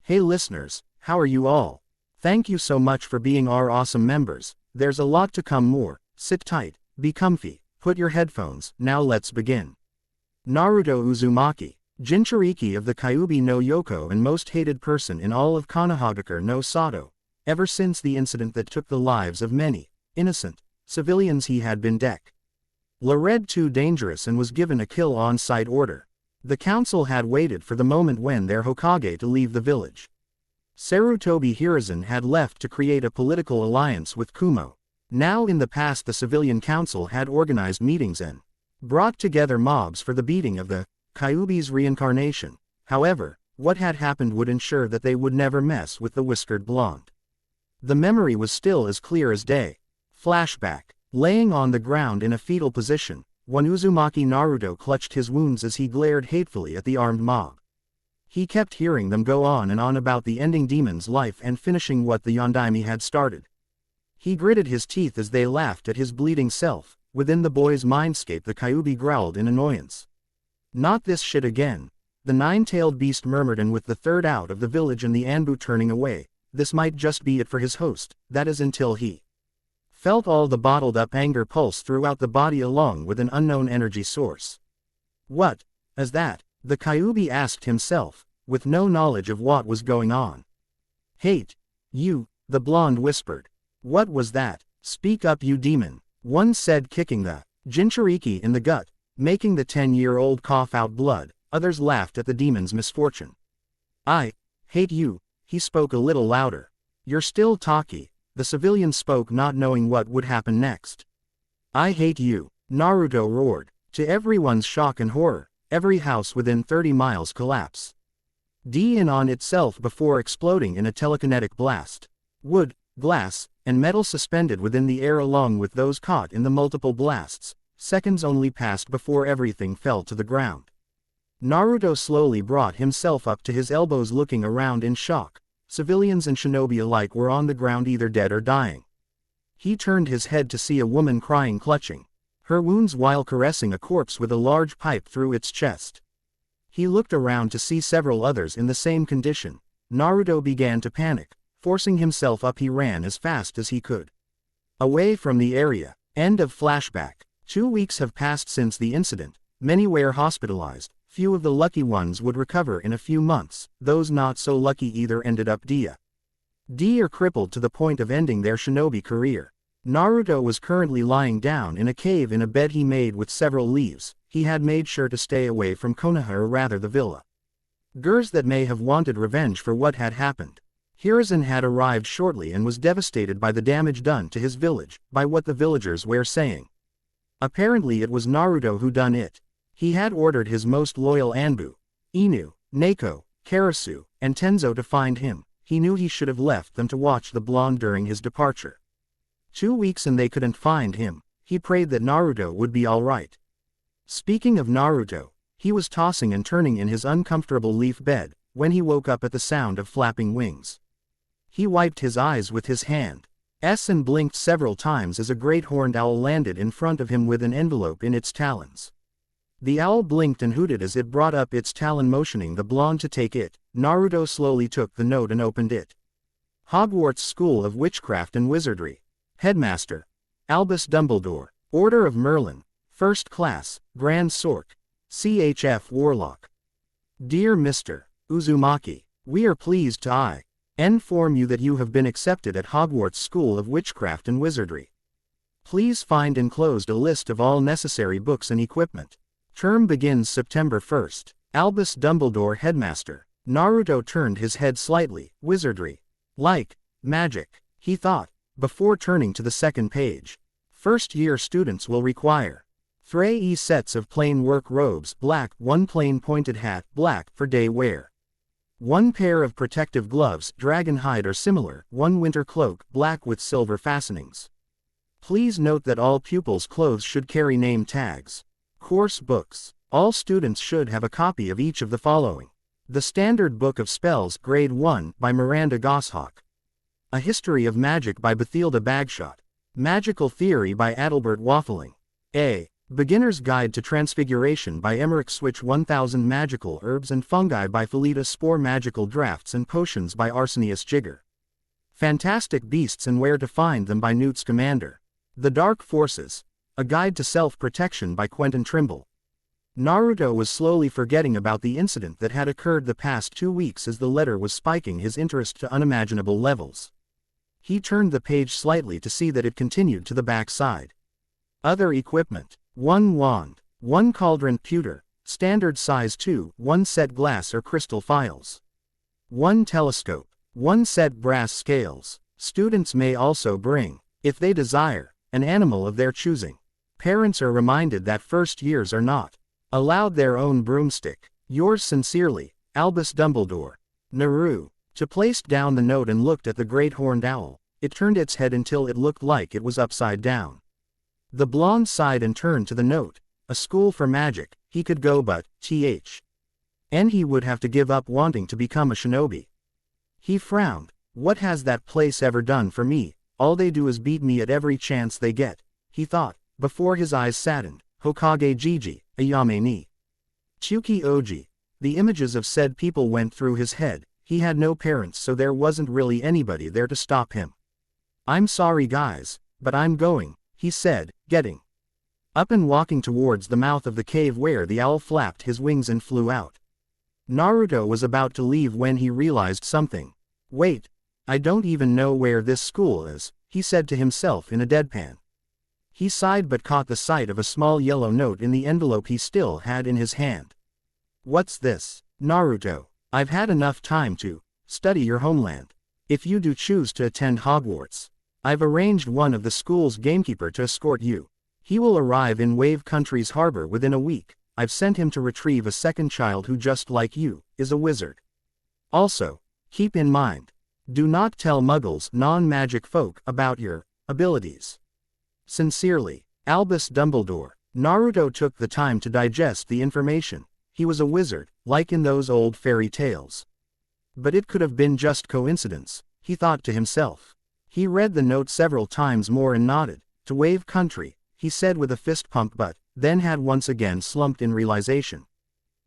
Hey listeners, how are you all? Thank you so much for being our awesome members. There's a lot to come more. Sit tight, be comfy, put your headphones, now let's begin. Naruto Uzumaki, Jinchuriki of the Kyuubi no Yoko and most hated person in all of Konohagakure no Sato. Ever since the incident that took the lives of many innocent civilians, he had been declared too dangerous and was given a kill on-sight order. The council had waited for the moment when their Hokage to leave the village. Sarutobi Hiruzen had left to create a political alliance with Kumo. Now in the past the civilian council had organized meetings and brought together mobs for the beating of the Kyuubi's reincarnation. However, what had happened would ensure that they would never mess with the whiskered blonde. The memory was still as clear as day. Flashback. Laying on the ground in a fetal position, one Uzumaki Naruto clutched his wounds as he glared hatefully at the armed mob. He kept hearing them go on and on about the ending demon's life and finishing what the Yondaime had started. He gritted his teeth as they laughed at his bleeding self. Within the boy's mindscape the Kyuubi growled in annoyance. Not this shit again, the nine-tailed beast murmured, and with the third out of the village and the Anbu turning away, this might just be it for his host, that is until he felt all the bottled-up anger pulse throughout the body along with an unknown energy source. What is that? The Kyuubi asked himself, with no knowledge of what was going on. Hate you, the blonde whispered. What was that? Speak up, you demon, one said, kicking the Jinchuriki in the gut, making the 10-year-old cough out blood. Others laughed at the demon's misfortune. I hate you, he spoke a little louder. You're still talky. The civilian spoke, not knowing what would happen next. I hate you, Naruto roared. To everyone's shock and horror, every house within 30 miles collapsed in on itself before exploding in a telekinetic blast. Wood, glass, and metal suspended within the air along with those caught in the multiple blasts. Seconds only passed before everything fell to the ground. Naruto slowly brought himself up to his elbows, looking around in shock. Civilians and shinobi alike were on the ground, either dead or dying. He turned his head to see a woman crying, clutching her wounds while caressing a corpse with a large pipe through its chest. He looked around to see several others in the same condition. Naruto began to panic. Forcing himself up, he ran as fast as he could away from the area. End of flashback. 2 weeks have passed since the incident. Many were hospitalized. Few of the lucky ones would recover in a few months. Those not so lucky either ended up dead or crippled to the point of ending their shinobi career. Naruto was currently lying down in a cave in a bed he made with several leaves. He had made sure to stay away from Konoha, or rather the villa girls that may have wanted revenge for what had happened. Hiruzen had arrived shortly and was devastated by the damage done to his village, by what the villagers were saying. Apparently it was Naruto who done it. He had ordered his most loyal Anbu, Inu, Neko, Karasu, and Tenzo to find him. He knew he should have left them to watch the blonde during his departure. 2 weeks and they couldn't find him. He prayed that Naruto would be alright. Speaking of Naruto, he was tossing and turning in his uncomfortable leaf bed, when he woke up at the sound of flapping wings. He wiped his eyes with his hand and blinked several times as a great horned owl landed in front of him with an envelope in its talons. The owl blinked and hooted as it brought up its talon, motioning the blonde to take it. Naruto slowly took the note and opened it. Hogwarts School of Witchcraft and Wizardry. Headmaster Albus Dumbledore. Order of Merlin. First Class, Grand Sork. CHF Warlock. Dear Mr. Uzumaki, we are pleased to inform you that you have been accepted at Hogwarts School of Witchcraft and Wizardry. Please find enclosed a list of all necessary books and equipment. Term begins September 1st. Albus Dumbledore, Headmaster. Naruto turned his head slightly. Wizardry. Like magic, he thought, before turning to the second page. First-year students will require 3 sets of plain work robes, black, 1 plain pointed hat, black, for day wear. 1 pair of protective gloves, dragon hide or similar, 1 winter cloak, black with silver fastenings. Please note that all pupils' clothes should carry name tags. Course books. All students should have a copy of each of the following. The Standard Book of Spells, Grade 1, by Miranda Goshawk. A History of Magic by Bathilda Bagshot. Magical Theory by Adalbert Waffling. A. Beginner's Guide to Transfiguration by Emmerich Switch 1000 Magical Herbs and Fungi by Felita Spore Magical Drafts and Potions by Arsenius Jigger. Fantastic Beasts and Where to Find Them by Newt Scamander. The Dark Forces. A Guide to Self-Protection by Quentin Trimble. Naruto was slowly forgetting about the incident that had occurred the past 2 weeks as the letter was spiking his interest to unimaginable levels. He turned the page slightly to see that it continued to the back side. Other equipment. 1 wand, 1 cauldron pewter, standard size 2, 1 set glass or crystal files. 1 telescope, 1 set brass scales. Students may also bring, if they desire, an animal of their choosing. Parents are reminded that first years are not allowed their own broomstick. Yours sincerely, Albus Dumbledore. Naru. To placed down the note and looked at the great horned owl. It turned its head until it looked like it was upside down. The blonde sighed and turned to the note. A school for magic, he could go but, and he would have to give up wanting to become a shinobi. He frowned. What has that place ever done for me? All they do is beat me at every chance they get, he thought, before his eyes saddened. Hokage Jiji, Ayame ni Chuki Oji. The images of said people went through his head. He had no parents, so there wasn't really anybody there to stop him. I'm sorry guys, but I'm going, he said, getting up and walking towards the mouth of the cave where the owl flapped his wings and flew out. Naruto was about to leave when he realized something. Wait, I don't even know where this school is, he said to himself in a deadpan. He sighed but caught the sight of a small yellow note in the envelope he still had in his hand. What's this? Naruto, I've had enough time to study your homeland. If you do choose to attend Hogwarts, I've arranged one of the school's gamekeeper to escort you. He will arrive in Wave Country's harbor within a week. I've sent him to retrieve a second child who, just like you, is a wizard. Also, keep in mind, do not tell muggles, non-magic folk, about your abilities. Sincerely, Albus Dumbledore. Naruto took the time to digest the information. He was a wizard, like in those old fairy tales. But it could have been just coincidence, he thought to himself. He read the note several times more and nodded. To Wave Country, he said with a fist pump, but then had once again slumped in realization.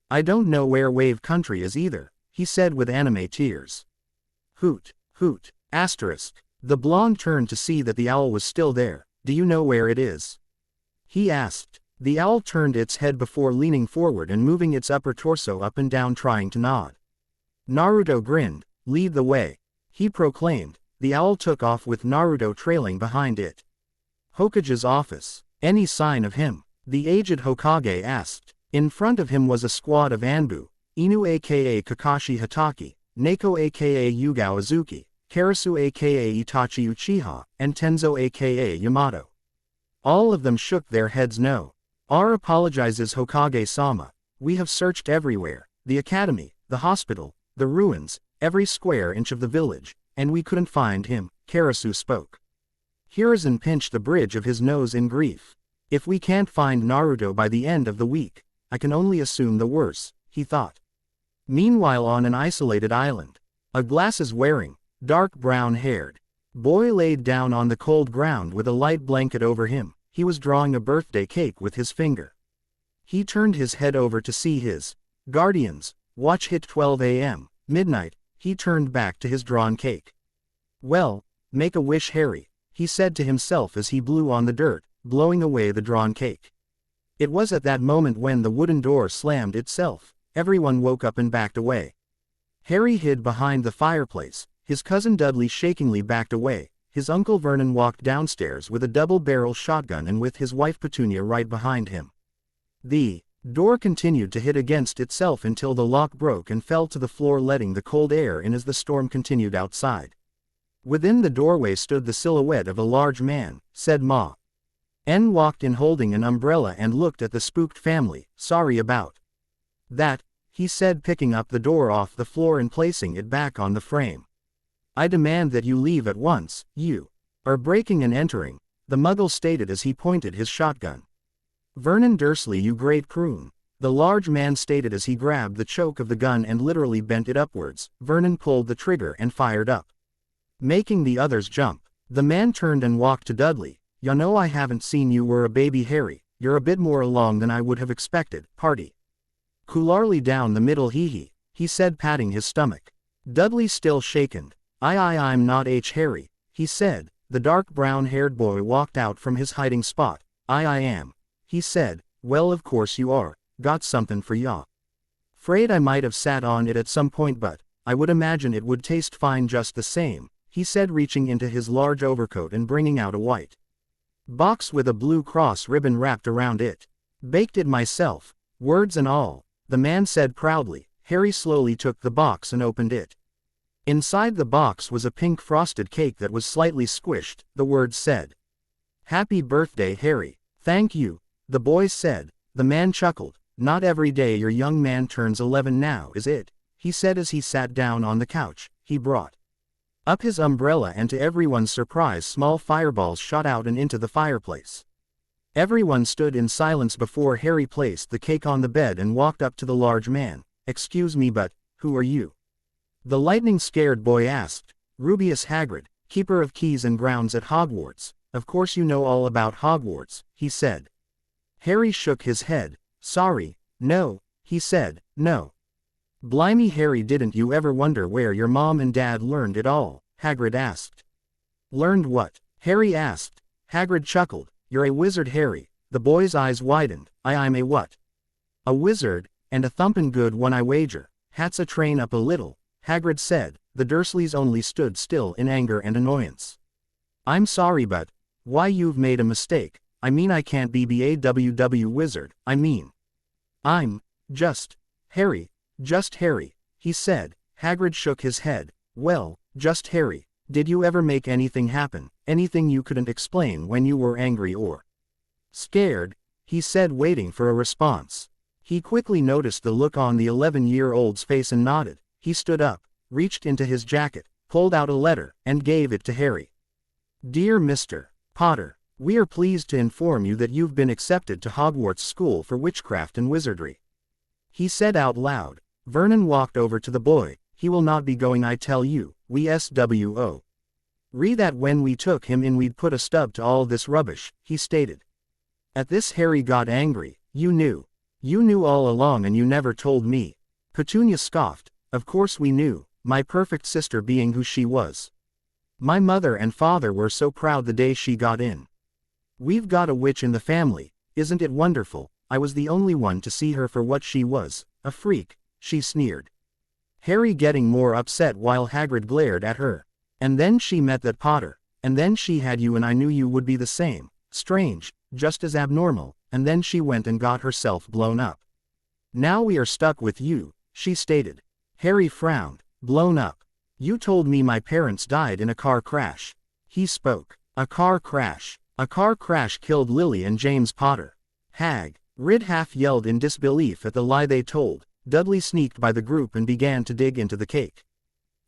I don't know where Wave Country is either, he said with anime tears. Hoot, hoot, asterisk. The blonde turned to see that the owl was still there. Do you know where it is? He asked. The owl turned its head before leaning forward and moving its upper torso up and down, trying to nod. Naruto grinned. Lead the way, he proclaimed. The owl took off with Naruto trailing behind it. Hokage's office. Any sign of him? The aged Hokage asked. In front of him was a squad of Anbu, Inu aka Kakashi Hatake, Neko aka Yugao Azuki, Karasu aka Itachi Uchiha, and Tenzo aka Yamato. All of them shook their heads no. R apologizes Hokage-sama. We have searched everywhere, the academy, the hospital, the ruins, every square inch of the village, and we couldn't find him, Karasu spoke. Hiruzen pinched the bridge of his nose in grief. If we can't find Naruto by the end of the week, I can only assume the worst, he thought. Meanwhile, on an isolated island, a glasses-wearing, dark brown-haired boy laid down on the cold ground with a light blanket over him. He was drawing a birthday cake with his finger. He turned his head over to see his guardians watch hit 12 a.m. midnight. He turned back to his drawn cake. Well, make a wish, Harry, he said to himself as he blew on the dirt, blowing away the drawn cake. It was at that moment when the wooden door slammed itself. Everyone woke up and backed away. Harry hid behind the fireplace. His cousin Dudley shakingly backed away. His uncle Vernon walked downstairs with a double-barrel shotgun and with his wife Petunia right behind him. The door continued to hit against itself until the lock broke and fell to the floor, letting the cold air in as the storm continued outside. Within the doorway stood the silhouette of a large man, said Ma. N walked in holding an umbrella and looked at the spooked family. Sorry about that, he said, picking up the door off the floor and placing it back on the frame. I demand that you leave at once. You are breaking and entering, the muggle stated as he pointed his shotgun. Vernon Dursley, you great prune, the large man stated as he grabbed the choke of the gun and literally bent it upwards. Vernon pulled the trigger and fired up, making the others jump. The man turned and walked to Dudley. You know I haven't seen you were a baby, Harry. you're a bit more along than I would have expected, party. Coolarly down the middle he said patting his stomach. Dudley still shaken. I'm not Harry, he said. The dark brown-haired boy walked out from his hiding spot. I am, he said. Well of course you are, got something for ya. Fraid I might have sat on it at some point but, I would imagine it would taste fine just the same, he said reaching into his large overcoat and bringing out a white box with a blue cross ribbon wrapped around it. Baked it myself, words and all, the man said proudly. Harry slowly took the box and opened it. Inside the box was a pink frosted cake that was slightly squished, the words said. Happy birthday Harry. Thank you, the boy said. The man chuckled. Not every day your young man turns 11 now is it? He said as he sat down on the couch. He brought up his umbrella and to everyone's surprise small fireballs shot out and into the fireplace. Everyone stood in silence before Harry placed the cake on the bed and walked up to the large man. Excuse me but, who are you? The lightning-scared boy asked. Rubius Hagrid, keeper of keys and grounds at Hogwarts. Of course you know all about Hogwarts, he said. Harry shook his head. Sorry, no, he said, no. Blimey Harry, didn't you ever wonder where your mom and dad learned it all? Hagrid asked. Learned what? Harry asked. Hagrid chuckled. You're a wizard Harry. The boy's eyes widened. I'm a what? A wizard, and a thumpin' good one I wager. Hat's a train up a little, Hagrid said. The Dursleys only stood still in anger and annoyance. I'm sorry but, why you've made a mistake. I mean I can't be a wizard, I'm just Harry, he said. Hagrid shook his head. Well, just Harry, did you ever make anything happen, anything you couldn't explain when you were angry or scared? He said waiting for a response. He quickly noticed the look on the 11-year-old's face and nodded. He stood up, reached into his jacket, pulled out a letter, and gave it to Harry. Dear Mr. Potter, we are pleased to inform you that you've been accepted to Hogwarts School for Witchcraft and Wizardry. He said out loud. Vernon walked over to the boy. He will not be going, I tell you, we SWO. Re that when we took him in we'd put a stub to all this rubbish, he stated. At this Harry got angry. You knew all along and you never told me. Petunia scoffed. Of course we knew, my perfect sister being who she was. My mother and father were so proud the day she got in. We've got a witch in the family, isn't it wonderful? I was the only one to see her for what she was, a freak, she sneered. Harry getting more upset while Hagrid glared at her. And then she met that Potter, and then she had you and I knew you would be the same, strange, just as abnormal, and then she went and got herself blown up. Now we are stuck with you, she stated. Harry frowned. Blown up. You told me my parents died in a car crash. He spoke. A car crash. A car crash killed Lily and James Potter. Hagrid half yelled in disbelief at the lie they told. Dudley sneaked by the group and began to dig into the cake.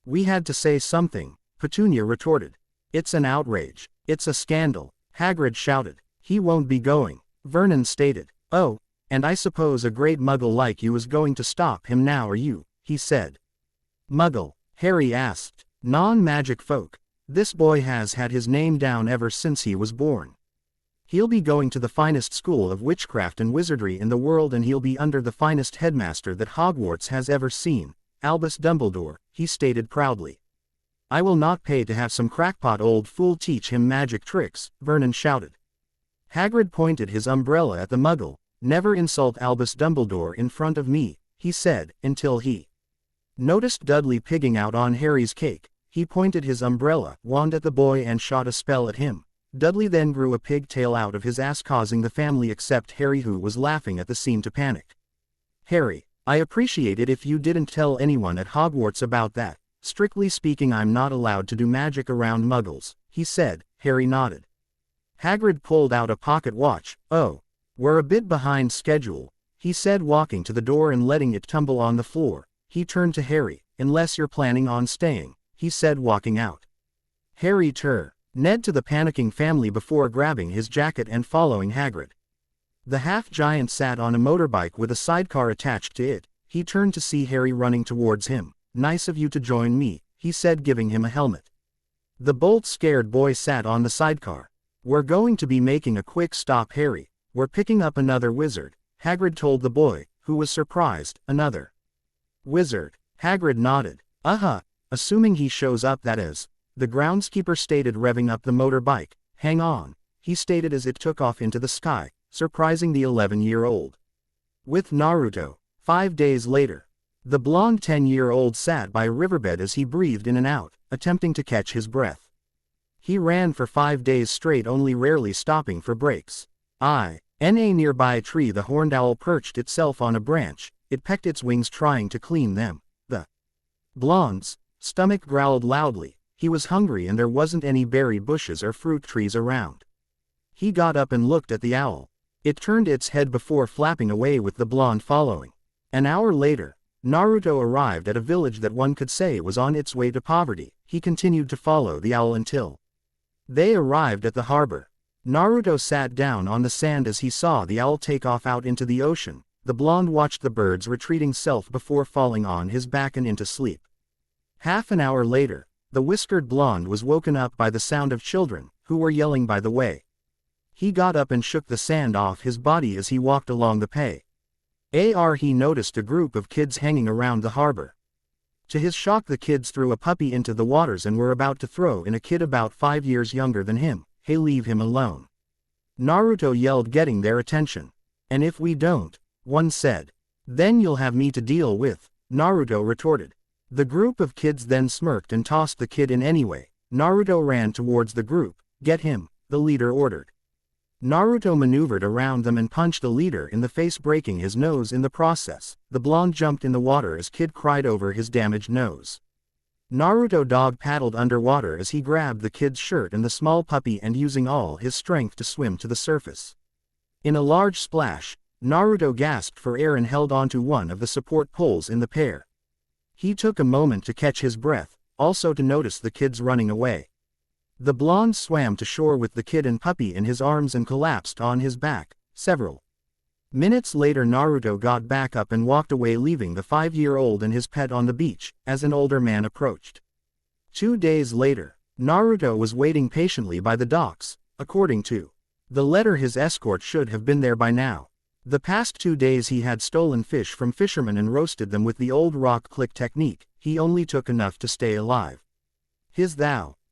We had to say something, Petunia retorted. It's an outrage. It's a scandal, Hagrid shouted. He won't be going, Vernon stated. Oh, and I suppose a great muggle like you is going to stop him now, are you? He said. Muggle? Harry asked. Non-magic folk. This boy has had his name down ever since he was born. He'll be going to the finest school of witchcraft and wizardry in the world, and he'll be under the finest headmaster that Hogwarts has ever seen, Albus Dumbledore, he stated proudly. I will not pay to have some crackpot old fool teach him magic tricks, Vernon shouted. Hagrid pointed his umbrella at the muggle. Never insult Albus Dumbledore in front of me, he said, until he noticed Dudley pigging out on Harry's cake. He pointed his umbrella wand at the boy and shot a spell at him. Dudley then grew a pigtail out of his ass, causing the family except Harry, who was laughing at the scene, to panic. Harry, I appreciate it if you didn't tell anyone at Hogwarts about that. Strictly speaking, I'm not allowed to do magic around muggles, he said. Harry nodded. Hagrid pulled out a pocket watch. Oh, we're a bit behind schedule, he said, walking to the door and letting it tumble on the floor. He turned to Harry. Unless you're planning on staying, he said, walking out. Harry Ned to the panicking family before grabbing his jacket and following Hagrid. The half-giant sat on a motorbike with a sidecar attached to it. He turned to see Harry running towards him. Nice of you to join me, he said, giving him a helmet. The bolt-scared boy sat on the sidecar. We're going to be making a quick stop, Harry. "We're picking up another wizard," Hagrid told the boy, who was surprised. "Another wizard?" Hagrid nodded. Assuming he shows up, that is," the groundskeeper stated, revving up the motorbike. "Hang on," he stated as it took off into the sky, surprising the 11-year-old. With Naruto. 5 days later. The blonde 10-year-old sat by a riverbed as he breathed in and out, attempting to catch his breath. He ran for 5 days straight, only rarely stopping for breaks. In a nearby tree, the horned owl perched itself on a branch. It pecked its wings, trying to clean them. The blonde's stomach growled loudly. He was hungry and there wasn't any berry bushes or fruit trees around. He got up and looked at the owl. It turned its head before flapping away, with the blonde following. An hour later, Naruto arrived at a village that one could say was on its way to poverty. He continued to follow the owl until they arrived at the harbor. Naruto sat down on the sand as he saw the owl take off out into the ocean. The blonde watched the bird's retreating self before falling on his back and into sleep. Half an hour later, the whiskered blonde was woken up by the sound of children, who were yelling by the way. He got up and shook the sand off his body as he walked along the quay. He noticed a group of kids hanging around the harbor. To his shock, the kids threw a puppy into the waters and were about to throw in a kid about 5 years younger than him. "Hey, leave him alone," Naruto yelled, getting their attention. "And if we don't," one said, "then you'll have me to deal with," Naruto retorted. The group of kids then smirked and tossed the kid in anyway. Naruto ran towards the group. "Get him," the leader ordered. Naruto maneuvered around them and punched the leader in the face, breaking his nose in the process. The blonde jumped in the water as kid cried over his damaged nose. Naruto dog paddled underwater as he grabbed the kid's shirt and the small puppy, and using all his strength to swim to the surface. In a large splash, Naruto gasped for air and held onto one of the support poles in the pair. He took a moment to catch his breath, also to notice the kids running away. The blonde swam to shore with the kid and puppy in his arms and collapsed on his back. Several minutes later, Naruto got back up and walked away, leaving the 5-year-old and his pet on the beach, as an older man approached. 2 days later, Naruto was waiting patiently by the docks. According to the letter, his escort should have been there by now. The past 2 days he had stolen fish from fishermen and roasted them with the old rock click technique. He only took enough to stay alive. His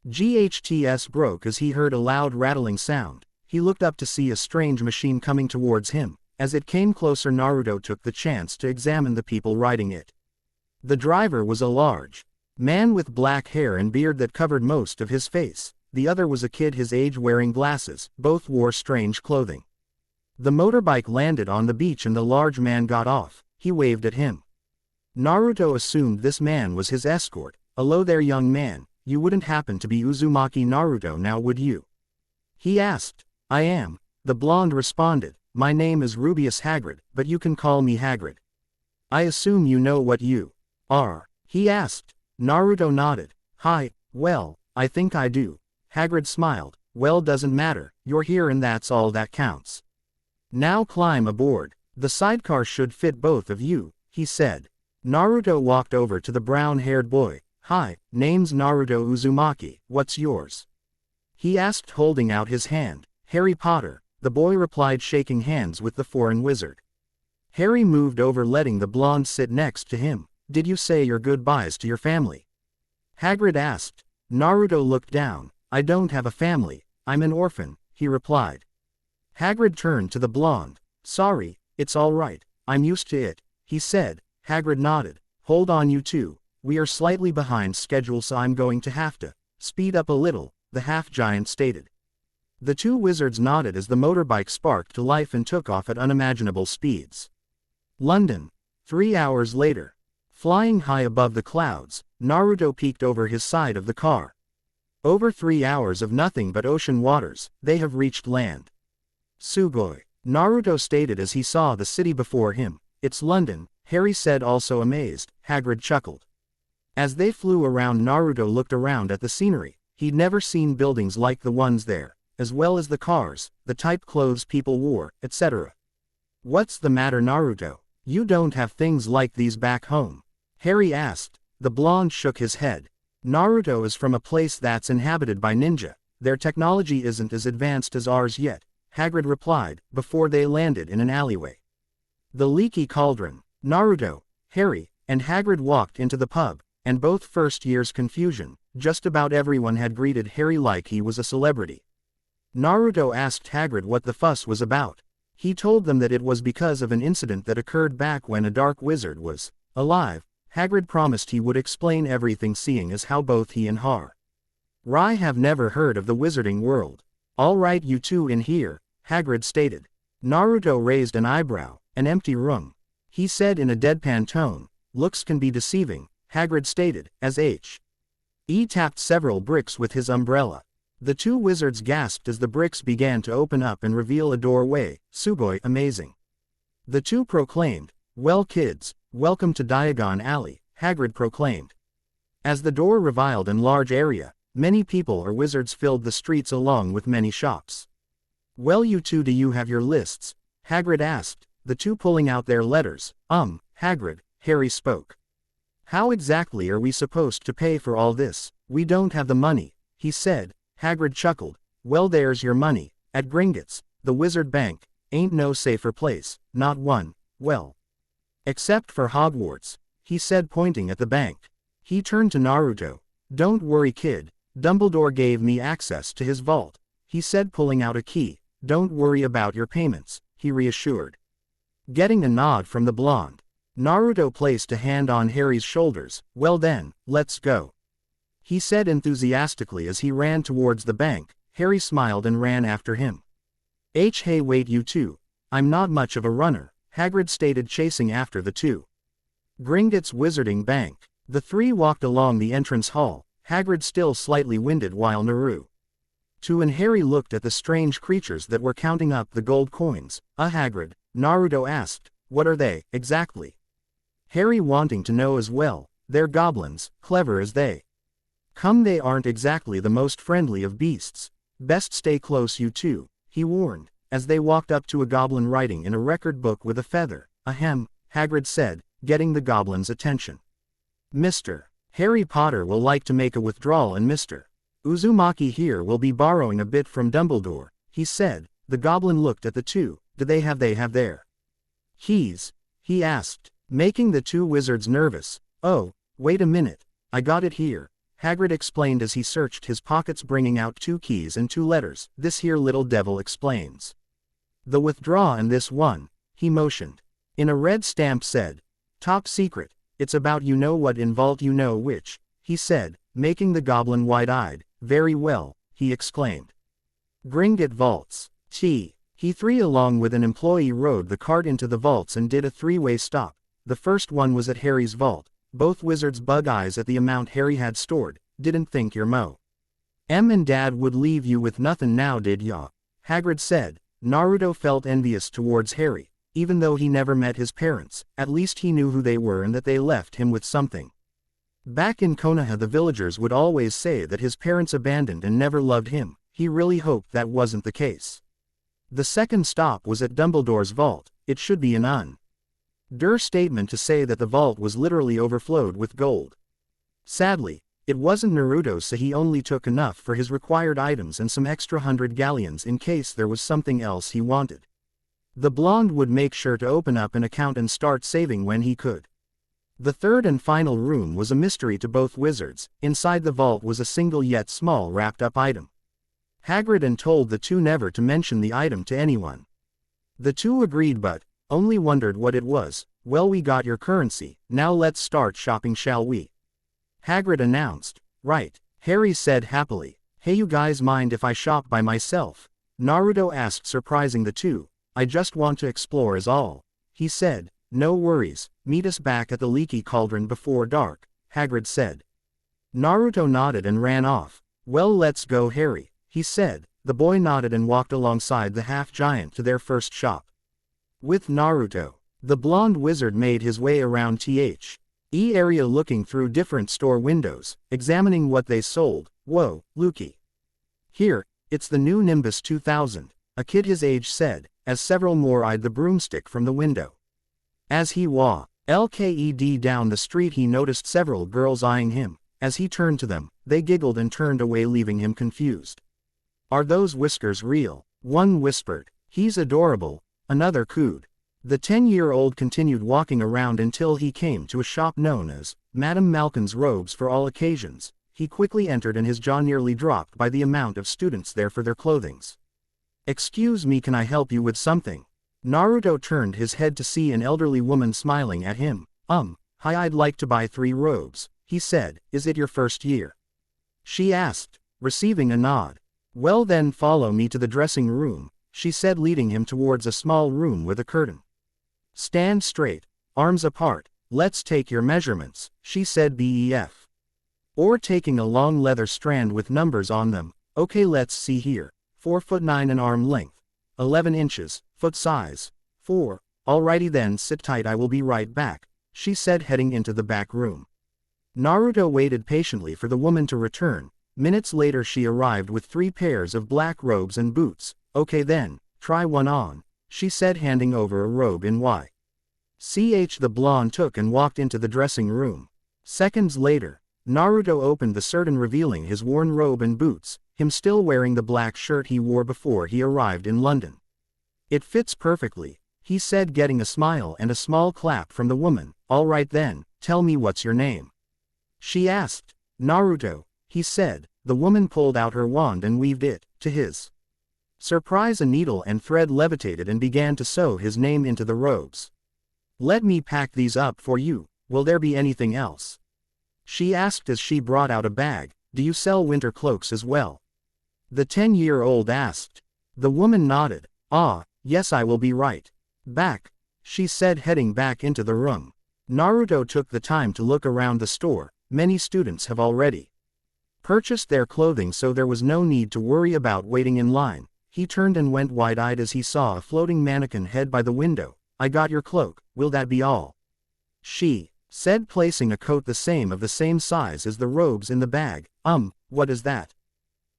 GHTS broke as he heard a loud rattling sound. He looked up to see a strange machine coming towards him. As it came closer, Naruto took the chance to examine the people riding it. The driver was a large man with black hair and beard that covered most of his face. The other was a kid his age, wearing glasses. Both wore strange clothing. The motorbike landed on the beach and the large man got off. He waved at him. Naruto assumed this man was his escort. "Hello there, young man. You wouldn't happen to be Uzumaki Naruto now, would you?" he asked. "I am," the blonde responded. "My name is Rubius Hagrid, but you can call me Hagrid." "I assume you know what you are?" he asked. Naruto nodded. "Hi, well, I think I do." Hagrid smiled. "Well, doesn't matter, you're here and that's all that counts. Now climb aboard. The sidecar should fit both of you," he said. Naruto walked over to the brown-haired boy. "Hi, name's Naruto Uzumaki, what's yours?" he asked, holding out his hand. "Harry Potter," the boy replied, shaking hands with the foreign wizard. Harry moved over, letting the blonde sit next to him. "Did you say your goodbyes to your family?" Hagrid asked. Naruto looked down. "I don't have a family, I'm an orphan," he replied. Hagrid turned to the blonde. "Sorry, it's all right, I'm used to it," he said. Hagrid nodded. "Hold on, you two. We are slightly behind schedule, so I'm going to have to speed up a little," the half-giant stated. The two wizards nodded as the motorbike sparked to life and took off at unimaginable speeds. London. 3 hours later. Flying high above the clouds, Naruto peeked over his side of the car. Over 3 hours of nothing but ocean waters, they have reached land. "Sugoi," Naruto stated as he saw the city before him. "It's London," Harry said, also amazed. Hagrid chuckled. As they flew around, Naruto looked around at the scenery. He'd never seen buildings like the ones there, as well as the cars, the type clothes people wore, etc. "What's the matter, Naruto? You don't have things like these back home?" Harry asked. The blonde shook his head. "Naruto is from a place that's inhabited by ninja. Their technology isn't as advanced as ours yet," Hagrid replied, before they landed in an alleyway. The Leaky Cauldron. Naruto, Harry, and Hagrid walked into the pub, and both first year's confusion. Just about everyone had greeted Harry like he was a celebrity. Naruto asked Hagrid what the fuss was about. He told them that it was because of an incident that occurred back when a dark wizard was alive. Hagrid promised he would explain everything, seeing as how both he and Harry have never heard of the wizarding world. All right, you two in here, Hagrid stated. Naruto raised an eyebrow. An empty room. He said in a deadpan tone. Looks can be deceiving, Hagrid stated, as He tapped several bricks with his umbrella. The two wizards gasped as the bricks began to open up and reveal a doorway. Sugoi, amazing. The two proclaimed, well kids, welcome to Diagon Alley, Hagrid proclaimed. As the door revealed in large area, many people or wizards filled the streets along with many shops. Well, you two, do you have your lists? Hagrid asked, the two pulling out their letters. Hagrid, Harry spoke. How exactly are we supposed to pay for all this? We don't have the money, he said. Hagrid chuckled. Well, there's your money. At Gringotts, the wizard bank, ain't no safer place, not one, well. Except for Hogwarts, he said, pointing at the bank. He turned to Naruto. Don't worry, kid. Dumbledore gave me access to his vault, he said, pulling out a key. Don't worry about your payments, he reassured. Getting a nod from the blonde, Naruto placed a hand on Harry's shoulders. Well then, let's go, he said enthusiastically as he ran towards the bank. Harry smiled and ran after him. Hey, wait, you two. I'm not much of a runner, Hagrid stated, chasing after the two. Gringotts Wizarding Bank. The three walked along the entrance hall, Hagrid still slightly winded, while Naruto and Harry looked at the strange creatures that were counting up the gold coins. Hagrid, Naruto asked, what are they, exactly? Harry wanting to know as well. They're goblins, clever as they come. They aren't exactly the most friendly of beasts. Best stay close, you two, he warned, as they walked up to a goblin writing in a record book with a feather. Ahem, Hagrid said, getting the goblin's attention. Mr. Harry Potter will like to make a withdrawal, and Mr. Uzumaki here will be borrowing a bit from Dumbledore, he said. The goblin looked at the two. Do they have their keys? He asked, making the two wizards nervous. Oh, wait a minute, I got it here, Hagrid explained as he searched his pockets, bringing out 2 keys and 2 letters. This here little devil explains. The withdraw, and this one, he motioned. In a red stamp said, top secret, it's about you know what in vault you know which, he said, making the goblin wide-eyed. Very well, he exclaimed. Gringotts vaults. He three along with an employee rode the cart into the vaults and did a 3-way stop. The first one was at Harry's vault. Both wizards bug eyes at the amount Harry had stored. Didn't think your and Dad would leave you with nothing now, did ya? Hagrid said. Naruto felt envious towards Harry. Even though he never met his parents, at least he knew who they were and that they left him with something. Back in Konoha, the villagers would always say that his parents abandoned and never loved him. He really hoped that wasn't the case. The second stop was at Dumbledore's vault. It should be an understatement to say that the vault was literally overflowed with gold. Sadly, it wasn't Naruto's, so he only took enough for his required items and some extra 100 galleons in case there was something else he wanted. The blonde would make sure to open up an account and start saving when he could. The third and final room was a mystery to both wizards. Inside the vault was a single yet small wrapped-up item. Hagrid and told the two never to mention the item to anyone. The two agreed but only wondered what it was. Well, we got your currency, now let's start shopping, shall we? Hagrid announced. Right, Harry said happily. Hey, you guys mind if I shop by myself? Naruto asked, surprising the two. I just want to explore is all, he said. No worries, meet us back at the Leaky Cauldron before dark, Hagrid said. Naruto nodded and ran off. Well, let's go, Harry, he said. The boy nodded and walked alongside the half-giant to their first shop. With Naruto, the blonde wizard made his way around the area looking through different store windows, examining what they sold. Whoa, Luki. Here, it's the new Nimbus 2000, a kid his age said, as several more eyed the broomstick from the window. As he walked down the street, he noticed several girls eyeing him. As he turned to them, they giggled and turned away, leaving him confused. Are those whiskers real? One whispered, "He's adorable," another cooed. The 10-year-old continued walking around until he came to a shop known as Madame Malkin's Robes for All Occasions. He quickly entered and his jaw nearly dropped by the amount of students there for their clothings. "Excuse me, can I help you with something?" Naruto turned his head to see an elderly woman smiling at him. Hi, I'd like to buy 3 robes, he said. "Is it your first year?" She asked, receiving a nod. "Well then follow me to the dressing room," she said, leading him towards a small room with a curtain. "Stand straight, arms apart, let's take your measurements," she said, bef. Or taking a long leather strand with numbers on them. "Okay, let's see here. 4'9" an arm length. 11 inches, foot size. 4. Alrighty then, sit tight, I will be right back," she said, heading into the back room. Naruto waited patiently for the woman to return. Minutes later she arrived with 3 pairs of black robes and boots. "Okay then, try one on," she said, handing over a robe in white. The blonde took and walked into the dressing room. Seconds later, Naruto opened the curtain revealing his worn robe and boots, him still wearing the black shirt he wore before he arrived in London. "It fits perfectly," he said, getting a smile and a small clap from the woman. "Alright then, tell me what's your name?" she asked. "Naruto," he said. The woman pulled out her wand and weaved it. To his surprise, a needle and thread levitated and began to sew his name into the robes. "Let me pack these up for you. Will there be anything else?" she asked as she brought out a bag. "Do you sell winter cloaks as well?" the 10-year-old asked. The woman nodded. "Ah, yes, I will be right back," she said, heading back into the room. Naruto took the time to look around the store. Many students have already purchased their clothing, so there was no need to worry about waiting in line. He turned and went wide-eyed as he saw a floating mannequin head by the window. "I got your cloak, will that be all?" she said, placing a coat the same size as the robes in the bag. What is that?"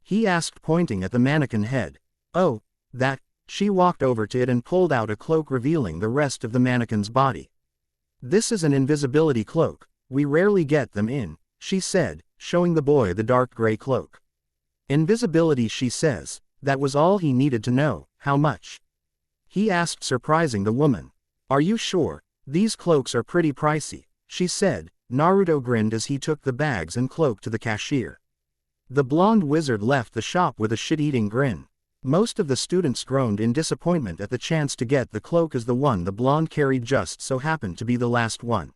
he asked, pointing at the mannequin head. "Oh, that." She walked over to it and pulled out a cloak revealing the rest of the mannequin's body. "This is an invisibility cloak. We rarely get them in," she said, showing the boy the dark gray cloak. "Invisibility," she says. That was all he needed to know. "How much?" he asked, surprising the woman. "Are you sure? These cloaks are pretty pricey," she said. Naruto grinned as he took the bags and cloak to the cashier. The blonde wizard left the shop with a shit-eating grin. Most of the students groaned in disappointment at the chance to get the cloak, as the one the blonde carried just so happened to be the last one.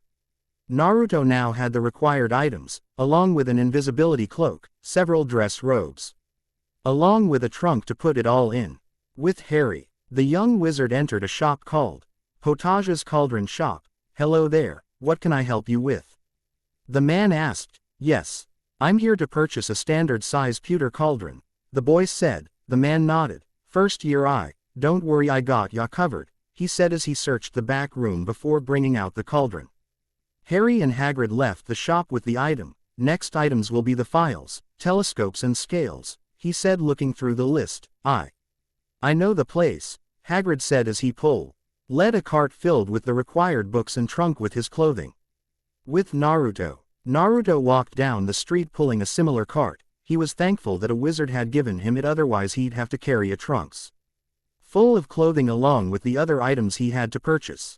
Naruto now had the required items, along with an invisibility cloak, several dress robes, along with a trunk to put it all in. With Harry, the young wizard entered a shop called Potage's Cauldron Shop. "Hello there, what can I help you with?" the man asked. "Yes, I'm here to purchase a standard-size pewter cauldron," the boy said. The man nodded. "First year, don't worry, I got ya covered," he said as he searched the back room before bringing out the cauldron. Harry and Hagrid left the shop with the item. "Next items will be the files, telescopes and scales," he said, looking through the list. I know the place," Hagrid said as he led a cart filled with the required books and trunk with his clothing. With Naruto walked down the street pulling a similar cart. He was thankful that a wizard had given him it, otherwise he'd have to carry a trunks full of clothing along with the other items he had to purchase.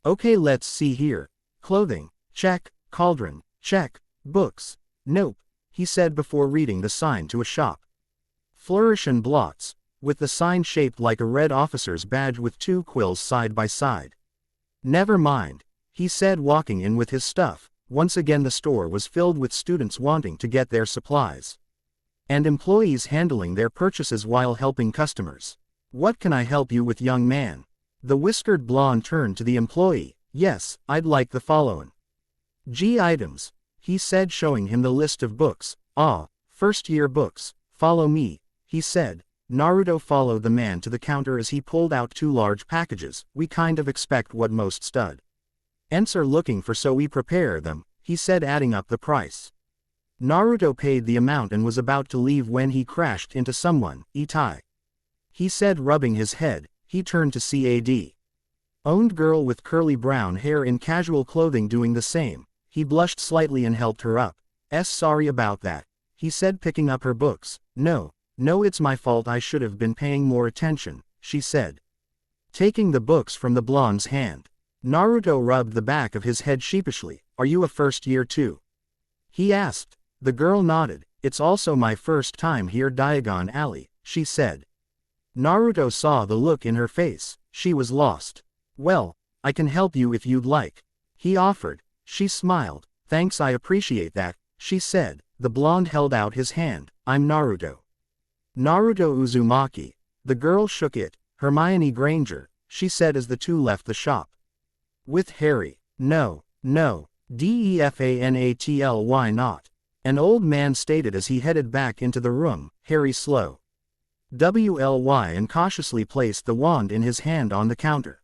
"Okay, let's see here. Clothing, check. Cauldron, check. Books, nope," he said before reading the sign to a shop. "Flourish and blots," with the sign shaped like a red officer's badge with 2 quills side by side. "Never mind," he said, walking in with his stuff. Once again the store was filled with students wanting to get their supplies, and employees handling their purchases while helping customers. "What can I help you with, young man?" The whiskered blonde turned to the employee. "Yes, I'd like the following items," he said, showing him the list of books. First-year books. "Follow me," he said. Naruto followed the man to the counter as he pulled out 2 large packages. "We kind of expect what most students are looking for, so we prepare them," he said, adding up the price. Naruto paid the amount and was about to leave when he crashed into someone. "Itai," he said, rubbing his head. He turned to Cad. Owned girl with curly brown hair in casual clothing doing the same. He blushed slightly and helped her up. "Sorry about that," he said, picking up her books. "No, No, it's my fault, I should have been paying more attention, she said, taking the books from the blonde's hand. Naruto rubbed the back of his head sheepishly. Are you a first year too? He asked. The girl nodded. It's also my first time here, Diagon Alley, she said. Naruto saw the look in her face. She was lost. Well, I can help you if you'd like, he offered. She smiled. Thanks, I appreciate that, she said. The blonde held out his hand. I'm Naruto. Naruto Uzumaki. The girl shook it. Hermione Granger, she said as the two left the shop. With Harry. No, defanatl, why not? An old man stated as he headed back into the room. Harry slow. WLY and cautiously placed the wand in his hand on the counter.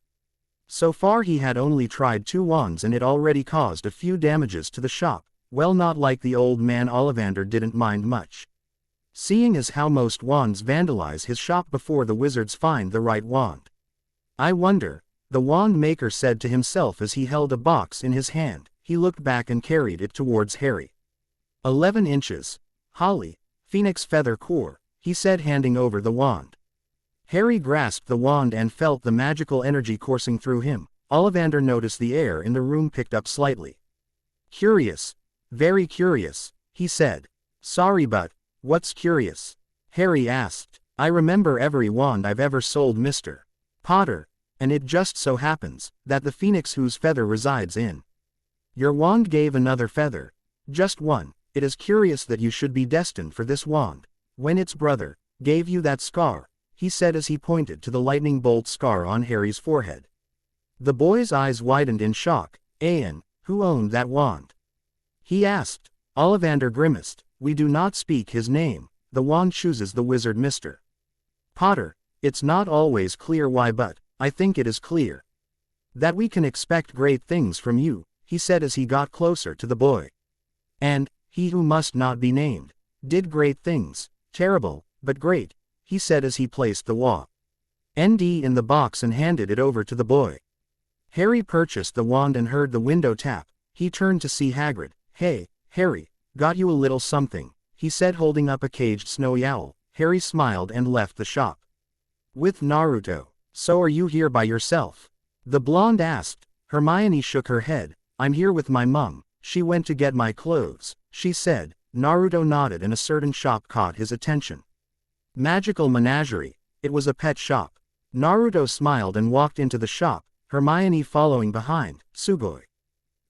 So far he had only tried 2 wands and it already caused a few damages to the shop. Well, not like the old man, Ollivander didn't mind much, seeing as how most wands vandalize his shop before the wizards find the right wand. I wonder, the wand maker said to himself as he held a box in his hand. He looked back and carried it towards Harry. 11 inches. Holly, Phoenix Feather Core, he said, handing over the wand. Harry grasped the wand and felt the magical energy coursing through him. Ollivander noticed the air in the room picked up slightly. Curious. Very curious, he said. Sorry, but what's curious? Harry asked. I remember every wand I've ever sold, Mr. Potter, and it just so happens that the phoenix whose feather resides in your wand gave another feather. Just one. It is curious that you should be destined for this wand, when its brother gave you that scar, he said as he pointed to the lightning bolt scar on Harry's forehead. The boy's eyes widened in shock. Ayan, who owned that wand? He asked. Ollivander grimaced. We do not speak his name. The wand chooses the wizard, Mr. Potter. It's not always clear why, but I think it is clear that we can expect great things from you, he said as he got closer to the boy. And he who must not be named did great things. Terrible, but great, he said as he placed the wand in the box and handed it over to the boy. Harry purchased the wand and heard the window tap. He turned to see Hagrid. Hey, Harry, got you a little something, he said, holding up a caged snowy owl. Harry smiled and left the shop with Naruto. So are you here by yourself? The blonde asked. Hermione shook her head. I'm here with my mum. She went to get my clothes, she said. Naruto nodded and a certain shop caught his attention. Magical Menagerie. It was a pet shop. Naruto smiled and walked into the shop, Hermione following behind. Sugoi,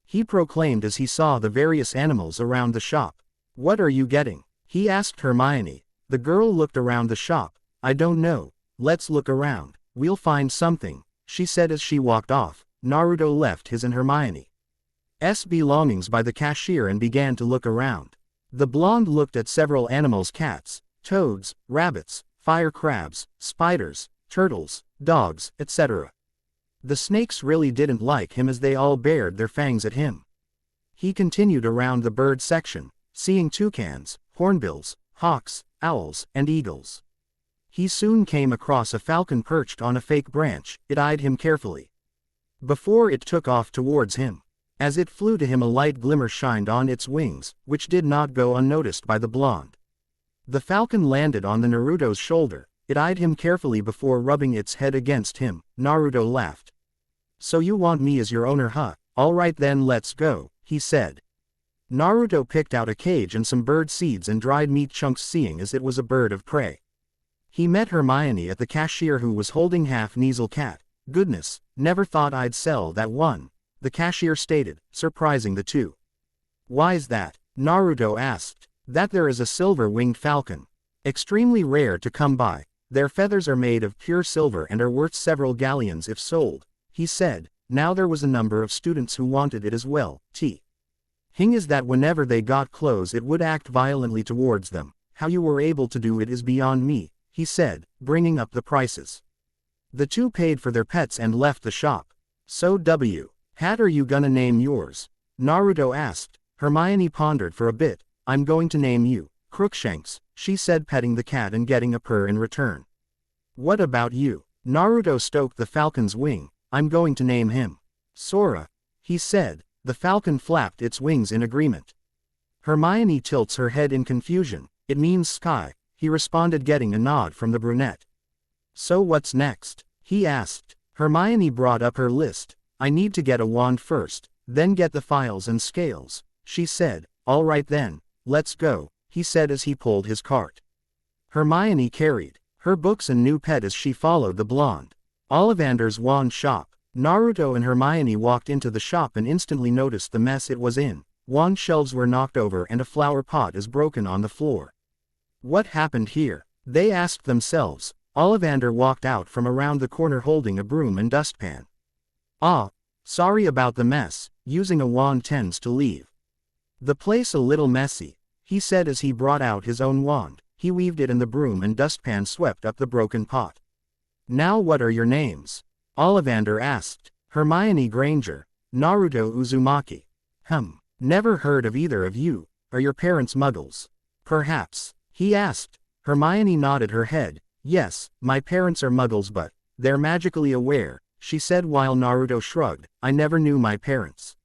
he proclaimed as he saw the various animals around the shop. What are you getting? He asked Hermione. The girl looked around the shop. I don't know. Let's look around. We'll find something, she said as she walked off. Naruto left his and Hermione's belongings by the cashier and began to look around. The blonde looked at several animals: cats, toads, rabbits, fire crabs, spiders, turtles, dogs, etc. The snakes really didn't like him as they all bared their fangs at him. He continued around the bird section, seeing toucans, hornbills, hawks, owls, and eagles. He soon came across a falcon perched on a fake branch. It eyed him carefully before it took off towards him. As it flew to him, a light glimmer shined on its wings, which did not go unnoticed by the blonde. The falcon landed on the Naruto's shoulder. It eyed him carefully before rubbing its head against him. Naruto laughed. So you want me as your owner, huh? Alright then, let's go, he said. Naruto picked out a cage and some bird seeds and dried meat chunks, seeing as it was a bird of prey. He met Hermione at the cashier, who was holding half-Kneasel cat. Goodness, never thought I'd sell that one, the cashier stated, surprising the two. Why's that? Naruto asked. That there is a silver-winged falcon. Extremely rare to come by. Their feathers are made of pure silver and are worth several galleons if sold, he said. Now there was a number of students who wanted it as well. Thing is that whenever they got close it would act violently towards them. How you were able to do it is beyond me, he said, bringing up the prices. The two paid for their pets and left the shop. So Hat are you gonna name yours? Naruto asked. Hermione pondered for a bit. I'm going to name you Crookshanks, she said, petting the cat and getting a purr in return. What about you? Naruto stroked the falcon's wing. I'm going to name him Sora, he said. The falcon flapped its wings in agreement. Hermione tilts her head in confusion. It means sky, he responded, getting a nod from the brunette. So what's next? He asked. Hermione brought up her list. I need to get a wand first, then get the files and scales, she said. All right then, let's go, he said as he pulled his cart. Hermione carried her books and new pet as she followed the blonde. Ollivander's wand shop. Naruto and Hermione walked into the shop and instantly noticed the mess it was in. Wand shelves were knocked over and a flower pot is broken on the floor. What happened here? They asked themselves. Ollivander walked out from around the corner holding a broom and dustpan. Ah, sorry about the mess, using a wand tends to leave the place a little messy, he said as he brought out his own wand. He weaved it and the broom and dustpan swept up the broken pot. Now what are your names? Ollivander asked. Hermione Granger, Naruto Uzumaki. Never heard of either of you. Are your parents muggles? Perhaps, he asked. Hermione nodded her head. Yes, my parents are muggles, but they're magically aware, she said while Naruto shrugged. I never knew my parents.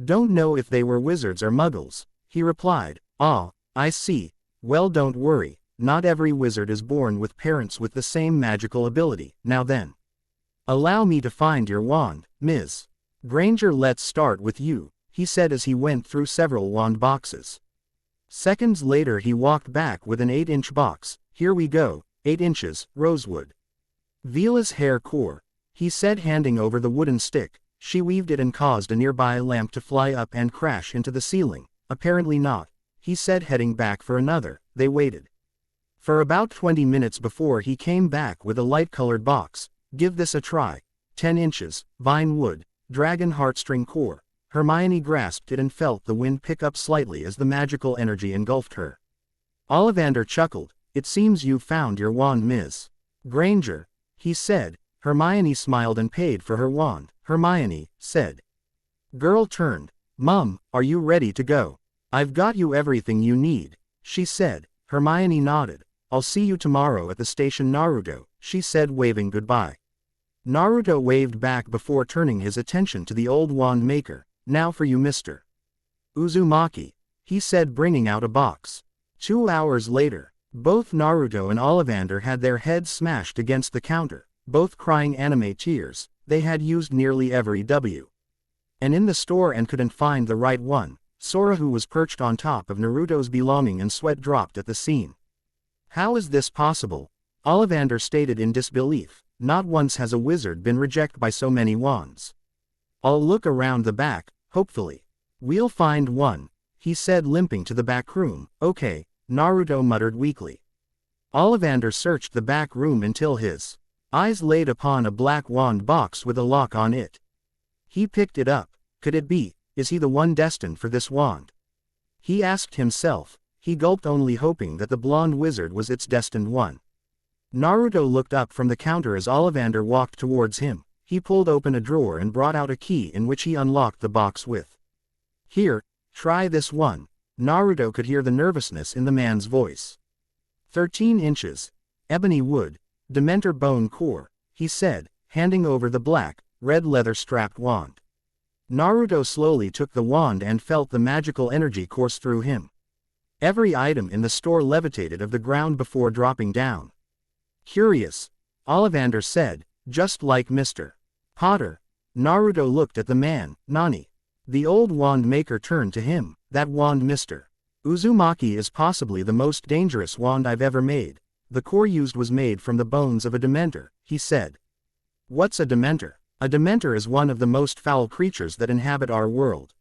Don't know if they were wizards or muggles, he replied. Ah, I see. Well, don't worry, not every wizard is born with parents with the same magical ability. Now then, allow me to find your wand, Ms. Granger. Let's start with you, he said as he went through several wand boxes. Seconds later he walked back with an 8-inch box. Here we go, 8 inches, rosewood. Vila's hair core, he said handing over the wooden stick. She weaved it and caused a nearby lamp to fly up and crash into the ceiling. Apparently not, he said heading back for another. They waited for about 20 minutes before he came back with a light-colored box. Give this a try. 10 inches, vine wood, dragon heartstring core. Hermione grasped it and felt the wind pick up slightly as the magical energy engulfed her. Ollivander chuckled. It seems you've found your wand, Ms. Granger, he said. Hermione smiled and paid for her wand. Hermione said. Girl turned. Mum, are you ready to go? I've got you everything you need, she said. Hermione nodded. I'll see you tomorrow at the station, Naruto, she said, waving goodbye. Naruto waved back before turning his attention to the old wand maker. Now for you, Mr. Uzumaki, he said, bringing out a box. 2 hours later, both Naruto and Ollivander had their heads smashed against the counter, both crying anime tears. They had used nearly every W and in the store and couldn't find the right one. Sora, who was perched on top of Naruto's belonging and sweat dropped at the scene. How is this possible? Ollivander stated in disbelief. Not once has a wizard been rejected by so many wands. I'll look around the back, hopefully we'll find one, he said, limping to the back room. Okay, Naruto muttered weakly. Ollivander searched the back room until his eyes laid upon a black wand box with a lock on it. He picked it up. Could it be? Is he the one destined for this wand? He asked himself. He gulped, only hoping that the blonde wizard was its destined one. Naruto looked up from the counter as Ollivander walked towards him. He pulled open a drawer and brought out a key in which he unlocked the box with. Here, try this one. Naruto could hear the nervousness in the man's voice. 13 inches. Ebony wood. Dementor bone core, he said, handing over the black, red leather-strapped wand. Naruto slowly took the wand and felt the magical energy course through him. Every item in the store levitated off the ground before dropping down. Curious, Ollivander said, just like Mr. Potter. Naruto looked at the man. Nani? The old wand maker turned to him. That wand, Mr. Uzumaki, is possibly the most dangerous wand I've ever made. The core used was made from the bones of a Dementor, he said. What's a Dementor? A Dementor is one of the most foul creatures that inhabit our world.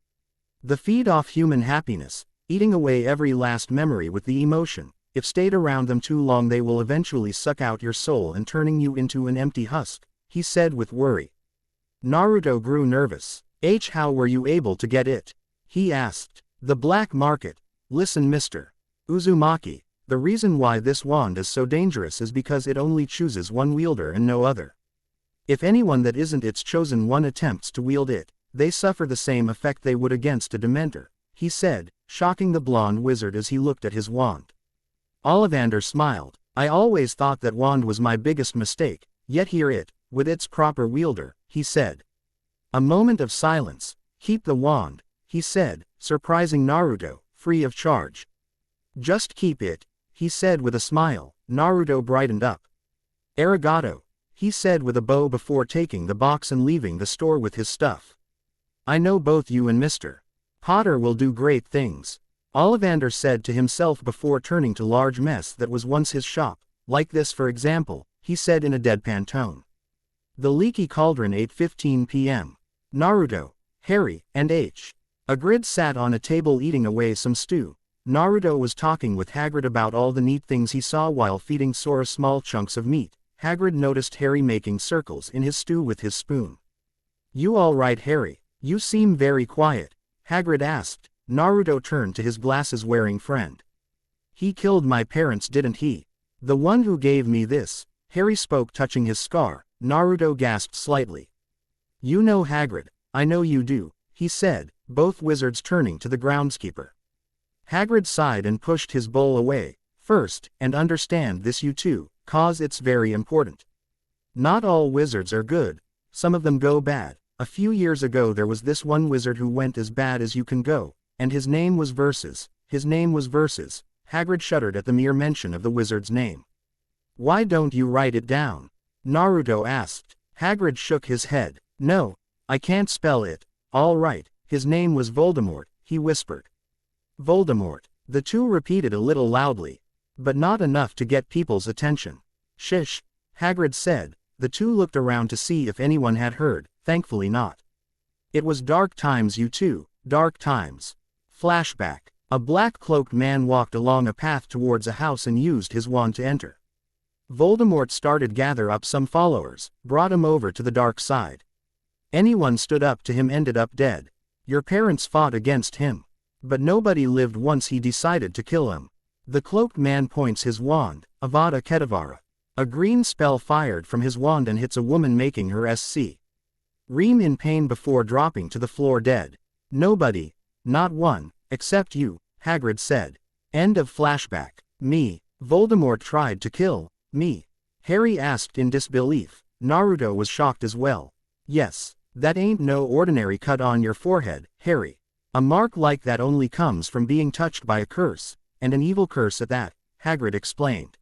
They feed off human happiness, eating away every last memory with the emotion. If stayed around them too long, they will eventually suck out your soul and turning you into an empty husk, he said with worry. Naruto grew nervous. How were you able to get it? He asked. The black market. Listen, Mr. Uzumaki, the reason why this wand is so dangerous is because it only chooses one wielder and no other. If anyone that isn't its chosen one attempts to wield it, they suffer the same effect they would against a Dementor, he said, shocking the blonde wizard as he looked at his wand. Ollivander smiled. I always thought that wand was my biggest mistake, yet here it, with its proper wielder, he said. A moment of silence. Keep the wand, he said, surprising Naruto, free of charge. Just keep it, he said with a smile. Naruto brightened up. Arigato, he said with a bow before taking the box and leaving the store with his stuff. I know both you and Mr. Potter will do great things, Ollivander said to himself before turning to large mess that was once his shop. Like this for example, he said in a deadpan tone. The Leaky Cauldron 8:15 p.m. Naruto, Harry, and Hagrid sat on a table eating away some stew. Naruto was talking with Hagrid about all the neat things he saw while feeding Sora small chunks of meat. Hagrid noticed Harry making circles in his stew with his spoon. You all right, Harry? You seem very quiet, Hagrid asked. Naruto turned to his glasses-wearing friend. He killed my parents, didn't he? The one who gave me this, Harry spoke, touching his scar. Naruto gasped slightly. You know Hagrid, I know you do, he said, both wizards turning to the groundskeeper. Hagrid sighed and pushed his bowl away. First, and understand this you too, cause it's very important. Not all wizards are good, some of them go bad. A few years ago there was this one wizard who went as bad as you can go, and his name was Versus. Hagrid shuddered at the mere mention of the wizard's name. Why don't you write it down? Naruto asked. Hagrid shook his head. No, I can't spell it. All right, his name was Voldemort, he whispered. Voldemort. The two repeated a little loudly, but not enough to get people's attention. Shish, Hagrid said. The two looked around to see if anyone had heard, thankfully not. It was dark times, you two, dark times. Flashback. A black-cloaked man walked along a path towards a house and used his wand to enter. Voldemort started gather up some followers, brought him over to the dark side. Anyone stood up to him ended up dead. Your parents fought against him. But nobody lived once he decided to kill him. The cloaked man points his wand, Avada Kedavra. A green spell fired from his wand and hits a woman, making her SC. Ream in pain before dropping to the floor dead. Nobody, not one, except you, Hagrid said. End of flashback. Me, Voldemort tried to kill me? Harry asked in disbelief. Naruto was shocked as well. Yes, that ain't no ordinary cut on your forehead, Harry. A mark like that only comes from being touched by a curse, and an evil curse at that, Hagrid explained.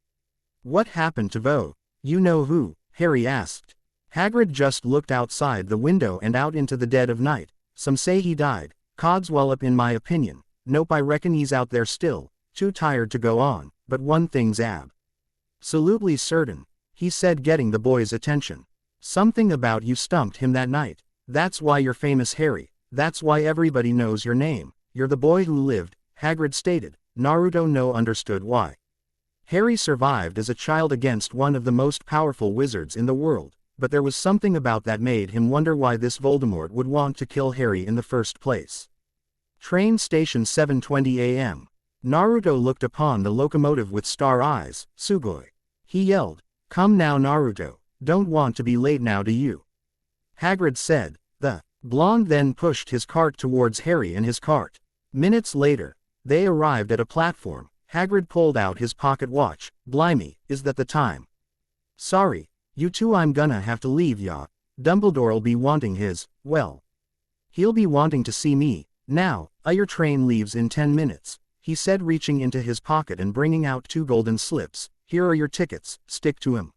What happened to Vo? You know who? Harry asked. Hagrid just looked outside the window and out into the dead of night. Some say he died. Codswallop, in my opinion. Nope, I reckon he's out there still, too tired to go on, but one thing's absolutely certain, he said, getting the boy's attention. Something about you stumped him that night. That's why you're famous, Harry. That's why everybody knows your name. You're the boy who lived, Hagrid stated. Naruto understood why. Harry survived as a child against one of the most powerful wizards in the world, but there was something about that made him wonder why this Voldemort would want to kill Harry in the first place. Train station 7:20 a.m. Naruto looked upon the locomotive with star eyes. Sugoi. He yelled. Come now, Naruto. Don't want to be late now, do you? Hagrid said. The blonde then pushed his cart towards Harry and his cart. Minutes later, they arrived at a platform. Hagrid pulled out his pocket watch. Blimey, is that the time? Sorry, you two, I'm gonna have to leave ya. Dumbledore'll be wanting his, well, he'll be wanting to see me. Now, your train leaves in 10 minutes, he said, reaching into his pocket and bringing out 2 golden slips. Here are your tickets, stick to 'em.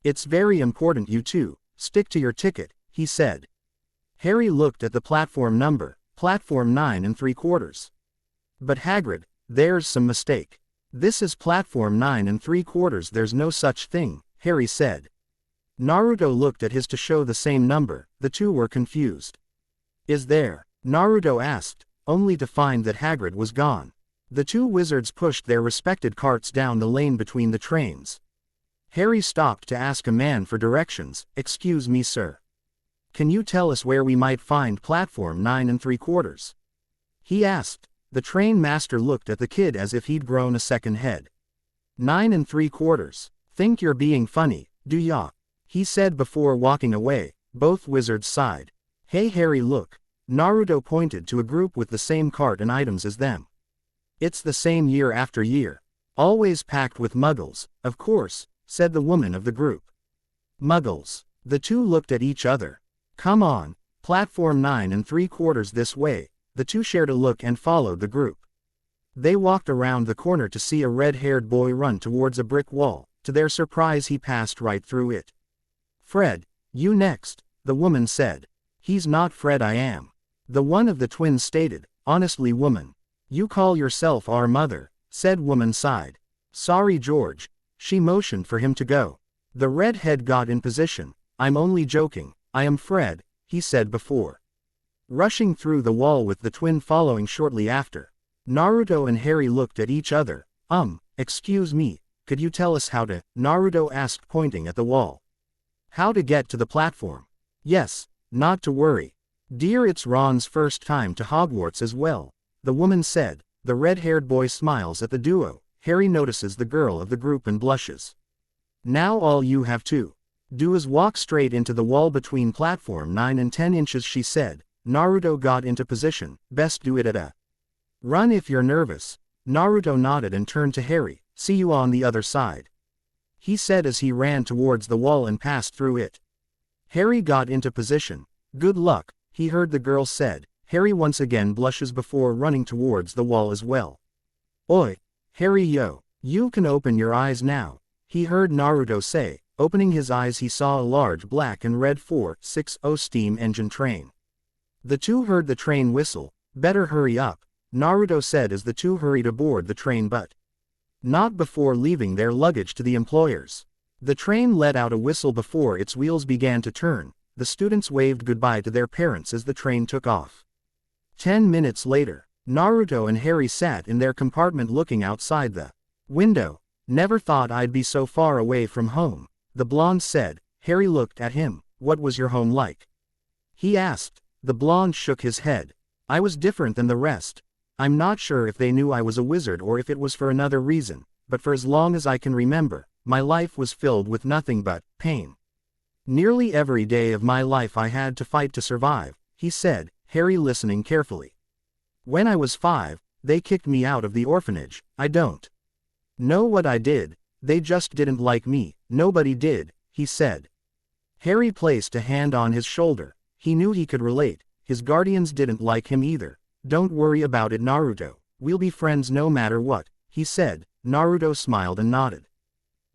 It's very important you two, stick to your ticket, he said. Harry looked at the platform number, platform 9 3/4. But Hagrid, there's some mistake. This is platform 9 3/4, there's no such thing, Harry said. Naruto looked at his to show the same number. The two were confused. Is there? Naruto asked, only to find that Hagrid was gone. The two wizards pushed their respected carts down the lane between the trains. Harry stopped to ask a man for directions. Excuse me, sir. Can you tell us where we might find platform 9 3/4? He asked. The train master looked at the kid as if he'd grown a second head. 9 3/4. Think you're being funny, do ya? He said before walking away. Both wizards sighed. Hey Harry, look. Naruto pointed to a group with the same cart and items as them. It's the same year after year. Always packed with muggles, of course, said the woman of the group. Muggles. The two looked at each other. Come on, platform 9 3/4 this way. The two shared a look and followed the group. They walked around the corner to see a red-haired boy run towards a brick wall. To their surprise he passed right through it. "Fred, you next," the woman said. "He's not Fred, I am," the one of the twins stated. "Honestly, woman. You call yourself our mother," said woman sighed. "Sorry, George." She motioned for him to go. The redhead got in position. "I'm only joking. I am Fred," he said before rushing through the wall with the twin following shortly after. Naruto and Harry looked at each other. Excuse me, could you tell us how to?" Naruto asked, pointing at the wall. "How to get to the platform?" "Yes, not to worry. Dear, it's Ron's first time to Hogwarts as well," the woman said. The red-haired boy smiles at the duo. Harry notices the girl of the group and blushes. "Now all you have to do is walk straight into the wall between platform 9 and 10 inches," she said. Naruto got into position. "Best do it at a run if you're nervous." Naruto nodded and turned to Harry. "See you on the other side," he said as he ran towards the wall and passed through it. Harry got into position. "Good luck," he heard the girl said. Harry once again blushes before running towards the wall as well. "Oi, Harry, yo, you can open your eyes now," he heard Naruto say. Opening his eyes he saw a large black and red 460 steam engine train. The two heard the train whistle. "Better hurry up," Naruto said as the two hurried aboard the train, but not before leaving their luggage to the employers. The train let out a whistle before its wheels began to turn. The students waved goodbye to their parents as the train took off. 10 minutes later, Naruto and Harry sat in their compartment looking outside the window. "Never thought I'd be so far away from home," the blonde said. Harry looked at him. "What was your home like?" he asked. The blonde shook his head. "I was different than the rest. I'm not sure if they knew I was a wizard or if it was for another reason, but for as long as I can remember, my life was filled with nothing but pain. Nearly every day of my life I had to fight to survive," he said, Harry listening carefully. "When I was 5, they kicked me out of the orphanage. I don't know what I did. They just didn't like me." "Nobody did," he said. Harry placed a hand on his shoulder. He knew he could relate. His guardians didn't like him either. "Don't worry about it, Naruto. We'll be friends no matter what," he said. Naruto smiled and nodded.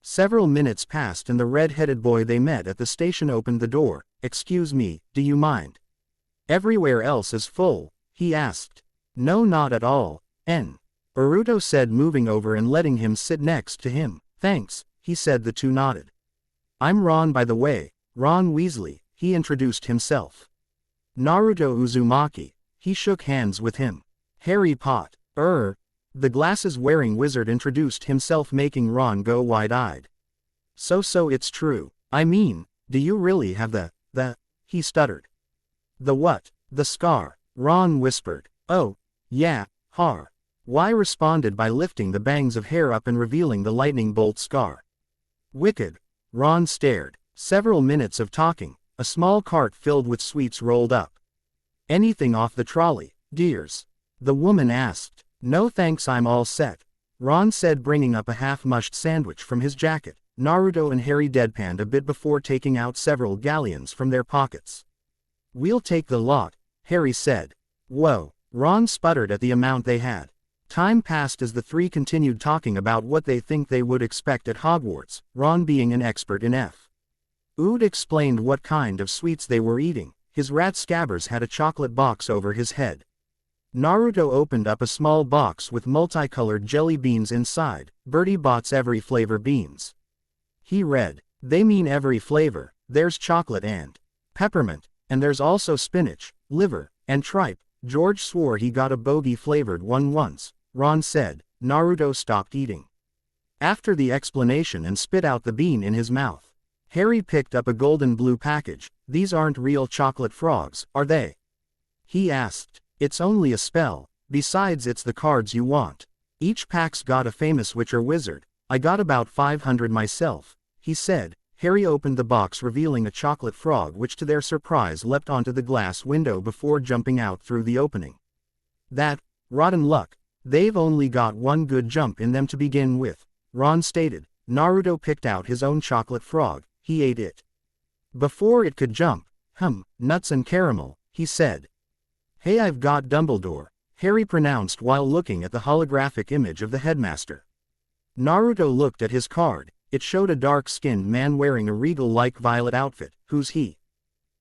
Several minutes passed and the red-headed boy they met at the station opened the door. "Excuse me, do you mind? Everywhere else is full," he asked. "No, not at all, Naruto said, moving over and letting him sit next to him. "Thanks," he said. The two nodded. "I'm Ron, by the way, Ron Weasley," he introduced himself. "Naruto Uzumaki." He shook hands with him. "Harry Potter," the glasses-wearing wizard introduced himself, making Ron go wide-eyed. So it's true. I mean, do you really have the, he stuttered. "The what?" "The scar," Ron whispered. "Oh, yeah, Y responded by lifting the bangs of hair up and revealing the lightning bolt scar. "Wicked." Ron stared. Several minutes of talking. A small cart filled with sweets rolled up. "Anything off the trolley, dears?" the woman asked. "No thanks, I'm all set," Ron said, bringing up a half-mushed sandwich from his jacket. Naruto and Harry deadpanned a bit before taking out several galleons from their pockets. "We'll take the lot," Harry said. "Whoa," Ron sputtered at the amount they had. Time passed as the three continued talking about what they think they would expect at Hogwarts, Ron being an expert in food explained what kind of sweets they were eating. His rat Scabbers had a chocolate box over his head. Naruto opened up a small box with multicolored jelly beans inside. "Bertie Bott's every flavor beans," he read. "They mean every flavor. There's chocolate and peppermint, and there's also spinach, liver, and tripe." George swore he got a bogey-flavored one once, Ron said. Naruto stopped eating after the explanation and spit out the bean in his mouth. Harry picked up a golden blue package. "These aren't real chocolate frogs, are they?" he asked. "It's only a spell. Besides, it's the cards you want. Each pack's got a famous witch or wizard. I got about 500 myself," he said. Harry opened the box, revealing a chocolate frog which to their surprise leapt onto the glass window before jumping out through the opening. "That, rotten luck. They've only got one good jump in them to begin with," Ron stated. Naruto picked out his own chocolate frog. He ate it before it could jump. Nuts and caramel," he said. "Hey, I've got Dumbledore," Harry pronounced while looking at the holographic image of the headmaster. Naruto looked at his card. It showed a dark-skinned man wearing a regal-like violet outfit. Who's he?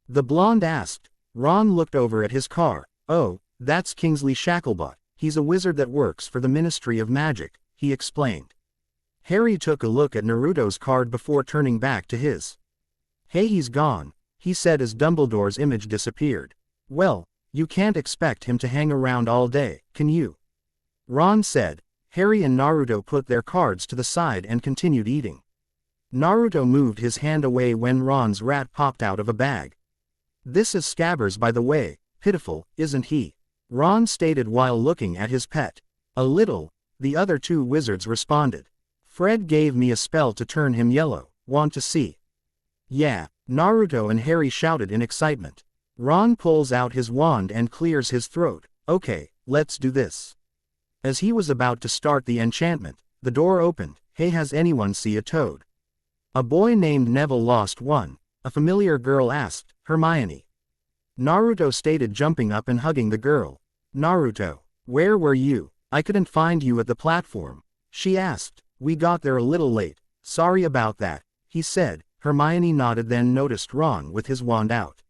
The blonde asked. Ron looked over at his car. Oh, that's Kingsley Shacklebot. He's a wizard that works for the Ministry of Magic, he explained. Harry took a look at Naruto's card before turning back to his. Hey, he's gone, he said as Dumbledore's image disappeared. Well, you can't expect him to hang around all day, can you? Ron said. Harry and Naruto put their cards to the side and continued eating. Naruto moved his hand away when Ron's rat popped out of a bag. This is Scabbers, by the way. Pitiful, isn't he? Ron stated while looking at his pet. A little, the other two wizards responded. Fred gave me a spell to turn him yellow. Want to see? Yeah, Naruto and Harry shouted in excitement. Ron pulls out his wand and clears his throat. Okay, let's do this. As he was about to start the enchantment, the door opened. Hey, has anyone see a toad? A boy named Neville lost one, a familiar girl asked. Hermione. Naruto stated, jumping up and hugging the girl. Naruto, where were you? I couldn't find you at the platform. She asked. We got there a little late. Sorry about that, he said. Hermione nodded, then noticed Ron with his wand out.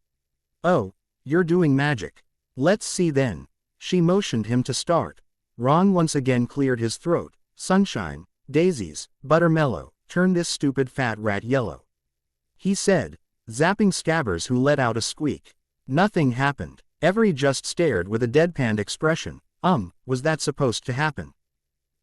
Oh, you're doing magic. Let's see then. She motioned him to start. Ron once again cleared his throat. Sunshine, daisies, buttermellow, turn this stupid fat rat yellow, he said, zapping Scabbers, who let out a squeak. Nothing happened. Every just stared with a deadpan expression. Was that supposed to happen?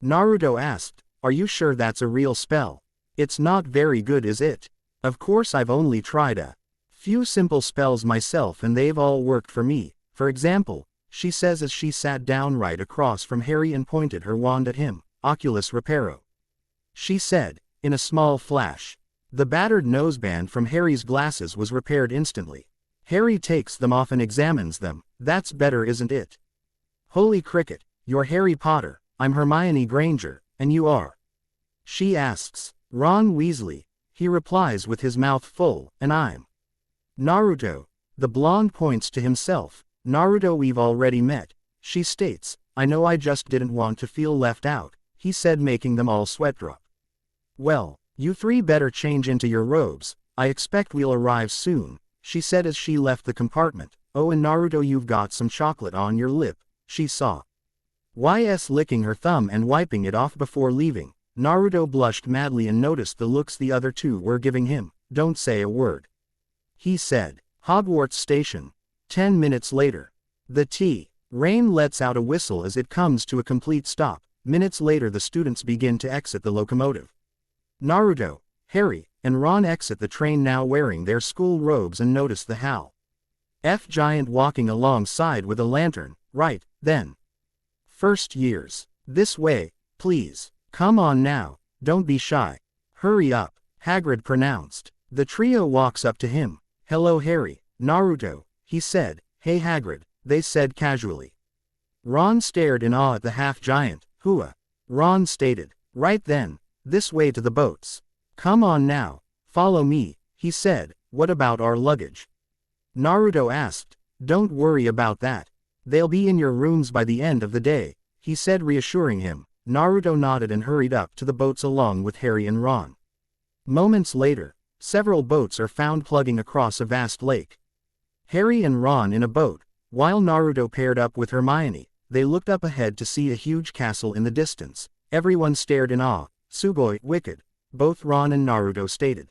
Naruto asked. Are you sure that's a real spell? It's not very good, is it? Of course, I've only tried a few simple spells myself and they've all worked for me. For example, she says as she sat down right across from Harry and pointed her wand at him. Oculus Reparo, she said, in a small flash. The battered noseband from Harry's glasses was repaired instantly. Harry takes them off and examines them. That's better, isn't it? Holy cricket, you're Harry Potter, I'm Hermione Granger, and you are? She asks. Ron Weasley, he replies with his mouth full, and I'm Naruto. The blonde points to himself. Naruto, we've already met, she states. I know, I just didn't want to feel left out, he said, making them all sweat drop. Well, you three better change into your robes, I expect we'll arrive soon, she said as she left the compartment. Oh, and Naruto, you've got some chocolate on your lip, she saw YS licking her thumb and wiping it off before leaving. Naruto blushed madly and noticed the looks the other two were giving him. Don't say a word, he said. Hogwarts Station. 10 minutes later. The Rain lets out a whistle as it comes to a complete stop. Minutes later, the students begin to exit the locomotive. Naruto, Harry, and Ron exit the train, now wearing their school robes, and notice the Hal F giant walking alongside with a lantern. Right, then. First years. This way, please. Come on now, don't be shy. Hurry up, Hagrid pronounced. The trio walks up to him. Hello, Harry, Naruto, he said. Hey, Hagrid, they said casually. Ron stared in awe at the half-giant. Hua. Ron stated. Right then, this way to the boats. Come on now, follow me, he said. What about our luggage? Naruto asked. Don't worry about that. They'll be in your rooms by the end of the day, he said, reassuring him. Naruto nodded and hurried up to the boats along with Harry and Ron. Moments later, several boats are found plugging across a vast lake. Harry and Ron in a boat, while Naruto paired up with Hermione. They looked up ahead to see a huge castle in the distance. Everyone stared in awe. Sugoi, wicked, both Ron and Naruto stated.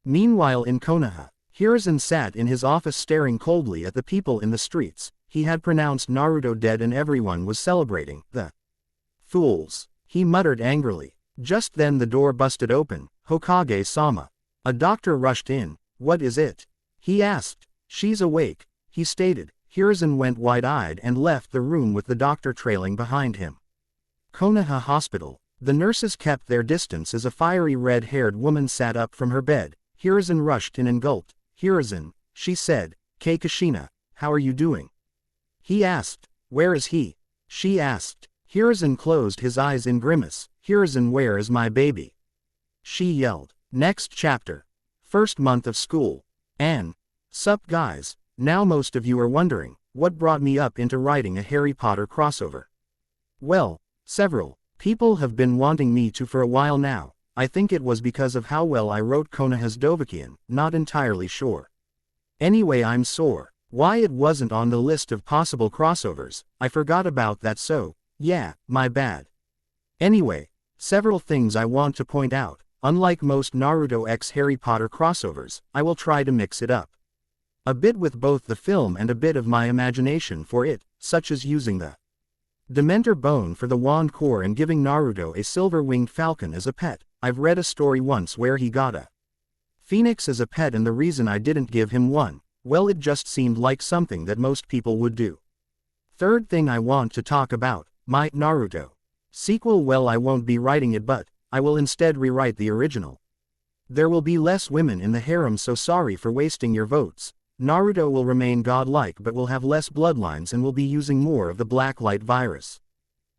Meanwhile in Konoha, Hiruzen sat in his office staring coldly at the people in the streets. He had pronounced Naruto dead and everyone was celebrating. The fools, he muttered angrily. Just then the door busted open. Hokage-sama. A doctor rushed in. What is it? He asked. She's awake, he stated. Hiruzen went wide-eyed and left the room with the doctor trailing behind him. Konoha Hospital. The nurses kept their distance as a fiery red-haired woman sat up from her bed. Hiruzen rushed in and gulped. Hiruzen, she said. Kushina, how are you doing? He asked. Where is he? She asked. Hiruzen closed his eyes in grimace. Hiruzen, where is my baby? She yelled. Next chapter. First month of school. Sup guys, now most of you are wondering, What brought me up into writing a Harry Potter crossover? Well, several people have been wanting me to for a while now. I think it was because of how well I wrote Konoha's Dovahkiin, not entirely sure. Anyway, I'm sore. Why it wasn't on the list of possible crossovers, I forgot about that, so, yeah, my bad. Anyway, several things I want to point out. Unlike most Naruto x Harry Potter crossovers, I will try to mix it up a bit with both the film and a bit of my imagination for it, such as using the Dementor bone for the wand core and giving Naruto a silver-winged falcon as a pet. I've read a story once where he got a phoenix as a pet, and the reason I didn't give him one, well, it just seemed like something that most people would do. Third thing I want to talk about, my Naruto sequel. Well, I won't be writing it, but I will instead rewrite the original. There will be less women in the harem, so sorry for wasting your votes. Naruto will remain godlike but will have less bloodlines and will be using more of the Blacklight virus.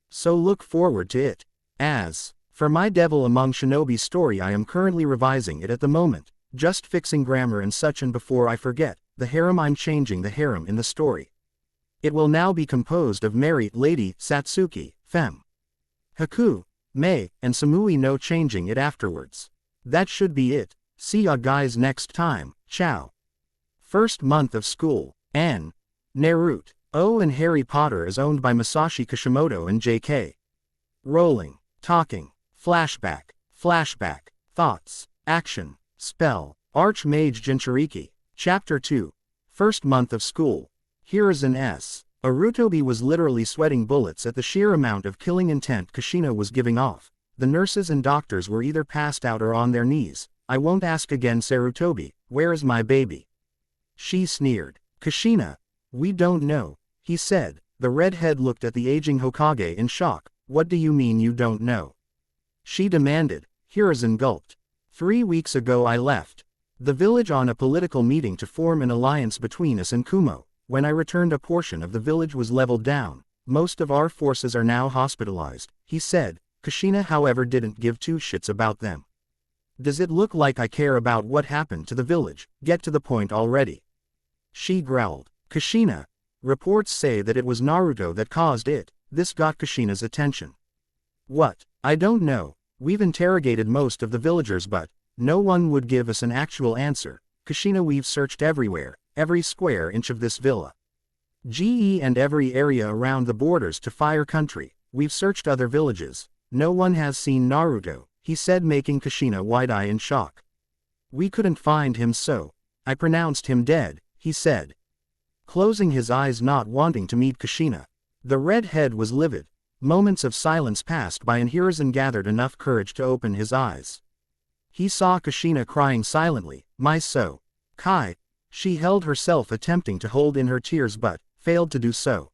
So look forward to it. As for my Devil Among Shinobi story, I am currently revising it at the moment, just fixing grammar and such, and before I forget, the harem, I'm changing the harem in the story. It will now be composed of Mary, Lady, Satsuki, Fem, Haku, Mei, and Samui, no changing it afterwards. That should be it. See ya guys next time, ciao. First month of school. N. Naruto. Oh, and Harry Potter is owned by Masashi Kishimoto and J.K. Rowling. Talking. Flashback. Flashback. Thoughts. Action. Spell. Archmage Jinchuriki. Chapter 2. First month of school. Hiruzen S. Arutobi was literally sweating bullets at the sheer amount of killing intent Kushina was giving off. The nurses and doctors were either passed out or on their knees. I won't ask again, Sarutobi, where is my baby? She sneered. Kushina. We don't know, he said. The redhead looked at the aging Hokage in shock. What do you mean you don't know? She demanded. Hiruzen gulped. 3 weeks ago I left the village on a political meeting to form an alliance between us and Kumo. When I returned, a portion of the village was leveled down. Most of our forces are now hospitalized, he said. Kushina, however, didn't give two shits about them. Does it look like I care about what happened to the village? Get to the point already. She growled. Kushina. Reports say that it was Naruto that caused it. This got Kushina's attention. What? I don't know. We've interrogated most of the villagers, but no one would give us an actual answer. Kushina, we've searched everywhere, every square inch of this villa. GE and every area around the borders to Fire Country. We've searched other villages. No one has seen Naruto, he said, making Kushina wide-eye in shock. We couldn't find him, so I pronounced him dead, he said, closing his eyes, not wanting to meet Kushina. The redhead was livid. Moments of silence passed by and Hiruzen gathered enough courage to open his eyes. He saw Kushina crying silently. My so. Kai. She held herself, attempting to hold in her tears but failed to do so.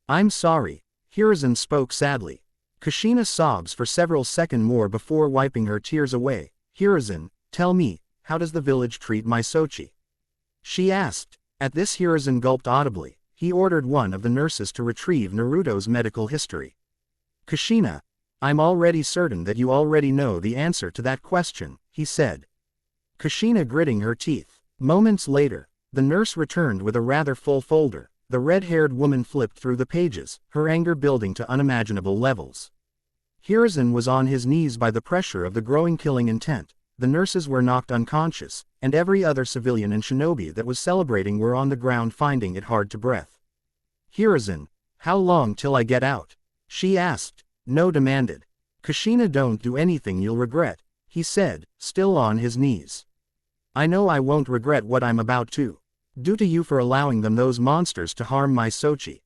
I'm sorry, Hiruzen spoke sadly. Kushina sobs for several seconds more before wiping her tears away. Hiruzen, tell me, how does the village treat my Sochi? She asked. At this, Hiruzen gulped audibly. He ordered one of the nurses to retrieve Naruto's medical history. Kushina, I'm already certain that you already know the answer to that question, he said. Kushina gritting her teeth. Moments later, the nurse returned with a rather full folder. The red-haired woman flipped through the pages, her anger building to unimaginable levels. Hiruzen was on his knees by the pressure of the growing killing intent. The nurses were knocked unconscious, and every other civilian and shinobi that was celebrating were on the ground, finding it hard to breathe. Hiruzen, how long till I get out? She asked. No, demanded. Kushina, don't do anything you'll regret, he said, still on his knees. I know I won't regret what I'm about to do to you for allowing those monsters to harm my Sochi.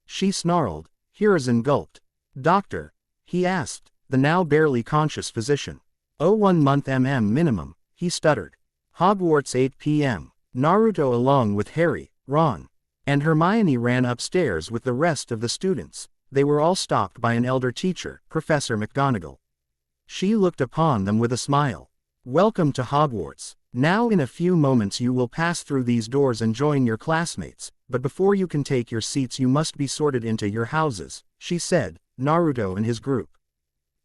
She snarled. Hiruzen gulped. Doctor? He asked, the now barely conscious physician. Oh, 1 month minimum, he stuttered. Hogwarts 8 p.m. Naruto along with Harry, Ron, and Hermione ran upstairs with the rest of the students. They were all stopped by an elder teacher, Professor McGonagall. She looked upon them with a smile. Welcome to Hogwarts. Now in a few moments you will pass through these doors and join your classmates, but before you can take your seats you must be sorted into your houses, she said. Naruto and his group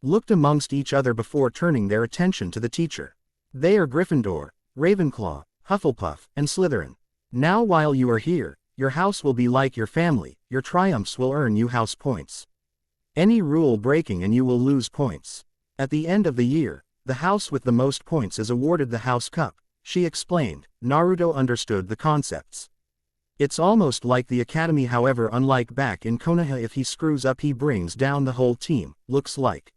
looked amongst each other before turning their attention to the teacher. They are Gryffindor, Ravenclaw, Hufflepuff, and Slytherin. Now while you are here, Your house will be like your family, your triumphs will earn you house points. Any rule breaking and you will lose points. At the end of the year, the house with the most points is awarded the house cup, she explained. Naruto understood the concepts. It's almost like the academy, however unlike back in Konoha. If he screws up he brings down the whole team, looks like.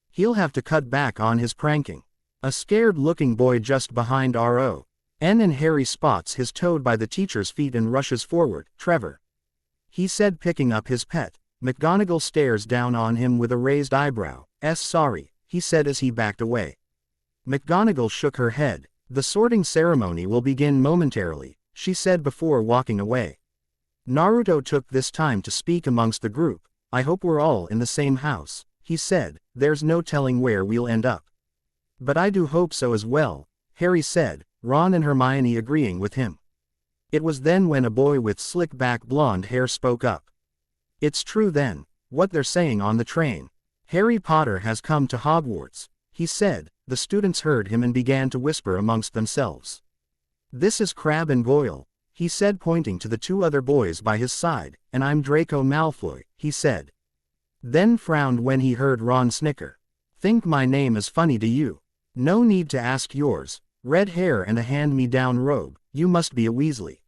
He'll have to cut back on his pranking. A scared-looking boy just behind R.O. N and Harry spots his toad by the teacher's feet and rushes forward. Trevor, he said, picking up his pet. McGonagall stares down on him with a raised eyebrow. Sorry, he said as he backed away. McGonagall shook her head. The sorting ceremony will begin momentarily, she said before walking away. Naruto took this time to speak amongst the group. I hope we're all in the same house, he said. There's no telling where we'll end up. But I do hope so as well, Harry said, Ron and Hermione agreeing with him. It was then when a boy with slick-back blonde hair spoke up. It's true then, what they're saying on the train. Harry Potter has come to Hogwarts, he said. The students heard him and began to whisper amongst themselves. This is Crabbe and Goyle, he said, pointing to the two other boys by his side. And I'm Draco Malfoy, he said. Then frowned when he heard Ron snicker. Think my name is funny to you? No need to ask yours. Red hair and a hand-me-down robe, you must be a Weasley.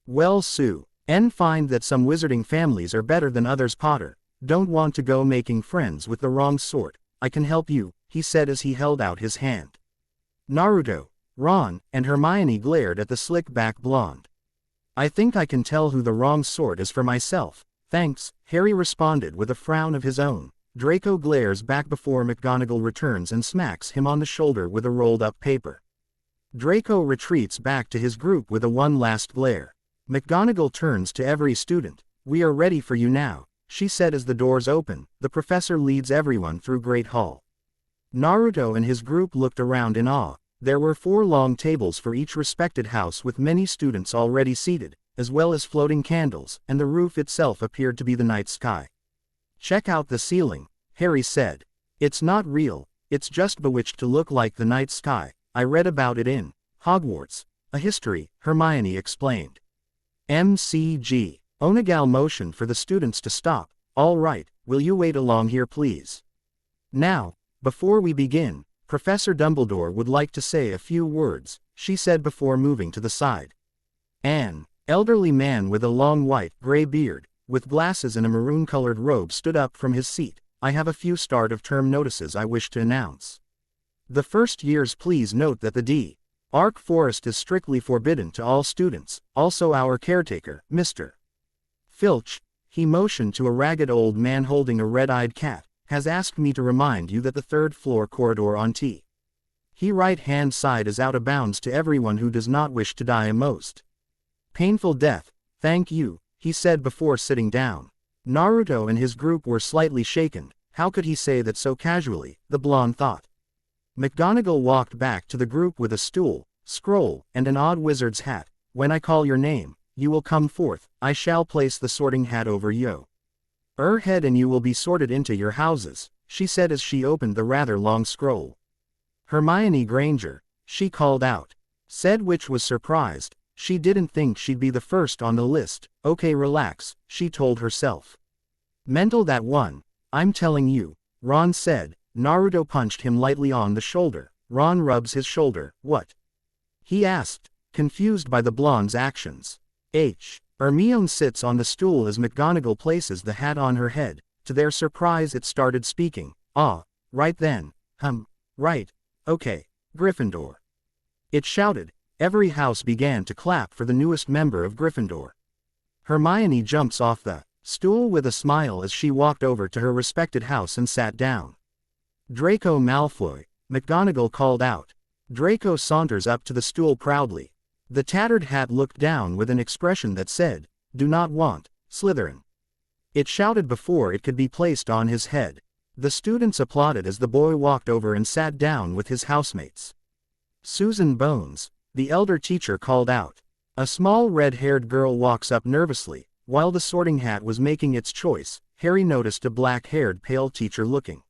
Well, Sue, and find that some wizarding families are better than others. Potter, don't want to go making friends with the wrong sort. I can help you, he said as he held out his hand. Naruto, Ron, and Hermione glared at the slick-back blonde. I think I can tell who the wrong sort is for myself. Thanks, Harry responded with a frown of his own. Draco glares back before McGonagall returns and smacks him on the shoulder with a rolled-up paper. Draco retreats back to his group with a one last glare. McGonagall turns to every student. We are ready for you now, she said as the doors open. The professor leads everyone through Great Hall. Naruto and his group looked around in awe. There were 4 long tables for each respected house with many students already seated, as well as floating candles, and the roof itself appeared to be the night sky. Check out the ceiling, Harry said. It's not real, it's just bewitched to look like the night sky. I read about it in Hogwarts, a history, Hermione explained. MCG. Onagal motioned for the students to stop. All right, will you wait along here please? Now, before we begin, Professor Dumbledore would like to say a few words, she said before moving to the side. An elderly man with a long white, gray beard, with glasses and a maroon-colored robe stood up from his seat. I have a few start-of-term notices I wish to announce. The first years, please note that the D.Arc Forest is strictly forbidden to all students, also our caretaker, Mr. Filch, he motioned to a ragged old man holding a red-eyed cat, has asked me to remind you that the third-floor corridor on T. He right-hand side is out of bounds to everyone who does not wish to die a most painful death. Thank you, he said before sitting down. Naruto and his group were slightly shaken. How could he say that so casually, the blonde thought. McGonagall walked back to the group with a stool, scroll, and an odd wizard's hat. When I call your name, you will come forth. I shall place the sorting hat over your head and you will be sorted into your houses, she said as she opened the rather long scroll. Hermione Granger, she called out. Said, which was surprised. She didn't think she'd be the first on the list. Okay, relax, she told herself. Mental that one. I'm telling you, Ron said. Naruto punched him lightly on the shoulder. Ron rubs his shoulder. What? He asked, confused by the blonde's actions. Hermione sits on the stool as McGonagall places the hat on her head. To their surprise it started speaking. Ah, right then. Right. Okay. Gryffindor. It shouted. Every house began to clap for the newest member of Gryffindor. Hermione jumps off the stool with a smile as she walked over to her respected house and sat down. Draco Malfoy, McGonagall called out. Draco saunters up to the stool proudly. The tattered hat looked down with an expression that said, "Do not want, Slytherin." It shouted before it could be placed on his head. The students applauded as the boy walked over and sat down with his housemates. Susan Bones, the elder teacher called out. A small red-haired girl walks up nervously. While the sorting hat was making its choice, Harry noticed a black-haired pale teacher looking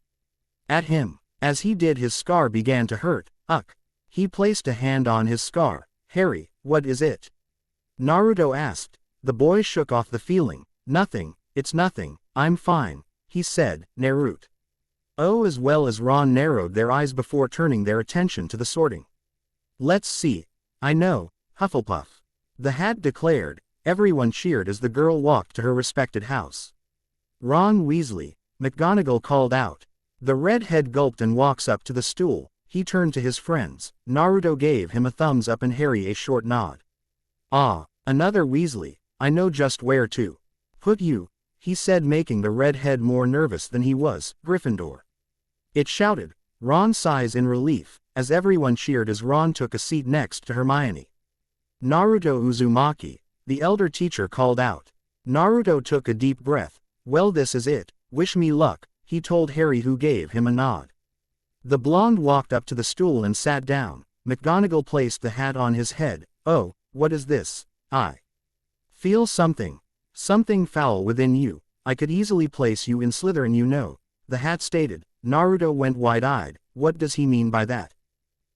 at him. As he did, his scar began to hurt. He placed a hand on his scar. Harry, what is it? Naruto asked. The boy shook off the feeling. Nothing, it's nothing, I'm fine, he said, Naruto. Oh, as well as Ron narrowed their eyes before turning their attention to the sorting. Let's see. I know, Hufflepuff. The hat declared. Everyone cheered as the girl walked to her respected house. Ron Weasley, McGonagall called out. The redhead gulped and walks up to the stool. He turned to his friends. Naruto gave him a thumbs up and Harry a short nod. Ah, another Weasley. I know just where to put you, he said, making the redhead more nervous than he was. Gryffindor. It shouted. Ron sighs in relief, as everyone cheered as Ron took a seat next to Hermione. Naruto Uzumaki, the elder teacher, called out. Naruto took a deep breath. Well, this is it, wish me luck, he told Harry, who gave him a nod. The blonde walked up to the stool and sat down. McGonagall placed the hat on his head. Oh, what is this? I feel something foul within you. I could easily place you in Slytherin, you know, the hat stated. Naruto went wide-eyed. What does he mean by that?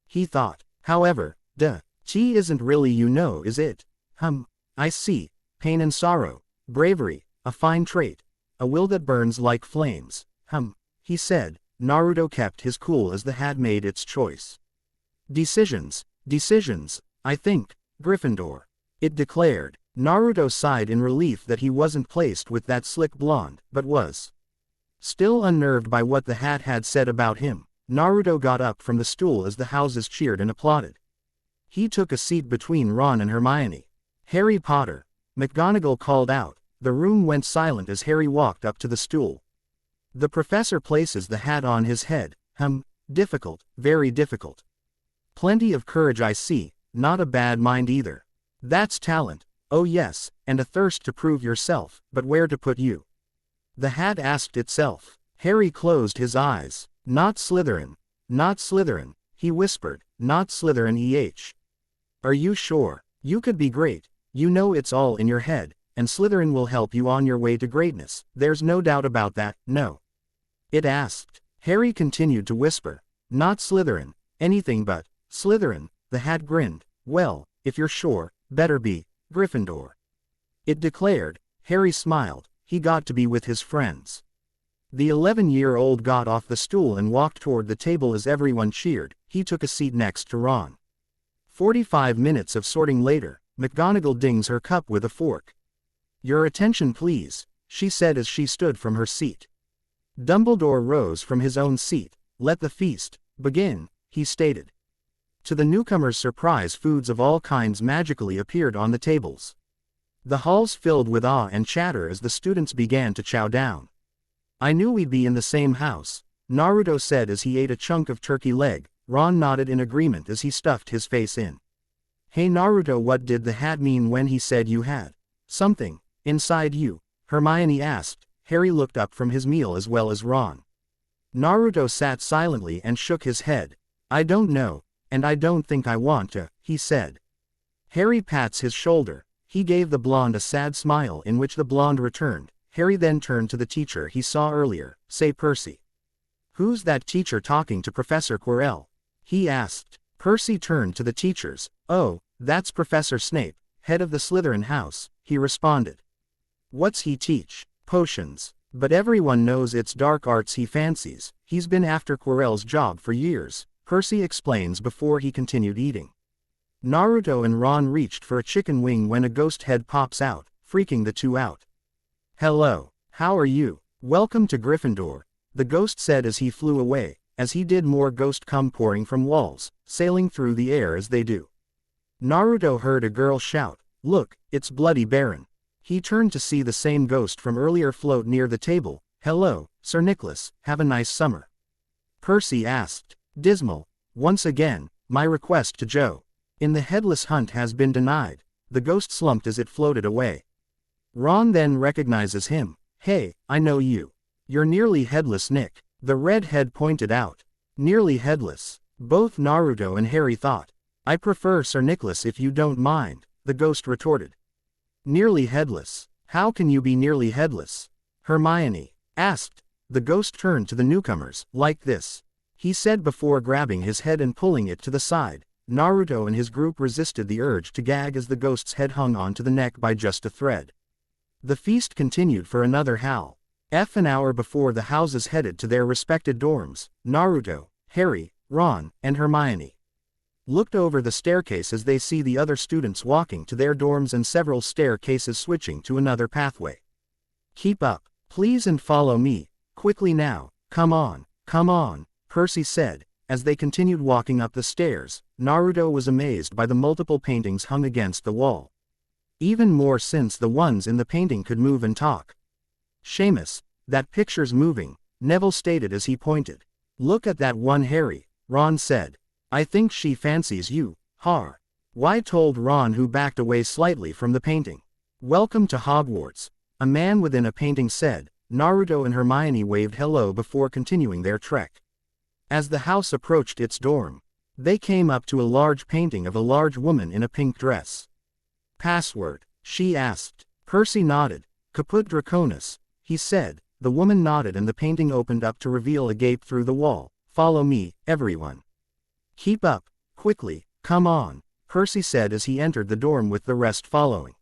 He thought. However, Chi isn't really, you know, is it? I see. Pain and sorrow. Bravery. A fine trait. A will that burns like flames. He said. Naruto kept his cool as the hat made its choice. Decisions, I think, Gryffindor. It declared. Naruto sighed in relief that he wasn't placed with that slick blonde, but was still unnerved by what the hat had said about him. Naruto got up from the stool as the houses cheered and applauded. He took a seat between Ron and Hermione. Harry Potter, McGonagall called out. The room went silent as Harry walked up to the stool. The professor places the hat on his head. Difficult, very difficult. Plenty of courage, I see, not a bad mind either. That's talent, oh yes, and a thirst to prove yourself, but where to put you? The hat asked itself. Harry closed his eyes. Not Slytherin, he whispered, not Slytherin. Are you sure? You could be great, you know, it's all in your head, and Slytherin will help you on your way to greatness, there's no doubt about that, no. It asked. Harry continued to whisper. Not Slytherin, anything but Slytherin. The hat grinned. Well, if you're sure, better be Gryffindor. It declared. Harry smiled. He got to be with his friends. The 11-year-old got off the stool and walked toward the table as everyone cheered. He took a seat next to Ron. 45 minutes of sorting later, McGonagall dings her cup with a fork. Your attention, please, she said as she stood from her seat. Dumbledore rose from his own seat. Let the feast begin, he stated. To the newcomers' surprise, foods of all kinds magically appeared on the tables. The halls filled with awe and chatter as the students began to chow down. I knew we'd be in the same house, Naruto said as he ate a chunk of turkey leg. Ron nodded in agreement as he stuffed his face in. Hey Naruto, what did the hat mean when he said you had something inside you? Hermione asked. Harry looked up from his meal as well as Ron. Naruto sat silently and shook his head. I don't know, and I don't think I want to, he said. Harry pats his shoulder. He gave the blonde a sad smile in which the blonde returned. Harry then turned to the teacher he saw earlier. Say Percy. Who's that teacher talking to Professor Quirrell? He asked. Percy turned to the teachers. Oh, that's Professor Snape, head of the Slytherin house, he responded. What's he teach? Potions. But everyone knows it's dark arts he fancies. He's been after Quirrell's job for years, Percy explains before he continued eating. Naruto and Ron reached for a chicken wing when a ghost head pops out, freaking the two out. Hello, how are you? Welcome to Gryffindor, the ghost said as he flew away. As he did, more ghost cum pouring from walls, sailing through the air as they do. Naruto heard a girl shout, look, it's Bloody Baron. He turned to see the same ghost from earlier float near the table. Hello, Sir Nicholas, have a nice summer. Percy asked. Dismal. Once again, my request to Joe in the headless hunt has been denied. The ghost slumped as it floated away. Ron then recognizes him. Hey, I know you. You're nearly headless, Nick. The redhead pointed out. Nearly headless. Both Naruto and Harry thought. I prefer Sir Nicholas if you don't mind, the ghost retorted. Nearly headless. How can you be nearly headless? Hermione asked. The ghost turned to the newcomers. Like this, he said before grabbing his head and pulling it to the side. Naruto and his group resisted the urge to gag as the ghost's head hung onto the neck by just a thread. The feast continued for another an hour before the houses headed to their respected dorms. Naruto, Harry, Ron, and Hermione looked over the staircase as they see the other students walking to their dorms and several staircases switching to another pathway. "Keep up, please, and follow me, quickly now, come on, Percy said, as they continued walking up the stairs. Naruto was amazed by the multiple paintings hung against the wall. Even more since the ones in the painting could move and talk. "Seamus, that picture's moving," Neville stated as he pointed. "Look at that one, Harry," Ron said. "I think she fancies you, Har." Why told Ron, who backed away slightly from the painting. "Welcome to Hogwarts," a man within a painting said. Naruto and Hermione waved hello before continuing their trek. As the house approached its dorm, they came up to a large painting of a large woman in a pink dress. "Password?" she asked. Percy nodded. "Caput Draconis," he said. The woman nodded and the painting opened up to reveal a gate through the wall. "Follow me, everyone. Keep up, quickly, come on," Percy said as he entered the dorm with the rest following.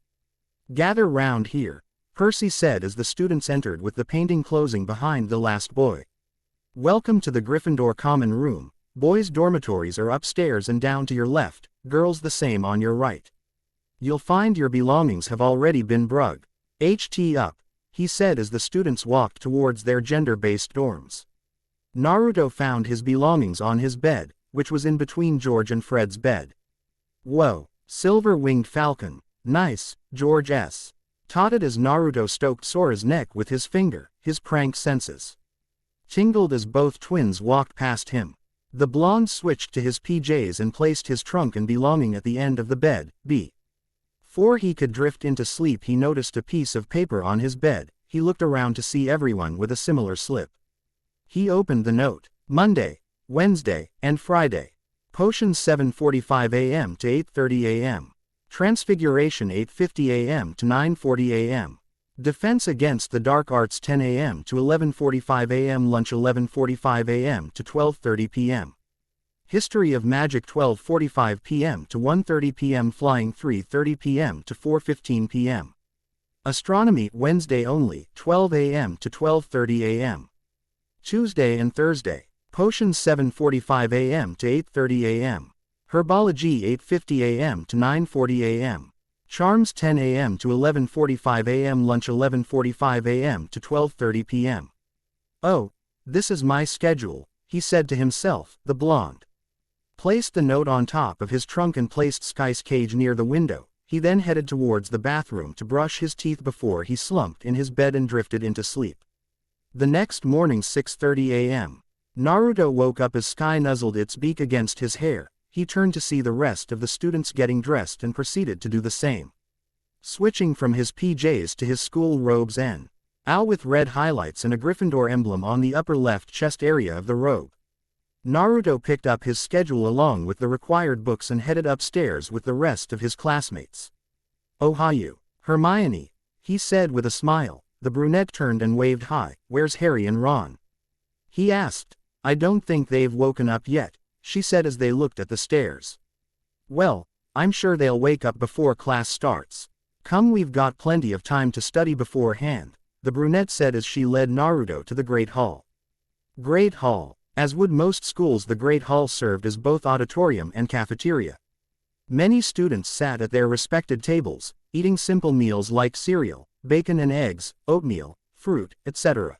"Gather round here," Percy said as the students entered with the painting closing behind the last boy. "Welcome to the Gryffindor common room. Boys' dormitories are upstairs and down to your left, girls the same on your right. You'll find your belongings have already been up," he said as the students walked towards their gender-based dorms. Naruto found his belongings on his bed, which was in between George and Fred's bed. "Whoa, silver-winged falcon, nice," George S. tauted as Naruto stroked Sora's neck with his finger. His prank senses tingled as both twins walked past him. The blonde switched to his PJs and placed his trunk and belonging at the end of the bed. Before he could drift into sleep, he noticed a piece of paper on his bed. He looked around to see everyone with a similar slip. He opened the note. Monday, Wednesday, and Friday. Potions 7:45 a.m. to 8:30 a.m. Transfiguration 8:50 a.m. to 9:40 a.m. Defense against the dark arts 10 a.m. to 11:45 a.m. Lunch 11:45 a.m. to 12:30 p.m. History of Magic 12:45 p.m. to 1:30 p.m. Flying 3:30 p.m. to 4:15 p.m. Astronomy Wednesday only 12 a.m. to 12:30 a.m. Tuesday and Thursday. Potions 7:45 a.m. to 8:30 a.m. Herbology 8:50 a.m. to 9:40 a.m. Charms 10 a.m. to 11:45 a.m. Lunch 11:45 a.m. to 12:30 p.m. "Oh, this is my schedule," he said to himself. The blonde placed the note on top of his trunk and placed Sky's cage near the window. He then headed towards the bathroom to brush his teeth before he slumped in his bed and drifted into sleep. The next morning 6:30 a.m. Naruto woke up as Sky nuzzled its beak against his hair. He turned to see the rest of the students getting dressed and proceeded to do the same. Switching from his PJs to his school robes, an owl with red highlights and a Gryffindor emblem on the upper left chest area of the robe. Naruto picked up his schedule along with the required books and headed upstairs with the rest of his classmates. "Ohio, Hermione," he said with a smile. The brunette turned and waved hi. "Where's Harry and Ron?" he asked. "I don't think they've woken up yet," she said as they looked at the stairs. "Well, I'm sure they'll wake up before class starts. Come, we've got plenty of time to study beforehand," the brunette said as she led Naruto to the Great Hall. Great Hall. As would most schools, the Great Hall served as both auditorium and cafeteria. Many students sat at their respected tables, eating simple meals like cereal, bacon and eggs, oatmeal, fruit, etc.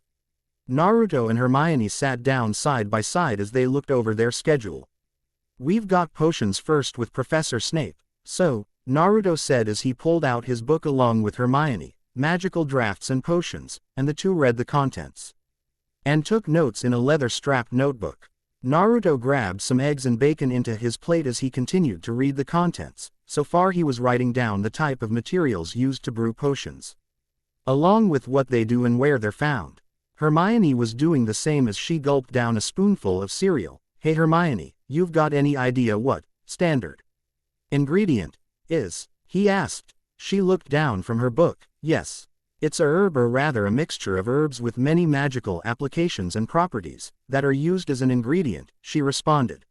Naruto and Hermione sat down side by side as they looked over their schedule. "We've got potions first with Professor Snape, so," Naruto said as he pulled out his book along with Hermione, "Magical Drafts and Potions," and the two read the contents and took notes in a leather-strapped notebook. Naruto grabbed some eggs and bacon into his plate as he continued to read the contents. So far he was writing down the type of materials used to brew potions, along with what they do and where they're found. Hermione was doing the same as she gulped down a spoonful of cereal. "Hey Hermione, you've got any idea what standard ingredient is?" he asked. She looked down from her book. "Yes. It's a herb, or rather a mixture of herbs with many magical applications and properties that are used as an ingredient," she responded.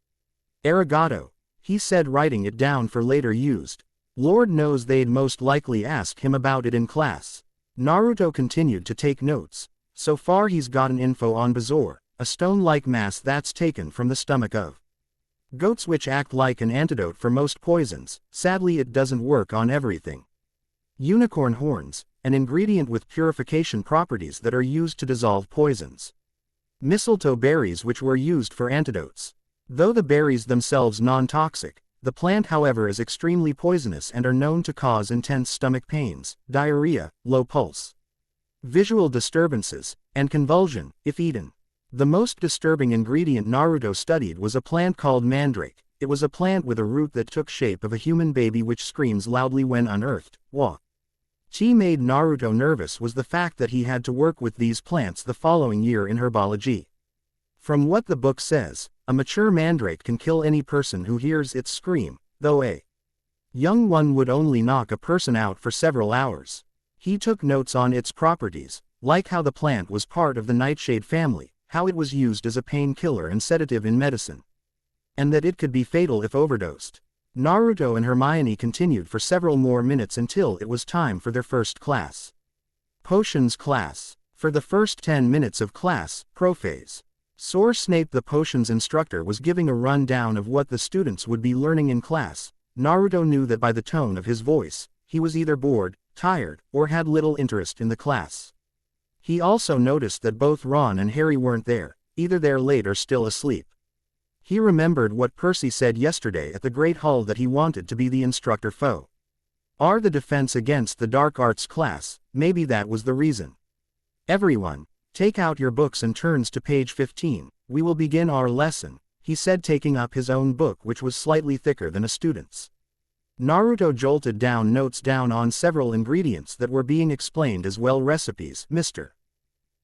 "Arigato," he said, writing it down for later use. Lord knows they'd most likely ask him about it in class. Naruto continued to take notes. So far he's gotten info on Bazor, a stone-like mass that's taken from the stomach of goats, which act like an antidote for most poisons. Sadly, it doesn't work on everything. Unicorn horns, an ingredient with purification properties that are used to dissolve poisons. Mistletoe berries, which were used for antidotes. Though the berries themselves non-toxic, the plant however is extremely poisonous and are known to cause intense stomach pains, diarrhea, low pulse, visual disturbances, and convulsion, if eaten. The most disturbing ingredient Naruto studied was a plant called mandrake. It was a plant with a root that took shape of a human baby which screams loudly when unearthed. What made Naruto nervous was the fact that he had to work with these plants the following year in herbology. From what the book says, a mature mandrake can kill any person who hears its scream, though a young one would only knock a person out for several hours. He took notes on its properties, like how the plant was part of the nightshade family, how it was used as a painkiller and sedative in medicine, and that it could be fatal if overdosed. Naruto and Hermione continued for several more minutes until it was time for their first class. Potions class. For the first 10 minutes of class, Prophase. Sore Snape, the potions instructor, was giving a rundown of what the students would be learning in class. Naruto knew that by the tone of his voice, he was either bored, tired, or had little interest in the class. He also noticed that both Ron and Harry weren't there, either they're late or still asleep. He remembered what Percy said yesterday at the Great Hall, that he wanted to be the instructor foe. Or the defense against the dark arts class. Maybe that was the reason. Everyone, take out your books and turns to page 15. We will begin our lesson, he said, taking up his own book, which was slightly thicker than a student's. Naruto jolted down notes down on several ingredients that were being explained as well. Recipes. Mr.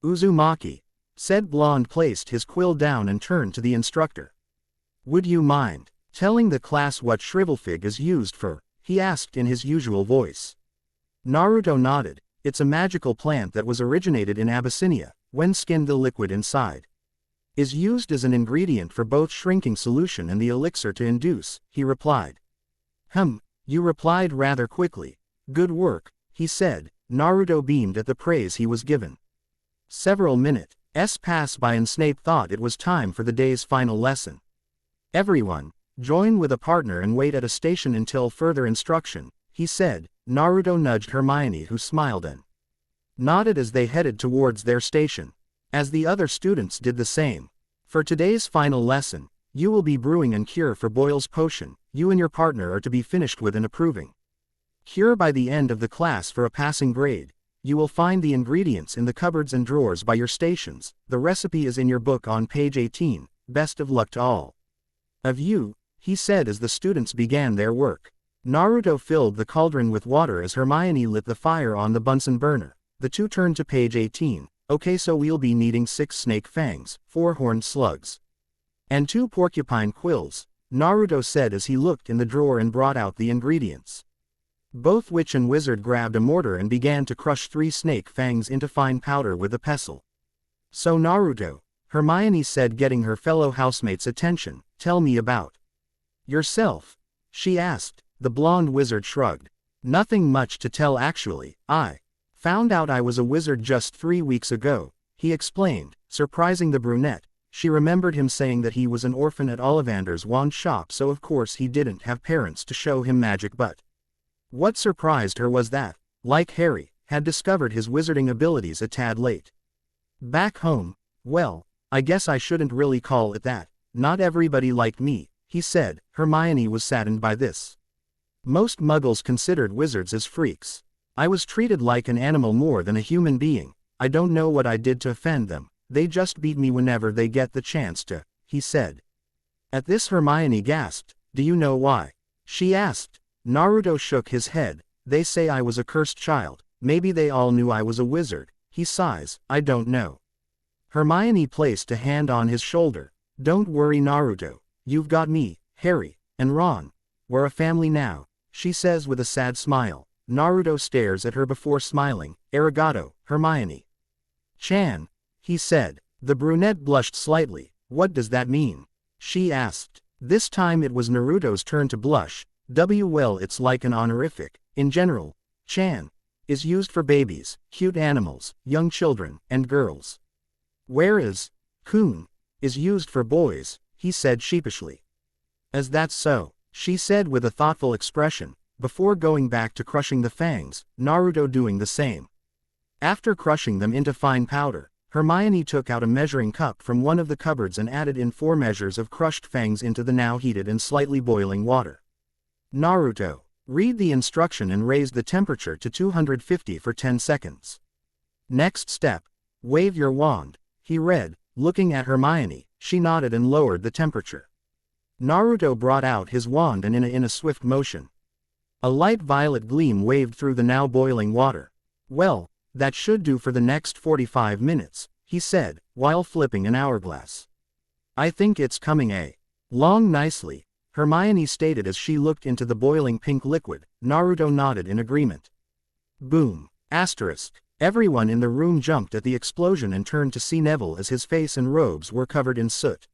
Uzumaki, said Blonde, placed his quill down and turned to the instructor. Would you mind telling the class what shrivelfig is used for? He asked in his usual voice. Naruto nodded. It's a magical plant that was originated in Abyssinia. When skinned, the liquid inside is used as an ingredient for both shrinking solution and the elixir to induce, he replied. You replied rather quickly. Good work, he said. Naruto beamed at the praise he was given. Several minutes passed by and Snape thought it was time for the day's final lesson. Everyone, join with a partner and wait at a station until further instruction, he said. Naruto nudged Hermione, who smiled and nodded as they headed towards their station, as the other students did the same. For today's final lesson, you will be brewing and cure for Boyle's potion. You and your partner are to be finished with an approving cure by the end of the class for a passing grade. You will find the ingredients in the cupboards and drawers by your stations. The recipe is in your book on page 18. Best of luck to all of you, he said as the students began their work. Naruto filled the cauldron with water as Hermione lit the fire on the Bunsen burner. The two turned to page 18. Okay, so we'll be needing 6 snake fangs, 4 horned slugs, and 2 porcupine quills, Naruto said as he looked in the drawer and brought out the ingredients. Both witch and wizard grabbed a mortar and began to crush 3 snake fangs into fine powder with a pestle. So Naruto, Hermione said, getting her fellow housemates' attention, tell me about yourself, she asked. The blonde wizard shrugged. Nothing much to tell actually. I found out I was a wizard just 3 weeks ago, he explained, surprising the brunette. She remembered him saying that he was an orphan at Ollivander's wand shop, so of course he didn't have parents to show him magic, but what surprised her was that, like Harry, had discovered his wizarding abilities a tad late. Back home, well, I guess I shouldn't really call it that. Not everybody liked me, he said. Hermione was saddened by this. Most muggles considered wizards as freaks. I was treated like an animal more than a human being. I don't know what I did to offend them. They just beat me whenever they get the chance to, he said. At this, Hermione gasped. Do you know why? She asked. Naruto shook his head. They say I was a cursed child. Maybe they all knew I was a wizard. He sighs. I don't know. Hermione placed a hand on his shoulder. Don't worry, Naruto. You've got me, Harry, and Ron. We're a family now, she says with a sad smile. Naruto stares at her before smiling. Arigato, Hermione Chan, he said. The brunette blushed slightly. What does that mean? She asked. This time it was Naruto's turn to blush. Well, it's like an honorific. In general, Chan is used for babies, cute animals, young children, and girls. Whereas Kun is used for boys, he said sheepishly. As that's so, she said with a thoughtful expression, before going back to crushing the fangs, Naruto doing the same. After crushing them into fine powder, Hermione took out a measuring cup from one of the cupboards and added in 4 measures of crushed fangs into the now heated and slightly boiling water. Naruto, read the instruction and raise the temperature to 250 for 10 seconds. Next step, wave your wand, he read, looking at Hermione. She nodded and lowered the temperature. Naruto brought out his wand and in a swift motion, a light violet gleam waved through the now boiling water. Well, that should do for the next 45 minutes, he said, while flipping an hourglass. I think it's coming along nicely, Hermione stated as she looked into the boiling pink liquid. Naruto nodded in agreement. Boom. Asterisk. Everyone in the room jumped at the explosion and turned to see Neville as his face and robes were covered in soot.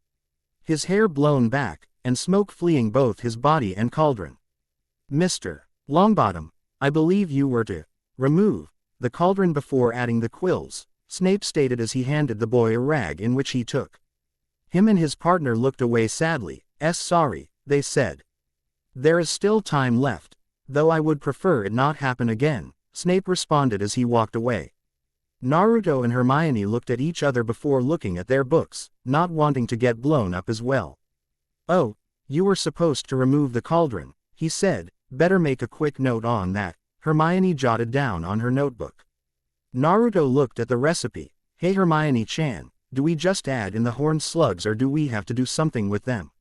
His hair blown back, and smoke fleeing both his body and cauldron. Mr. Longbottom, I believe you were to remove the cauldron before adding the quills, Snape stated as he handed the boy a rag in which he took. Him and his partner looked away sadly. Sorry, they said. There is still time left, though I would prefer it not happen again, Snape responded as he walked away. Naruto and Hermione looked at each other before looking at their books, not wanting to get blown up as well. Oh, you were supposed to remove the cauldron, he said, better make a quick note on that, Hermione jotted down on her notebook. Naruto looked at the recipe. Hey Hermione-chan, do we just add in the horned slugs or do we have to do something with them?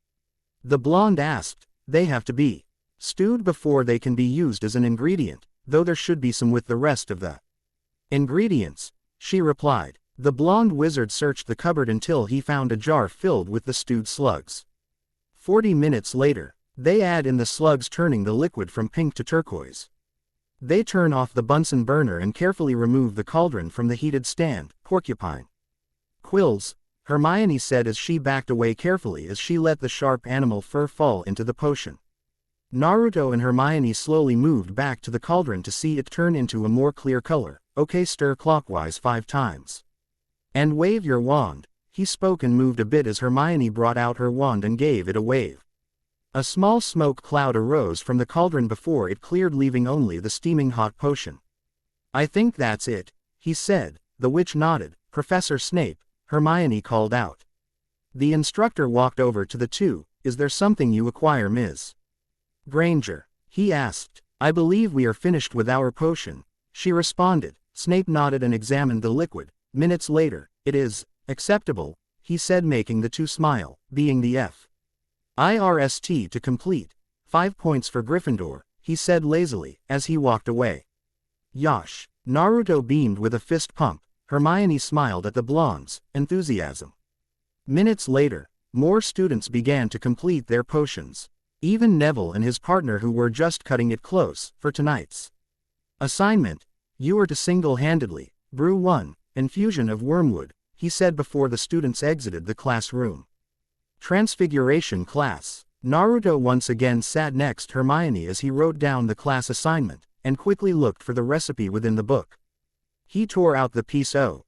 The blonde asked. They have to be stewed before they can be used as an ingredient, though there should be some with the rest of the ingredients, she replied. The blonde wizard searched the cupboard until he found a jar filled with the stewed slugs. 40 minutes later, they add in the slugs, turning the liquid from pink to turquoise. They turn off the Bunsen burner and carefully remove the cauldron from the heated stand. Porcupine quills, Hermione said as she backed away carefully as she let the sharp animal fur fall into the potion. Naruto and Hermione slowly moved back to the cauldron to see it turn into a more clear color. Okay, stir clockwise 5 times. And wave your wand, he spoke and moved a bit as Hermione brought out her wand and gave it a wave. A small smoke cloud arose from the cauldron before it cleared, leaving only the steaming hot potion. I think that's it, he said. The witch nodded. Professor Snape, Hermione called out. The instructor walked over to the two. Is there something you require, Ms. Granger? He asked. I believe we are finished with our potion, she responded. Snape nodded and examined the liquid. Minutes later, it is acceptable, he said, making the two smile, being the F.I.R.S.T. to complete. 5 points for Gryffindor, he said lazily, as he walked away. Yosh. Naruto beamed with a fist pump. Hermione smiled at the blonde's enthusiasm. Minutes later, more students began to complete their potions. Even Neville and his partner, who were just cutting it close for tonight's assignment. You are to single-handedly brew 1 infusion of wormwood, he said before the students exited the classroom. Transfiguration class. Naruto once again sat next Hermione as he wrote down the class assignment, and quickly looked for the recipe within the book. He tore out the piece of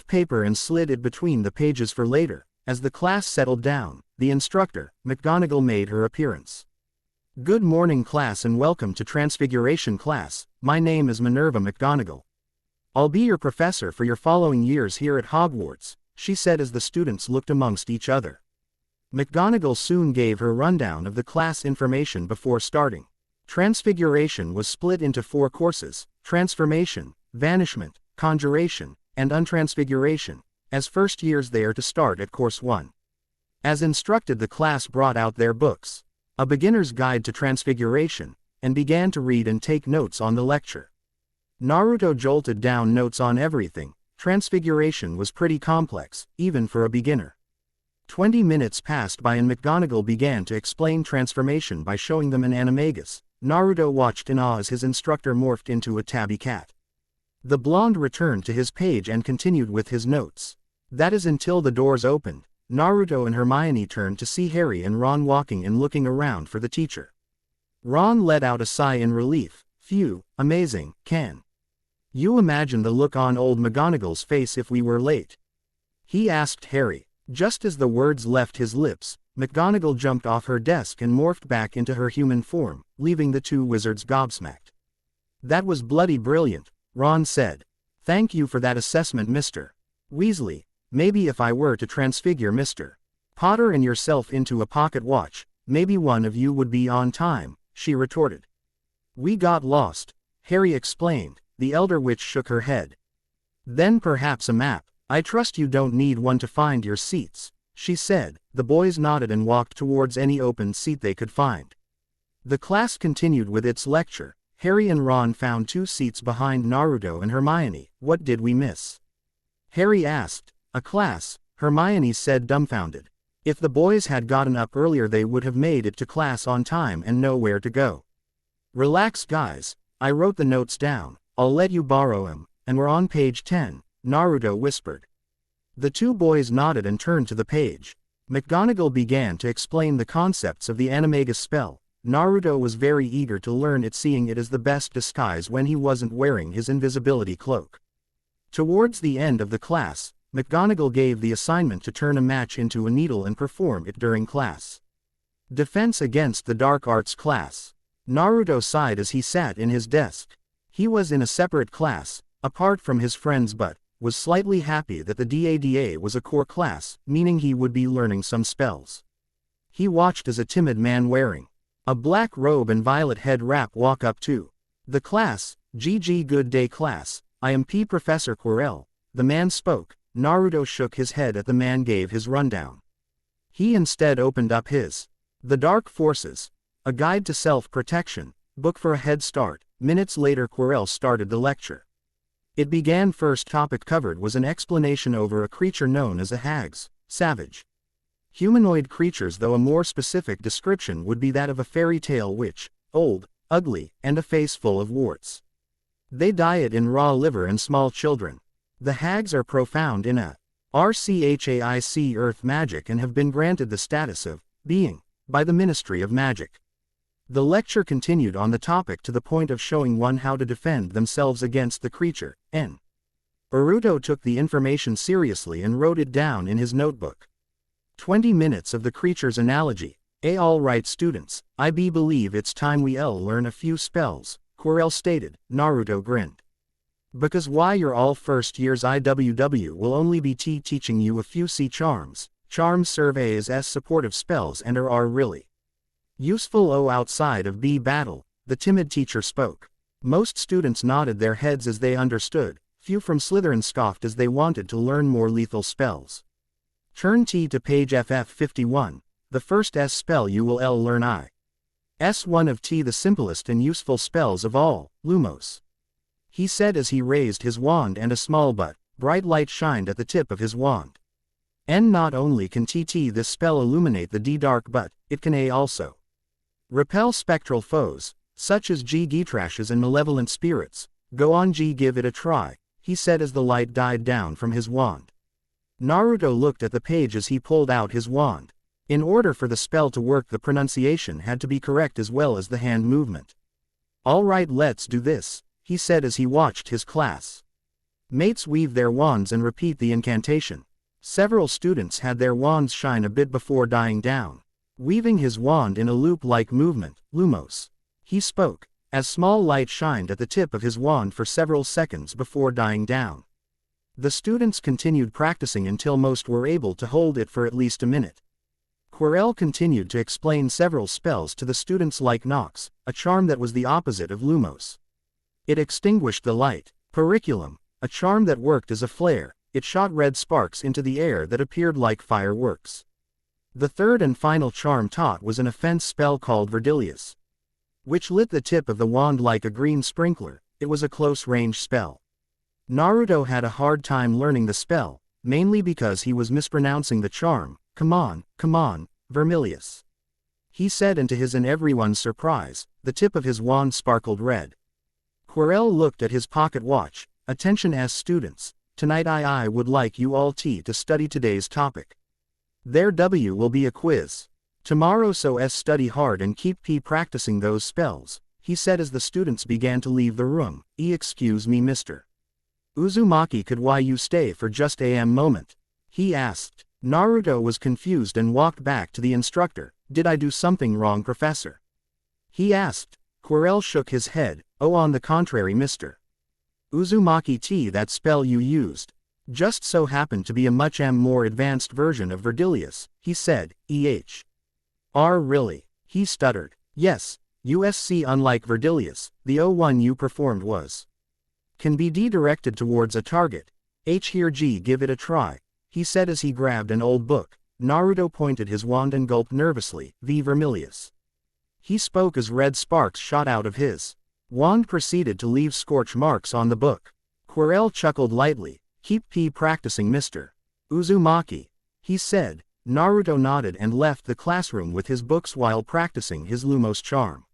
paper and slid it between the pages for later. As the class settled down, the instructor, McGonagall, made her appearance. Good morning, class, and welcome to Transfiguration class. My name is Minerva McGonagall. I'll be your professor for your following years here at Hogwarts, she said as the students looked amongst each other. McGonagall soon gave her rundown of the class information before starting. Transfiguration was split into 4 courses: Transformation, Vanishment, Conjuration, and Untransfiguration, as first years they are to start at Course 1. As instructed, the class brought out their books, A Beginner's Guide to Transfiguration, and began to read and take notes on the lecture. Naruto jolted down notes on everything. Transfiguration was pretty complex, even for a beginner. 20 minutes passed by and McGonagall began to explain transformation by showing them an animagus. Naruto watched in awe as his instructor morphed into a tabby cat. The blonde returned to his page and continued with his notes. That is until the doors opened. Naruto and Hermione turned to see Harry and Ron walking and looking around for the teacher. Ron let out a sigh in relief. Phew, amazing, can you imagine the look on old McGonagall's face if we were late? He asked Harry. Just as the words left his lips, McGonagall jumped off her desk and morphed back into her human form, leaving the two wizards gobsmacked. That was bloody brilliant, Ron said. Thank you for that assessment, Mr. Weasley. Maybe if I were to transfigure Mr. Potter and yourself into a pocket watch, maybe one of you would be on time, she retorted. We got lost, Harry explained. The elder witch shook her head. Then perhaps a map. I trust you don't need one to find your seats, she said. The boys nodded and walked towards any open seat they could find. The class continued with its lecture. Harry and Ron found 2 seats behind Naruto and Hermione. What did we miss? Harry asked. A class, Hermione said, dumbfounded. If the boys had gotten up earlier they would have made it to class on time and know where to go. Relax guys, I wrote the notes down. I'll let you borrow 'em, and we're on page 10, Naruto whispered. The 2 boys nodded and turned to the page. McGonagall began to explain the concepts of the Animagus spell. Naruto was very eager to learn it, seeing it as the best disguise when he wasn't wearing his invisibility cloak. Towards the end of the class, McGonagall gave the assignment to turn a match into a needle and perform it during class. Defense against the dark arts class. Naruto sighed as he sat in his desk. He was in a separate class, apart from his friends, but was slightly happy that the DADA was a core class, meaning he would be learning some spells. He watched as a timid man wearing a black robe and violet head wrap walk up to the class. GG, good day class, I am Professor Quirrell. The man spoke. Naruto shook his head at the man gave his rundown. He instead opened up his The Dark Forces, a guide to self-protection, book for a head start. Minutes later Quirrell started the lecture. It began. First topic covered was an explanation over a creature known as a hags, savage humanoid creatures, though a more specific description would be that of a fairy tale witch, old, ugly, and a face full of warts. They diet in raw liver and small children. The hags are profound in a RCHAIC earth magic and have been granted the status of being by the Ministry of Magic. The lecture continued on the topic to the point of showing one how to defend themselves against the creature. Naruto took the information seriously and wrote it down in his notebook. 20 minutes of the creature's analogy. All right students, I believe it's time we learn a few spells, Quirrell stated. Naruto grinned. Because why, you're all first years. IWW will only be teaching you a few charms. Charms serve as supportive spells and are really useful outside of battle, the timid teacher spoke. Most students nodded their heads as they understood. Few from Slytherin scoffed as they wanted to learn more lethal spells. Turn to page FF51. The first spell you will learn one of the simplest and useful spells of all, Lumos. He said as he raised his wand and a small but bright light shined at the tip of his wand. Not only can this spell illuminate the dark, but it can also repel spectral foes, such as Gitrashes and malevolent spirits. Go on give it a try, he said as the light died down from his wand. Naruto looked at the page as he pulled out his wand. In order for the spell to work, the pronunciation had to be correct as well as the hand movement. Alright, let's do this, he said as he watched his class mates weave their wands and repeat the incantation. Several students had their wands shine a bit before dying down. Weaving his wand in a loop-like movement, Lumos, he spoke, as small light shined at the tip of his wand for several seconds before dying down. The students continued practicing until most were able to hold it for at least a minute. Quirrell continued to explain several spells to the students, like Nox, a charm that was the opposite of Lumos. It extinguished the light. Periculum, a charm that worked as a flare. It shot red sparks into the air that appeared like fireworks. The third and final charm taught was an offense spell called Verdilius, which lit the tip of the wand like a green sprinkler. It was a close-range spell. Naruto had a hard time learning the spell, mainly because he was mispronouncing the charm. Come on, Vermilius, he said, and to his and everyone's surprise, the tip of his wand sparkled red. Quirrell looked at his pocket watch. Attention students, tonight I would like you all to study today's topic. There will be a quiz tomorrow, so study hard and keep practicing those spells, he said as the students began to leave the room. Excuse me, Mr. Uzumaki, could you stay for just a moment? He asked. Naruto was confused and walked back to the instructor. Did I do something wrong, Professor? He asked. Quirrell shook his head. Oh, on the contrary, Mr. Uzumaki, that spell you used just so happened to be a much more advanced version of Verdilius, he said. Really? He stuttered. Yes, USC, unlike Verdilius, the one you performed can be directed towards a target. Here, give it a try, he said as he grabbed an old book. Naruto pointed his wand and gulped nervously. V Vermilius. He spoke as red sparks shot out of his wand proceeded to leave scorch marks on the book. Quirrell chuckled lightly. Keep practicing, Mr. Uzumaki, he said. Naruto nodded and left the classroom with his books while practicing his Lumos charm.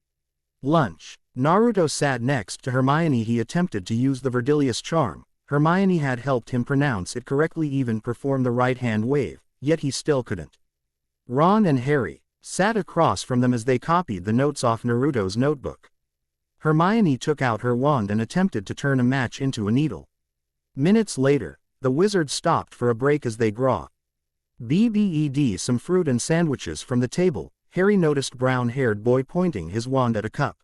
Lunch. Naruto sat next to Hermione. He attempted to use the Verdilius charm. Hermione had helped him pronounce it correctly, even perform the right hand wave, yet he still couldn't. Ron and Harry sat across from them as they copied the notes off Naruto's notebook. Hermione took out her wand and attempted to turn a match into a needle. Minutes later, the wizard stopped for a break as they grabbed some fruit and sandwiches from the table. Harry noticed brown-haired boy pointing his wand at a cup.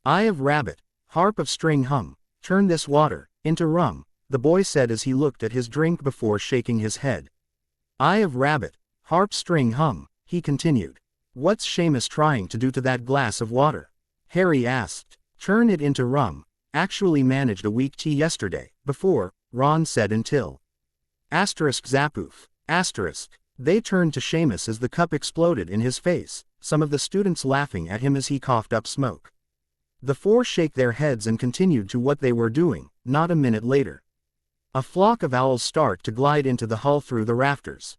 Eye of rabbit, harp of string hum, turn this water into rum, the boy said as he looked at his drink before shaking his head. Eye of rabbit, harp string hum, he continued. What's Seamus trying to do to that glass of water? Harry asked. Turn it into rum. Actually managed a weak tea yesterday, before, Ron said until. Zapoof. They turned to Seamus as the cup exploded in his face, some of the students laughing at him as he coughed up smoke. The four shook their heads and continued to what they were doing. Not a minute later, a flock of owls start to glide into the hall through the rafters.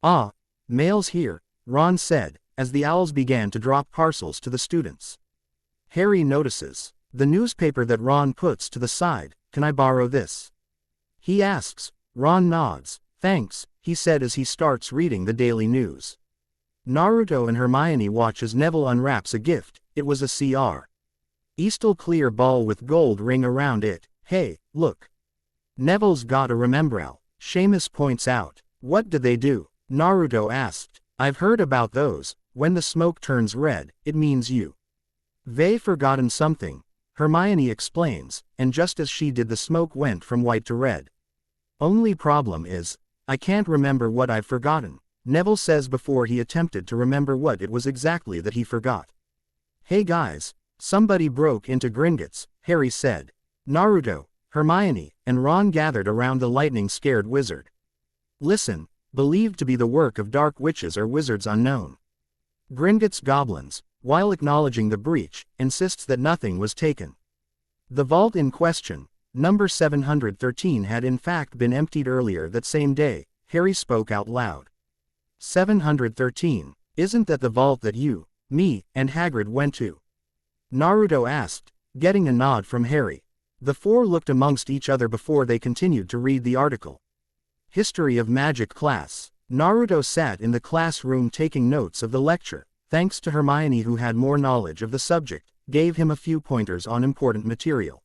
Ah, mail's here, Ron said, as the owls began to drop parcels to the students. Harry notices the newspaper that Ron puts to the side. Can I borrow this? He asks. Ron nods. Thanks, he said as he starts reading the daily news. Naruto and Hermione watch as Neville unwraps a gift. It was a Cr. Crystal clear ball with gold ring around it. Hey, look. Neville's got a remembrall, Seamus points out. What do they do? Naruto asked. I've heard about those. When the smoke turns red, it means they've forgotten something, Hermione explains, and just as she did the smoke went from white to red. Only problem is, I can't remember what I've forgotten, Neville says before he attempted to remember what it was exactly that he forgot. Hey guys, somebody broke into Gringotts, Harry said. Naruto, Hermione, and Ron gathered around the lightning-scared wizard. Listen, believed to be the work of dark witches or wizards unknown. Gringotts goblins, while acknowledging the breach, insists that nothing was taken. The vault in question, number 713, had in fact been emptied earlier that same day. Harry spoke out loud. 713, isn't that the vault that you, me, and Hagrid went to? Naruto asked, getting a nod from Harry. The four looked amongst each other before they continued to read the article. History of Magic class. Naruto sat in the classroom taking notes of the lecture, thanks to Hermione, who had more knowledge of the subject, gave him a few pointers on important material.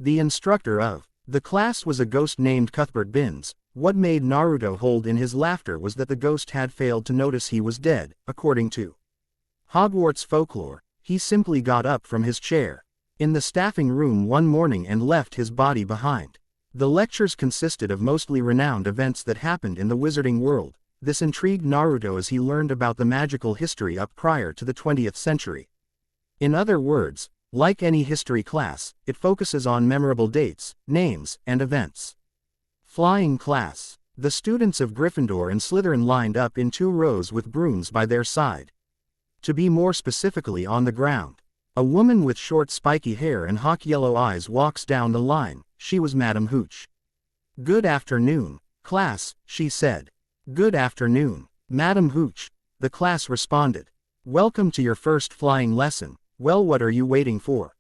The instructor of the class was a ghost named Cuthbert Binns. What made Naruto hold in his laughter was that the ghost had failed to notice he was dead. According to Hogwarts folklore, he simply got up from his chair in the staffing room one morning and left his body behind. The lectures consisted of mostly renowned events that happened in the wizarding world. This intrigued Naruto as he learned about the magical history up prior to the 20th century. In other words, like any history class, it focuses on memorable dates, names, and events. Flying class. The students of Gryffindor and Slytherin lined up in 2 rows with brooms by their side. To be more specifically, on the ground. A woman with short spiky hair and hawk yellow eyes walks down the line. She was Madame Hooch. Good afternoon, class, she said. Good afternoon, Madame Hooch, the class responded. Welcome to your first flying lesson. Well, what are you waiting for?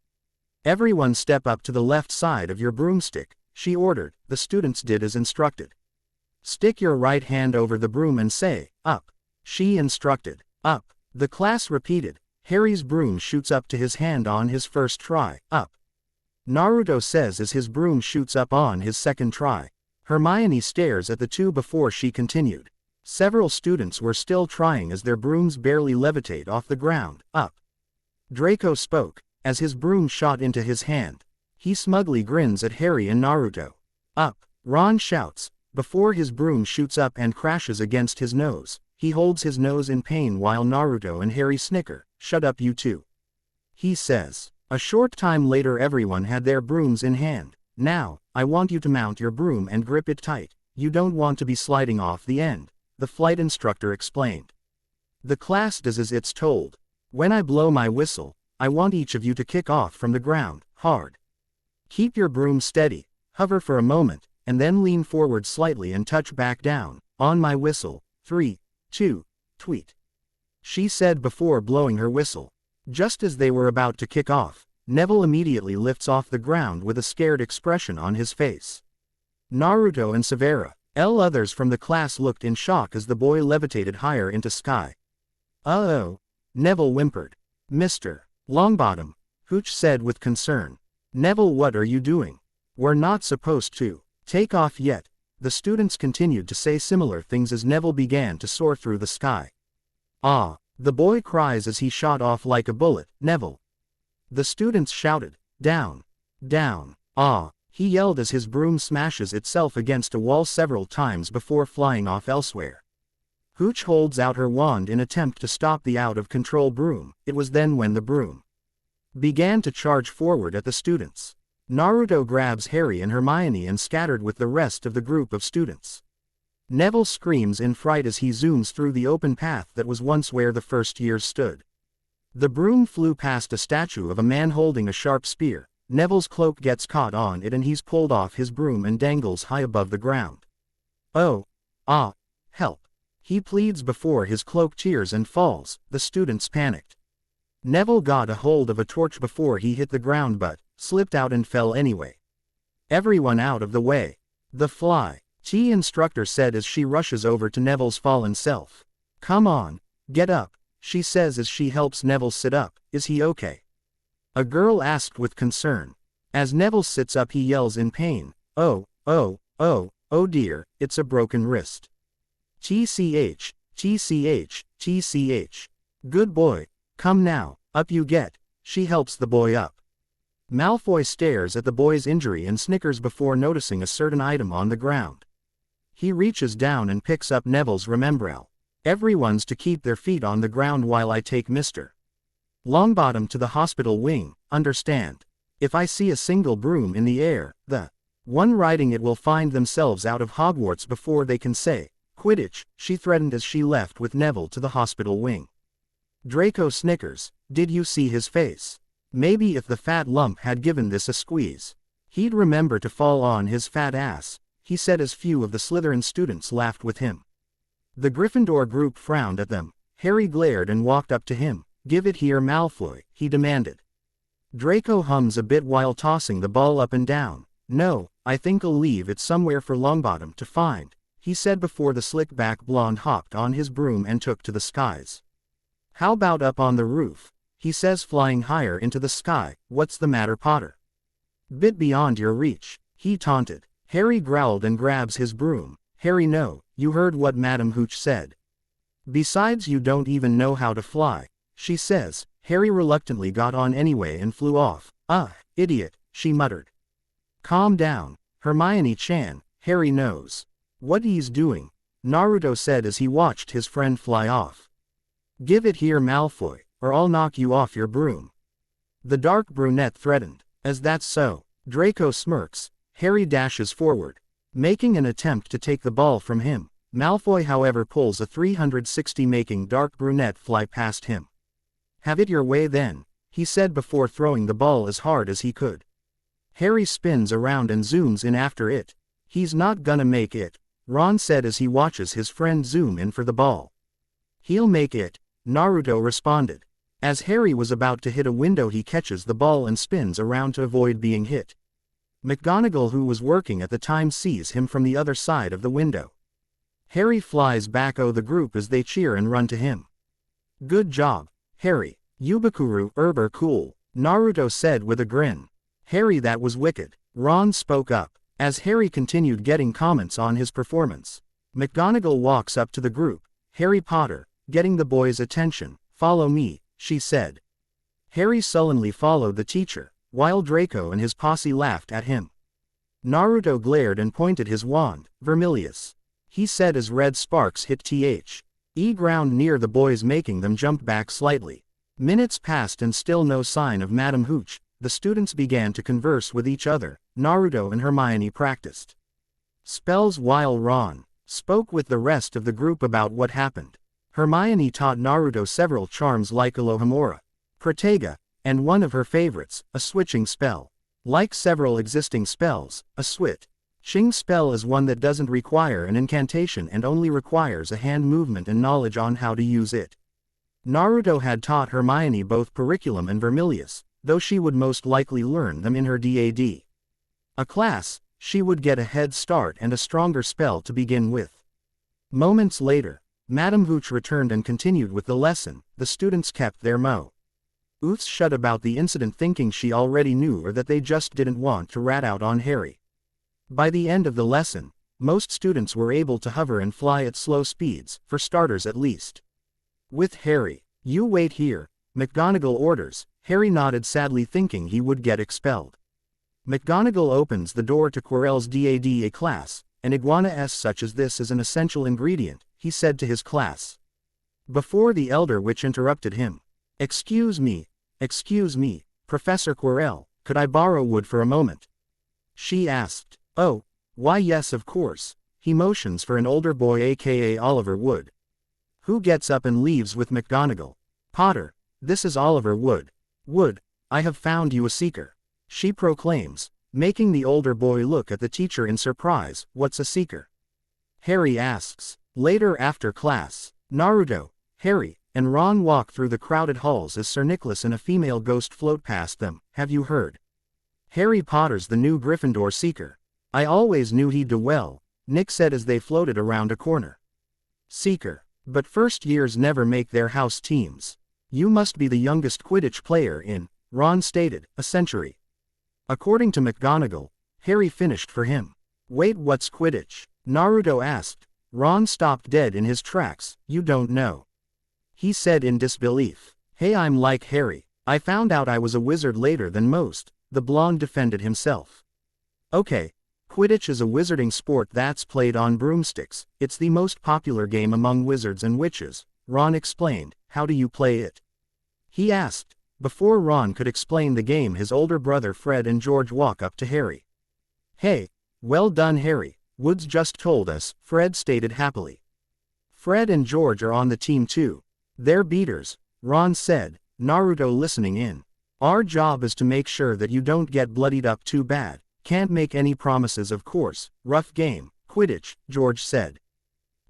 Everyone step up to the left side of your broomstick, she ordered. The students did as instructed. Stick your right hand over the broom and say, up. She instructed. Up. The class repeated. Harry's broom shoots up to his hand on his first try, up. Naruto says as his broom shoots up on his second try. Hermione stares at the two before she continued. Several students were still trying as their brooms barely levitate off the ground, up. Draco spoke, as his broom shot into his hand. He smugly grins at Harry and Naruto. Up. Ron shouts, before his broom shoots up and crashes against his nose. He holds his nose in pain while Naruto and Harry snicker, shut up you two. He says. A short time later everyone had their brooms in hand. Now, I want you to mount your broom and grip it tight. You don't want to be sliding off the end, the flight instructor explained. The class does as it's told. When I blow my whistle, I want each of you to kick off from the ground, hard. Keep your broom steady, hover for a moment, and then lean forward slightly and touch back down, on my whistle, 3, 2, tweet. She said before blowing her whistle. Just as they were about to kick off, Neville immediately lifts off the ground with a scared expression on his face. Naruto and Severa, others from the class looked in shock as the boy levitated higher into sky. Uh-oh, Neville whimpered. Mr. Longbottom, Hooch said with concern. Neville, what are you doing? We're not supposed to take off yet. The students continued to say similar things as Neville began to soar through the sky. Ah, the boy cries as he shot off like a bullet. Neville. The students shouted, down, down, ah, he yelled as his broom smashes itself against a wall several times before flying off elsewhere. Hooch holds out her wand in attempt to stop the out-of-control broom. It was then when the broom began to charge forward at the students. Naruto grabs Harry and Hermione and scattered with the rest of the group of students. Neville screams in fright as he zooms through the open path that was once where the first years stood. The broom flew past a statue of a man holding a sharp spear. Neville's cloak gets caught on it and he's pulled off his broom and dangles high above the ground. Oh, ah, help. He pleads before his cloak tears and falls. The students panicked. Neville got a hold of a torch before he hit the ground but slipped out and fell anyway. Everyone out of the way. The fly. Instructor said as she rushes over to Neville's fallen self. Come on, get up, she says as she helps Neville sit up. Is he okay? A girl asked with concern. As Neville sits up he yells in pain. Oh dear, it's a broken wrist. TCH, TCH, TCH. Good boy, come now, up you get, she helps the boy up. Malfoy stares at the boy's injury and snickers before noticing a certain item on the ground. He reaches down and picks up Neville's remembrall. Everyone's to keep their feet on the ground while I take Mr. Longbottom to the hospital wing, understand? If I see a single broom in the air, the one riding it will find themselves out of Hogwarts before they can say, Quidditch, she threatened as she left with Neville to the hospital wing. Draco snickers. Did you see his face? Maybe if the fat lump had given this a squeeze, he'd remember to fall on his fat ass, he said as few of the Slytherin students laughed with him. The Gryffindor group frowned at them. Harry glared and walked up to him. Give it here, Malfoy, he demanded. Draco hums a bit while tossing the ball up and down. No, I think I'll leave it somewhere for Longbottom to find, he said before the slick-back blonde hopped on his broom and took to the skies. How about up on the roof? He says flying higher into the sky. What's the matter, Potter? Bit beyond your reach, he taunted. Harry growled and grabs his broom. Harry, no, you heard what Madame Hooch said. Besides, you don't even know how to fly, she says. Harry reluctantly got on anyway and flew off. Idiot, she muttered. Calm down, Hermione-chan, Harry knows what he's doing, Naruto said as he watched his friend fly off. Give it here, Malfoy, or I'll knock you off your broom. The dark brunette threatened. As that's so, Draco smirks. Harry dashes forward, making an attempt to take the ball from him. Malfoy however pulls a 360 making dark brunette fly past him. Have it your way then, he said before throwing the ball as hard as he could. Harry spins around and zooms in after it. He's not gonna make it, Ron said as he watches his friend zoom in for the ball. He'll make it, Naruto responded. As Harry was about to hit a window he catches the ball and spins around to avoid being hit. McGonagall, who was working at the time, sees him from the other side of the window. Harry flies back the group as they cheer and run to him. Good job, Harry. Yubakuru Urber cool, Naruto said with a grin. Harry, that was wicked. Ron spoke up, as Harry continued getting comments on his performance. McGonagall walks up to the group. Harry Potter, getting the boys' attention. Follow me, she said. Harry sullenly followed the teacher, while Draco and his posse laughed at him. Naruto glared and pointed his wand. Vermilius, he said as red sparks hit the ground near the boys, making them jump back slightly. Minutes passed and still no sign of Madame Hooch. The students began to converse with each other. Naruto and Hermione practiced spells while Ron spoke with the rest of the group about what happened. Hermione taught Naruto several charms like Alohomora, Protega, and one of her favorites, a switching spell. Like several existing spells, a switching spell is one that doesn't require an incantation and only requires a hand movement and knowledge on how to use it. Naruto had taught Hermione both Periculum and Vermilius, though she would most likely learn them in her DAD. A class, she would get a head start and a stronger spell to begin with. Moments later, Madame Hooch returned and continued with the lesson. The students kept their mouths shut about the incident, thinking she already knew or that they just didn't want to rat out on Harry. By the end of the lesson, most students were able to hover and fly at slow speeds, for starters at least. With Harry, you wait here, McGonagall orders. Harry nodded sadly, thinking he would get expelled. McGonagall opens the door to Quirrell's DADA class. An iguana S such as this is an essential ingredient, he said to his class. Before the Elder Witch interrupted him. Excuse me, Professor Quirrell, could I borrow wood for a moment? She asked. Oh, why yes of course. He motions for an older boy aka Oliver Wood, who gets up and leaves with McGonagall. Potter, this is Oliver Wood. Wood, I have found you a seeker, she proclaims, making the older boy look at the teacher in surprise. What's a seeker? Harry asks. Later after class, Naruto, Harry, and Ron walk through the crowded halls as Sir Nicholas and a female ghost float past them. Have you heard? Harry Potter's the new Gryffindor seeker. I always knew he'd do well, Nick said as they floated around a corner. Seeker. But first years never make their house teams. You must be the youngest Quidditch player in, Ron stated, a century. According to McGonagall, Harry finished for him. Wait, what's Quidditch? Naruto asked. Ron stopped dead in his tracks. You don't know? He said in disbelief. Hey, I'm like Harry. I found out I was a wizard later than most, the blonde defended himself. Okay, Quidditch is a wizarding sport that's played on broomsticks. It's the most popular game among wizards and witches, Ron explained. How do you play it? He asked. Before Ron could explain the game, his older brother Fred and George walk up to Harry. Hey, well done Harry, Woods just told us, Fred stated happily. Fred and George are on the team too. They're beaters, Ron said, Naruto listening in. Our job is to make sure that you don't get bloodied up too bad. Can't make any promises of course. Rough game, Quidditch, George said.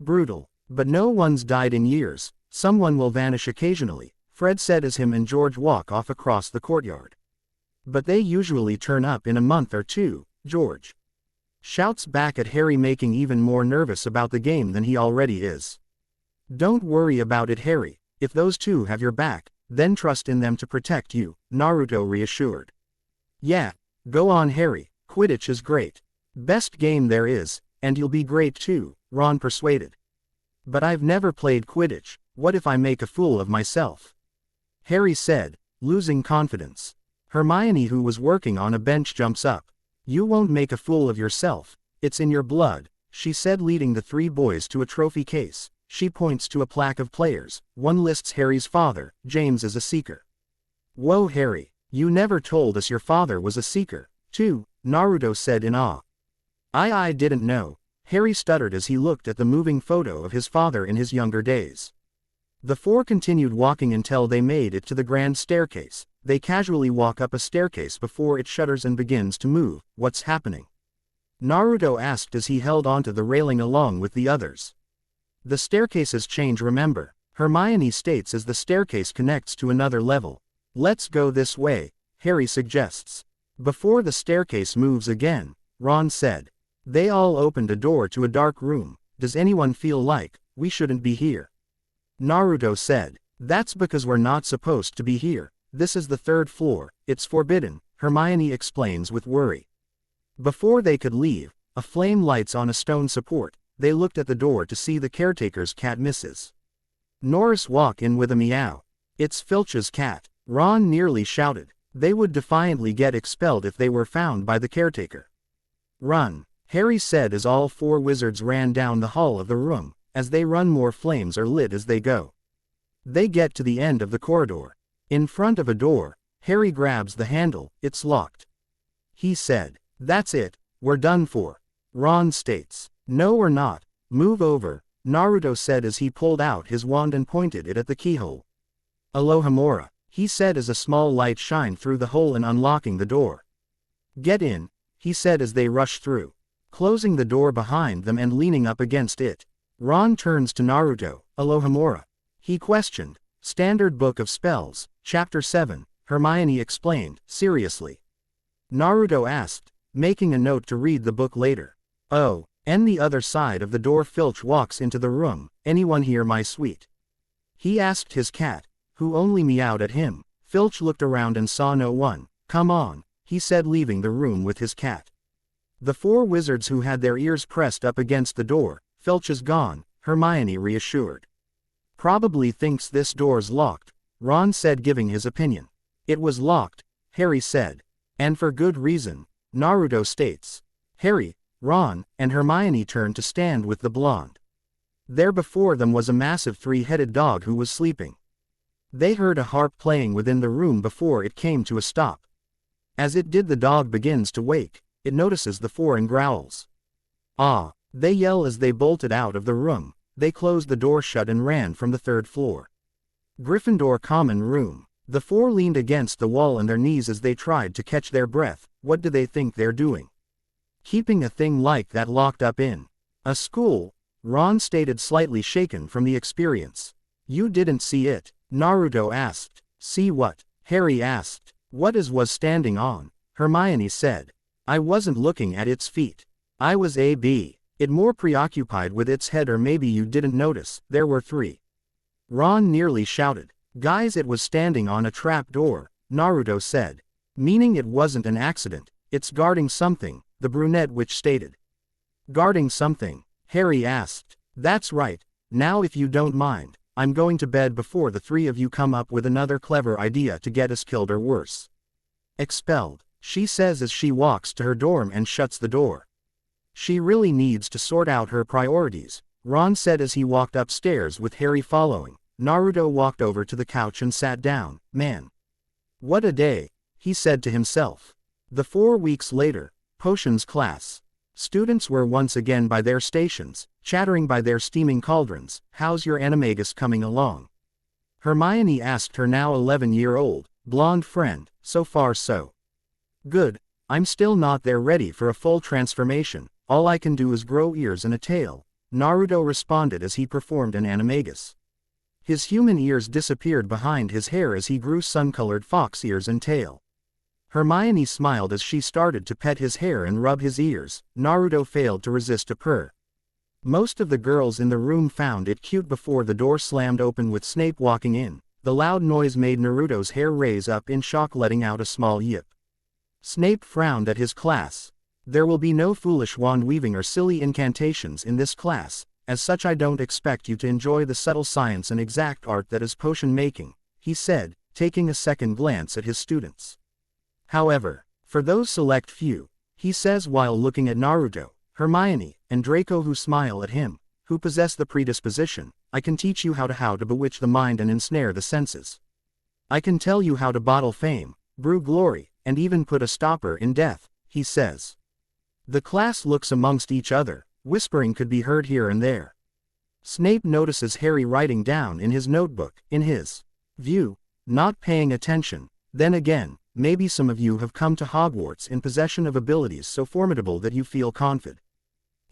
Brutal. But no one's died in years. Someone will vanish occasionally, Fred said as him and George walk off across the courtyard. But they usually turn up in a month or two, George shouts back at Harry, making even more nervous about the game than he already is. Don't worry about it Harry, if those two have your back, then trust in them to protect you, Naruto reassured. Yeah, go on Harry, Quidditch is great. Best game there is, and you'll be great too, Ron persuaded. But I've never played Quidditch, what if I make a fool of myself? Harry said, losing confidence. Hermione, who was working on a bench, jumps up. You won't make a fool of yourself, it's in your blood, she said, leading the three boys to a trophy case. She points to a plaque of players. One lists Harry's father, James, as a seeker. Whoa Harry, you never told us your father was a seeker, too, Naruto said in awe. I didn't know, Harry stuttered as he looked at the moving photo of his father in his younger days. The four continued walking until they made it to the grand staircase. They casually walk up a staircase before it shudders and begins to move. What's happening? Naruto asked as he held onto the railing along with the others. The staircases change, remember, Hermione states as the staircase connects to another level. Let's go this way, Harry suggests. Before the staircase moves again, Ron said. They all opened a door to a dark room. does anyone feel like we shouldn't be here? Naruto said, that's because we're not supposed to be here. This is the 3rd floor, it's forbidden, Hermione explains with worry. Before they could leave, a flame lights on a stone support. They looked at the door to see the caretaker's cat Mrs. Norris walk in with a meow. It's Filch's cat, Ron nearly shouted. They would defiantly get expelled if they were found by the caretaker. Run, Harry said as all 4 wizards ran down the hall of the room. As they run, more flames are lit as they go. They get to the end of the corridor. In front of a door, Harry grabs the handle, it's locked. He said, that's it, we're done for. Ron states, no we're not, move over, Naruto said as he pulled out his wand and pointed it at the keyhole. Alohomora, he said as a small light shined through the hole and unlocking the door. Get in, he said as they rushed through, closing the door behind them and leaning up against it. Ron turns to Naruto, Alohomora. He questioned, Standard Book of Spells, Chapter 7, Hermione explained, seriously. Naruto asked, making a note to read the book later. Oh, and the other side of the door Filch walks into the room, anyone here my sweet? He asked his cat, who only meowed at him. Filch looked around and saw no one. Come on, he said leaving the room with his cat. The 4 wizards who had their ears pressed up against the door, Filch is gone, Hermione reassured. Probably thinks this door's locked, Ron said giving his opinion. It was locked, Harry said. And for good reason, Naruto states. Harry, Ron, and Hermione turned to stand with the blonde. There before them was a massive 3-headed dog who was sleeping. They heard a harp playing within the room before it came to a stop. As it did, the dog begins to wake. It notices the 4 and growls. Ah! They yell as they bolted out of the room. They closed the door shut and ran from the 3rd floor. Gryffindor common room. The 4 leaned against the wall on their knees as they tried to catch their breath. What do they think they're doing? Keeping a thing like that locked up in a school? Ron stated, slightly shaken from the experience. You didn't see it? Naruto asked. See what? Harry asked. What was standing on? Hermione said. I wasn't looking at its feet. I was it more preoccupied with its head, or maybe you didn't notice, there were 3. Ron nearly shouted. Guys, it was standing on a trap door, Naruto said. Meaning it wasn't an accident, it's guarding something, the brunette witch stated. Guarding something? Harry asked. That's right, now if you don't mind, I'm going to bed before the 3 of you come up with another clever idea to get us killed or worse. Expelled, she says as she walks to her dorm and shuts the door. She really needs to sort out her priorities, Ron said as he walked upstairs with Harry following. Naruto walked over to the couch and sat down. Man. What a day, he said to himself. The 4 weeks later, potions class. Students were once again by their stations, chattering by their steaming cauldrons. How's your animagus coming along? Hermione asked her now 11-year-old, blonde friend. So far so good, I'm still not there ready for a full transformation. All I can do is grow ears and a tail, Naruto responded as he performed an animagus. His human ears disappeared behind his hair as he grew sun-colored fox ears and tail. Hermione smiled as she started to pet his hair and rub his ears. Naruto failed to resist a purr. Most of the girls in the room found it cute before the door slammed open with Snape walking in. The loud noise made Naruto's hair raise up in shock, letting out a small yip. Snape frowned at his class. There will be no foolish wand weaving or silly incantations in this class. As such, I don't expect you to enjoy the subtle science and exact art that is potion making, he said, taking a second glance at his students. However, for those select few, he says while looking at Naruto, Hermione, and Draco who smile at him, who possess the predisposition, I can teach you how to bewitch the mind and ensnare the senses. I can tell you how to bottle fame, brew glory, and even put a stopper in death, he says. The class looks amongst each other. Whispering could be heard here and there. Snape notices Harry writing down in his notebook, in his view, not paying attention. Then again, maybe some of you have come to Hogwarts in possession of abilities so formidable that you feel confident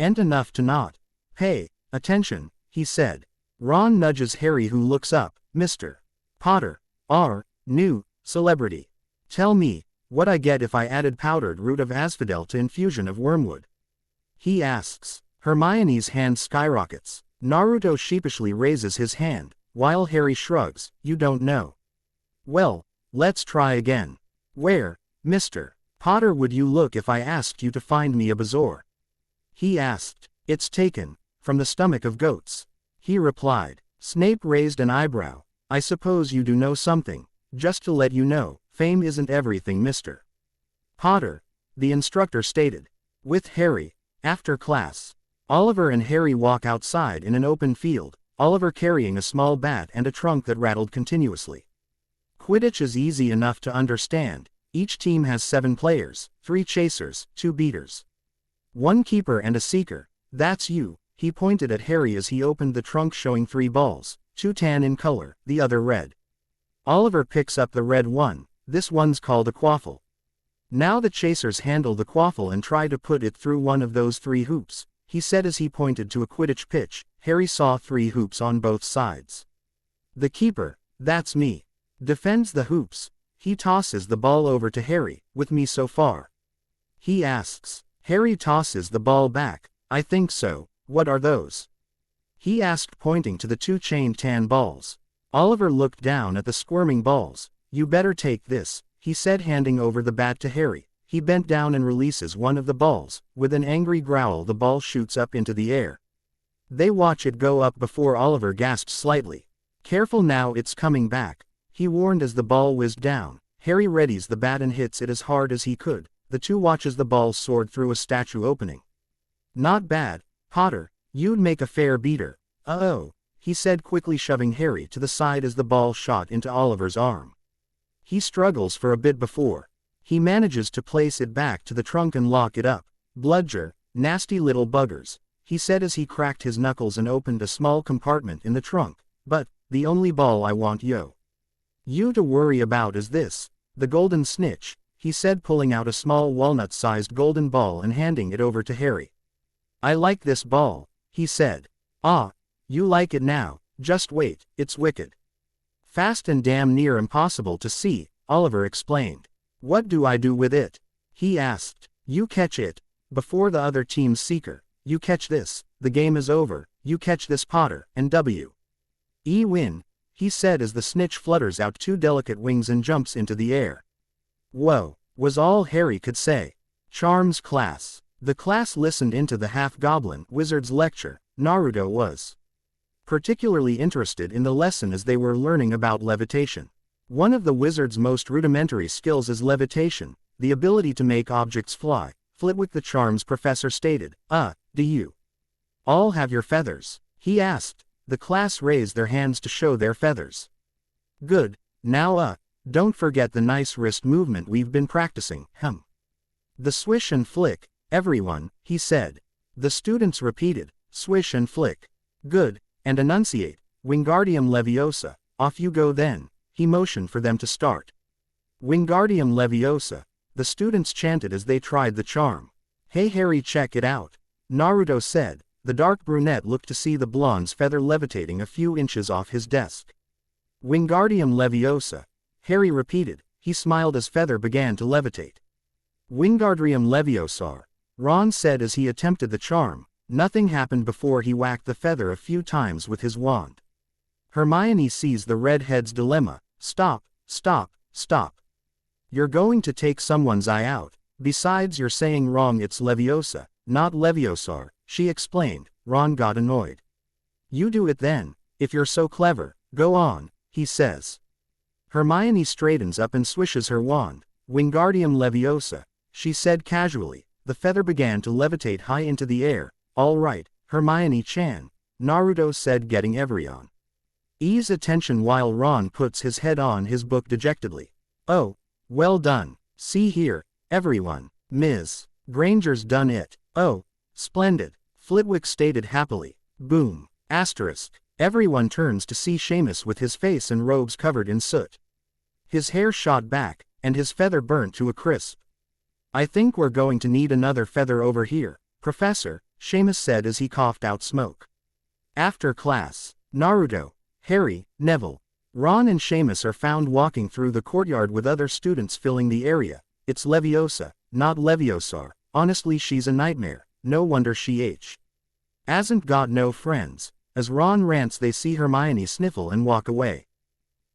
enough to not pay attention, he said. Ron nudges Harry, who looks up. Mr. Potter, our new celebrity. Tell me what I get if I added powdered root of asphodel to infusion of wormwood. He asks. Hermione's hand skyrockets. Naruto sheepishly raises his hand, while Harry shrugs, you don't know. Well, let's try again. Where, Mr. Potter, would you look if I asked you to find me a bazaar? He asked. It's taken from the stomach of goats. He replied. Snape raised an eyebrow. I suppose you do know something. Just to let you know, fame isn't everything, Mr. Potter, the instructor stated. With Harry, after class, Oliver and Harry walk outside in an open field, Oliver carrying a small bat and a trunk that rattled continuously. Quidditch is easy enough to understand. Each team has 7 players, 3 chasers, 2 beaters, 1 keeper and a seeker. That's you. He pointed at Harry as he opened the trunk, showing 3 balls, 2 tan in color, the other red. Oliver picks up the red one. This one's called a quaffle. Now the chasers handle the quaffle and try to put it through one of those 3 hoops, he said as he pointed to a Quidditch pitch. Harry saw 3 hoops on both sides. The keeper, that's me, defends the hoops. He tosses the ball over to Harry. With me so far? He asks. Harry tosses the ball back. I think so. What are those? He asked, pointing to the 2 chained tan balls. Oliver looked down at the squirming balls. You better take this, he said, handing over the bat to Harry. He bent down and releases one of the balls. With an angry growl, the ball shoots up into the air. They watch it go up before Oliver gasped slightly. Careful now, it's coming back, he warned as the ball whizzed down. Harry readies the bat and hits it as hard as he could. The 2 watches the ball soared through a statue opening. Not bad, Potter, you'd make a fair beater. Uh-oh, he said, quickly shoving Harry to the side as the ball shot into Oliver's arm. He struggles for a bit before he manages to place it back to the trunk and lock it up. Bludger, nasty little buggers, he said as he cracked his knuckles and opened a small compartment in the trunk. But, the only ball I want you to worry about is this, the golden snitch, he said, pulling out a small walnut-sized golden ball and handing it over to Harry. I like this ball, he said. Ah, you like it now, just wait, it's wicked fast and damn near impossible to see, Oliver explained. What do I do with it? He asked. You catch it before the other team's seeker. You catch this, the game is over. You catch this, Potter, and win, he said as the snitch flutters out 2 delicate wings and jumps into the air. Whoa, was all Harry could say. Charms class. The class listened into the half-goblin wizard's lecture. Naruto was particularly interested in the lesson as they were learning about levitation. One of the wizard's most rudimentary skills is levitation, the ability to make objects fly. Flitwick, the charms professor, stated. Do you all have your feathers? He asked. The class raised their hands to show their feathers. Good. Now don't forget the nice wrist movement we've been practicing. The swish and flick, everyone, he said. The students repeated, swish and flick. Good, and enunciate, Wingardium Leviosa. Off you go then. He motioned for them to start. Wingardium Leviosa, the students chanted as they tried the charm. Hey Harry, check it out, Naruto said. The dark brunette looked to see the blonde's feather levitating a few inches off his desk. Wingardium Leviosa, Harry repeated. He smiled as feather began to levitate. Wingardium Leviosa, Ron said as he attempted the charm. Nothing happened before he whacked the feather a few times with his wand. Hermione sees the redhead's dilemma. Stop, stop, stop. You're going to take someone's eye out. Besides, you're saying wrong, it's Leviosa, not Leviosa, she explained. Ron got annoyed. You do it then, if you're so clever, go on, he says. Hermione straightens up and swishes her wand. Wingardium Leviosa, she said casually. The feather began to levitate high into the air. All right, Hermione-chan, Naruto said, getting everyone ease attention while Ron puts his head on his book dejectedly. Oh, well done. See here, everyone, Ms. Granger's done it. Oh, splendid, Flitwick stated happily. Boom. Asterisk. Everyone turns to see Seamus with his face and robes covered in soot. His hair shot back, and his feather burnt to a crisp. I think we're going to need another feather over here, Professor, Seamus said as he coughed out smoke. After class, Naruto, Harry, Neville, Ron and Seamus are found walking through the courtyard with other students filling the area. It's Leviosa, not Leviosa. Honestly, she's a nightmare. No wonder she Hasn't got no friends. As Ron rants, they see Hermione sniffle and walk away.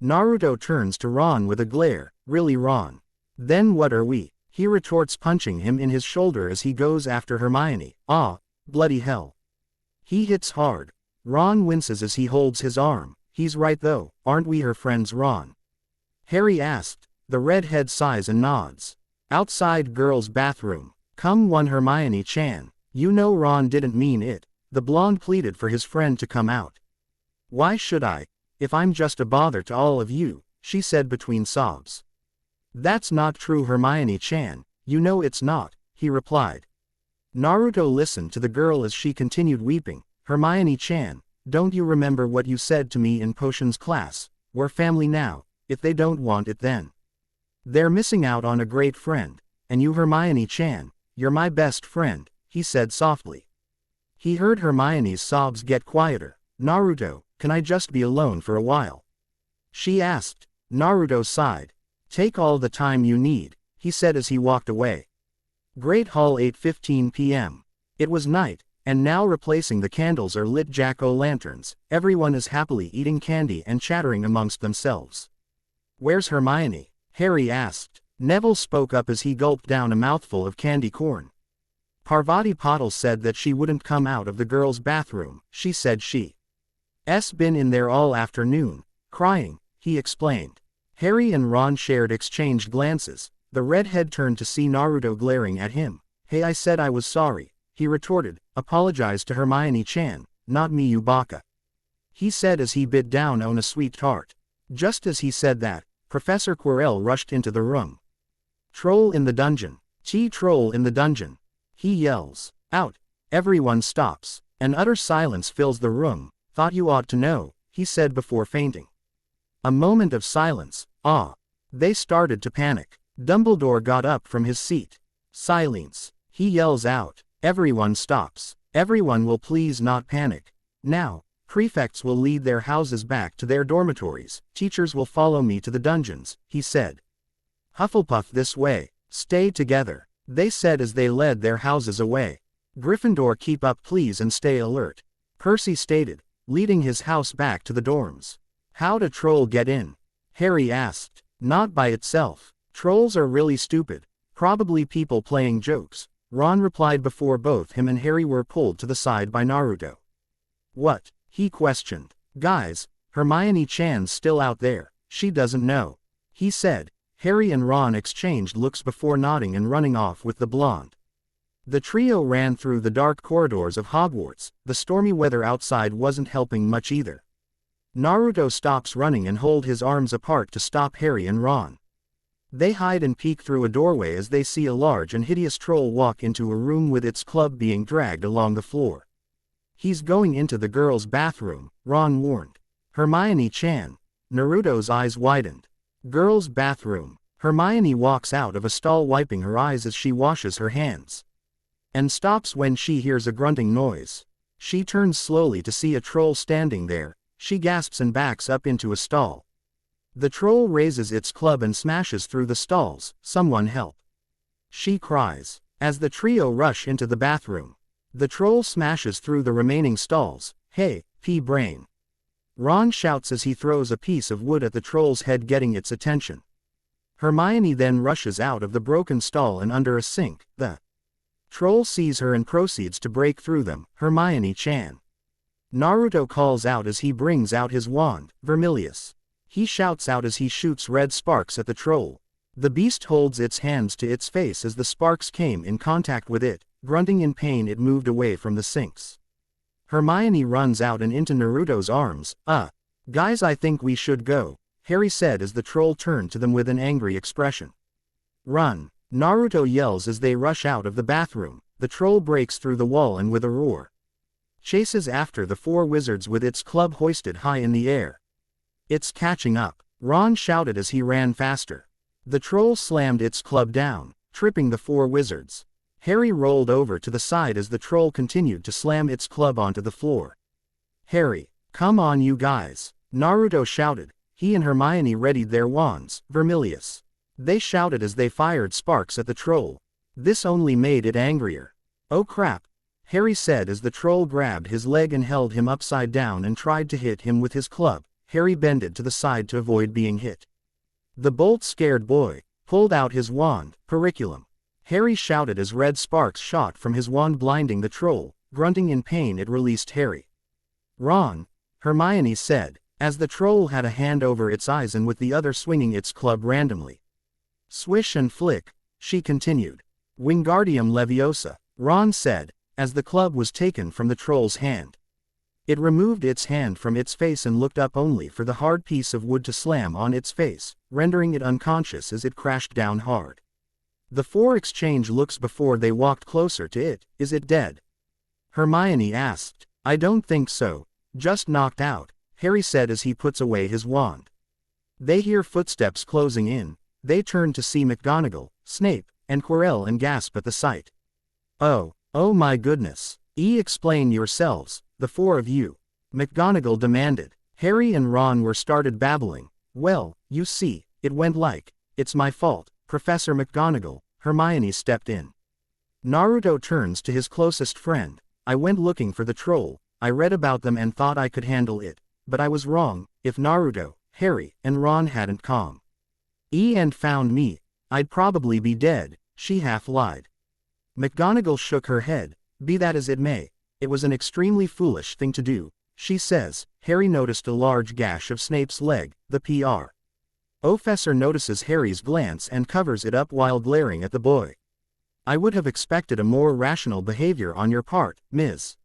Naruto turns to Ron with a glare. Really, Ron? Then what are we? He retorts, punching him in his shoulder as he goes after Hermione. Ah, bloody hell. He hits hard. Ron winces as he holds his arm. He's right though, aren't we her friends, Ron? Harry asked. The redhead sighs and nods. Outside girls' bathroom. Come one, Hermione-chan. You know Ron didn't mean it. The blonde pleaded for his friend to come out. Why should I? If I'm just a bother to all of you, she said between sobs. That's not true, Hermione-chan. You know it's not, he replied. Naruto listened to the girl as she continued weeping. Hermione-chan, don't you remember what you said to me in potions class? We're family now. If they don't want it, then they're missing out on a great friend. And you, Hermione-chan, you're my best friend, he said softly. He heard Hermione's sobs get quieter. Naruto, can I just be alone for a while? She asked. Naruto sighed. Take all the time you need, he said as he walked away. Great Hall, 8:15 p.m. It was night, and now replacing the candles are lit jack-o'-lanterns. Everyone is happily eating candy and chattering amongst themselves. Where's Hermione? Harry asked. Neville spoke up as he gulped down a mouthful of candy corn. Parvati Patil said that she wouldn't come out of the girls' bathroom. She said she's been in there all afternoon, crying, he explained. Harry and Ron exchanged glances. The redhead turned to see Naruto glaring at him. Hey, I said I was sorry, he retorted. Apologize to Hermione-chan, not me, you baka. He said as he bit down on a sweet tart. Just as he said that, Professor Quirrell rushed into the room. Troll in the dungeon. Troll in the dungeon. He yells. Out. Everyone stops. An utter silence fills the room. Thought you ought to know, he said before fainting. A moment of silence. Ah. They started to panic. Dumbledore got up from his seat. Silence. He yells out. Everyone stops. Everyone will please not panic. Now, prefects will lead their houses back to their dormitories. Teachers will follow me to the dungeons, he said. Hufflepuff this way. Stay together, they said as they led their houses away. Gryffindor keep up please and stay alert, Percy stated, leading his house back to the dorms. How'd a troll get in? Harry asked. Not by itself. Trolls are really stupid. Probably people playing jokes, Ron replied before both him and Harry were pulled to the side by Naruto. What? He questioned. Guys, Hermione-chan's still out there. She doesn't know, he said. Harry and Ron exchanged looks before nodding and running off with the blonde. The trio ran through the dark corridors of Hogwarts. The stormy weather outside wasn't helping much either. Naruto stops running and holds his arms apart to stop Harry and Ron. They hide and peek through a doorway as they see a large and hideous troll walk into a room with its club being dragged along the floor. He's going into the girls' bathroom, Ron warned. Hermione-chan. Naruto's eyes widened. Girls' bathroom. Hermione walks out of a stall wiping her eyes as she washes her hands. And stops when she hears a grunting noise. She turns slowly to see a troll standing there. She gasps and backs up into a stall. The troll raises its club and smashes through the stalls. Someone help. She cries. As the trio rush into the bathroom, the troll smashes through the remaining stalls. Hey, P-brain. Ron shouts as he throws a piece of wood at the troll's head, getting its attention. Hermione then rushes out of the broken stall and under a sink. The troll sees her and proceeds to break through them. Hermione-chan. Naruto calls out as he brings out his wand, Vermilius. He shouts out as he shoots red sparks at the troll. The beast holds its hands to its face as the sparks came in contact with it. Grunting in pain, it moved away from the sinks. Hermione runs out and into Naruto's arms. Guys, I think we should go, Harry said as the troll turned to them with an angry expression. Run, Naruto yells as they rush out of the bathroom. The troll breaks through the wall and with a roar chases after the four wizards with its club hoisted high in the air. It's catching up, Ron shouted as he ran faster. The troll slammed its club down, tripping the four wizards. Harry rolled over to the side as the troll continued to slam its club onto the floor. Harry, come on you guys, Naruto shouted. He and Hermione readied their wands, Vermilius. They shouted as they fired sparks at the troll. This only made it angrier. Oh crap, Harry said as the troll grabbed his leg and held him upside down and tried to hit him with his club. Harry bended to the side to avoid being hit. The bolt-scared boy pulled out his wand, periculum. Harry shouted as red sparks shot from his wand blinding the troll. Grunting in pain, it released Harry. Ron, Hermione said, as the troll had a hand over its eyes and with the other swinging its club randomly. Swish and flick, she continued. Wingardium Leviosa, Ron said, as the club was taken from the troll's hand. It removed its hand from its face and looked up only for the hard piece of wood to slam on its face, rendering it unconscious as it crashed down hard. The four exchanged looks before they walked closer to it. Is it dead? Hermione asked. I don't think so. Just knocked out, Harry said as he puts away his wand. They hear footsteps closing in. They turn to see McGonagall, Snape, and Quirrell and gasp at the sight. Oh my goodness. Explain yourselves, the four of you. McGonagall demanded. Harry and Ron were started babbling. Well, you see, it went like, it's my fault, Professor McGonagall. Hermione stepped in. Naruto turns to his closest friend. I went looking for the troll. I read about them and thought I could handle it. But I was wrong. If Naruto, Harry, and Ron hadn't come and found me, I'd probably be dead, she half lied. McGonagall shook her head. Be that as it may, it was an extremely foolish thing to do, she says. Harry noticed a large gash of Snape's leg. The Pr. Professor notices Harry's glance and covers it up while glaring at the boy. I would have expected a more rational behavior on your part, Ms.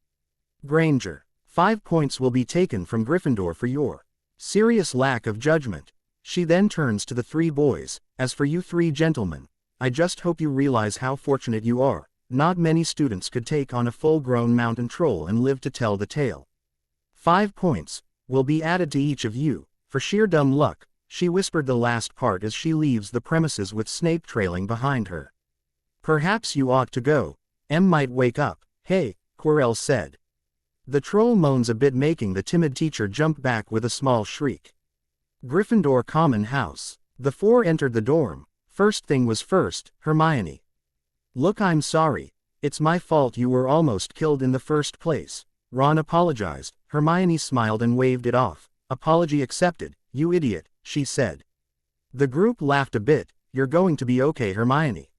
Granger. 5 points will be taken from Gryffindor for your serious lack of judgment. She then turns to the three boys. As for you three gentlemen, I just hope you realize how fortunate you are. Not many students could take on a full-grown mountain troll and live to tell the tale. 5 points will be added to each of you, for sheer dumb luck. She whispered the last part as she leaves the premises with Snape trailing behind her. Perhaps you ought to go. Em might wake up. Hey, Quirrell said. The troll moans a bit, making the timid teacher jump back with a small shriek. Gryffindor Common House. The four entered the dorm. First thing was first, Hermione. Look, I'm sorry. It's my fault you were almost killed in the first place. Ron apologized. Hermione smiled and waved it off. Apology accepted, you idiot, she said. The group laughed a bit. You're going to be okay, Hermione?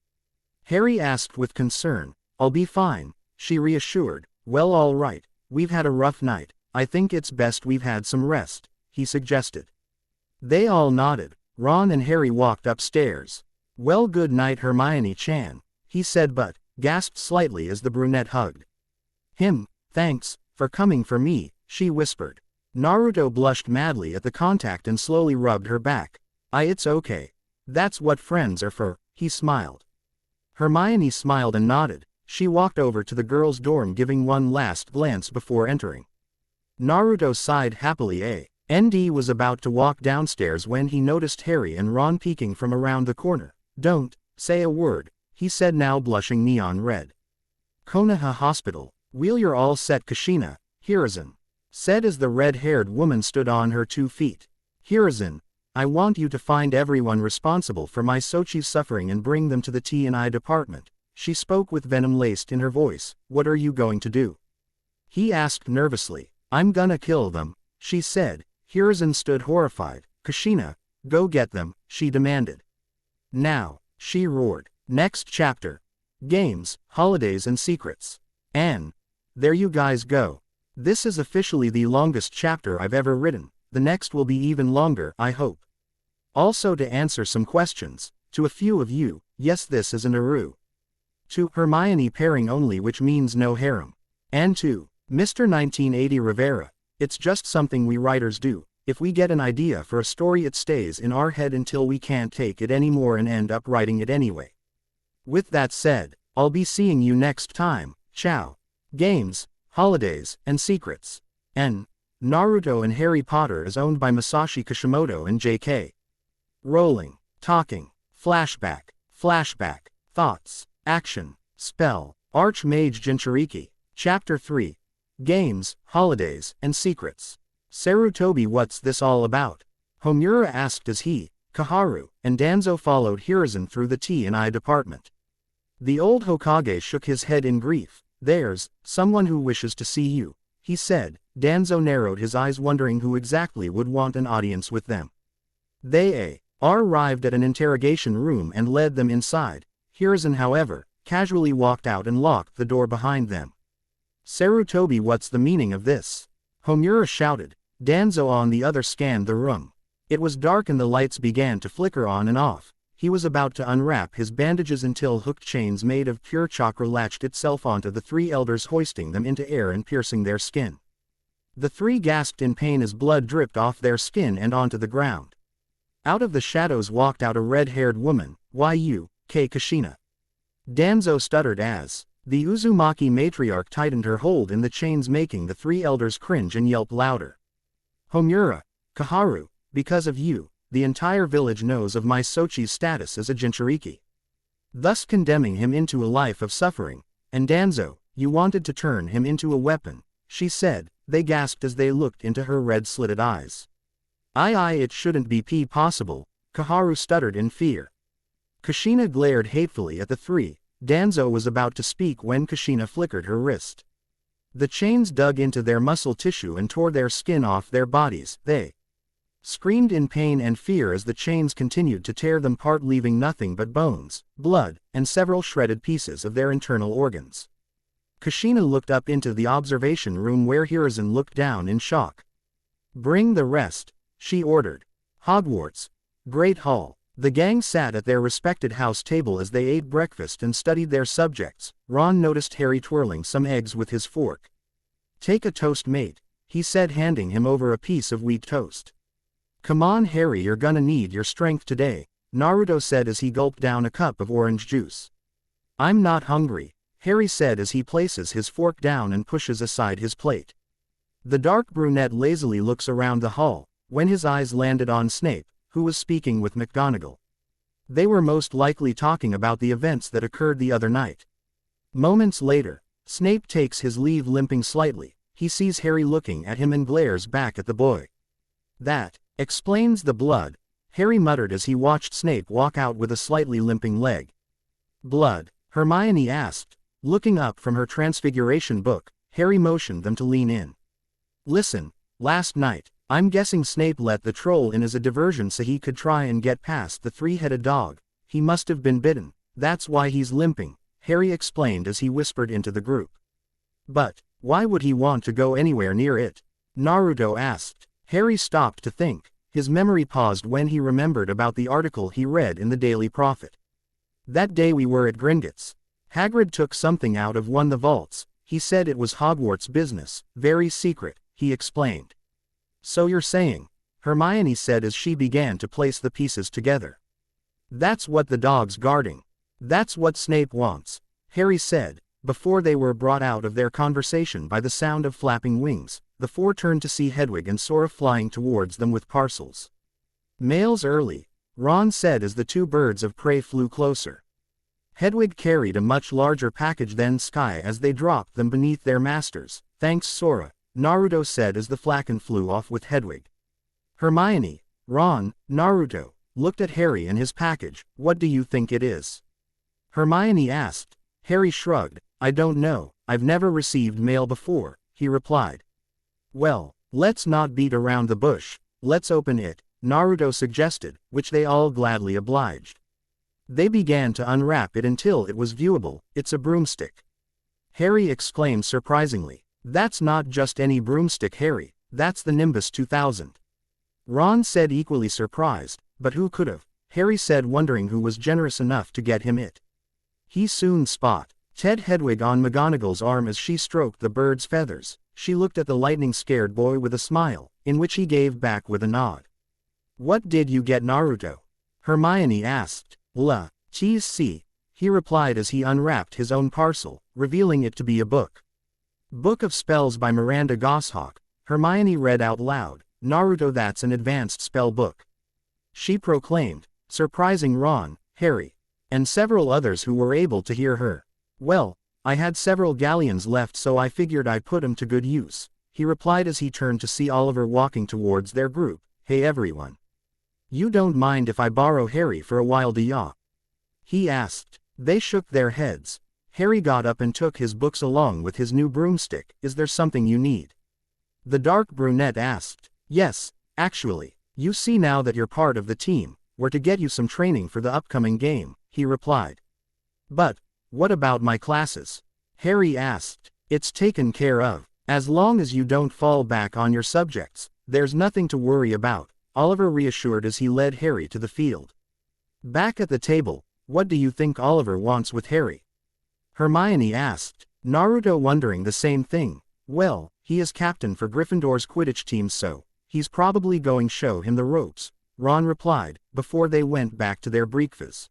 Harry asked with concern. I'll be fine, she reassured. Well, all right. We've had a rough night. I think it's best we've had some rest, he suggested. They all nodded. Ron and Harry walked upstairs. Well, good night, Hermione-chan, he said, but gasped slightly as the brunette hugged him. Thanks for coming for me, she whispered. Naruto blushed madly at the contact and slowly rubbed her back. It's okay. That's what friends are for, he smiled. Hermione smiled and nodded. She walked over to the girls' dorm, giving one last glance before entering. Naruto sighed happily. ND was about to walk downstairs when he noticed Harry and Ron peeking from around the corner. Don't say a word, he said, now blushing neon red. Konoha Hospital. Wheel, you're all set, Kushina, Hiruzen said as the red-haired woman stood on her 2 feet. Hiruzen, I want you to find everyone responsible for my Sochi's suffering and bring them to the T&I department. She spoke with venom laced in her voice. What are you going to do? He asked nervously. I'm gonna kill them, she said. Hiruzen stood horrified. Kushina, go get them, she demanded. Now, she roared. Next chapter. Games, Holidays and Secrets. And there you guys go. This is officially the longest chapter I've ever written. The next will be even longer, I hope. Also, to answer some questions, to a few of you, yes, this is an Aru. To Hermione, pairing only, which means no harem. And to Mr. 1980 Rivera, it's just something we writers do. If we get an idea for a story, it stays in our head until we can't take it anymore and end up writing it anyway. With that said, I'll be seeing you next time. Ciao. Games, Holidays, and Secrets. N. Naruto and Harry Potter is owned by Masashi Kishimoto and J.K. Rowling. Talking. Flashback. Flashback. Thoughts. Action. Spell. Archmage Jinchuriki. Chapter 3. Games, Holidays, and Secrets. Sarutobi, what's this all about? Homura asked as he, Kaharu, and Danzo followed Hiruzen through the T&I department. The old Hokage shook his head in grief. There's someone who wishes to see you, he said. Danzo narrowed his eyes, wondering who exactly would want an audience with them. They arrived at an interrogation room and led them inside. Hiruzen, however, casually walked out and locked the door behind them. Sarutobi, what's the meaning of this? Homura shouted. Danzo on the other scanned the room. It was dark and the lights began to flicker on and off. He was about to unwrap his bandages until hooked chains made of pure chakra latched itself onto the three elders, hoisting them into air and piercing their skin. The three gasped in pain as blood dripped off their skin and onto the ground. Out of the shadows walked out a red-haired woman, Kushina. Danzo stuttered as the Uzumaki matriarch tightened her hold in the chains, making the three elders cringe and yelp louder. Homura, Kaharu, because of you, the entire village knows of my Sochi's status as a Jinchuriki, thus condemning him into a life of suffering. And Danzo, you wanted to turn him into a weapon, she said. They gasped as they looked into her red-slitted eyes. It shouldn't be possible, Kaharu stuttered in fear. Kushina glared hatefully at the three. Danzo was about to speak when Kushina flickered her wrist. The chains dug into their muscle tissue and tore their skin off their bodies. They screamed in pain and fear as the chains continued to tear them apart, leaving nothing but bones, blood, and several shredded pieces of their internal organs. Kushina looked up into the observation room where Hiruzen looked down in shock. Bring the rest, she ordered. Hogwarts. Great Hall. The gang sat at their respected house table as they ate breakfast and studied their subjects. Ron noticed Harry twirling some eggs with his fork. Take a toast, mate, he said, handing him over a piece of wheat toast. Come on, Harry, you're gonna need your strength today, Naruto said as he gulped down a cup of orange juice. I'm not hungry, Harry said as he places his fork down and pushes aside his plate. The dark brunette lazily looks around the hall, when his eyes landed on Snape, who was speaking with McGonagall. They were most likely talking about the events that occurred the other night. Moments later, Snape takes his leave, limping slightly. He sees Harry looking at him and glares back at the boy. That explains the blood, Harry muttered as he watched Snape walk out with a slightly limping leg. Blood? Hermione asked. Looking up from her Transfiguration book, Harry motioned them to lean in. Listen, last night, I'm guessing Snape let the troll in as a diversion so he could try and get past the three-headed dog. He must have been bitten, that's why he's limping, Harry explained as he whispered into the group. But why would he want to go anywhere near it? Naruto asked. Harry stopped to think. His memory paused when he remembered about the article he read in the Daily Prophet. That day we were at Gringotts. Hagrid took something out of one of the vaults. He said it was Hogwarts business, very secret, he explained. So you're saying, Hermione said as she began to place the pieces together. That's what the dog's guarding. That's what Snape wants, Harry said. Before they were brought out of their conversation by the sound of flapping wings, the four turned to see Hedwig and Sora flying towards them with parcels. Mail's early, Ron said as the two birds of prey flew closer. Hedwig carried a much larger package than Sky as they dropped them beneath their masters. Thanks, Sora, Naruto said as the falcon flew off with Hedwig. Hermione, Ron, Naruto looked at Harry and his package. What do you think it is? Hermione asked. Harry shrugged. I don't know, I've never received mail before, he replied. Well, let's not beat around the bush, let's open it, Naruto suggested, which they all gladly obliged. They began to unwrap it until it was viewable. It's a broomstick. Harry exclaimed surprisingly. That's not just any broomstick, Harry, that's the Nimbus 2000. Ron said, equally surprised. But who could've? Harry said, wondering who was generous enough to get him it. He soon spotted Hedwig on McGonagall's arm as she stroked the bird's feathers. She looked at the lightning-scared boy with a smile, in which he gave back with a nod. What did you get, Naruto? Hermione asked. See, he replied as he unwrapped his own parcel, revealing it to be a book. Book of Spells by Miranda Goshawk, Hermione read out loud. Naruto, that's an advanced spell book, she proclaimed, surprising Ron, Harry, and several others who were able to hear her. Well, I had several galleons left, so I figured I'd put 'em to good use, he replied as he turned to see Oliver walking towards their group. Hey everyone. You don't mind if I borrow Harry for a while, do ya? He asked. They shook their heads. Harry got up and took his books along with his new broomstick. Is there something you need? The dark brunette asked. Yes, actually. You see, now that you're part of the team, we're to get you some training for the upcoming game, he replied. But, what about my classes? Harry asked. It's taken care of. As long as you don't fall back on your subjects, there's nothing to worry about, Oliver reassured as he led Harry to the field. Back at the table, what do you think Oliver wants with Harry? Hermione asked, Naruto wondering the same thing. Well, he is captain for Gryffindor's Quidditch team, so he's probably going to show him the ropes, Ron replied, before they went back to their breakfast.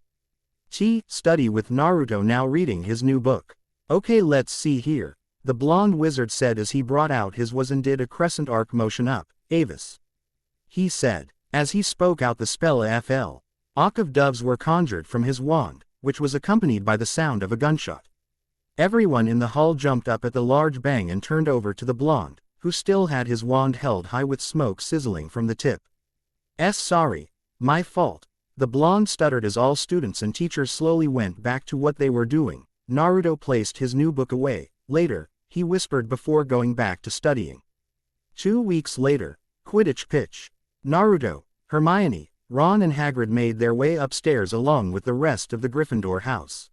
Study with Naruto now reading his new book. Okay, let's see here, the blonde wizard said as he brought out his was and did a crescent arc motion up, Avis. He said, as he spoke out the spell FL. Of doves were conjured from his wand, which was accompanied by the sound of a gunshot. Everyone in the hall jumped up at the large bang and turned over to the blonde, who still had his wand held high with smoke sizzling from the tip. Sorry, my fault. The blonde stuttered as all students and teachers slowly went back to what they were doing. Naruto placed his new book away. Later, he whispered before going back to studying. 2 weeks later, Quidditch pitch. Naruto, Hermione, Ron and Hagrid made their way upstairs along with the rest of the Gryffindor house.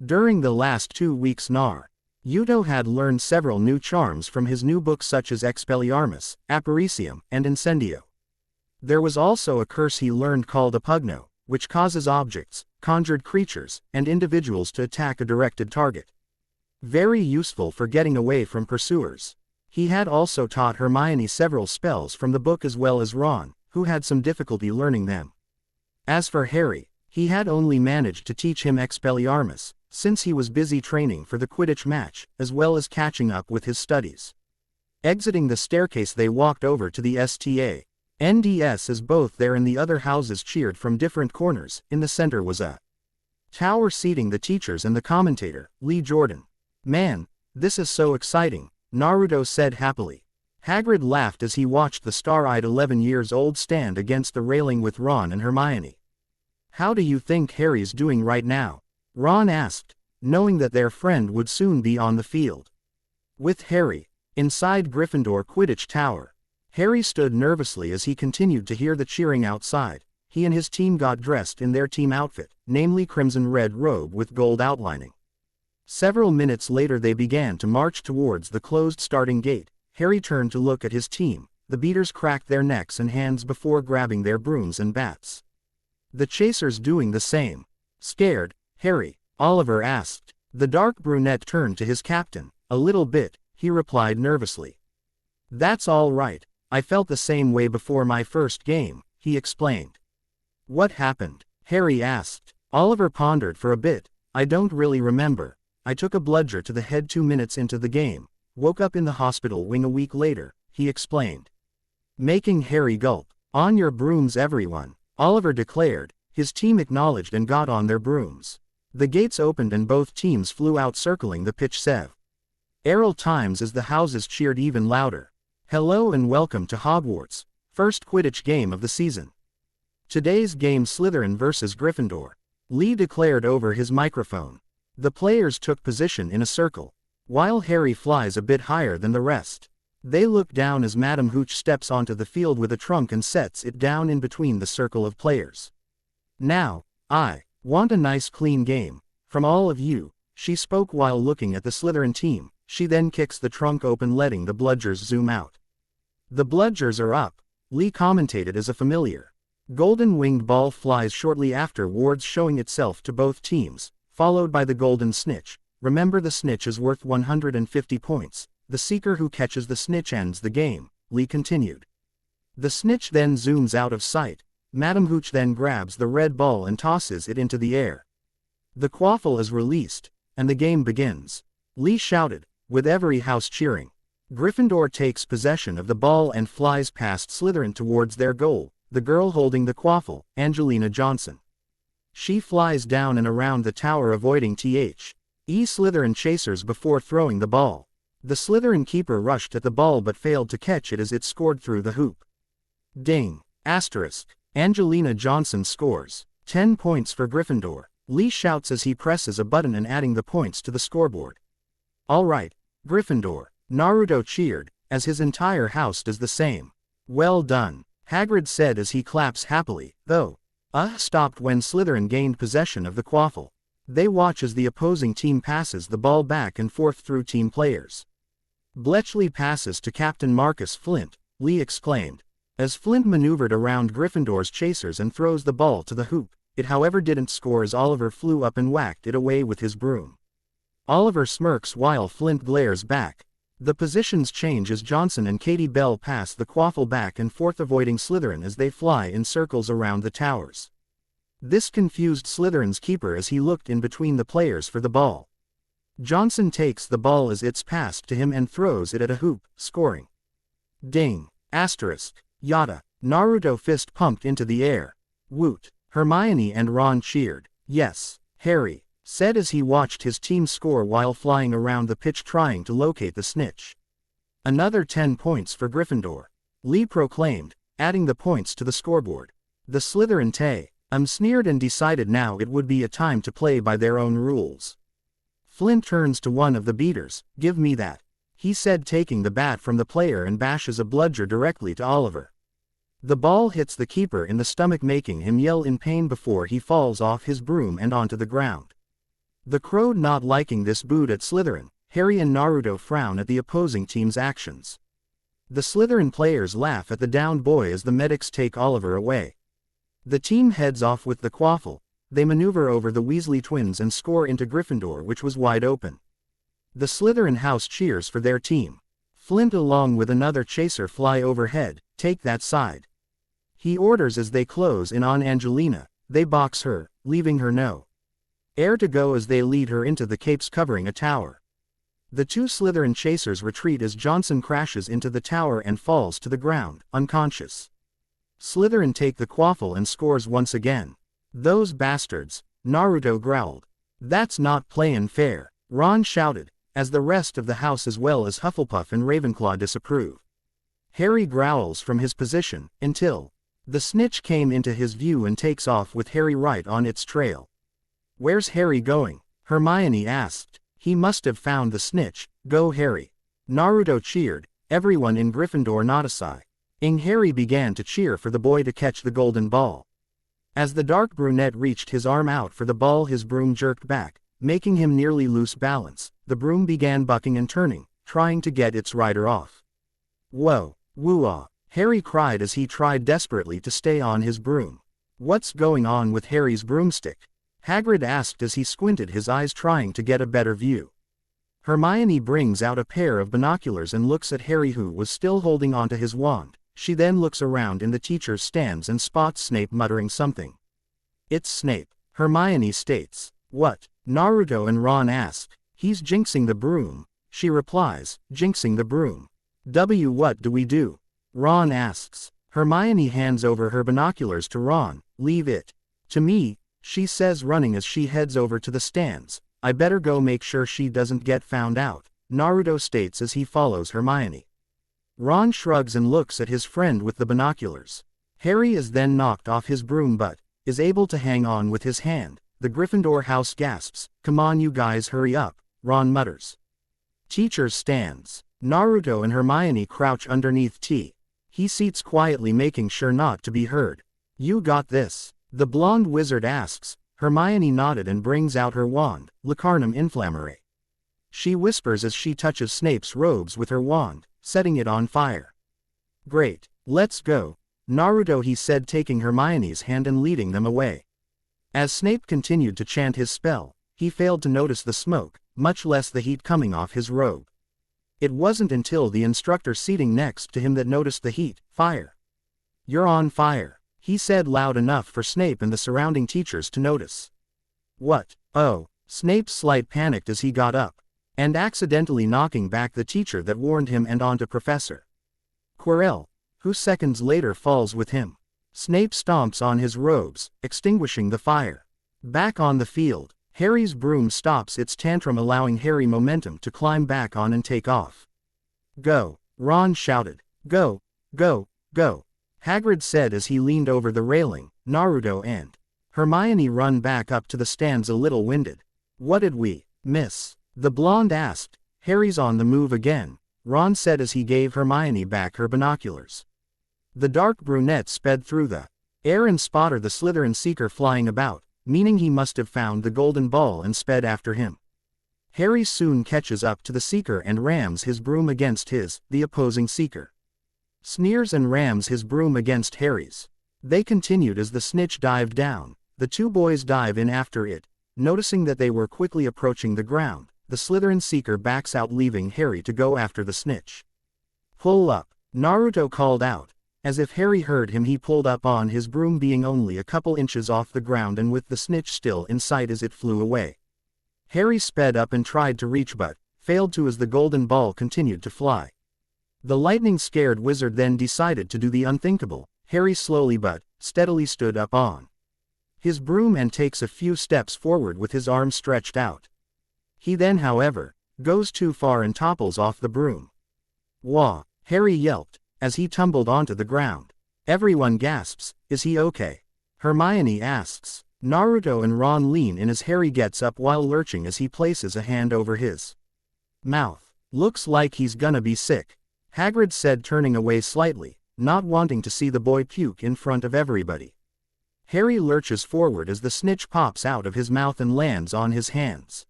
During the last 2 weeks, Naruto had learned several new charms from his new book, such as Expelliarmus, Apparicium, and Incendio. There was also a curse he learned called Apugno, which causes objects, conjured creatures, and individuals to attack a directed target. Very useful for getting away from pursuers. He had also taught Hermione several spells from the book as well as Ron, who had some difficulty learning them. As for Harry, he had only managed to teach him Expelliarmus, since he was busy training for the Quidditch match, as well as catching up with his studies. Exiting the staircase, they walked over to the STA&S as both there and the other houses cheered from different corners. In the center was a tower seating the teachers and the commentator, Lee Jordan. Man, this is so exciting, Naruto said happily. Hagrid laughed as he watched the star-eyed 11-years-old stand against the railing with Ron and Hermione. How do you think Harry's doing right now? Ron asked, knowing that their friend would soon be on the field. With Harry, inside Gryffindor Quidditch Tower, Harry stood nervously as he continued to hear the cheering outside. He and his team got dressed in their team outfit, namely crimson-red robe with gold outlining. Several minutes later they began to march towards the closed starting gate. Harry turned to look at his team. The beaters cracked their necks and hands before grabbing their brooms and bats. The chasers doing the same. Scared, Harry? Oliver asked. The dark brunette turned to his captain. A little bit, he replied nervously. That's all right. I felt the same way before my first game, he explained. What happened? Harry asked. Oliver pondered for a bit. I don't really remember. I took a bludger to the head 2 minutes into the game. Woke up in the hospital wing a week later, he explained. Making Harry gulp. On your brooms everyone, Oliver declared. His team acknowledged and got on their brooms. The gates opened and both teams flew out circling the pitch sev. Errol times as the houses cheered even louder. Hello and welcome to Hogwarts, first Quidditch game of the season. Today's game Slytherin versus Gryffindor, Lee declared over his microphone. The players took position in a circle, while Harry flies a bit higher than the rest. They look down as Madame Hooch steps onto the field with a trunk and sets it down in between the circle of players. Now, I want a nice clean game from all of you, she spoke while looking at the Slytherin team. She then kicks the trunk open, letting the bludgers zoom out. The bludgers are up, Lee commentated as a familiar. Golden winged ball flies shortly afterwards, showing itself to both teams, followed by the golden snitch. Remember, the snitch is worth 150 points. The seeker who catches the snitch ends the game, Lee continued. The snitch then zooms out of sight. Madame Hooch then grabs the red ball and tosses it into the air. The quaffle is released, and the game begins. Lee shouted, with every house cheering. Gryffindor takes possession of the ball and flies past Slytherin towards their goal, the girl holding the quaffle, Angelina Johnson. She flies down and around the tower, avoiding Slytherin chasers before throwing the ball. The Slytherin keeper rushed at the ball but failed to catch it as it scored through the hoop. Ding! Asterisk. Angelina Johnson scores 10 points for Gryffindor. Lee shouts as he presses a button and adding the points to the scoreboard. All right, Gryffindor, Naruto cheered, as his entire house does the same. Well done, Hagrid said as he claps happily, though. Stopped when Slytherin gained possession of the quaffle. They watch as the opposing team passes the ball back and forth through team players. Bletchley passes to Captain Marcus Flint, Lee exclaimed. As Flint maneuvered around Gryffindor's chasers and throws the ball to the hoop, it however didn't score as Oliver flew up and whacked it away with his broom. Oliver smirks while Flint glares back. The positions change as Johnson and Katie Bell pass the quaffle back and forth avoiding Slytherin as they fly in circles around the towers. This confused Slytherin's keeper as he looked in between the players for the ball. Johnson takes the ball as it's passed to him and throws it at a hoop, scoring. Ding! Asterisk. Yada. Naruto fist pumped into the air. Woot! Hermione and Ron cheered. Yes, Harry said as he watched his team score while flying around the pitch trying to locate the snitch. Another 10 points for Gryffindor, Lee proclaimed, adding the points to the scoreboard. The Slytherin sneered and decided now it would be a time to play by their own rules. Flint turns to one of the beaters. Give me that, he said, taking the bat from the player and bashes a bludger directly to Oliver. The ball hits the keeper in the stomach making him yell in pain before he falls off his broom and onto the ground. The crowd not liking this booed at Slytherin, Harry and Naruto frown at the opposing team's actions. The Slytherin players laugh at the downed boy as the medics take Oliver away. The team heads off with the quaffle. They maneuver over the Weasley twins and score into Gryffindor, which was wide open. The Slytherin house cheers for their team. Flint along with another chaser fly overhead. Take that side, he orders as they close in on Angelina. They box her, leaving her no air to go as they lead her into the capes covering a tower. The two Slytherin chasers retreat as Johnson crashes into the tower and falls to the ground, unconscious. Slytherin take the quaffle and scores once again. Those bastards, Naruto growled. That's not playin' fair, Ron shouted, as the rest of the house as well as Hufflepuff and Ravenclaw disapprove. Harry growls from his position, until the snitch came into his view and takes off with Harry right on its trail. Where's Harry going? Hermione asked. He must have found the snitch. Go Harry, Naruto cheered, everyone in Gryffindor not a sigh. Harry began to cheer for the boy to catch the golden ball. As the dark brunette reached his arm out for the ball, his broom jerked back, making him nearly lose balance. The broom began bucking and turning, trying to get its rider off. Whoa, woo-ah, Harry cried as he tried desperately to stay on his broom. What's going on with Harry's broomstick? Hagrid asked as he squinted his eyes trying to get a better view. Hermione brings out a pair of binoculars and looks at Harry, who was still holding onto his wand. She then looks around in the teacher's stands and spots Snape muttering something. It's Snape, Hermione states. What? Naruto and Ron ask. He's jinxing the broom, she replies, jinxing the broom. What do we do? Ron asks. Hermione hands over her binoculars to Ron. Leave it to me, she says, running as she heads over to the stands. I better go make sure she doesn't get found out, Naruto states as he follows Hermione. Ron shrugs and looks at his friend with the binoculars. Harry is then knocked off his broom but is able to hang on with his hand. The Gryffindor house gasps. Come on you guys, hurry up, Ron mutters. Teacher stands. Naruto and Hermione crouch underneath T. He seats quietly, making sure not to be heard. You got this, the blonde wizard asks. Hermione nodded and brings out her wand, Lacarnum Inflammare. She whispers as she touches Snape's robes with her wand, setting it on fire. Great, let's go, Naruto, he said, taking Hermione's hand and leading them away. As Snape continued to chant his spell, he failed to notice the smoke, much less the heat coming off his robe. It wasn't until the instructor seating next to him that noticed the heat. Fire. You're on fire, he said loud enough for Snape and the surrounding teachers to notice. What? Oh, Snape slight panicked as he got up, and accidentally knocking back the teacher that warned him and onto Professor Quirrell, who seconds later falls with him. Snape stomps on his robes, extinguishing the fire. Back on the field, Harry's broom stops its tantrum, allowing Harry momentum to climb back on and take off. Go, Ron shouted. Go, go, go, Hagrid said as he leaned over the railing. Naruto and Hermione run back up to the stands a little winded. What did we miss? The blonde asked. Harry's on the move again, Ron said as he gave Hermione back her binoculars. The dark brunette sped through the air and spotted the Slytherin seeker flying about, meaning he must have found the golden ball and sped after him. Harry soon catches up to the seeker and rams his broom against the opposing seeker. Sneers and rams his broom against Harry's. They continued as the snitch dived down. The two boys dive in after it. Noticing that they were quickly approaching the ground, the Slytherin seeker backs out, leaving Harry to go after the snitch. Pull up, Naruto called out. As if Harry heard him, he pulled up on his broom, being only a couple inches off the ground and with the snitch still in sight as it flew away. Harry sped up and tried to reach but failed to as the golden ball continued to fly. The lightning-scared wizard then decided to do the unthinkable. Harry slowly but steadily stood up on his broom and takes a few steps forward with his arm stretched out. He then, however, goes too far and topples off the broom. Wah! Harry yelped as he tumbled onto the ground. Everyone gasps. Is he okay? Hermione asks. Naruto and Ron lean in as Harry gets up while lurching as he places a hand over his mouth. Looks like he's gonna be sick, Hagrid said, turning away slightly, not wanting to see the boy puke in front of everybody. Harry lurches forward as the snitch pops out of his mouth and lands on his hands.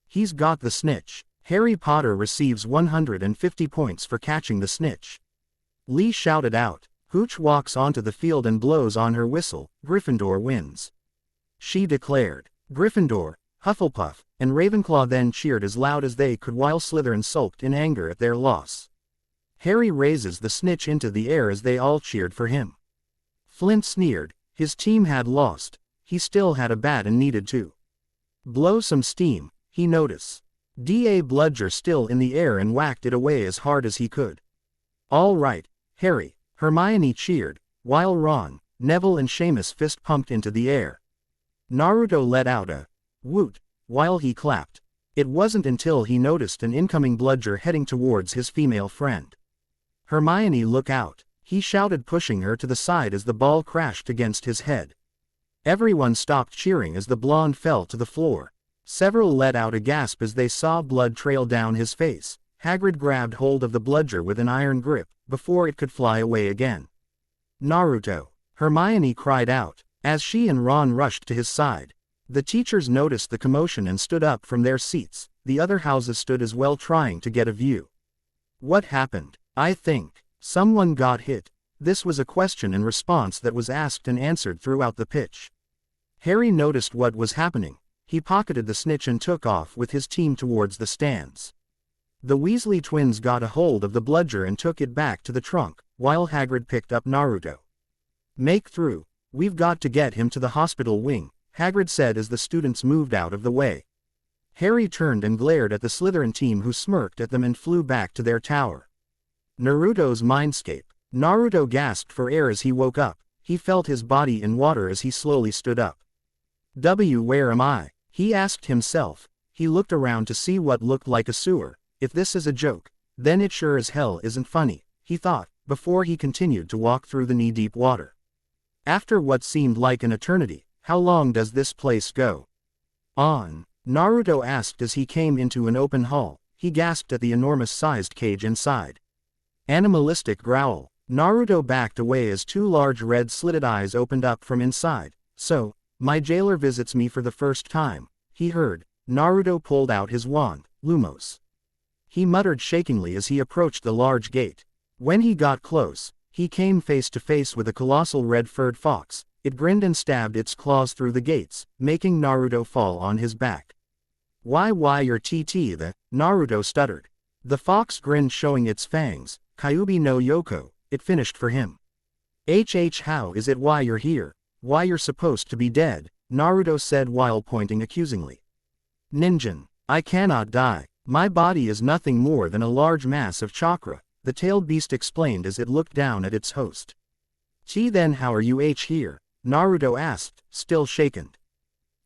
He's got the snitch. Harry Potter receives 150 points for catching the snitch. Lee shouted out. Hooch walks onto the field and blows on her whistle. Gryffindor wins, she declared. Gryffindor, Hufflepuff, and Ravenclaw then cheered as loud as they could while Slytherin sulked in anger at their loss. Harry raises the snitch into the air as they all cheered for him. Flint sneered. His team had lost. He still had a bat and needed to blow some steam, he noticed. D.A. Bludger still in the air and whacked it away as hard as he could. All right, Harry, Hermione cheered, while Ron, Neville and Seamus fist-pumped into the air. Naruto let out a woot while he clapped. It wasn't until he noticed an incoming Bludger heading towards his female friend. Hermione, look out, he shouted, pushing her to the side as the ball crashed against his head. Everyone stopped cheering as the blonde fell to the floor. Several let out a gasp as they saw blood trail down his face. Hagrid grabbed hold of the bludger with an iron grip, before it could fly away again. Naruto! Hermione cried out, as she and Ron rushed to his side. The teachers noticed the commotion and stood up from their seats. The other houses stood as well, trying to get a view. What happened? I think someone got hit. This was a question and response that was asked and answered throughout the pitch. Harry noticed what was happening. He pocketed the snitch and took off with his team towards the stands. The Weasley twins got a hold of the bludger and took it back to the trunk, while Hagrid picked up Naruto. Make through. We've got to get him to the hospital wing, Hagrid said as the students moved out of the way. Harry turned and glared at the Slytherin team, who smirked at them and flew back to their tower. Naruto's mindscape. Naruto gasped for air as he woke up. He felt his body in water as he slowly stood up. Where am I? He asked himself. He looked around to see what looked like a sewer. If this is a joke, then it sure as hell isn't funny, he thought, before he continued to walk through the knee-deep water. After what seemed like an eternity, how long does this place go on? Naruto asked as he came into an open hall. He gasped at the enormous-sized cage inside. Animalistic growl. Naruto backed away as two large red slitted eyes opened up from inside. So, my jailer visits me for the first time, he heard. Naruto pulled out his wand, Lumos. He muttered shakingly as he approached the large gate. When he got close, he came face to face with a colossal red-furred fox. It grinned and stabbed its claws through the gates, making Naruto fall on his back. Why you're TT the, Naruto stuttered. The fox grinned, showing its fangs. Kyuubi no Yoko, it finished for him. How is it why you're here? Why you're supposed to be dead, Naruto said while pointing accusingly. Ninjin, I cannot die. My body is nothing more than a large mass of chakra, the tailed beast explained as it looked down at its host. Then how are you here? Naruto asked, still shaken.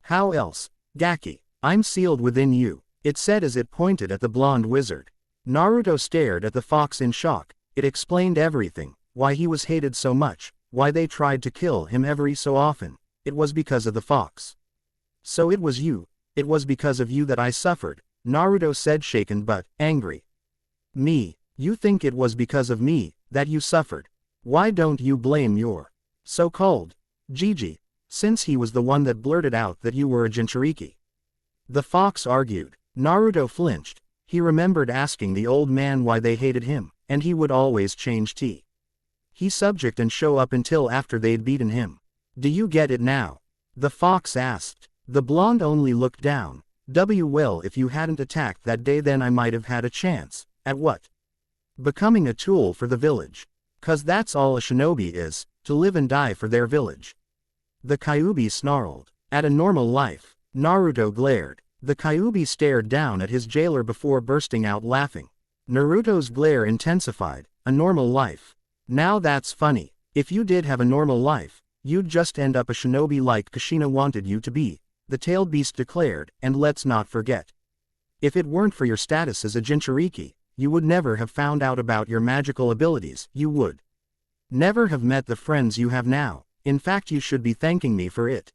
How else, Gaki? I'm sealed within you, it said as it pointed at the blonde wizard. Naruto stared at the fox in shock. It explained everything, why he was hated so much, why they tried to kill him every so often. it was because of the fox. So it was you, it was because of you that I suffered, Naruto said, shaken but angry. Me, you think it was because of me that you suffered? Why don't you blame your so-called Gigi, since he was the one that blurted out that you were a Jinchuriki? The fox argued. Naruto flinched. He remembered asking the old man why they hated him, and he would always change tea. He subject and show up until after they'd beaten him. Do you get it now? The fox asked. The blonde only looked down. Well, if you hadn't attacked that day, then I might have had a chance. At what? Becoming a tool for the village. 'Cause that's all a shinobi is, to live and die for their village. The Kyuubi snarled. At a normal life. Naruto glared. The Kyuubi stared down at his jailer before bursting out laughing. Naruto's glare intensified. A normal life. Now that's funny. If you did have a normal life, you'd just end up a shinobi like Kushina wanted you to be, the tailed beast declared, and let's not forget. If it weren't for your status as a Jinchuriki, you would never have found out about your magical abilities, you would never have met the friends you have now. In fact, you should be thanking me for it.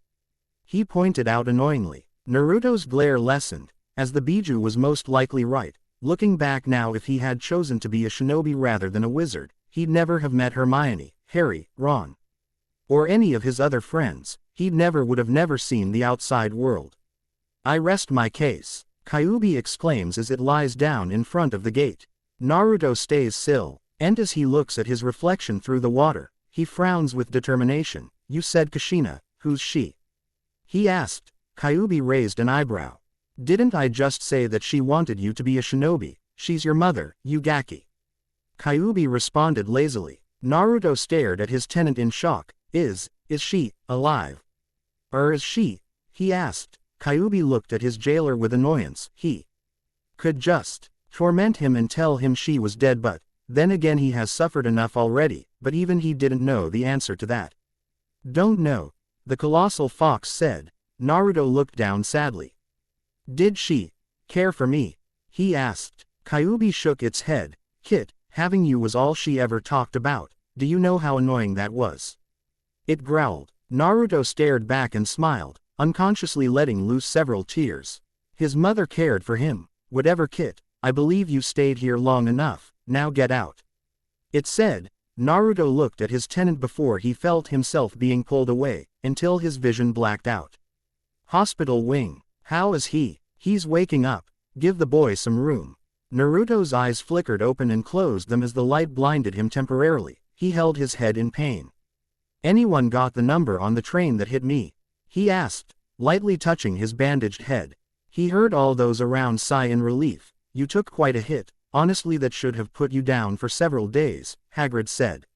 He pointed out annoyingly. Naruto's glare lessened, as the Biju was most likely right. Looking back now, if he had chosen to be a shinobi rather than a wizard, he'd never have met Hermione, Harry, Ron, or any of his other friends. He'd never seen the outside world. I rest my case, Kyuubi exclaims as it lies down in front of the gate. Naruto stays still, and as he looks at his reflection through the water, he frowns with determination. You said Kushina, who's she? He asked. Kyuubi raised an eyebrow. Didn't I just say that she wanted you to be a shinobi? She's your mother, Yugaki. Kyuubi responded lazily. Naruto stared at his tenant in shock. Is she alive? Or is she? He asked. Kyuubi looked at his jailer with annoyance. He could just torment him and tell him she was dead, but then again he has suffered enough already, but even he didn't know the answer to that. Don't know, the colossal fox said. Naruto looked down sadly. Did she care for me? He asked. Kyuubi shook its head. Kit, having you was all she ever talked about. Do you know how annoying that was? It growled. Naruto stared back and smiled, unconsciously letting loose several tears. His mother cared for him. Whatever, Kit, I believe you stayed here long enough, now get out. It said. Naruto looked at his tenant before he felt himself being pulled away, until his vision blacked out. Hospital wing. How is he? He's waking up. Give the boy some room. Naruto's eyes flickered open and closed them as the light blinded him temporarily. He held his head in pain. Anyone got the number on the train that hit me? He asked, lightly touching his bandaged head. He heard all those around sigh in relief. You took quite a hit. Honestly, that should have put you down for several days, Hagrid said.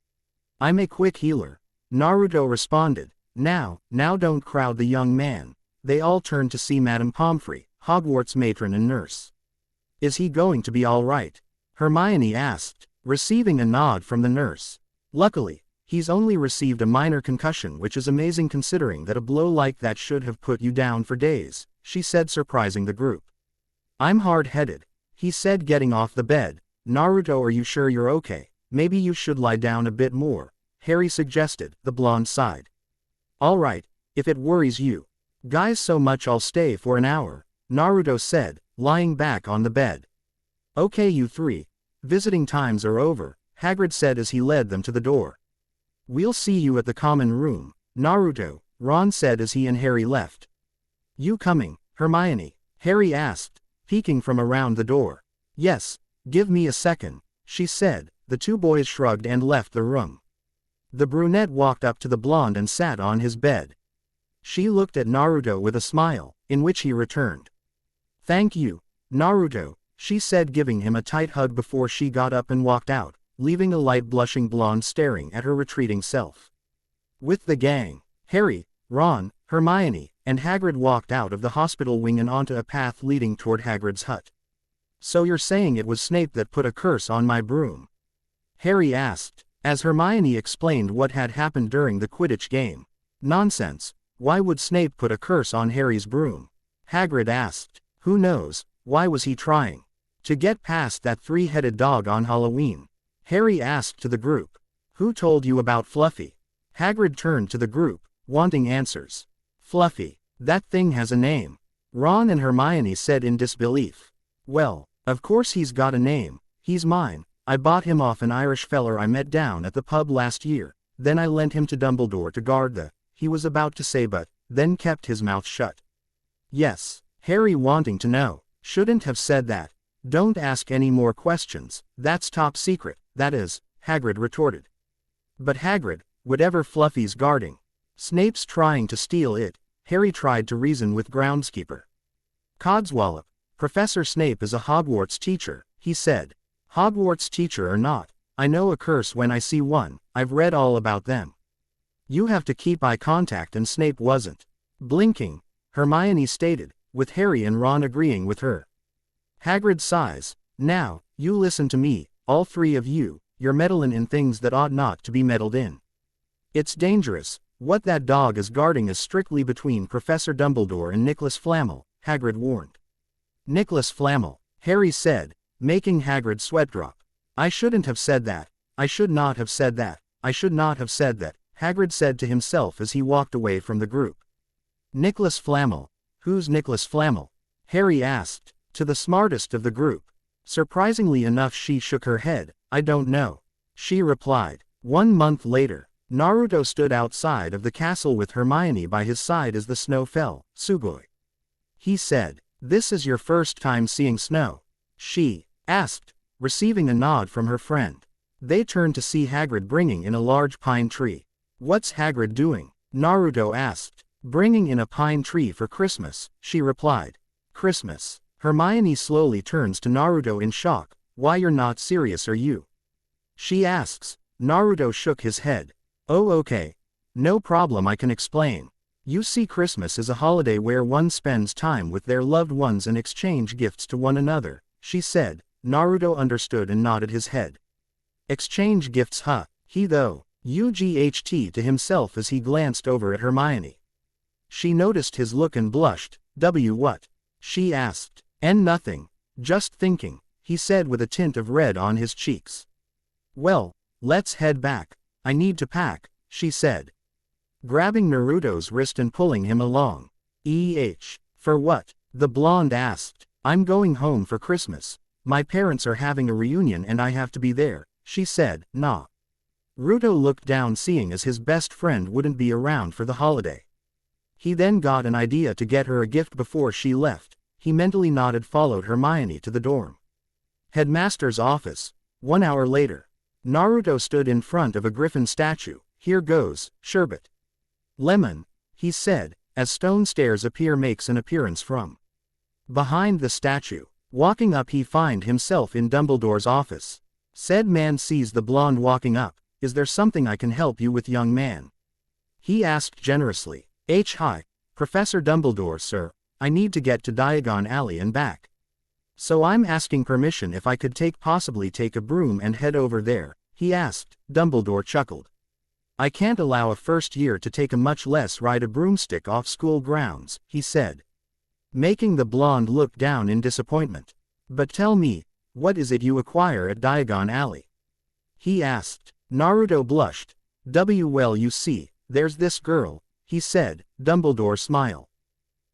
I'm a quick healer. Naruto responded. Now don't crowd the young man. They all turned to see Madame Pomfrey, Hogwarts matron and nurse. Is he going to be all right? Hermione asked, receiving a nod from the nurse. Luckily, he's only received a minor concussion, which is amazing considering that a blow like that should have put you down for days, she said, surprising the group. I'm hard-headed, he said, getting off the bed. Naruto, are you sure you're okay? Maybe you should lie down a bit more, Harry suggested. The blonde sighed. All right, if it worries you guys so much, I'll stay for an hour, Naruto said, lying back on the bed. Okay, you three. Visiting times are over, Hagrid said as he led them to the door. We'll see you at the common room, Naruto, Ron said as he and Harry left. You coming, Hermione? Harry asked, peeking from around the door. Yes, give me a second, she said. The two boys shrugged and left the room. The brunette walked up to the blonde and sat on his bed. She looked at Naruto with a smile, in which he returned. Thank you, Naruto, she said, giving him a tight hug before she got up and walked out, leaving a light blushing blonde staring at her retreating self. With the gang, Harry, Ron, Hermione, and Hagrid walked out of the hospital wing and onto a path leading toward Hagrid's hut. So you're saying it was Snape that put a curse on my broom? Harry asked, as Hermione explained what had happened during the Quidditch game. Nonsense. Why would Snape put a curse on Harry's broom? Hagrid asked. Who knows? Why was he trying to get past that three-headed dog on Halloween? Harry asked to the group. Who told you about Fluffy? Hagrid turned to the group. wanting answers. Fluffy. That thing has a name. Ron and Hermione said in disbelief. Well, of course he's got a name. He's mine. I bought him off an Irish feller I met down at the pub last year. Then I lent him to Dumbledore to guard the, he was about to say but, then kept his mouth shut. Yes. Harry wanting to know. Shouldn't have said that. Don't ask any more questions. That's top secret, that is, Hagrid retorted. But Hagrid, whatever Fluffy's guarding. Snape's trying to steal it, Harry tried to reason with groundskeeper. Codswallop, Professor Snape is a Hogwarts teacher, he said. Hogwarts teacher or not, I know a curse when I see one, I've read all about them. You have to keep eye contact and Snape wasn't. Blinking, Hermione stated, with Harry and Ron agreeing with her. Hagrid sighs, now, you listen to me, all three of you, you're meddling in things that ought not to be meddled in. It's dangerous, what that dog is guarding is strictly between Professor Dumbledore and Nicholas Flamel, Hagrid warned. Nicholas Flamel, Harry said, making Hagrid sweat drop. I shouldn't have said that, I should not have said that, I should not have said that, Hagrid said to himself as he walked away from the group. Nicholas Flamel, who's Nicholas Flamel? Harry asked, to the smartest of the group. Surprisingly enough she shook her head, I don't know. She replied. 1 month later, Naruto stood outside of the castle with Hermione by his side as the snow fell. Sugoi. He said, this is your first time seeing snow? She asked, receiving a nod from her friend. They turned to see Hagrid bringing in a large pine tree. What's Hagrid doing? Naruto asked. Bringing in a pine tree for Christmas, she replied. Christmas. Hermione slowly turns to Naruto in shock. Why you're not serious are you? She asks. Naruto shook his head. Oh okay. No problem I can explain. You see Christmas is a holiday where one spends time with their loved ones and exchange gifts to one another, she said. Naruto understood and nodded his head. Exchange gifts huh, he though, UGHT to himself as he glanced over at Hermione. She noticed his look and blushed. What? She asked. And nothing. Just thinking, he said with a tint of red on his cheeks. Well, let's head back. I need to pack, she said. Grabbing Naruto's wrist and pulling him along. For what? The blonde asked. I'm going home for Christmas. My parents are having a reunion and I have to be there, she said. Nah. Naruto looked down seeing as his best friend wouldn't be around for the holiday. He then got an idea to get her a gift before she left. He mentally nodded followed Hermione to the dorm. Headmaster's office. 1 hour later. Naruto stood in front of a griffin statue. Here goes, sherbet. Lemon, he said, as stone stairs makes an appearance from behind the statue. Walking up he find himself in Dumbledore's office. Said man sees the blonde walking up. Is there something I can help you with, young man? He asked generously. Hi, Professor Dumbledore sir, I need to get to Diagon Alley and back. So I'm asking permission if I could possibly take a broom and head over there, he asked. Dumbledore chuckled. I can't allow a first year to take a much less ride a broomstick off school grounds, he said. Making the blonde look down in disappointment. But tell me, what is it you acquire at Diagon Alley? He asked. Naruto blushed. Well you see, there's this girl, he said. Dumbledore smiled.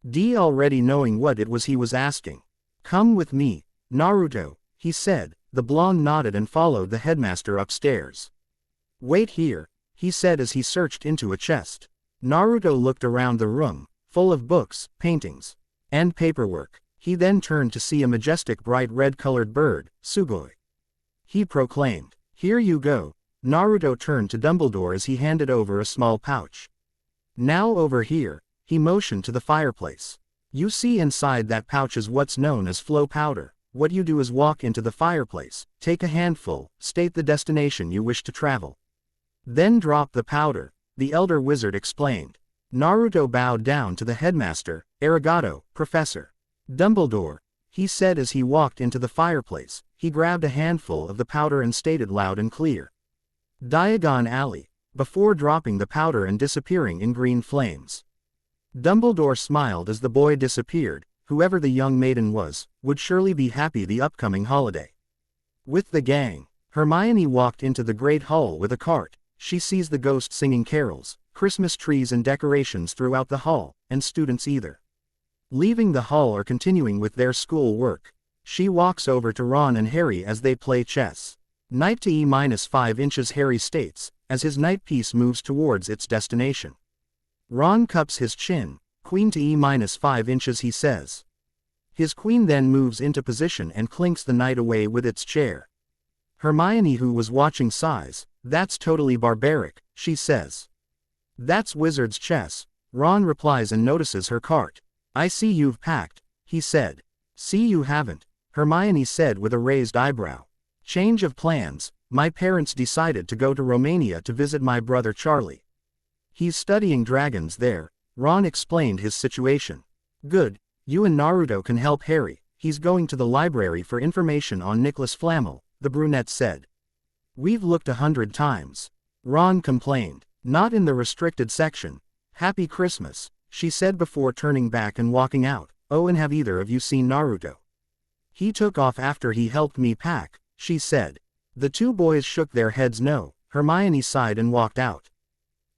Already knowing what it was he was asking. Come with me, Naruto, he said. The blonde nodded and followed the headmaster upstairs. Wait here, he said as he searched into a chest. Naruto looked around the room, full of books, paintings, and paperwork. He then turned to see a majestic bright red-colored bird, Sugoi. He proclaimed, here you go. Naruto turned to Dumbledore as he handed over a small pouch. Now over here, he motioned to the fireplace. You see inside that pouch is what's known as flow powder. What you do is walk into the fireplace, take a handful, state the destination you wish to travel. Then drop the powder, the elder wizard explained. Naruto bowed down to the headmaster. Arigato, Professor. Dumbledore, he said as he walked into the fireplace. He grabbed a handful of the powder and stated loud and clear. Diagon Alley, before dropping the powder and disappearing in green flames. Dumbledore smiled as the boy disappeared. Whoever the young maiden was, would surely be happy the upcoming holiday. With the gang, Hermione walked into the great hall with a cart. She sees the ghost singing carols. Christmas trees and decorations throughout the hall, and students either leaving the hall or continuing with their school work. She walks over to Ron and Harry as they play chess. Knight to E-5 inches, Harry states, as his knight piece moves towards its destination. Ron cups his chin. Queen to E-5 inches, he says. His queen then moves into position and clinks the knight away with its chair. Hermione, who was watching, sighs. That's totally barbaric, she says. That's wizard's chess, Ron replies and notices her cart. I see you've packed, he said. See you haven't, Hermione said with a raised eyebrow. Change of plans, my parents decided to go to Romania to visit my brother Charlie. He's studying dragons there, Ron explained his situation. Good, you and Naruto can help Harry, he's going to the library for information on Nicholas Flamel, the brunette said. We've looked 100 times. Ron complained. Not in the restricted section. Happy Christmas, she said before turning back and walking out. Oh, and have either of you seen Naruto? He took off after he helped me pack, she said. The two boys shook their heads no. Hermione sighed and walked out.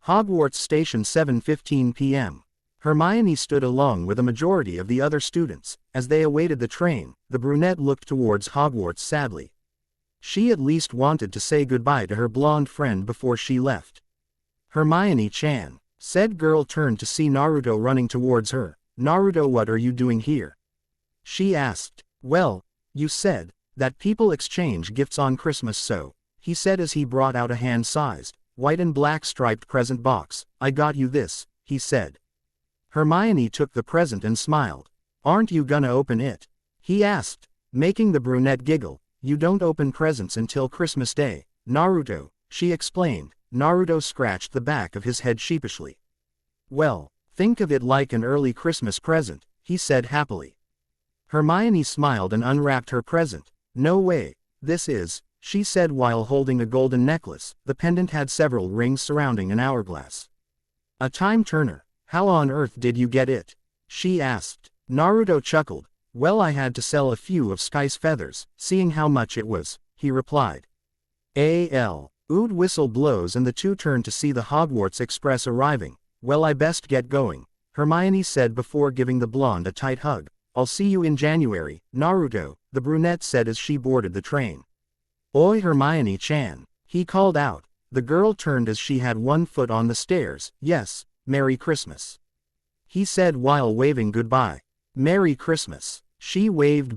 Hogwarts Station, 7:15 p.m. Hermione stood along with a majority of the other students. As they awaited the train, the brunette looked towards Hogwarts sadly. She at least wanted to say goodbye to her blonde friend before she left. Hermione-chan, said girl turned to see Naruto running towards her. Naruto, what are you doing here? She asked. Well, you said that people exchange gifts on Christmas, so, he said as he brought out a hand-sized, white and black striped present box. I got you this, he said. Hermione took the present and smiled. Aren't you gonna open it? He asked, making the brunette giggle. You don't open presents until Christmas Day, Naruto, she explained. Naruto scratched the back of his head sheepishly. Well, think of it like an early Christmas present, he said happily. Hermione smiled and unwrapped her present. No way, this is, she said while holding a golden necklace. The pendant had several rings surrounding an hourglass. A time turner. How on earth did you get it? She asked. Naruto chuckled. Well, I had to sell a few of Sky's feathers, seeing how much it was, he replied. Oud whistle blows and the two turn to see the Hogwarts Express arriving. Well, I best get going, Hermione said before giving the blonde a tight hug. I'll see you in January, Naruto, the brunette said as she boarded the train. Oi, Hermione-chan, he called out. The girl turned as she had one foot on the stairs. Yes, Merry Christmas, he said while waving goodbye. Merry Christmas, she waved.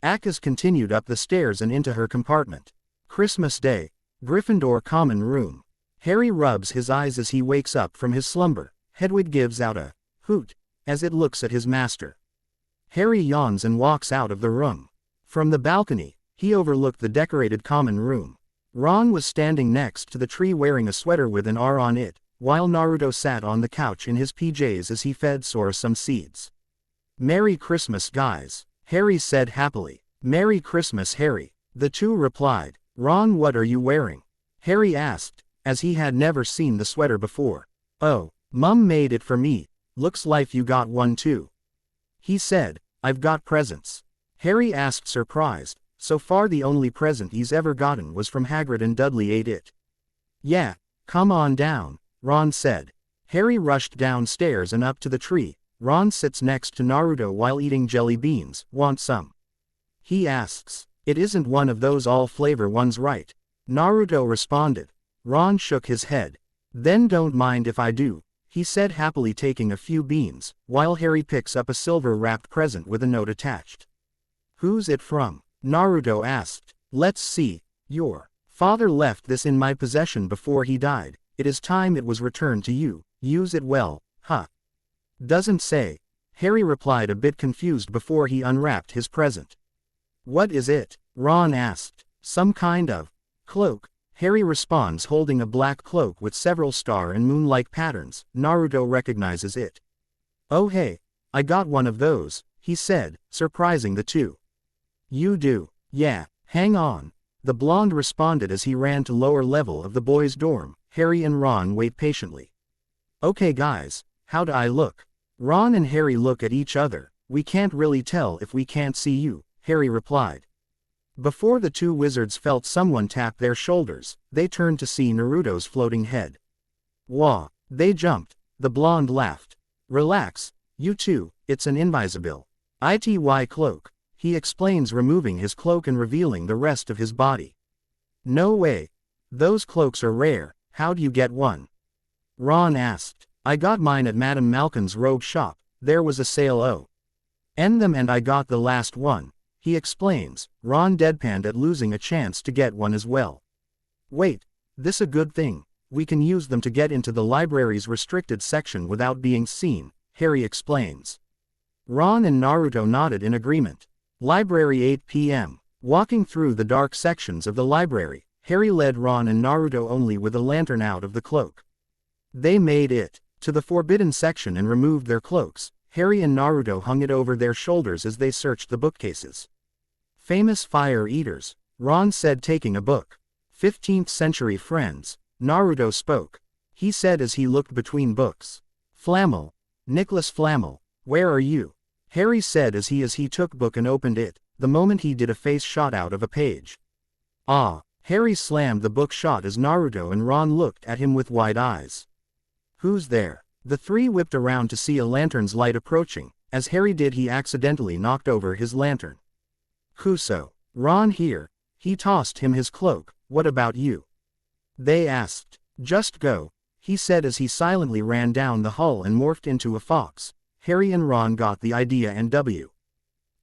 Acess continued up the stairs and into her compartment. Christmas Day, Gryffindor common room. Harry rubs his eyes as he wakes up from his slumber. Hedwig gives out a hoot as it looks at his master. Harry yawns and walks out of the room. From the balcony, he overlooked the decorated common room. Ron was standing next to the tree wearing a sweater with an R on it, while Naruto sat on the couch in his PJs as he fed Sora some seeds. Merry Christmas, guys, Harry said happily. Merry Christmas, Harry, the two replied. Ron, what are you wearing? Harry asked, as he had never seen the sweater before. Oh, Mum made it for me. Looks like you got one too, he said. I've got presents, Harry asked surprised. So far the only present he's ever gotten was from Hagrid and Dudley ate it. Yeah, come on down, Ron said. Harry rushed downstairs and up to the tree. Ron sits next to Naruto while eating jelly beans. Want some? He asks. It isn't one of those all-flavor ones, right? Naruto responded. Ron shook his head. Then don't mind if I do, he said happily taking a few beans, while Harry picks up a silver-wrapped present with a note attached. Who's it from? Naruto asked. Let's see. Your father left this in my possession before he died. It is time it was returned to you. Use it well, huh? Doesn't say, Harry replied a bit confused before he unwrapped his present. What is it? Ron asked. Some kind of cloak, Harry responds holding a black cloak with several star and moon-like patterns. Naruto recognizes it. Oh hey, I got one of those, he said, surprising the two. You do? Yeah, hang on, the blonde responded as he ran to lower level of the boys' dorm. Harry and Ron wait patiently. Okay guys, how do I look? Ron and Harry look at each other. We can't really tell if we can't see you, Harry replied. Before the two wizards felt someone tap their shoulders, they turned to see Naruto's floating head. Wah, They jumped. The blonde laughed. Relax, you two, it's an invisible ity cloak, he explains, removing his cloak and revealing the rest of his body. No way. Those cloaks are rare, how'd you get one? Ron asked. I got mine at Madame Malkin's robe shop, there was a sale on them and I got the last one, he explains, Ron deadpanned at losing a chance to get one as well. Wait, this a good thing, we can use them to get into the library's restricted section without being seen, Harry explains. Ron and Naruto nodded in agreement. Library 8 p.m. Walking through the dark sections of the library, Harry led Ron and Naruto only with a lantern out of the cloak. They made it to the forbidden section and removed their cloaks. Harry and Naruto hung it over their shoulders as they searched the bookcases. Famous fire eaters, Ron said, taking a book. 15th century friends, Naruto spoke. He said as he looked between books. Flamel, Nicholas Flamel, where are you? Harry said as he took book and opened it. The moment he did, a face shot out of a page. Ah, Harry slammed the book shut as Naruto and Ron looked at him with wide eyes. Who's there? The three whipped around to see a lantern's light approaching. As Harry did, he accidentally knocked over his lantern. Kuso. Ron here. He tossed him his cloak. What about you? They asked. Just go, he said as he silently ran down the hall and morphed into a fox. Harry and Ron got the idea and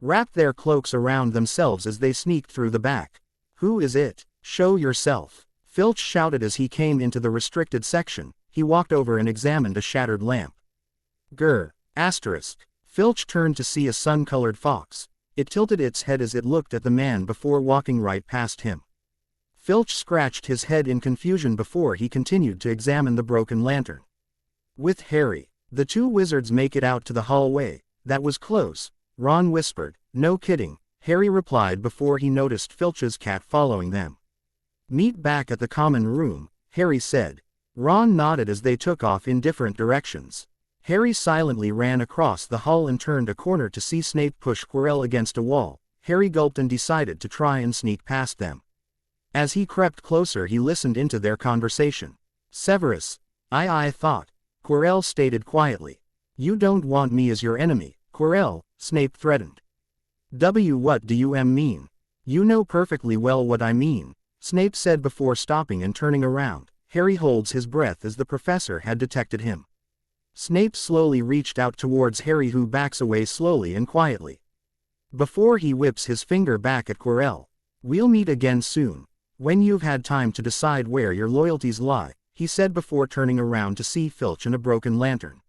wrapped their cloaks around themselves as they sneaked through the back. Who is it? Show yourself, Filch shouted as he came into the restricted section. He walked over and examined a shattered lamp. Grr. Asterisk. Filch turned to see a sun-colored fox. It tilted its head as it looked at the man before walking right past him. Filch scratched his head in confusion before he continued to examine the broken lantern. With Harry, the two wizards make it out to the hallway. That was close, Ron whispered. No kidding, Harry replied before he noticed Filch's cat following them. Meet back at the common room, Harry said. Ron nodded as they took off in different directions. Harry silently ran across the hall and turned a corner to see Snape push Quirrell against a wall. Harry gulped and decided to try and sneak past them. As he crept closer, he listened into their conversation. Severus, I thought, Quirrell stated quietly. You don't want me as your enemy, Quirrell, Snape threatened. What do you mean? You know perfectly well what I mean, Snape said before stopping and turning around. Harry holds his breath as the professor had detected him. Snape slowly reached out towards Harry, who backs away slowly and quietly. Before he whips his finger back at Quirrell. We'll meet again soon, when you've had time to decide where your loyalties lie, he said before turning around to see Filch and a broken lantern.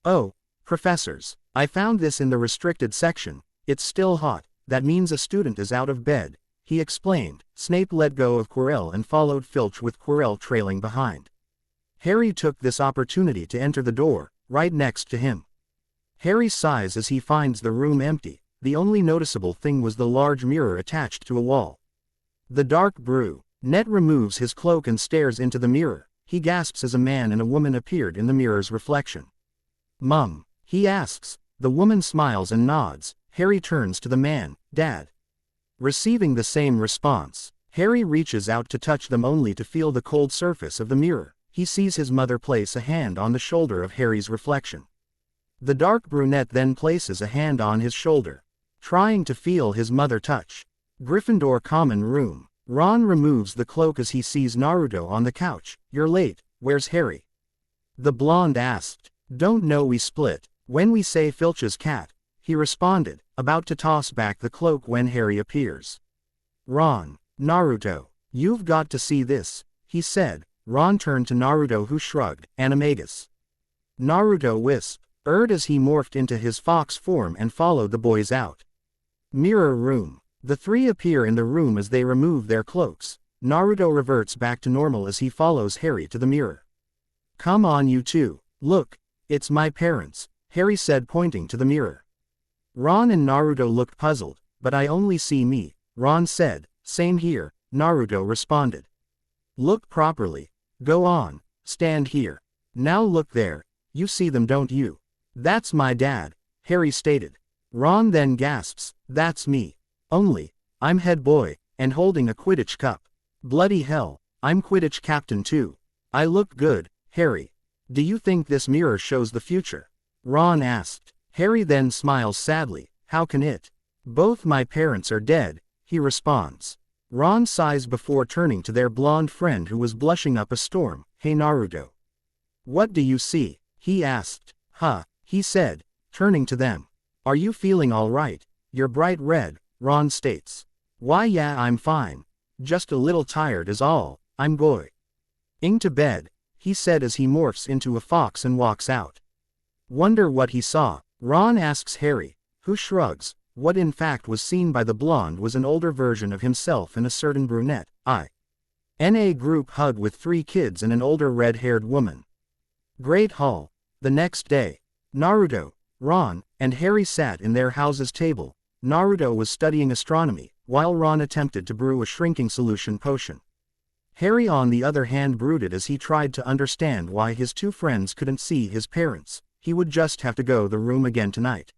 Oh, professors, I found this in the restricted section. It's still hot, that means a student is out of bed, he explained. Snape let go of Quirrell and followed Filch with Quirrell trailing behind. Harry took this opportunity to enter the door, right next to him. Harry sighs as he finds the room empty. The only noticeable thing was the large mirror attached to a wall. The dark brunette removes his cloak and stares into the mirror. He gasps as a man and a woman appeared in the mirror's reflection. Mum, he asks. The woman smiles and nods. Harry turns to the man. Dad. Receiving the same response, Harry reaches out to touch them only to feel the cold surface of the mirror. He sees his mother place a hand on the shoulder of Harry's reflection. The dark brunette then places a hand on his shoulder, trying to feel his mother touch. Gryffindor common room. Ron removes the cloak as he sees Naruto on the couch. You're late, where's Harry? The blonde asked. Don't know, we split when we say Filch's cat, he responded, about to toss back the cloak when Harry appears. Ron, Naruto, you've got to see this, he said. Ron turned to Naruto, who shrugged. Animagus. Naruto whispered as he morphed into his fox form and followed the boys out. Mirror room. The three appear in the room as they remove their cloaks. Naruto reverts back to normal as he follows Harry to the mirror. Come on, you two. Look, it's my parents, Harry said, pointing to the mirror. Ron and Naruto looked puzzled. But I only see me, Ron said. Same here, Naruto responded. Look properly. Go on, stand here. Now look there, you see them, don't you? That's my dad, Harry stated. Ron then gasps, that's me. Only, I'm head boy, and holding a Quidditch cup. Bloody hell, I'm Quidditch captain too. I look good, Harry. Do you think this mirror shows the future? Ron asked. Harry then smiles sadly. How can it? Both my parents are dead, he responds. Ron sighs before turning to their blonde friend who was blushing up a storm. Hey Naruto. What do you see? He asked. Huh, he said, turning to them. Are you feeling alright? You're bright red, Ron states. Why yeah, I'm fine. Just a little tired is all, I'm going to bed, he said as he morphs into a fox and walks out. Wonder what he saw? Ron asks Harry, who shrugs. What in fact was seen by the blonde was an older version of himself and a certain brunette, in a group hug with 3 kids and an older red-haired woman. Great Hall. The next day, Naruto, Ron, and Harry sat in their house's table. Naruto was studying astronomy, while Ron attempted to brew a shrinking solution potion. Harry on the other hand brooded as he tried to understand why his 2 friends couldn't see his parents. He would just have to go to the room again tonight.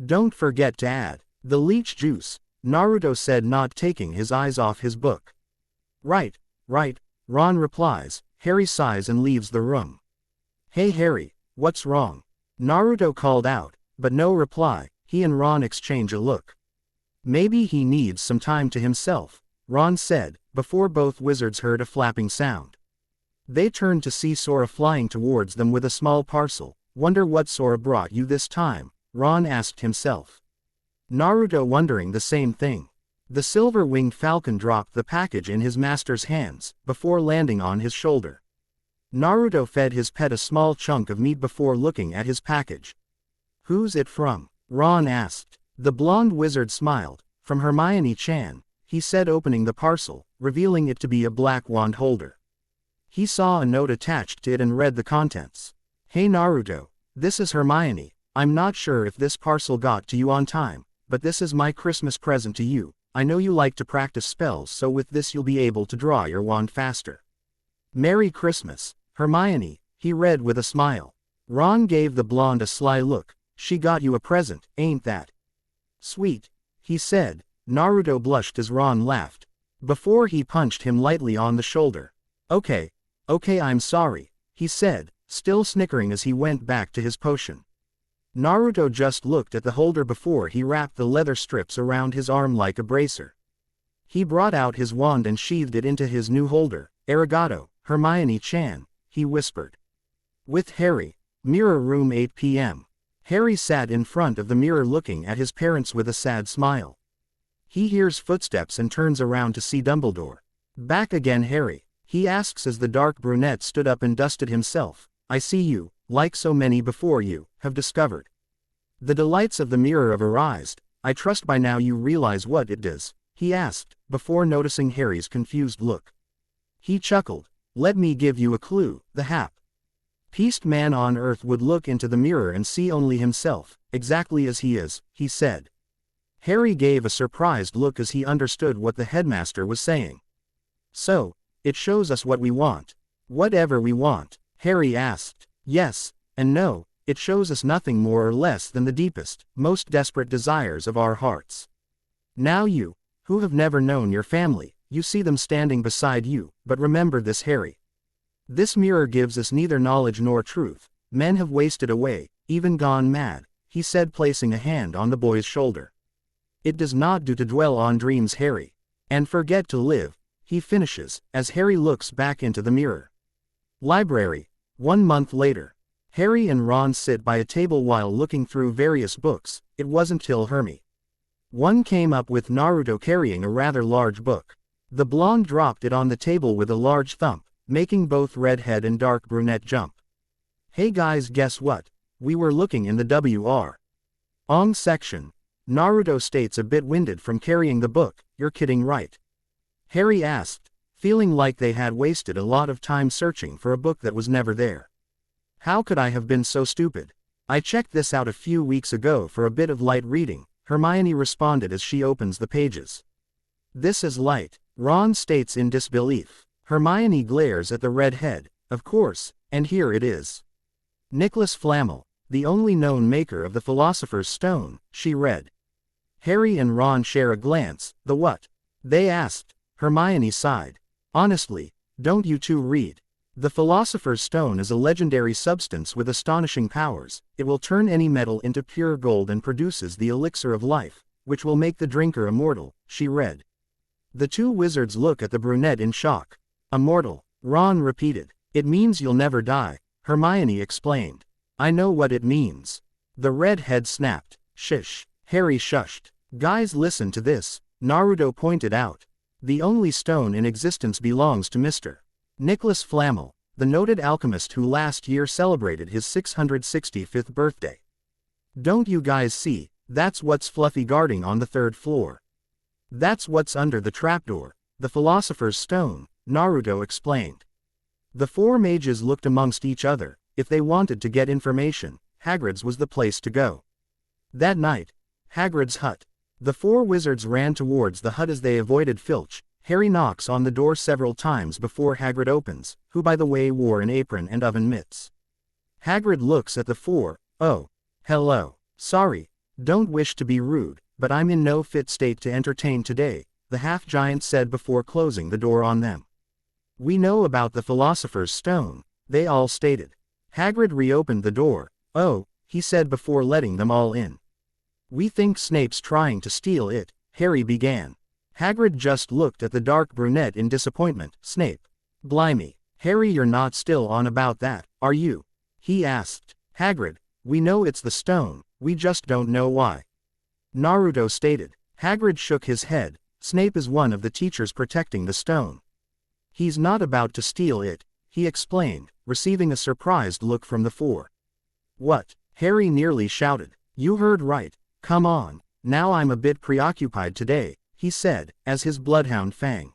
Don't forget to add the leech juice, Naruto said, not taking his eyes off his book. Right, Ron replies. Harry sighs and leaves the room. Hey Harry, what's wrong? Naruto called out, but no reply. He and Ron exchange a look. Maybe he needs some time to himself, Ron said, before both wizards heard a flapping sound. They turned to see Sora flying towards them with a small parcel. Wonder what Sora brought you this time, Ron asked himself. Naruto wondering the same thing. The silver-winged falcon dropped the package in his master's hands, before landing on his shoulder. Naruto fed his pet a small chunk of meat before looking at his package. Who's it from? Ron asked. The blonde wizard smiled. From Hermione-chan, he said, opening the parcel, revealing it to be a black wand holder. He saw a note attached to it and read the contents. Hey Naruto, this is Hermione. I'm not sure if this parcel got to you on time, but this is my Christmas present to you. I know you like to practice spells, so with this you'll be able to draw your wand faster. Merry Christmas, Hermione, he read with a smile. Ron gave the blonde a sly look. She got you a present, ain't that sweet? He said. Naruto blushed as Ron laughed. Before he punched him lightly on the shoulder. Okay, I'm sorry, he said, still snickering as he went back to his potion. Naruto just looked at the holder before he wrapped the leather strips around his arm like a bracer. He brought out his wand and sheathed it into his new holder. Arigato, Hermione-chan, he whispered. With Harry. Mirror room 8 p.m. Harry sat in front of the mirror looking at his parents with a sad smile. He hears footsteps and turns around to see Dumbledore. Back again Harry, he asks as the dark brunette stood up and dusted himself. I see you, like so many before you, have discovered the delights of the Mirror of Erised. I trust by now you realize what it does, he asked, before noticing Harry's confused look. He chuckled. Let me give you a clue. The happiest man on earth would look into the mirror and see only himself, exactly as he is, he said. Harry gave a surprised look as he understood what the headmaster was saying. So, it shows us what we want. Whatever we want, Harry asked. Yes, and no, it shows us nothing more or less than the deepest, most desperate desires of our hearts. Now you, who have never known your family, you see them standing beside you, but remember this Harry. This mirror gives us neither knowledge nor truth. Men have wasted away, even gone mad, he said, placing a hand on the boy's shoulder. It does not do to dwell on dreams, Harry. And forget to live, he finishes, as Harry looks back into the mirror. Library. 1 month later. Harry and Ron sit by a table while looking through various books. It wasn't till Hermione one came up with Naruto carrying a rather large book. The blonde dropped it on the table with a large thump, making both redhead and dark brunette jump. Hey guys, guess what? We were looking in the W.R. Ong section. Naruto states, a bit winded from carrying the book. You're kidding, right? Harry asked, feeling like they had wasted a lot of time searching for a book that was never there. How could I have been so stupid? I checked this out a few weeks ago for a bit of light reading, Hermione responded as she opens the pages. This is light, Ron states in disbelief. Hermione glares at the redhead. Of course, and here it is. Nicholas Flamel, the only known maker of the Philosopher's Stone, she read. Harry and Ron share a glance. The what? They asked. Hermione sighed. Honestly, don't you two read? The Philosopher's Stone is a legendary substance with astonishing powers. It will turn any metal into pure gold and produces the elixir of life, which will make the drinker immortal, she read. The two wizards look at the brunette in shock. Immortal, Ron repeated. It means you'll never die, Hermione explained. I know what it means. The redhead snapped. Shish. Harry shushed. Guys, listen to this, Naruto pointed out. The only stone in existence belongs to Mr. Nicholas Flamel, the noted alchemist who last year celebrated his 665th birthday. Don't you guys see, that's what's Fluffy guarding on the 3rd floor. That's what's under the trapdoor, the Philosopher's Stone, Naruto explained. The four mages looked amongst each other. If they wanted to get information, Hagrid's was the place to go. That night, Hagrid's hut. The four wizards ran towards the hut as they avoided Filch. Harry knocks on the door several times before Hagrid opens, who by the way wore an apron and oven mitts. Hagrid looks at the four. Oh. Hello. Sorry. Don't wish to be rude, but I'm in no fit state to entertain today, the half-giant said before closing the door on them. We know about the Philosopher's Stone, they all stated. Hagrid reopened the door. Oh, he said before letting them all in. We think Snape's trying to steal it, Harry began. Hagrid just looked at the dark brunette in disappointment. Snape. Blimey. Harry, you're not still on about that, are you? He asked. Hagrid, we know it's the stone, we just don't know why. Naruto stated. Hagrid shook his head. Snape is one of the teachers protecting the stone. He's not about to steal it, he explained, receiving a surprised look from the four. What? Harry nearly shouted. You heard right. Come on, now I'm a bit preoccupied today, he said, as his bloodhound Fang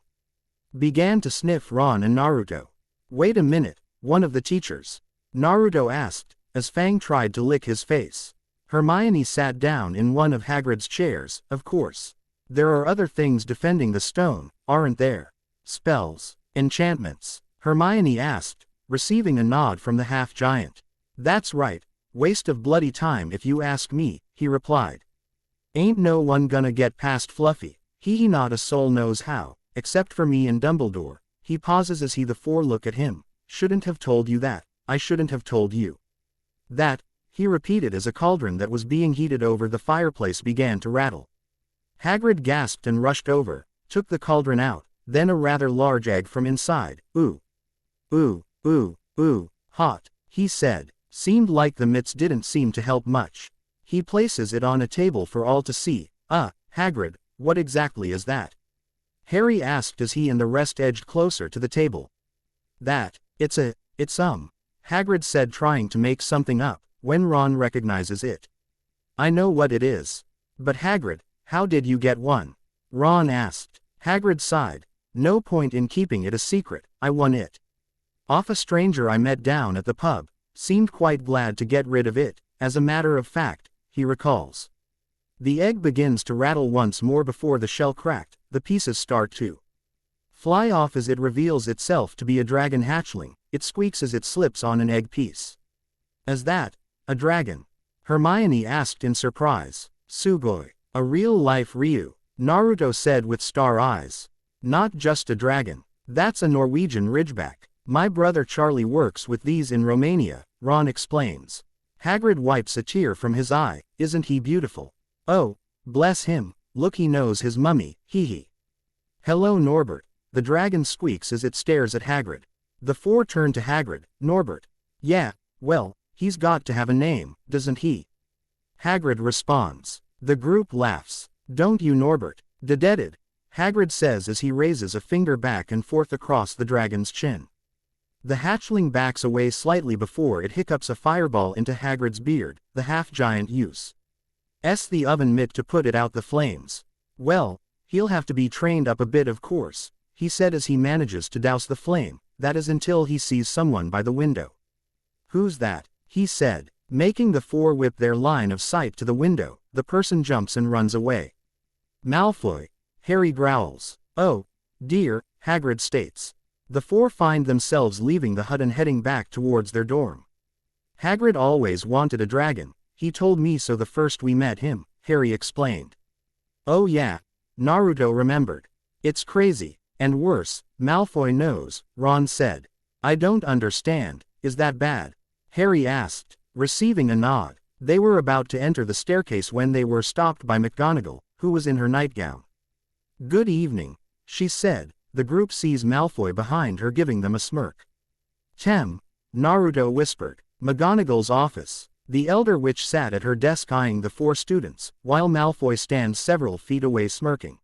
began to sniff Ron and Naruto. Wait a minute, one of the teachers? Naruto asked, as Fang tried to lick his face. Hermione sat down in one of Hagrid's chairs. Of course. There are other things defending the stone, aren't there? Spells, enchantments? Hermione asked, receiving a nod from the half-giant. That's right, waste of bloody time if you ask me, he replied. Ain't no one gonna get past Fluffy. He not a soul knows how, except for me and Dumbledore. He pauses as the four look at him. Shouldn't have told you that, I shouldn't have told you. That, he repeated as a cauldron that was being heated over the fireplace began to rattle. Hagrid gasped and rushed over, took the cauldron out, then a rather large egg from inside. Ooh. Ooh, ooh, ooh, hot, he said. Seemed like the mitts didn't seem to help much. He places it on a table for all to see. Hagrid, what exactly is that? Harry asked as he and the rest edged closer to the table. That, it's Hagrid said, trying to make something up, when Ron recognizes it. I know what it is. But Hagrid, how did you get one? Ron asked. Hagrid sighed. No point in keeping it a secret, I won it. Off a stranger I met down at the pub, seemed quite glad to get rid of it, as a matter of fact, he recalls. The egg begins to rattle once more before the shell cracked, the pieces start to fly off as it reveals itself to be a dragon hatchling. It squeaks as it slips on an egg piece. As that, a dragon? Hermione asked in surprise. Sugoi, a real-life Ryu, Naruto said with star eyes. Not just a dragon. That's a Norwegian ridgeback. My brother Charlie works with these in Romania, Ron explains. Hagrid wipes a tear from his eye. Isn't he beautiful? Oh, bless him, look, he knows his mummy, hee. Hello Norbert, the dragon squeaks as it stares at Hagrid. The four turn to Hagrid. Norbert. Yeah, well, he's got to have a name, doesn't he? Hagrid responds. The group laughs. Don't you Norbert? Dededded, Hagrid says as he raises a finger back and forth across the dragon's chin. The hatchling backs away slightly before it hiccups a fireball into Hagrid's beard. The half-giant uses the oven mitt to put it out the flames. Well, he'll have to be trained up a bit of course, he said as he manages to douse the flame, that is until he sees someone by the window. Who's that? He said, making the four whip their line of sight to the window. The person jumps and runs away. Malfoy, Harry growls. Oh, dear, Hagrid states. The four find themselves leaving the hut and heading back towards their dorm. Hagrid always wanted a dragon. He told me so the first we met him, Harry explained. Oh yeah, Naruto remembered. It's crazy, and worse, Malfoy knows, Ron said. I don't understand, is that bad? Harry asked, receiving a nod. They were about to enter the staircase when they were stopped by McGonagall, who was in her nightgown. Good evening, she said. The group sees Malfoy behind her giving them a smirk. Naruto whispered. McGonagall's office. The elder witch sat at her desk eyeing the 4 students, while Malfoy stands several feet away smirking.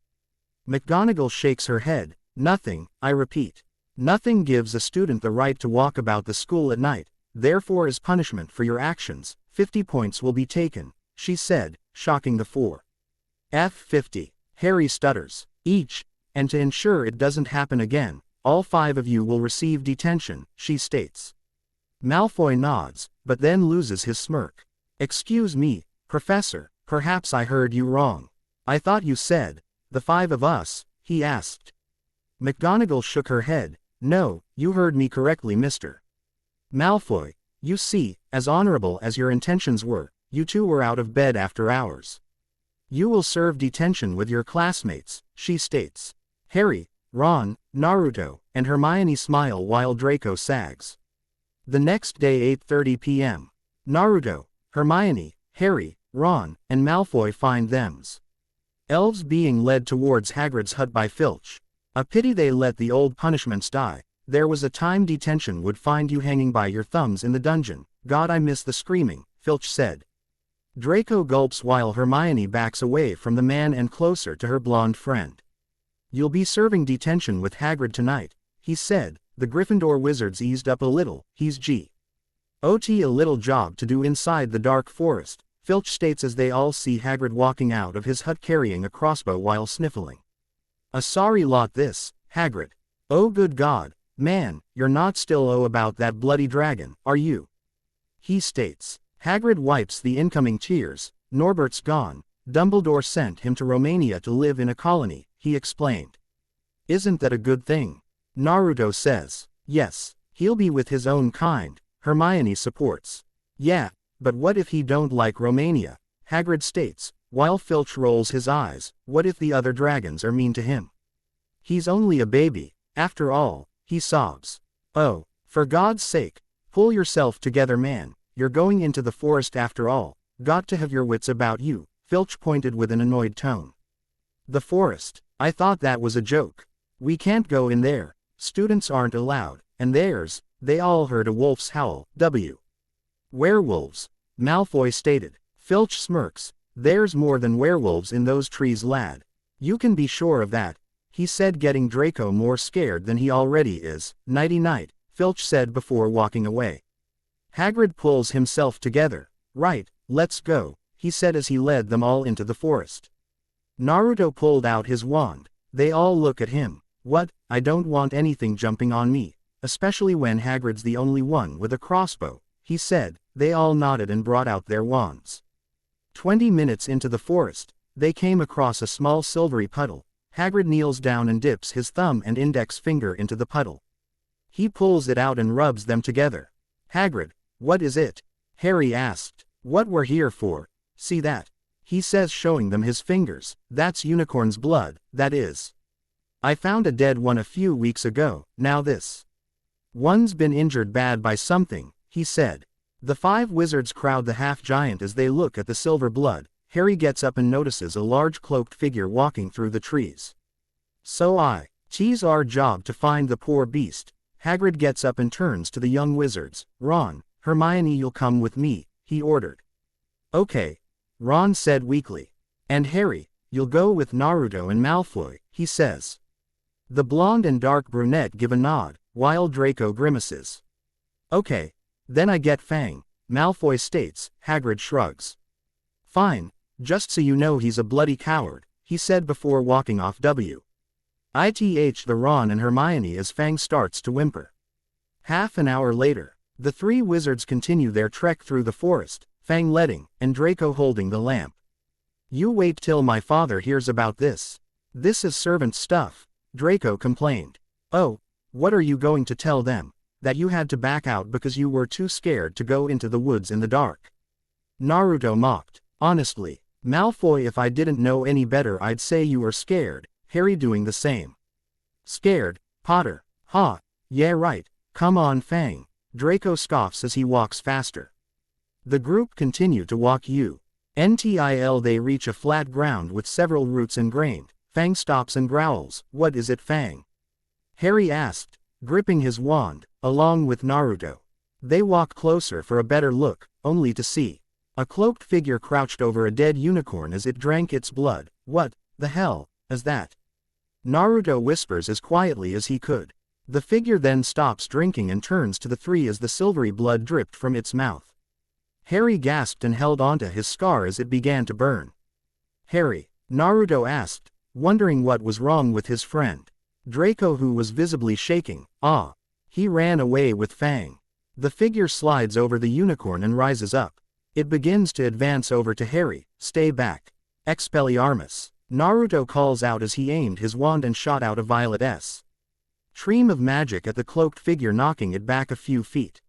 McGonagall shakes her head. Nothing, I repeat. Nothing gives a student the right to walk about the school at night, therefore as punishment for your actions, 50 points will be taken, she said, shocking the 4. F50. Harry stutters. Each, and to ensure it doesn't happen again, all 5 of you will receive detention, she states. Malfoy nods, but then loses his smirk. Excuse me, Professor, perhaps I heard you wrong. I thought you said, the 5 of us, he asked. McGonagall shook her head. No, you heard me correctly, Mr. Malfoy. You see, as honorable as your intentions were, you 2 were out of bed after hours. You will serve detention with your classmates, she states. Harry, Ron, Naruto, and Hermione smile while Draco sags. The next day 8:30 p.m. Naruto, Hermione, Harry, Ron, and Malfoy find themselves being led towards Hagrid's hut by Filch. A pity they let the old punishments die. There was a time detention would find you hanging by your thumbs in the dungeon. God, I miss the screaming, Filch said. Draco gulps while Hermione backs away from the man and closer to her blonde friend. You'll be serving detention with Hagrid tonight, he said. The Gryffindor wizards eased up a little. He's got a little job to do inside the dark forest, Filch states as they all see Hagrid walking out of his hut carrying a crossbow while sniffling. A sorry lot this, Hagrid. Oh good God, man, you're not still about that bloody dragon, are you? He states. Hagrid wipes the incoming tears. Norbert's gone. Dumbledore sent him to Romania to live in a colony, he explained. Isn't that a good thing? Naruto says. Yes, he'll be with his own kind, Hermione supports. Yeah, but what if he don't like Romania? Hagrid states, while Filch rolls his eyes. What if the other dragons are mean to him? He's only a baby, after all, he sobs. Oh, for God's sake, pull yourself together, man, you're going into the forest after all, got to have your wits about you, Filch pointed with an annoyed tone. The forest, I thought that was a joke. We can't go in there, students aren't allowed, and they all heard a wolf's howl, Werewolves, Malfoy stated. Filch smirks. There's more than werewolves in those trees, lad. You can be sure of that, he said, getting Draco more scared than he already is. Nighty-night, Filch said before walking away. Hagrid pulls himself together. Right, let's go, he said as he led them all into the forest. Naruto pulled out his wand. They all look at him. What? I don't want anything jumping on me, especially when Hagrid's the only one with a crossbow, he said. They all nodded and brought out their wands. 20 minutes into the forest, they came across a small silvery puddle. Hagrid kneels down and dips his thumb and index finger into the puddle. He pulls it out and rubs them together. Hagrid, what is it? Harry asked. What we're here for. See that? He says, showing them his fingers. That's unicorn's blood, that is. I found a dead one a few weeks ago. Now this one's been injured bad by something, he said. The 5 wizards crowd the half-giant as they look at the silver blood. Harry gets up and notices a large cloaked figure walking through the trees. So it's our job to find the poor beast. Hagrid gets up and turns to the young wizards. Ron, Hermione, you'll come with me, he ordered. Okay, Ron said weakly. And Harry, you'll go with Naruto and Malfoy, he says. The blonde and dark brunette give a nod, while Draco grimaces. Okay, then I get Fang, Malfoy states. Hagrid shrugs. Fine, just so you know he's a bloody coward, he said before walking off. The Ron and Hermione as Fang starts to whimper. Half an hour later, the 3 wizards continue their trek through the forest, Fang leading, and Draco holding the lamp. You wait till my father hears about this. This is servant stuff, Draco complained. Oh, what are you going to tell them? That you had to back out because you were too scared to go into the woods in the dark? Naruto mocked. Honestly, Malfoy, if I didn't know any better I'd say you were scared. Harry doing the same. Scared, Potter? Ha, yeah right, Come on, Fang. Draco scoffs as he walks faster. The group continue to walk until they reach a flat ground with several roots ingrained. Fang stops and growls. What is it, Fang? Harry asked, gripping his wand, along with Naruto. They walk closer for a better look, only to see a cloaked figure crouched over a dead unicorn as it drank its blood. What the hell is that? Naruto whispers as quietly as he could. The figure then stops drinking and turns to the three as the silvery blood dripped from its mouth. Harry gasped and held onto his scar as it began to burn. Harry, Naruto asked, wondering what was wrong with his friend. Draco, who was visibly shaking, he ran away with Fang. The figure slides over the unicorn and rises up. It begins to advance over to Harry. Stay back. Expelliarmus. Naruto calls out as he aimed his wand and shot out a violet stream of magic at the cloaked figure, knocking it back a few feet.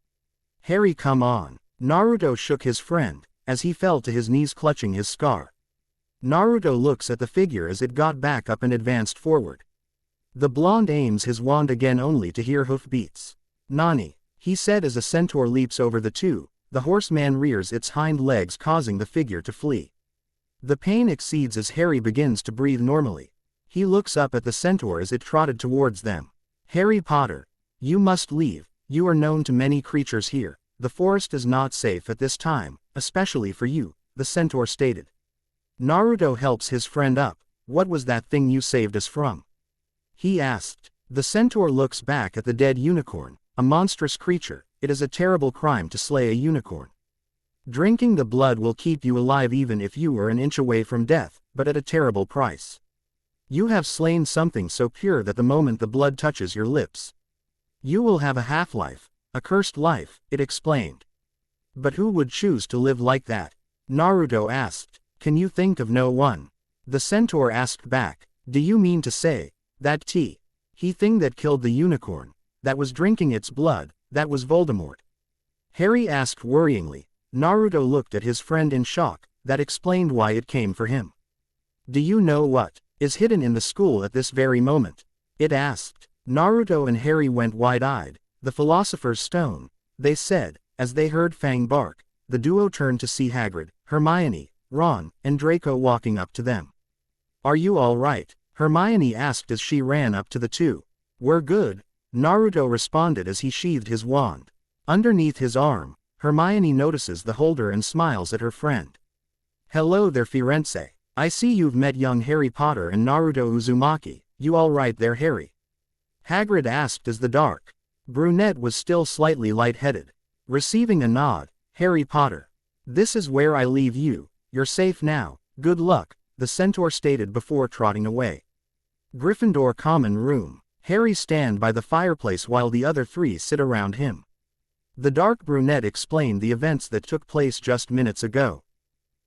Harry, come on. Naruto shook his friend, as he fell to his knees clutching his scar. Naruto looks at the figure as it got back up and advanced forward. The blonde aims his wand again only to hear hoofbeats. Nani, he said as a centaur leaps over the two. The horseman rears its hind legs, causing the figure to flee. The pain exceeds as Harry begins to breathe normally. He looks up at the centaur as it trotted towards them. Harry Potter, you must leave. You are known to many creatures here. The forest is not safe at this time, especially for you, the centaur stated. Naruto helps his friend up. What was that thing you saved us from? He asked. The centaur looks back at the dead unicorn, a monstrous creature. It is a terrible crime to slay a unicorn. Drinking the blood will keep you alive even if you are an inch away from death, but at a terrible price. You have slain something so pure that the moment the blood touches your lips, you will have a half-life, a cursed life, it explained. But who would choose to live like that? Naruto asked. Can you think of no one? The centaur asked back. Do you mean to say, that he thing that killed the unicorn, that was drinking its blood, that was Voldemort? Harry asked worryingly. Naruto looked at his friend in shock. That explained why it came for him. Do you know what is hidden in the school at this very moment? It asked. Naruto and Harry went wide-eyed. The philosopher's stone, they said, as they heard Fang bark. The duo turned to see Hagrid, Hermione, Ron, and Draco walking up to them. Are you all right? Hermione asked as she ran up to the two. We're good, Naruto responded as he sheathed his wand. Underneath his arm, Hermione notices the holder and smiles at her friend. Hello there, Firenze. I see you've met young Harry Potter and Naruto Uzumaki. You all right there, Harry? Hagrid asked as the dark brunette was still slightly lightheaded. Receiving a nod, Harry Potter. This is where I leave you. You're safe now. Good luck, the centaur stated before trotting away. Gryffindor common room. Harry stand by the fireplace while the other three sit around him. The dark brunette explained the events that took place just minutes ago.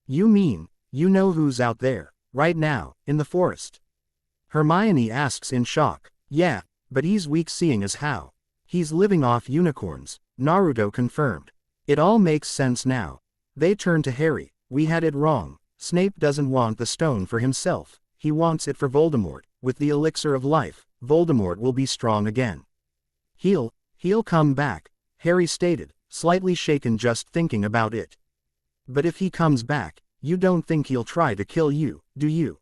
You mean, you know who's out there, right now, in the forest? Hermione asks in shock. Yeah, but he's weak seeing as how he's living off unicorns, Naruto confirmed. It all makes sense now. They turned to Harry. We had it wrong. Snape doesn't want the stone for himself. He wants it for Voldemort. With the elixir of life, Voldemort will be strong again. He'll come back, Harry stated, slightly shaken just thinking about it. But if he comes back, you don't think he'll try to kill you, do you?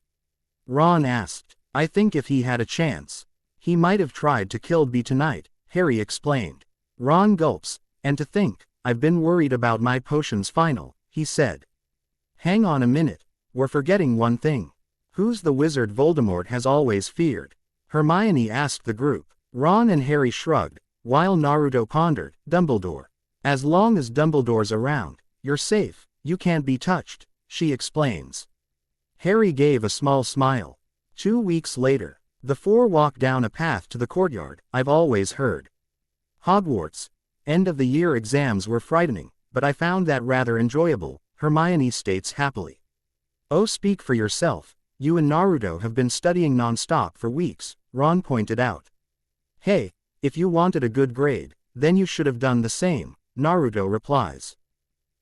Ron asked. I think if he had a chance, he might have tried to kill Dobby tonight, Harry explained. Ron gulps. And to think, I've been worried about my potions final, he said. Hang on a minute, we're forgetting one thing. Who's the wizard Voldemort has always feared? Hermione asked the group. Ron and Harry shrugged, while Naruto pondered. Dumbledore. As long as Dumbledore's around, you're safe, you can't be touched, she explains. Harry gave a small smile. 2 weeks later, the four walk down a path to the courtyard. I've always heard Hogwarts. End of the year exams were frightening, but I found that rather enjoyable, Hermione states happily. Oh, speak for yourself. You and Naruto have been studying non-stop for weeks, Ron pointed out. Hey, if you wanted a good grade, then you should have done the same, Naruto replies.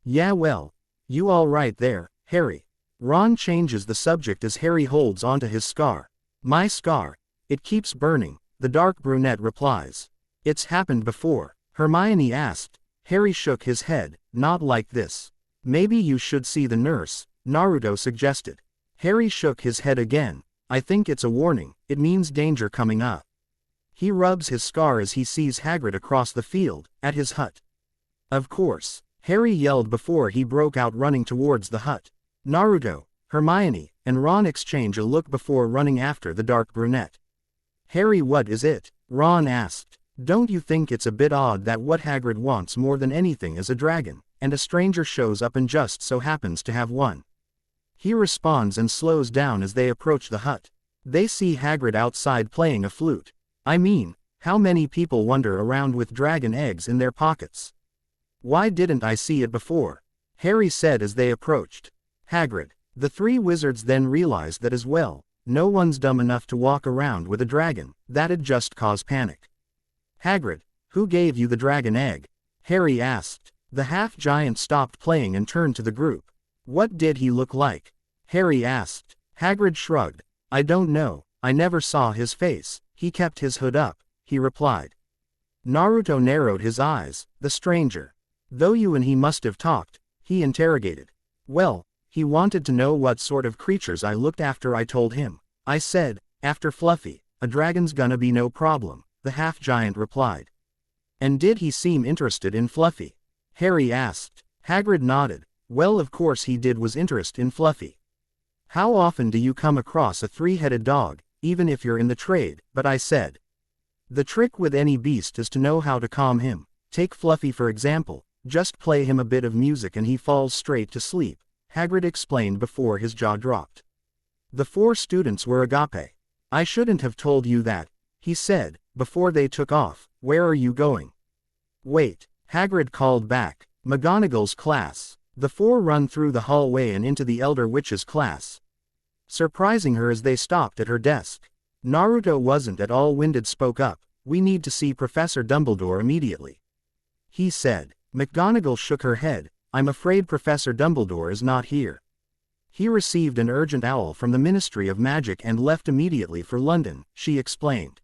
Yeah, well, you all right there, Harry? Ron changes the subject as Harry holds onto his scar. My scar. It keeps burning, the dark brunette replies. It's happened before, Hermione asked. Harry shook his head. Not like this. Maybe you should see the nurse, Naruto suggested. Harry shook his head again. I think it's a warning, it means danger coming up. He rubs his scar as he sees Hagrid across the field, at his hut. Of course, Harry yelled before he broke out running towards the hut. Naruto, Hermione, and Ron exchange a look before running after the dark brunette. Harry, what is it? Ron asked. Don't you think it's a bit odd that what Hagrid wants more than anything is a dragon, and a stranger shows up and just so happens to have one? He responds and slows down as they approach the hut. They see Hagrid outside playing a flute. I mean, how many people wander around with dragon eggs in their pockets? Why didn't I see it before? Harry said as they approached. Hagrid. The three wizards then realized that as well, no one's dumb enough to walk around with a dragon, that'd just cause panic. Hagrid, who gave you the dragon egg? Harry asked. The half-giant stopped playing and turned to the group. What did he look like? Harry asked. Hagrid shrugged. I don't know, I never saw his face, he kept his hood up, he replied. Naruto narrowed his eyes. The stranger. Though you and he must have talked, he interrogated. Well, he wanted to know what sort of creatures I looked after. I told him. I said, after Fluffy, a dragon's gonna be no problem, the half-giant replied. And did he seem interested in Fluffy? Harry asked. Hagrid nodded. Well, of course he did was interest in Fluffy. How often do you come across a three-headed dog, even if you're in the trade? But I said. The trick with any beast is to know how to calm him. Take Fluffy for example, just play him a bit of music and he falls straight to sleep, Hagrid explained before his jaw dropped. The four students were agape. I shouldn't have told you that, he said, before they took off. Where are you going? Wait, Hagrid called back. McGonagall's class. The four run through the hallway and into the Elder Witch's class, surprising her as they stopped at her desk. Naruto wasn't at all winded, spoke up. We need to see Professor Dumbledore immediately, he said. McGonagall shook her head. I'm afraid Professor Dumbledore is not here. He received an urgent owl from the Ministry of Magic and left immediately for London, she explained.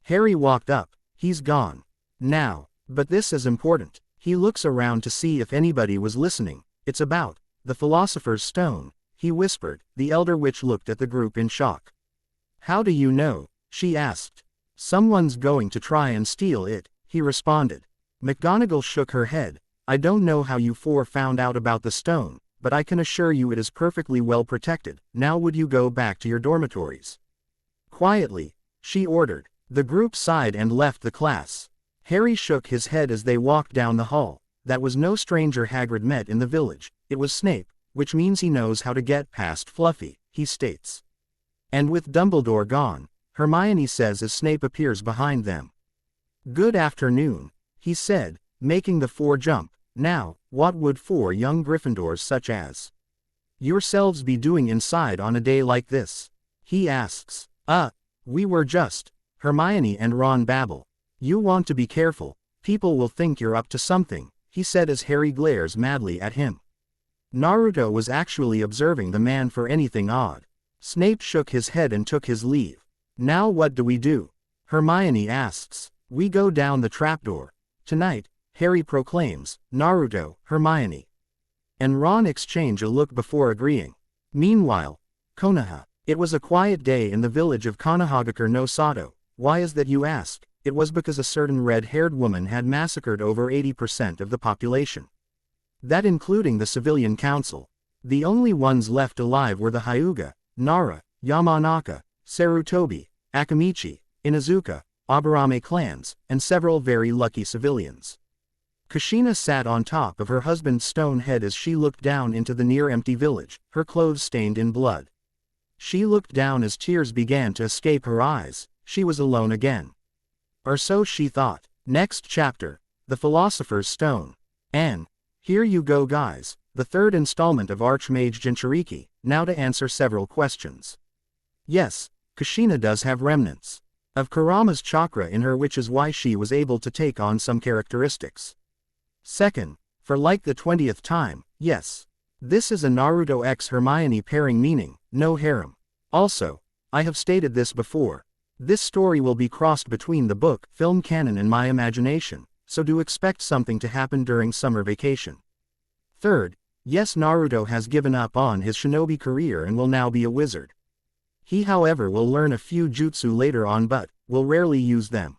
Harry walked up. He's gone. Now, but this is important. He looks around to see if anybody was listening. It's about the Philosopher's Stone, he whispered. The Elder Witch looked at the group in shock. How do you know? She asked. Someone's going to try and steal it, he responded. McGonagall shook her head. I don't know how you four found out about the stone, but I can assure you it is perfectly well protected. Now would you go back to your dormitories? Quietly, she ordered. The group sighed and left the class. Harry shook his head as they walked down the hall. That was no stranger Hagrid met in the village. It was Snape, which means he knows how to get past Fluffy, he states. And with Dumbledore gone, Hermione says as Snape appears behind them. Good afternoon, he said, making the four jump. Now, what would four young Gryffindors such as yourselves be doing inside on a day like this? He asks. We were just, Hermione and Ron babble. You want to be careful, people will think you're up to something, he said as Harry glares madly at him. Naruto was actually observing the man for anything odd. Snape shook his head and took his leave. Now what do we do? Hermione asks. We go down the trapdoor. Tonight, Harry proclaims. Naruto, Hermione, and Ron exchange a look before agreeing. Meanwhile, Konoha. It was a quiet day in the village of Konohagakure no Sato. Why is that, you ask? It was because a certain red-haired woman had massacred over 80% of the population. That including the civilian council. The only ones left alive were the Hyuga, Nara, Yamanaka, Sarutobi, Akamichi, Inuzuka, Aburame clans, and several very lucky civilians. Kushina sat on top of her husband's stone head as she looked down into the near-empty village, her clothes stained in blood. She looked down as tears began to escape her eyes. She was alone again. Or so she thought. Next chapter. The Philosopher's Stone. And here you go guys, the third installment of Archmage Jinchuriki, now to answer several questions. Yes, Kushina does have remnants of Kurama's chakra in her, which is why she was able to take on some characteristics. Second, for like the 20th time, yes. This is a Naruto x Hermione pairing, meaning, no harem. Also, I have stated this before, This story will be crossed between the book, film canon and my imagination, so do expect something to happen during summer vacation. Third, yes, Naruto has given up on his shinobi career and will now be a wizard. He however will learn a few jutsu later on but will rarely use them.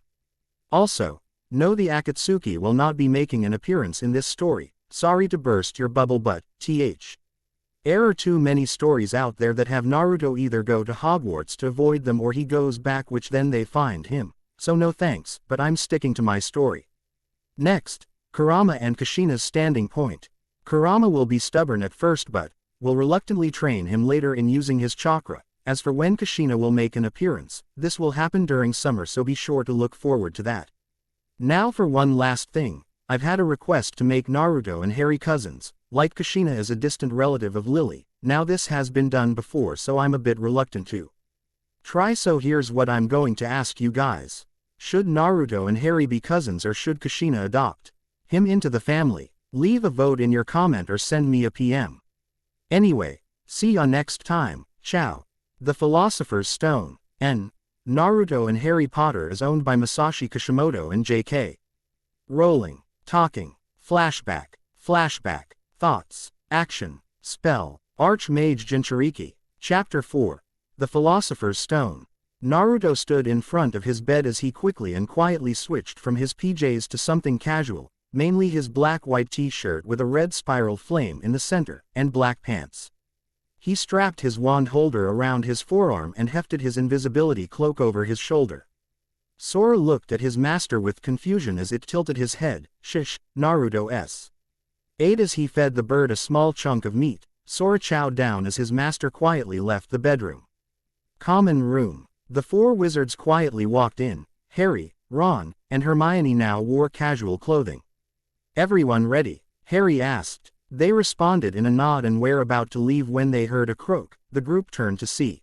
Also, no, the Akatsuki will not be making an appearance in this story. Sorry to burst your bubble but, there are too many stories out there that have Naruto either go to Hogwarts to avoid them or he goes back which then they find him, so no thanks, but I'm sticking to my story. Next, Kurama and Kushina's standing point. Kurama will be stubborn at first but will reluctantly train him later in using his chakra. As for when Kushina will make an appearance, this will happen during summer so be sure to look forward to that. Now for one last thing, I've had a request to make Naruto and Harry cousins, like Kushina is a distant relative of Lily. Now this has been done before so I'm a bit reluctant to try, so here's what I'm going to ask you guys. Should Naruto and Harry be cousins or should Kushina adopt him into the family? Leave a vote in your comment or send me a PM. Anyway, see ya next time, ciao. The Philosopher's Stone. Naruto and Harry Potter is owned by Masashi Kishimoto and J.K. Rowling. Talking. Flashback. Flashback. Thoughts. Action. Spell. Archmage Jinchurki. Chapter 4. The Philosopher's Stone. Naruto stood in front of his bed as he quickly and quietly switched from his PJs to something casual, mainly his black-white t-shirt with a red spiral flame in the center, and black pants. He strapped his wand holder around his forearm and hefted his invisibility cloak over his shoulder. Sora looked at his master with confusion as it tilted his head. Shish, Naruto s. Ate as he fed the bird a small chunk of meat. Sora chowed down as his master quietly left the bedroom. Common room. The four wizards quietly walked in. Harry, Ron, and Hermione now wore casual clothing. Everyone ready? Harry asked. They responded in a nod and were about to leave when they heard a croak. The group turned to see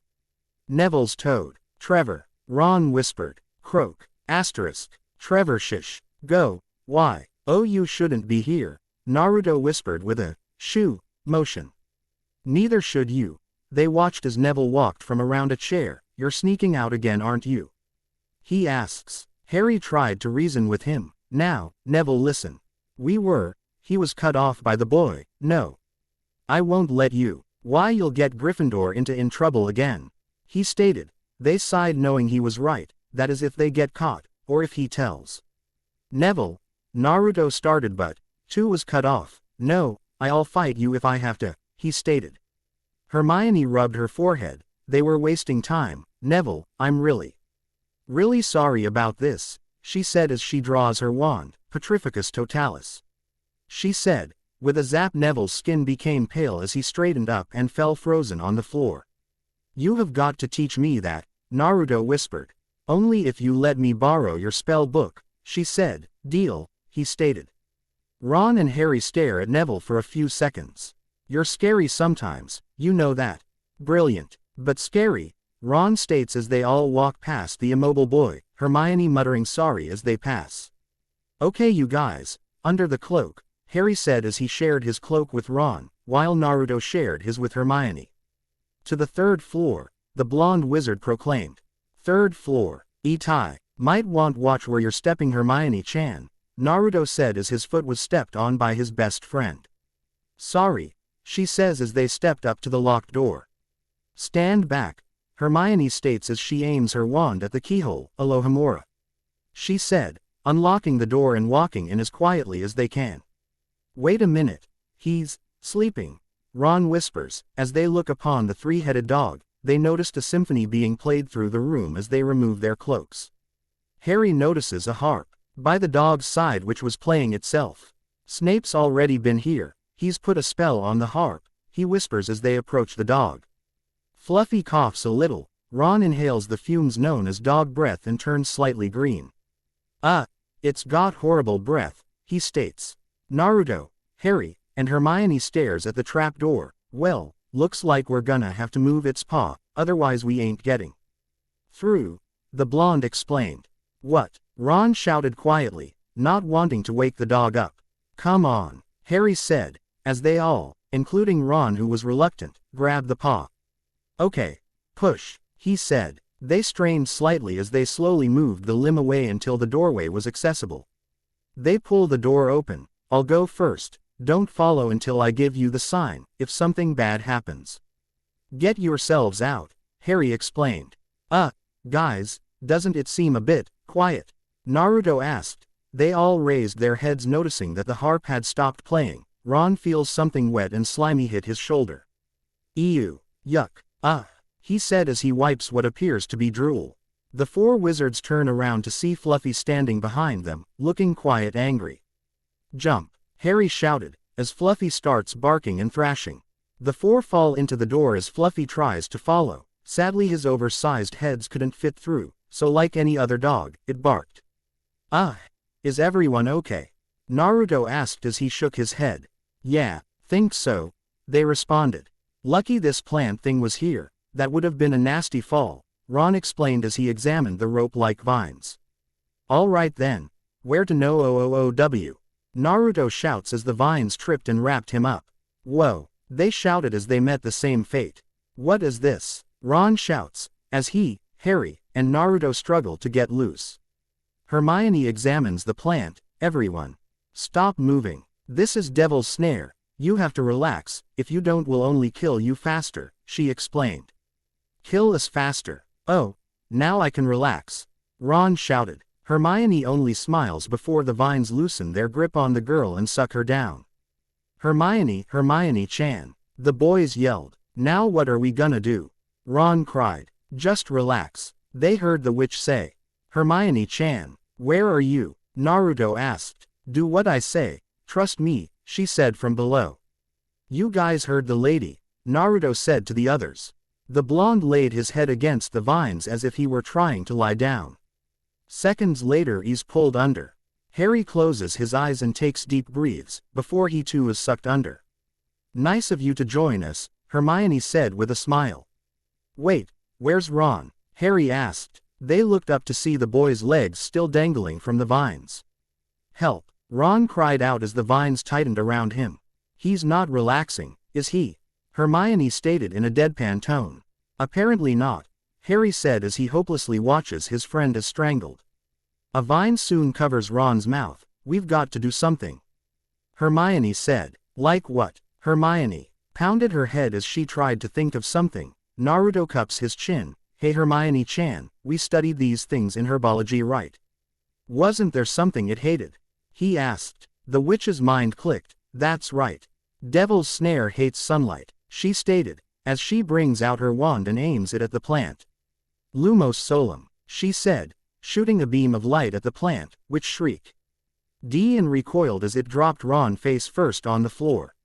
Neville's toad. Trevor. Ron whispered. Croak. Asterisk. Trevor shish. Go. Why? Oh, you shouldn't be here. Naruto whispered with a shoo motion. Neither should you. They watched as Neville walked from around a chair. You're sneaking out again, aren't you? He asks. Harry tried to reason with him. Now, Neville, listen. We were. He was cut off by the boy. No. I won't let you. Why, you'll get Gryffindor in trouble again. He stated. They sighed knowing he was right. That is if they get caught, or if he tells Neville. Naruto started but, too was cut off. No, I'll fight you if I have to, he stated. Hermione rubbed her forehead. They were wasting time. Neville, I'm really sorry about this, she said as she draws her wand, Petrificus Totalis. She said. With a zap, Neville's skin became pale as he straightened up and fell frozen on the floor. You have got to teach me that, Naruto whispered. Only if you let me borrow your spell book, she said. Deal, he stated. Ron and Harry stare at Neville for a few seconds. You're scary sometimes, you know that. Brilliant, but scary, Ron states as they all walk past the immobile boy, Hermione muttering sorry as they pass. Okay you guys, under the cloak, Harry said as he shared his cloak with Ron, while Naruto shared his with Hermione. To the third floor, the blonde wizard proclaimed. Third floor, Itai, might want watch where you're stepping, Hermione-chan, Naruto said as his foot was stepped on by his best friend. Sorry, she says as they stepped up to the locked door. Stand back, Hermione states as she aims her wand at the keyhole. Alohomora, she said, unlocking the door and walking in as quietly as they can. Wait a minute, he's sleeping, Ron whispers. As they look upon the three-headed dog, they noticed a symphony being played through the room as they remove their cloaks. Harry notices a harp by the dog's side which was playing itself. Snape's already been here, he's put a spell on the harp, he whispers as they approach the dog. Fluffy coughs a little. Ron inhales the fumes known as dog breath and turns slightly green. It's got horrible breath, he states. Naruto, Harry, and Hermione stares at the trap door. Well, looks like we're gonna have to move its paw, otherwise we ain't getting through, the blonde explained. What? Ron shouted quietly, not wanting to wake the dog up. Come on, Harry said, as they all, including Ron who was reluctant, grabbed the paw. Okay, push, he said. They strained slightly as they slowly moved the limb away until the doorway was accessible. They pull the door open. I'll go first. Don't follow until I give you the sign, if something bad happens. Get yourselves out, Harry explained. Guys, doesn't it seem a bit quiet? Naruto asked. They all raised their heads, noticing that the harp had stopped playing. Ron feels something wet and slimy hit his shoulder. Ew. Yuck. He said as he wipes what appears to be drool. The four wizards turn around to see Fluffy standing behind them, looking quiet angry. Jump, Harry shouted, as Fluffy starts barking and thrashing. The four fall into the door as Fluffy tries to follow. Sadly his oversized heads couldn't fit through, so like any other dog, it barked. Is everyone okay? Naruto asked as he shook his head. Yeah, think so, they responded. Lucky this plant thing was here, that would have been a nasty fall, Ron explained as he examined the rope-like vines. Alright then, where to know OOOW? Naruto shouts as the vines tripped and wrapped him up. Whoa, they shouted as they met the same fate. What is this? Ron shouts, as he, Harry, and Naruto struggle to get loose. Hermione examines the plant. Everyone, stop moving. This is Devil's Snare. You have to relax, if you don't we'll only kill you faster, she explained. Kill us faster. Oh, now I can relax. Ron shouted. Hermione only smiles before the vines loosen their grip on the girl and suck her down. Hermione-chan. The boys yelled. Now what are we gonna do? Ron cried. Just relax. They heard the witch say. Hermione-chan, where are you? Naruto asked. Do what I say. Trust me, she said from below. You guys heard the lady, Naruto said to the others. The blonde laid his head against the vines as if he were trying to lie down. Seconds later he's pulled under. Harry closes his eyes and takes deep breaths, before he too is sucked under. Nice of you to join us, Hermione said with a smile. Wait, where's Ron? Harry asked. They looked up to see the boy's legs still dangling from the vines. Help, Ron cried out as the vines tightened around him. He's not relaxing, is he? Hermione stated in a deadpan tone. Apparently not, Harry said as he hopelessly watches his friend as strangled. A vine soon covers Ron's mouth. We've got to do something, Hermione said. Like what? Hermione pounded her head as she tried to think of something. Naruto cups his chin. Hey Hermione-chan, we studied these things in herbology, right? Wasn't there something it hated? He asked. The witch's mind clicked. That's right. Devil's Snare hates sunlight, she stated, as she brings out her wand and aims it at the plant. Lumos Solum, she said, shooting a beam of light at the plant, which shrieked. Dian recoiled as it dropped Ron face first on the floor.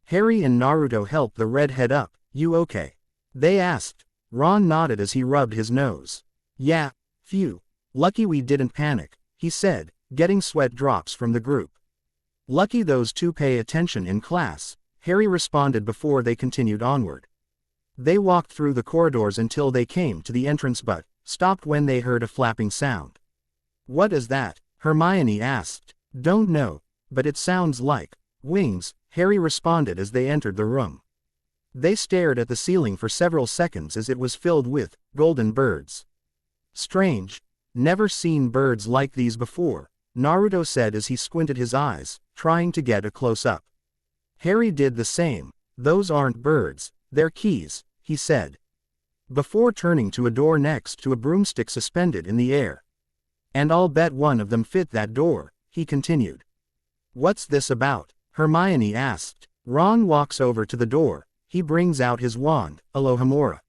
Harry and Naruto helped the redhead up. You okay? They asked. Ron nodded as he rubbed his nose. Yeah, phew. Lucky we didn't panic, he said, getting sweat drops from the group. Lucky those two pay attention in class, Harry responded before they continued onward. They walked through the corridors until they came to the entrance but stopped when they heard a flapping sound. What is that? Hermione asked. Don't know, but it sounds like wings, Harry responded as they entered the room. They stared at the ceiling for several seconds as it was filled with golden birds. Strange. Never seen birds like these before, Naruto said as he squinted his eyes, trying to get a close-up. Harry did the same. Those aren't birds, they're keys, he said, before turning to a door next to a broomstick suspended in the air. And I'll bet one of them fit that door, he continued. What's this about? Hermione asked. Ron walks over to the door. He brings out his wand. Alohomora,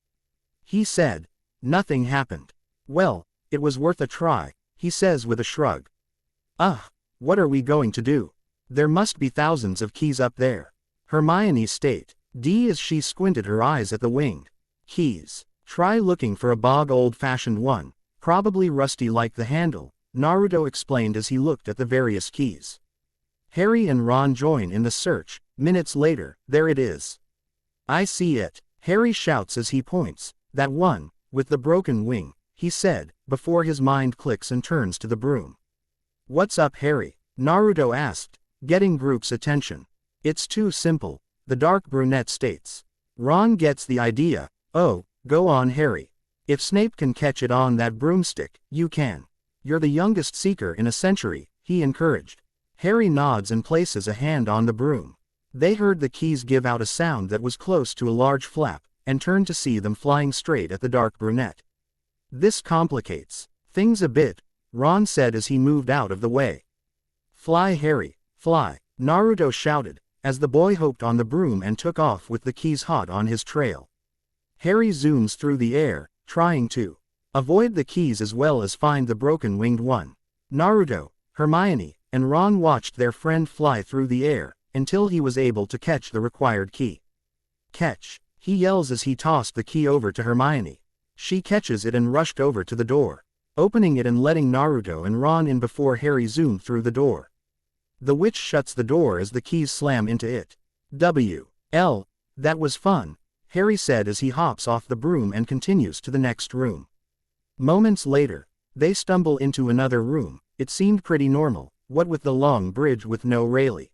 he said. Nothing happened. Well, it was worth a try, he says with a shrug. What are we going to do? There must be thousands of keys up there, Hermione stated. As she squinted her eyes at the winged keys. Try looking for a bog old-fashioned one, probably rusty like the handle, Naruto explained as he looked at the various keys. Harry and Ron join in the search. Minutes later, there it is. I see it, Harry shouts as he points. That one, with the broken wing, he said, before his mind clicks and turns to the broom. What's up, Harry? Naruto asked, getting group's attention. It's too simple, the dark brunette states. Ron gets the idea. Oh, go on, Harry. If Snape can catch it on that broomstick, you can. You're the youngest Seeker in a century, he encouraged. Harry nods and places a hand on the broom. They heard the keys give out a sound that was close to a large flap, and turned to see them flying straight at the dark brunette. This complicates things a bit, Ron said as he moved out of the way. Fly, Harry, fly, Naruto shouted, as the boy hopped on the broom and took off with the keys hot on his trail. Harry zooms through the air, trying to avoid the keys as well as find the broken-winged one. Naruto, Hermione, and Ron watched their friend fly through the air, until he was able to catch the required key. Catch, he yells as he tossed the key over to Hermione. She catches it and rushed over to the door, opening it and letting Naruto and Ron in before Harry zoomed through the door. The witch shuts the door as the keys slam into it. W.L. That was fun, Harry said as he hops off the broom and continues to the next room. Moments later, they stumble into another room. It seemed pretty normal, what with the long bridge with no railing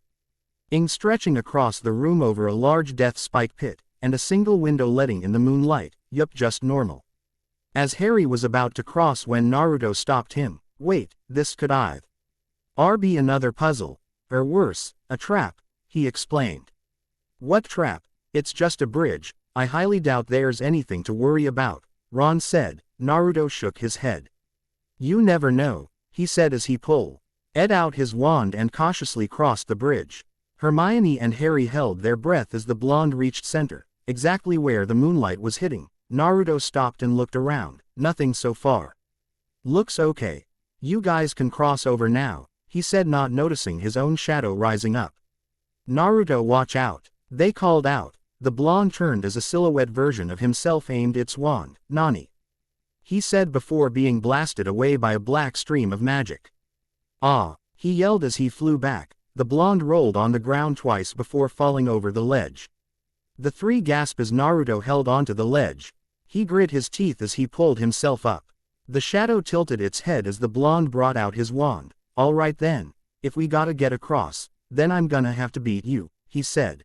stretching across the room over a large death spike pit, and a single window letting in the moonlight. Yup, just normal. As Harry was about to cross when Naruto stopped him. Wait, this could either be another puzzle, or worse, a trap, he explained. What trap? It's just a bridge, I highly doubt there's anything to worry about, Ron said. Naruto shook his head. You never know, he said as he pulled out his wand and cautiously crossed the bridge. Hermione and Harry held their breath as the blonde reached center, exactly where the moonlight was hitting. Naruto stopped and looked around. Nothing so far. Looks okay. You guys can cross over now, he said, not noticing his own shadow rising up. Naruto, watch out, they called out. The blonde turned as a silhouette version of himself aimed its wand. Nani, he said before being blasted away by a black stream of magic. Ah, he yelled as he flew back. The blonde rolled on the ground twice before falling over the ledge. The three gasped as Naruto held onto the ledge. He grit his teeth as he pulled himself up. The shadow tilted its head as the blonde brought out his wand. All right then, if we gotta get across, then I'm gonna have to beat you, he said.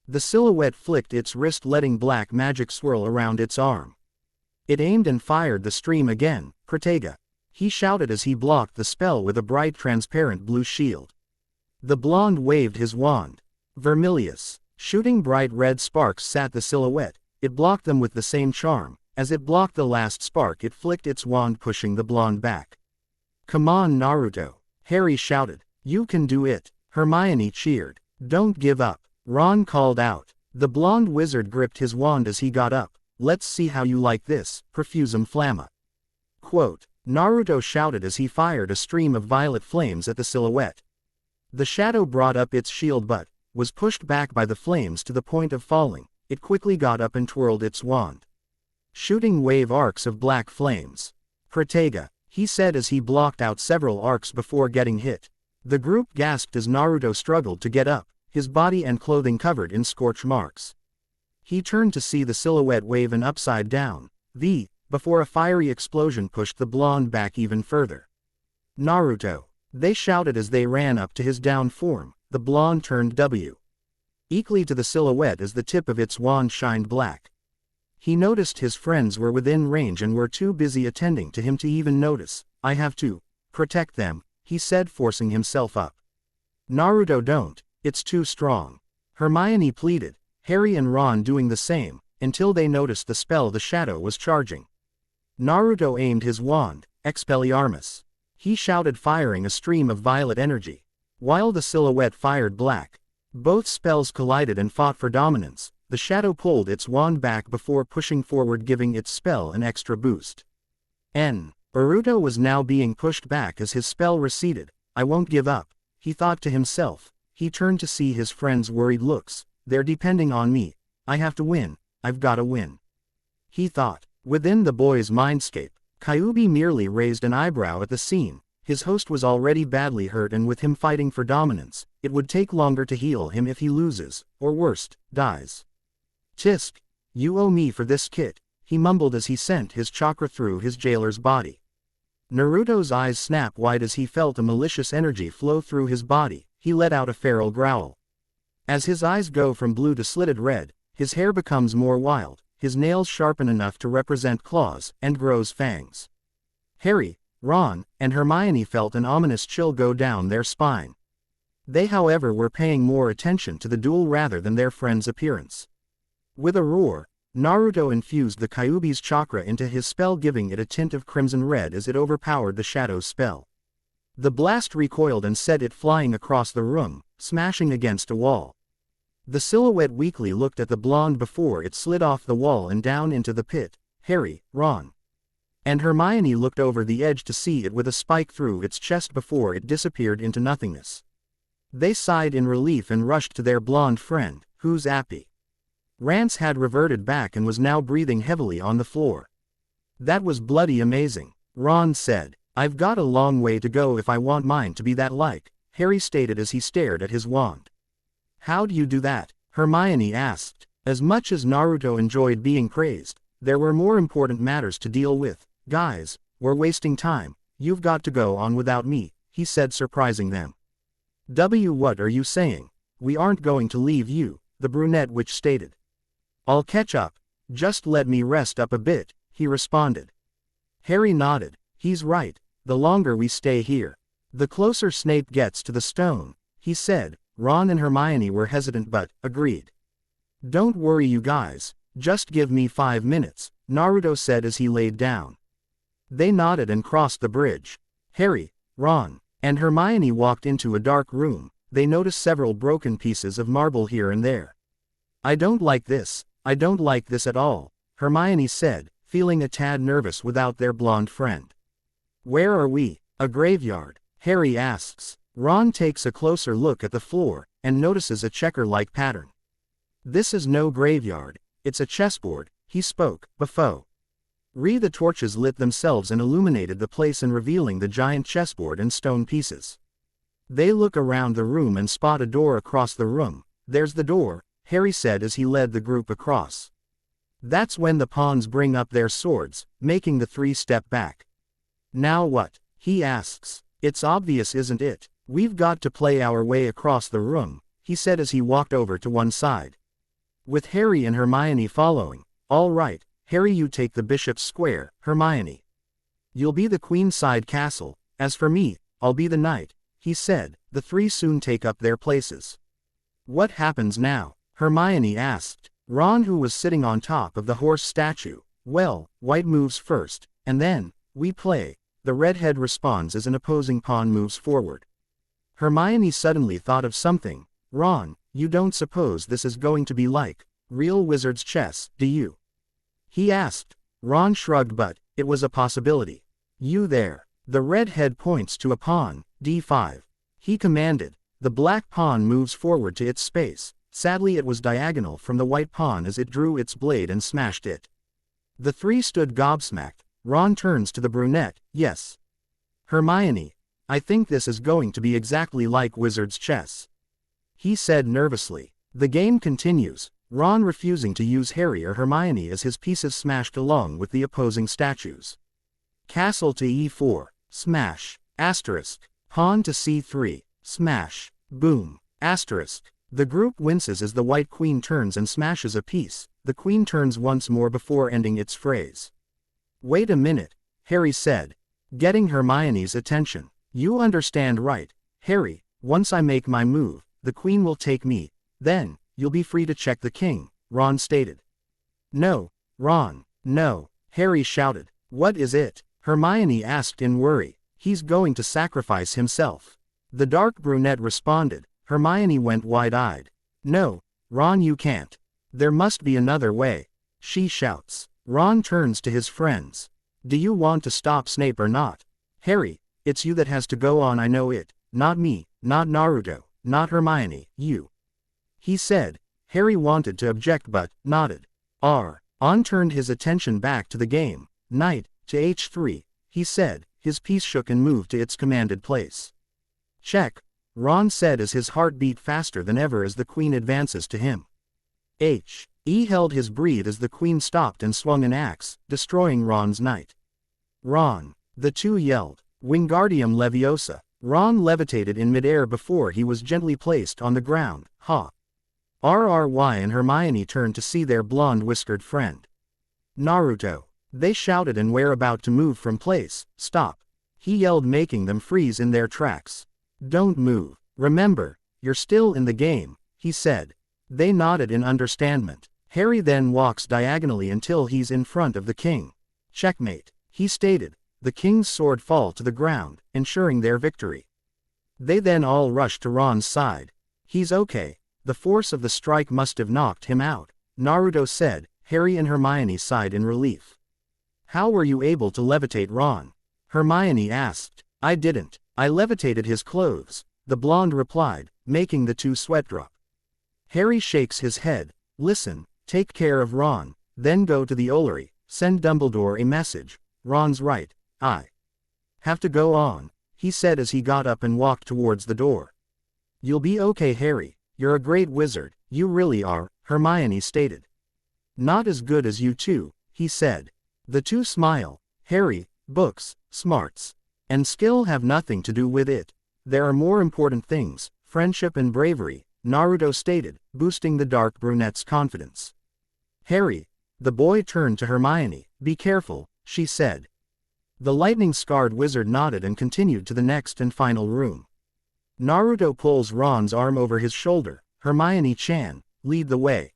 The silhouette flicked its wrist, letting black magic swirl around its arm. It aimed and fired the stream again. Protega, he shouted as he blocked the spell with a bright transparent blue shield. The blonde waved his wand. Vermilius, shooting bright red sparks sat the silhouette. It blocked them with the same charm. As it blocked the last spark, it flicked its wand, pushing the blonde back. Come on, Naruto, Harry shouted. You can do it, Hermione cheered. Don't give up, Ron called out. The blonde wizard gripped his wand as he got up. Let's see how you like this, Profusum Flamma. Quote, Naruto shouted as he fired a stream of violet flames at the silhouette. The shadow brought up its shield but was pushed back by the flames to the point of falling. It quickly got up and twirled its wand, shooting wave arcs of black flames. Protega, he said as he blocked out several arcs before getting hit. The group gasped as Naruto struggled to get up, his body and clothing covered in scorch marks. He turned to see the silhouette wave an upside down before a fiery explosion pushed the blonde back even further. Naruto, they shouted as they ran up to his down form. The blonde turned equally to the silhouette as the tip of its wand shined black. He noticed his friends were within range and were too busy attending to him to even notice. I have to protect them, he said, forcing himself up. Naruto, don't, it's too strong, Hermione pleaded, Harry and Ron doing the same, until they noticed the spell the shadow was charging. Naruto aimed his wand, Expelliarmus. He shouted, firing a stream of violet energy, while the silhouette fired black. Both spells collided and fought for dominance. The shadow pulled its wand back before pushing forward, giving its spell an extra boost. Naruto was now being pushed back as his spell receded. I won't give up, he thought to himself. He turned to see his friends' worried looks. They're depending on me. I have to win. I've gotta win, he thought. Within the boy's mindscape, Kyuubi merely raised an eyebrow at the scene. His host was already badly hurt, and with him fighting for dominance, it would take longer to heal him if he loses, or worst, dies. Tisk, you owe me for this kit, he mumbled as he sent his chakra through his jailer's body. Naruto's eyes snapped wide as he felt a malicious energy flow through his body. He let out a feral growl. As his eyes go from blue to slitted red, his hair becomes more wild, his nails sharpen enough to represent claws, and grows fangs. Harry, Ron, and Hermione felt an ominous chill go down their spine. They, however, were paying more attention to the duel rather than their friend's appearance. With a roar, Naruto infused the Kyuubi's chakra into his spell, giving it a tint of crimson red as it overpowered the shadow's spell. The blast recoiled and sent it flying across the room, smashing against a wall. The silhouette weakly looked at the blonde before it slid off the wall and down into the pit. Harry, Ron, and Hermione looked over the edge to see it with a spike through its chest before it disappeared into nothingness. They sighed in relief and rushed to their blonde friend, who's happy. Rance had reverted back and was now breathing heavily on the floor. That was bloody amazing, Ron said. I've got a long way to go if I want mine to be that like, Harry stated as he stared at his wand. How'd you do that? Hermione asked. As much as Naruto enjoyed being praised, there were more important matters to deal with. Guys, we're wasting time, you've got to go on without me, he said, surprising them. What are you saying? We aren't going to leave you, the brunette witch stated. I'll catch up, just let me rest up a bit, he responded. Harry nodded. He's right, the longer we stay here, the closer Snape gets to the stone, he said. Ron and Hermione were hesitant but agreed. Don't worry you guys, just give me 5 minutes, Naruto said as he laid down. They nodded and crossed the bridge. Harry, Ron, and Hermione walked into a dark room. They noticed several broken pieces of marble here and there. I don't like this at all, Hermione said, feeling a tad nervous without their blonde friend. Where are we? A graveyard, Harry asks. Ron takes a closer look at the floor, and notices a checker-like pattern. This is no graveyard, it's a chessboard, he spoke, before. The torches lit themselves and illuminated the place and revealing the giant chessboard and stone pieces. They look around the room and spot a door across the room. There's the door, Harry said as he led the group across. That's when the pawns bring up their swords, making the 3 step back. Now what? He asks. It's obvious, isn't it? We've got to play our way across the room, he said as he walked over to one side. With Harry and Hermione following. All right, Harry, you take the bishop's square, Hermione. You'll be the queenside castle, as for me, I'll be the knight, he said. The 3 soon take up their places. What happens now? Hermione asked. Ron, who was sitting on top of the horse statue. Well, white moves first, and then, we play. The redhead responds as an opposing pawn moves forward. Hermione suddenly thought of something. Ron, you don't suppose this is going to be like real wizard's chess, do you? He asked. Ron shrugged, but it was a possibility. You there. The redhead points to a pawn, d5. He commanded. The black pawn moves forward to its space. Sadly, it was diagonal from the white pawn as it drew its blade and smashed it. The 3 stood gobsmacked. Ron turns to the brunette. Yes. Hermione, I think this is going to be exactly like wizard's chess, he said nervously. The game continues, Ron refusing to use Harry or Hermione as his pieces smashed along with the opposing statues. Castle to e4, smash, asterisk, pawn to c3, smash, boom, asterisk. The group winces as the white queen turns and smashes a piece. The queen turns once more before ending its phrase. Wait a minute, Harry said, getting Hermione's attention. You understand right, Harry, once I make my move, the queen will take me, then, you'll be free to check the king, Ron stated. No, Ron, no, Harry shouted. What is it? Hermione asked in worry. He's going to sacrifice himself. The dark brunette responded. Hermione went wide-eyed. No, Ron, you can't. There must be another way, she shouts. Ron turns to his friends. Do you want to stop Snape or not? Harry, it's you that has to go on, I know it, not me, not Naruto, not Hermione, you. He said. Harry wanted to object but nodded. Ron turned his attention back to the game. Knight, to h3, he said, his piece shook and moved to its commanded place. Check, Ron said as his heart beat faster than ever as the queen advances to him. He held his breath as the queen stopped and swung an axe, destroying Ron's knight. Ron, the 2 yelled. Wingardium Leviosa. Ron levitated in midair before he was gently placed on the ground. Ha! RRY and Hermione turned to see their blonde whiskered friend. Naruto. They shouted and were about to move from place. Stop. He yelled, making them freeze in their tracks. Don't move. Remember, you're still in the game, he said. They nodded in understanding. Harry then walks diagonally until he's in front of the king. Checkmate, he stated. The king's sword fall to the ground, ensuring their victory. They then all rush to Ron's side. He's okay. The force of the strike must have knocked him out, Naruto said. Harry and Hermione sighed in relief. How were you able to levitate Ron? Hermione asked. I didn't. I levitated his clothes, the blonde replied, making the two sweat drop. Harry shakes his head. Listen, take care of Ron, then go to the Ollery, send Dumbledore a message. Ron's right. I have to go on, he said as he got up and walked towards the door. You'll be okay, Harry. You're a great wizard, you really are, Hermione stated. Not as good as you two, he said. The two smile. Harry, books, smarts, and skill have nothing to do with it. There are more important things, friendship and bravery, Naruto stated, boosting the dark brunette's confidence. Harry, the boy turned to Hermione. Be careful, she said. The lightning-scarred wizard nodded and continued to the next and final room. Naruto pulls Ron's arm over his shoulder. Hermione-chan, lead the way,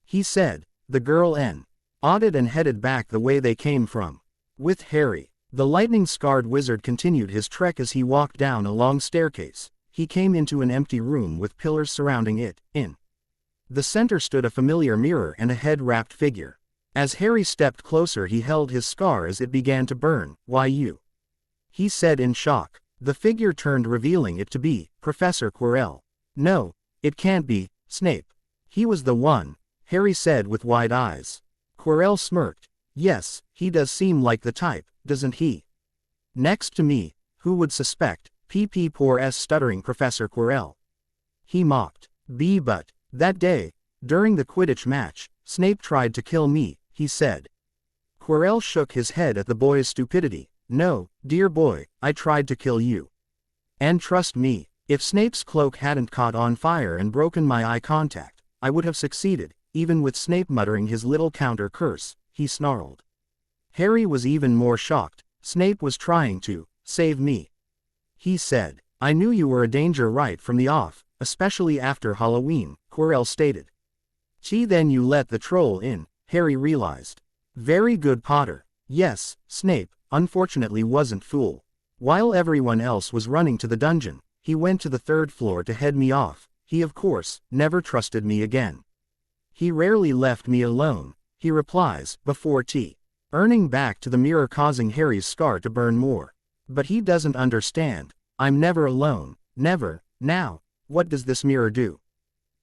he said. The girl nodded and headed back the way they came from. With Harry, the lightning-scarred wizard continued his trek as he walked down a long staircase. He came into an empty room with pillars surrounding it. In the center stood a familiar mirror and a head-wrapped figure. As Harry stepped closer, he held his scar as it began to burn. Why you? He said in shock. The figure turned, revealing it to be Professor Quirrell. No, it can't be Snape. He was the one, Harry said with wide eyes. Quirrell smirked. Yes, he does seem like the type, doesn't he? Next to me, who would suspect? Poor stuttering Professor Quirrell. He mocked. But that day, during the Quidditch match, Snape tried to kill me, he said. Quirrell shook his head at the boy's stupidity. No, dear boy, I tried to kill you. And trust me, if Snape's cloak hadn't caught on fire and broken my eye contact, I would have succeeded, even with Snape muttering his little counter curse, he snarled. Harry was even more shocked. Snape was trying to save me, he said. I knew you were a danger right from the off, especially after Halloween, Quirrell stated. Gee, then you let the troll in, Harry realized. Very good, Potter. Yes, Snape, unfortunately, wasn't fool. While everyone else was running to the dungeon, he went to the third floor to head me off. He of course never trusted me again. He rarely left me alone, he replies, before turning back to the mirror, causing Harry's scar to burn more. But he doesn't understand. I'm never alone, never. Now, what does this mirror do?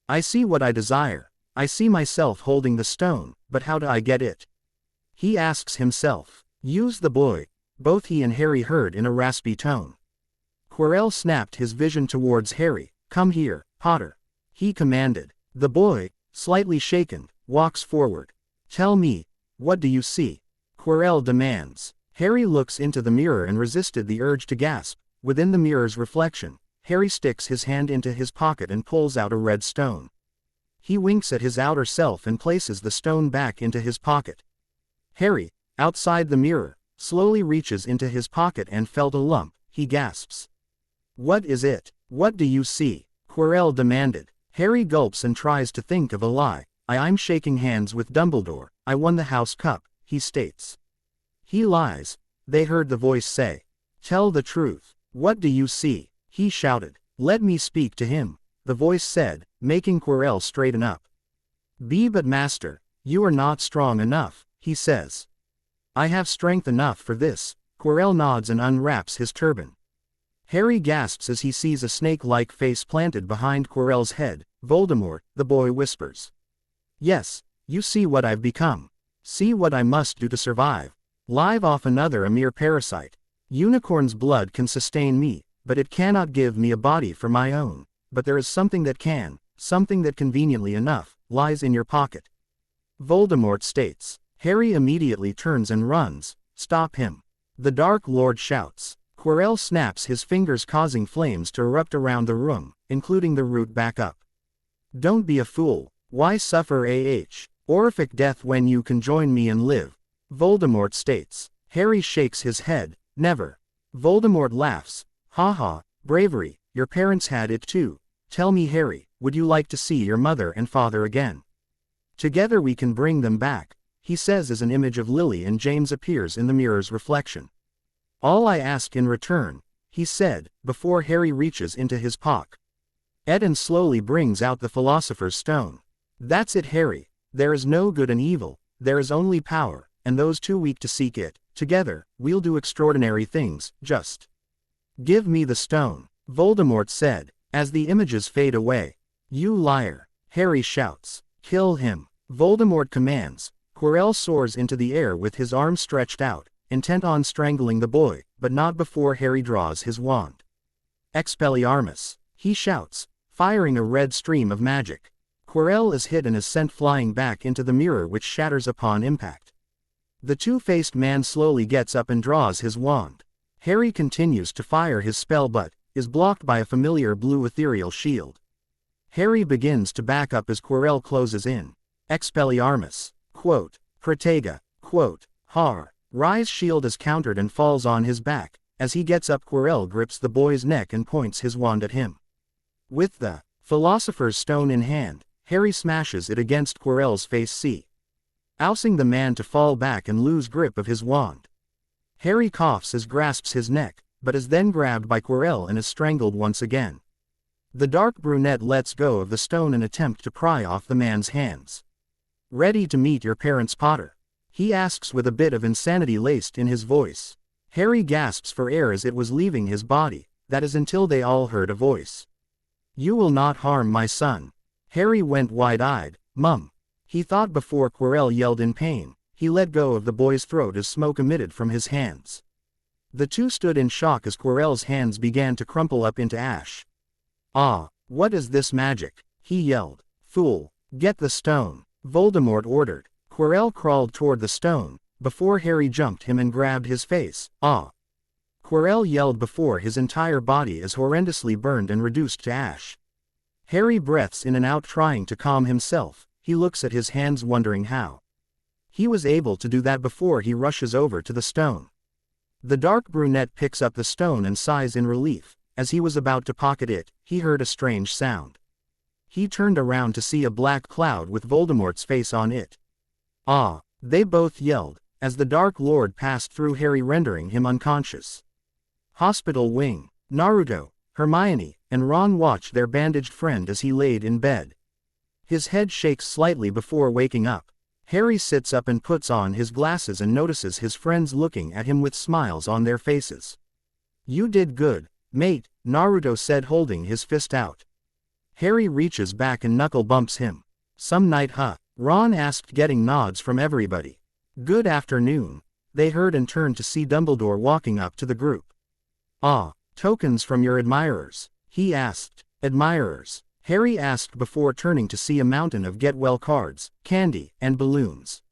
I see what I desire. I see myself holding the stone, but how do I get it? He asks himself. Use the boy, both he and Harry heard in a raspy tone. Quirrell snapped his vision towards Harry. Come here, Potter, he commanded. The boy, slightly shaken, walks forward. Tell me, what do you see? Quirrell demands. Harry looks into the mirror and resisted the urge to gasp. Within the mirror's reflection, Harry sticks his hand into his pocket and pulls out a red stone. He winks at his outer self and places the stone back into his pocket. Harry, outside the mirror, slowly reaches into his pocket and felt a lump. He gasps. What is it? What do you see? Quirrell demanded. Harry gulps and tries to think of a lie. I'm shaking hands with Dumbledore. I won the House Cup, he states. He lies, they heard the voice say. Tell the truth. What do you see? He shouted. Let me speak to him, the voice said, making Quirrell straighten up. But master, you are not strong enough, he says. I have strength enough for this. Quirrell nods and unwraps his turban. Harry gasps as he sees a snake-like face planted behind Quirrell's head. Voldemort, the boy whispers. Yes, you see what I've become. See what I must do to survive. Live off another, a mere parasite. Unicorn's blood can sustain me, but it cannot give me a body for my own. But there is something that can, something that conveniently enough, lies in your pocket. Voldemort states. Harry immediately turns and runs. Stop him. The Dark Lord shouts. Quirrell snaps his fingers, causing flames to erupt around the room, including the root back up. Don't be a fool. Why suffer? Horrific death when you can join me and live. Voldemort states. Harry shakes his head. Never. Voldemort laughs. Haha, bravery, your parents had it too. Tell me, Harry, would you like to see your mother and father again? Together we can bring them back, he says as an image of Lily and James appears in the mirror's reflection. All I ask in return, he said, before Harry reaches into his pocket. Eden slowly brings out the philosopher's stone. That's it, Harry. There is no good and evil, there is only power, and those too weak to seek it. Together, we'll do extraordinary things, just give me the stone, Voldemort said, as the images fade away. You liar, Harry shouts. Kill him, Voldemort commands. Quirrell soars into the air with his arms stretched out, intent on strangling the boy, but not before Harry draws his wand. Expelliarmus, he shouts, firing a red stream of magic. Quirrell is hit and is sent flying back into the mirror, which shatters upon impact. The two-faced man slowly gets up and draws his wand. Harry continues to fire his spell but is blocked by a familiar blue ethereal shield. Harry begins to back up as Quirrell closes in. Expelliarmus, quote, Protega, quote, Har. Rye's shield is countered and falls on his back. As he gets up, Quirrell grips the boy's neck and points his wand at him. With the philosopher's stone in hand, Harry smashes it against Quirrell's face, ousting the man to fall back and lose grip of his wand. Harry coughs as grasps his neck, but is then grabbed by Quirrell and is strangled once again. The dark brunette lets go of the stone and attempt to pry off the man's hands. Ready to meet your parents, Potter? He asks with a bit of insanity laced in his voice. Harry gasps for air as it was leaving his body, that is until they all heard a voice. You will not harm my son. Harry went wide-eyed. Mum. He thought before Quirrell yelled in pain. He let go of the boy's throat as smoke emitted from his hands. The two stood in shock as Quirrell's hands began to crumple up into ash. Ah, what is this magic? He yelled. Fool, get the stone, Voldemort ordered. Quirrell crawled toward the stone, before Harry jumped him and grabbed his face. Ah! Quirrell yelled before his entire body is horrendously burned and reduced to ash. Harry breathes in and out trying to calm himself. He looks at his hands wondering how he was able to do that before he rushes over to the stone. The dark brunette picks up the stone and sighs in relief. As he was about to pocket it, he heard a strange sound. He turned around to see a black cloud with Voldemort's face on it. Ah! They both yelled, as the Dark Lord passed through Harry, rendering him unconscious. Hospital wing. Naruto, Hermione, and Ron watch their bandaged friend as he laid in bed. His head shakes slightly before waking up. Harry sits up and puts on his glasses and notices his friends looking at him with smiles on their faces. You did good, mate, Naruto said holding his fist out. Harry reaches back and knuckle bumps him. Some night, huh? Ron asked, getting nods from everybody. Good afternoon. They heard and turned to see Dumbledore walking up to the group. Ah, tokens from your admirers? He asked. Admirers? Harry asked before turning to see a mountain of get-well cards, candy, and balloons.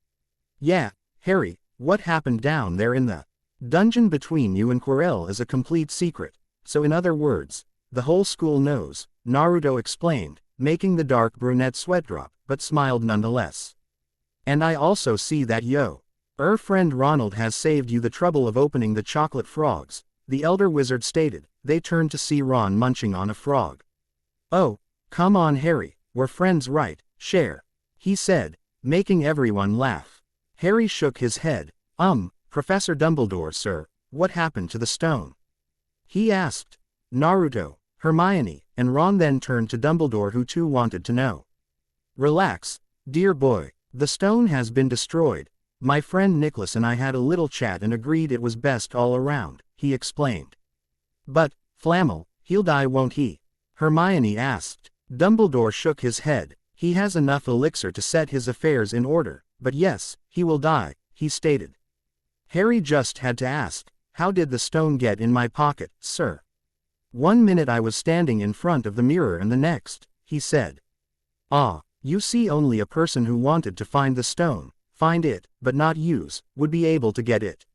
Yeah, Harry, what happened down there in the dungeon between you and Quirrell is a complete secret. So in other words, the whole school knows, Naruto explained, making the dark brunette sweat drop, but smiled nonetheless. And I also see that friend Ronald has saved you the trouble of opening the chocolate frogs, the elder wizard stated. They turned to see Ron munching on a frog. Oh, come on Harry, we're friends right, share, he said, making everyone laugh. Harry shook his head. Professor Dumbledore sir, what happened to the stone? He asked. Naruto, Hermione, and Ron then turned to Dumbledore, who too wanted to know. Relax, dear boy, the stone has been destroyed. My friend Nicholas and I had a little chat and agreed it was best all around, he explained. But, Flammel, he'll die won't he? Hermione asked. Dumbledore shook his head. He has enough elixir to set his affairs in order, but yes, he will die, he stated. Harry just had to ask, how did the stone get in my pocket, sir? 1 minute I was standing in front of the mirror and the next, he said. Ah, you see, only a person who wanted to find the stone, find it, but not use, would be able to get it.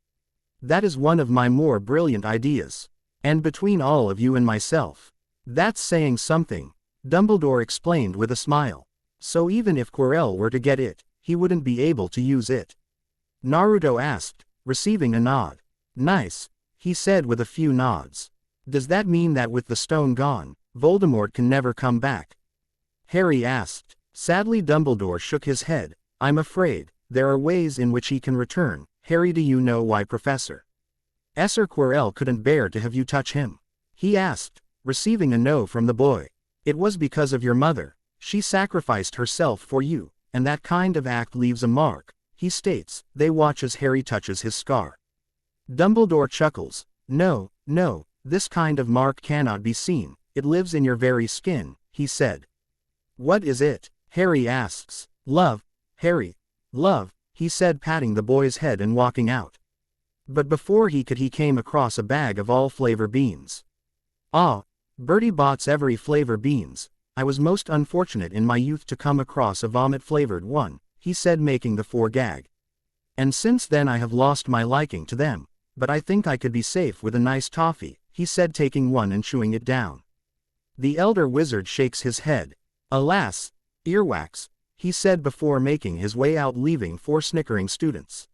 That is one of my more brilliant ideas. And between all of you and myself, that's saying something, Dumbledore explained with a smile. So even if Quirrell were to get it, he wouldn't be able to use it. Naruto asked, receiving a nod. Nice, he said with a few nods. Does that mean that with the stone gone, Voldemort can never come back? Harry asked. Sadly, Dumbledore shook his head. I'm afraid there are ways in which he can return. Harry, do you know why Professor Quirrell couldn't bear to have you touch him? He asked, receiving a no from the boy. It was because of your mother. She sacrificed herself for you, and that kind of act leaves a mark, he states. They watch as Harry touches his scar. Dumbledore chuckles. No, this kind of mark cannot be seen. It lives in your very skin, he said. What is it? Harry asks. Love, Harry. Love, he said, patting the boy's head and walking out. But before he came across a bag of all flavor beans. Ah, Bertie bots every flavor beans. I was most unfortunate in my youth to come across a vomit-flavored one, he said, making the four gag. And since then I have lost my liking to them, but I think I could be safe with a nice toffee, he said, taking one and chewing it down. The elder wizard shakes his head. Alas, earwax, he said before making his way out, leaving four snickering students.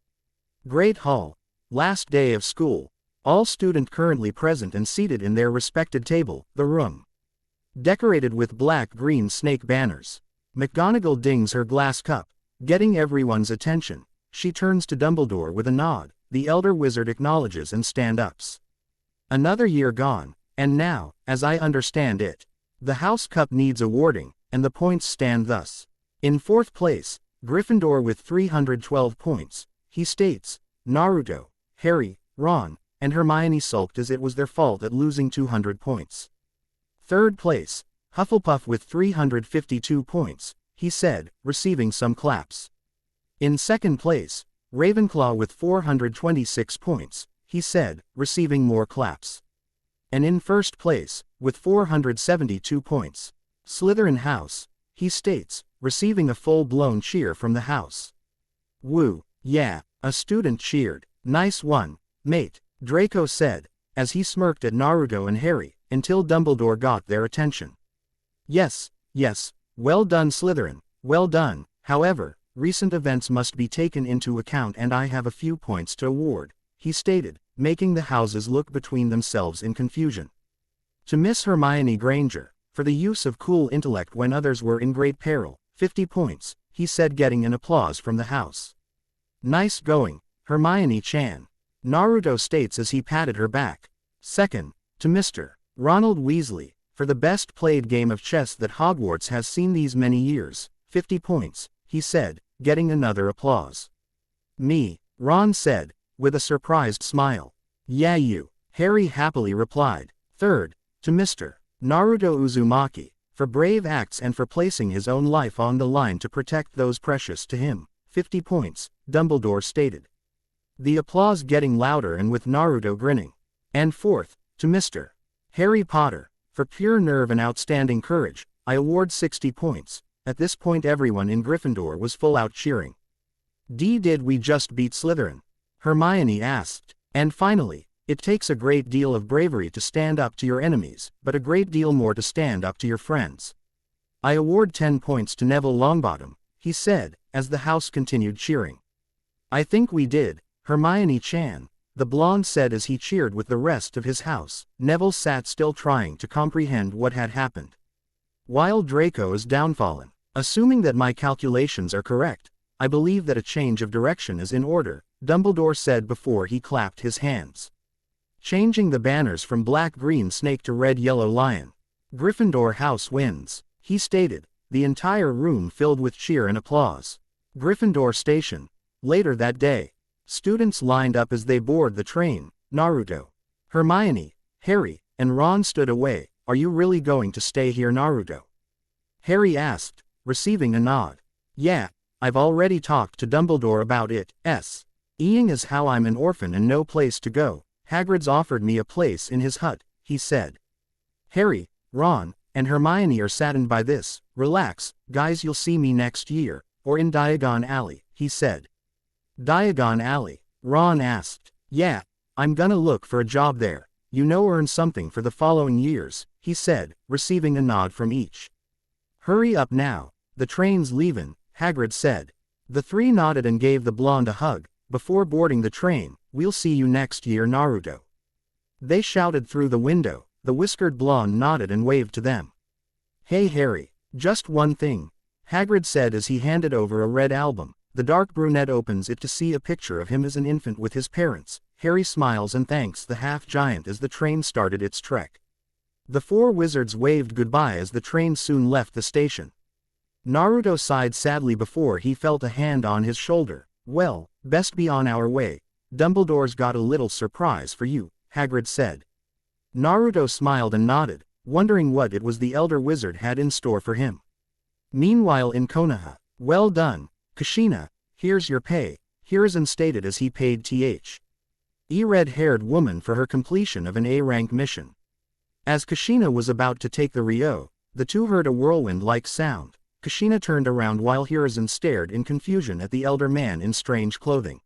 Great Hall. Last day of school. All student currently present and seated in their respected table, the room decorated with black-green snake banners. McGonagall dings her glass cup, getting everyone's attention. She turns to Dumbledore with a nod. The elder wizard acknowledges and stand-ups. Another year gone, and now, as I understand it, the House Cup needs awarding, and the points stand thus. In fourth place, Gryffindor with 312 points, he states. Naruto, Harry, Ron, and Hermione sulked as it was their fault at losing 200 points. Third place, Hufflepuff with 352 points, he said, receiving some claps. In second place, Ravenclaw with 426 points, he said, receiving more claps. And in first place, with 472 points, Slytherin House, he states, receiving a full-blown cheer from the house. Woo, yeah, a student cheered. Nice one, mate, Draco said, as he smirked at Naruto and Harry, until Dumbledore got their attention. Yes, well done Slytherin, well done. However, recent events must be taken into account and I have a few points to award, he stated, making the houses look between themselves in confusion. To Miss Hermione Granger, for the use of cool intellect when others were in great peril, 50 points, he said, getting an applause from the house. Nice going, Hermione-chan, Naruto states as he patted her back. Second, to Mr. Ronald Weasley, for the best played game of chess that Hogwarts has seen these many years, 50 points, he said, getting another applause. Me, Ron said, with a surprised smile. Yeah, you, Harry happily replied. Third, to Mr. Naruto Uzumaki, for brave acts and for placing his own life on the line to protect those precious to him, 50 points, Dumbledore stated. The applause getting louder and with Naruto grinning. And fourth, to Mr. Harry Potter, for pure nerve and outstanding courage, I award 60 points. At this point everyone in Gryffindor was full out cheering. Did we just beat Slytherin? Hermione asked. And finally, it takes a great deal of bravery to stand up to your enemies, but a great deal more to stand up to your friends. I award 10 points to Neville Longbottom, he said, as the house continued cheering. I think we did, Hermione-chan, the blonde said as he cheered with the rest of his house. Neville sat still trying to comprehend what had happened. While Draco is downfallen. Assuming that my calculations are correct, I believe that a change of direction is in order, Dumbledore said before he clapped his hands. Changing the banners from black-green snake to red-yellow lion. Gryffindor house wins, he stated, the entire room filled with cheer and applause. Gryffindor Station. Later that day, students lined up as they board the train. Naruto, Hermione, Harry, and Ron stood away. Are you really going to stay here, Naruto? Harry asked, receiving a nod. Yeah, I've already talked to Dumbledore about it. Eing is how I'm an orphan and no place to go. Hagrid's offered me a place in his hut, he said. Harry, Ron, and Hermione are saddened by this. Relax, guys, you'll see me next year, or in Diagon Alley, he said. Diagon Alley, Ron asked. Yeah, I'm gonna look for a job there. Earn something for the following years, he said, receiving a nod from each. Hurry up now, the train's leavin', Hagrid said. The three nodded and gave the blonde a hug. Before boarding the train, "We'll see you next year, Naruto," they shouted through the window. The whiskered blonde nodded and waved to them. "Hey Harry, just one thing," Hagrid said as he handed over a red album. The dark brunette opens it to see a picture of him as an infant with his parents. Harry smiles and thanks the half-giant as the train started its trek. The four wizards waved goodbye as the train soon left the station. Naruto sighed sadly before he felt a hand on his shoulder. "Well, best be on our way. Dumbledore's got a little surprise for you," Hagrid said. Naruto smiled and nodded, wondering what it was the elder wizard had in store for him. Meanwhile in Konoha, "Well done, Kushina, here's your pay," Hiruzen stated as he paid the red-haired woman for her completion of an A-rank mission. As Kushina was about to take the Ryo, the two heard a whirlwind-like sound. Kushina turned around while Hiruzen stared in confusion at the elder man in strange clothing.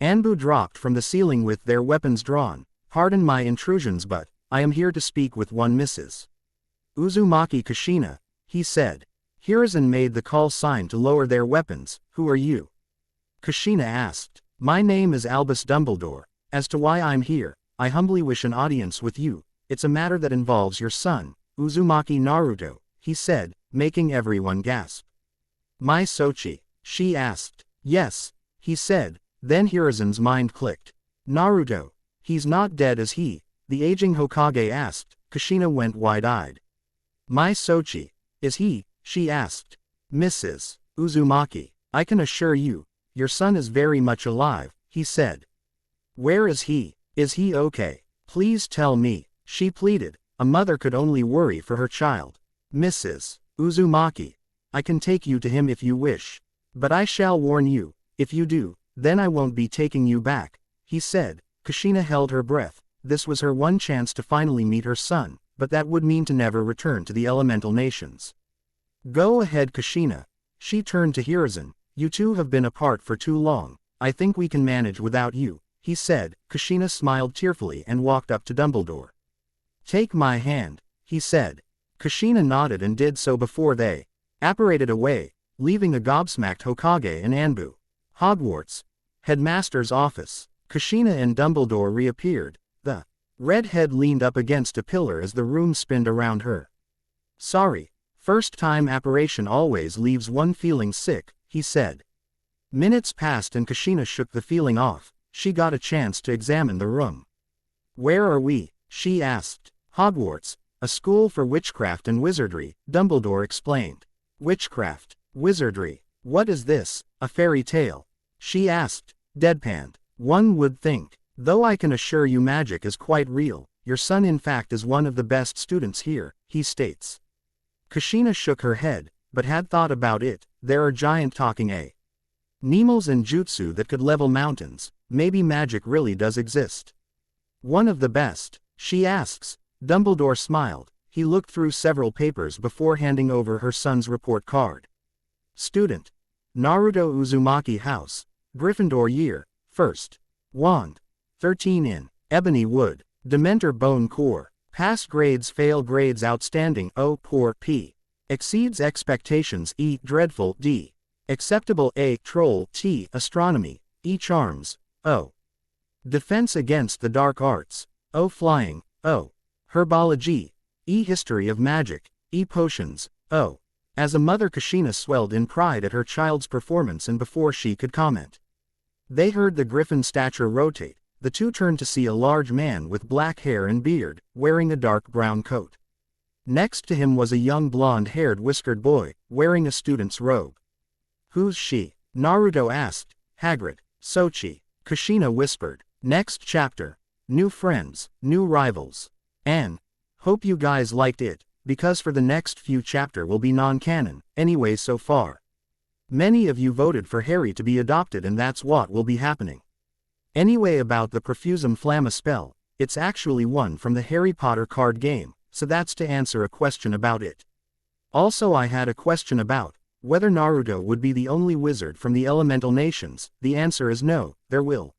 Anbu dropped from the ceiling with their weapons drawn. "Pardon my intrusions, but I am here to speak with one Mrs. Uzumaki Kushina," he said. Hiruzen made the call sign to lower their weapons. "Who are you?" Kushina asked. "My name is Albus Dumbledore. As to why I'm here, I humbly wish an audience with you. It's a matter that involves your son, Uzumaki Naruto," he said, making everyone gasp. "My Sochi?" she asked. "Yes," he said. Then Hiruzen's mind clicked. "Naruto, he's not dead, is he?" the aging Hokage asked. Kushina went wide-eyed. "My Sochi, is he?" she asked. "Mrs. Uzumaki, I can assure you, your son is very much alive," he said. "Where is he? Is he okay? Please tell me," she pleaded. A mother could only worry for her child. "Mrs. Uzumaki, I can take you to him if you wish. But I shall warn you, if you do, then I won't be taking you back," he said. Kushina held her breath. This was her one chance to finally meet her son, but that would mean to never return to the elemental nations. "Go ahead, Kushina." She turned to Hiruzen. "You two have been apart for too long. I think we can manage without you," he said. Kushina smiled tearfully and walked up to Dumbledore. "Take my hand," he said. Kushina nodded and did so before they apparated away, leaving a gobsmacked Hokage and Anbu. Hogwarts. Headmaster's office. Kushina and Dumbledore reappeared. The redhead leaned up against a pillar as the room spinned around her. "Sorry, first-time apparition always leaves one feeling sick," he said. Minutes passed and Kushina shook the feeling off. She got a chance to examine the room. "Where are we?" she asked. "Hogwarts, a school for witchcraft and wizardry," Dumbledore explained. "Witchcraft, wizardry, what is this, a fairy tale?" she asked, deadpanned. "One would think, though I can assure you magic is quite real. Your son in fact is one of the best students here," he states. Kushina shook her head, but had thought about it. There are giant talking animals and jutsu that could level mountains. Maybe magic really does exist. "One of the best?" she asks. Dumbledore smiled. He looked through several papers before handing over her son's report card. "Student. Naruto Uzumaki House. Gryffindor Year. First. Wand. 13 in. Ebony Wood. Dementor Bone Core. Pass grades, fail grades, outstanding O, poor P. Exceeds expectations E, dreadful D. Acceptable A, troll T, astronomy E, charms O. Defense against the dark arts O, flying O. Herbology E, history of magic E, potions O. As a mother, Kushina swelled in pride at her child's performance, and before she could comment, they heard the griffin stature rotate. The two turned to see a large man with black hair and beard, wearing a dark brown coat. Next to him was a young blonde-haired whiskered boy, wearing a student's robe. "Who's she?" Naruto asked. "Hagrid." "Sochi," Kushina whispered. Next chapter. New friends, new rivals. And hope you guys liked it, because for the next few chapter will be non-canon, anyway so far. Many of you voted for Harry to be adopted, and that's what will be happening. Anyway, about the Profusum Flamma spell, it's actually one from the Harry Potter card game, so that's to answer a question about it. Also, I had a question about whether Naruto would be the only wizard from the elemental nations. The answer is no, there will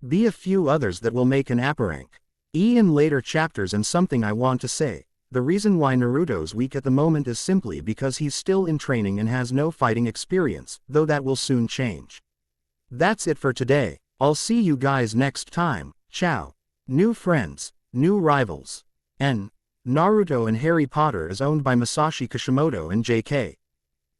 be a few others that will make an apparank in later chapters. And something I want to say, the reason why Naruto's weak at the moment is simply because he's still in training and has no fighting experience, though that will soon change. That's it for today. I'll see you guys next time. Ciao. New friends, new rivals. N. Naruto and Harry Potter is owned by Masashi Kishimoto and J.K.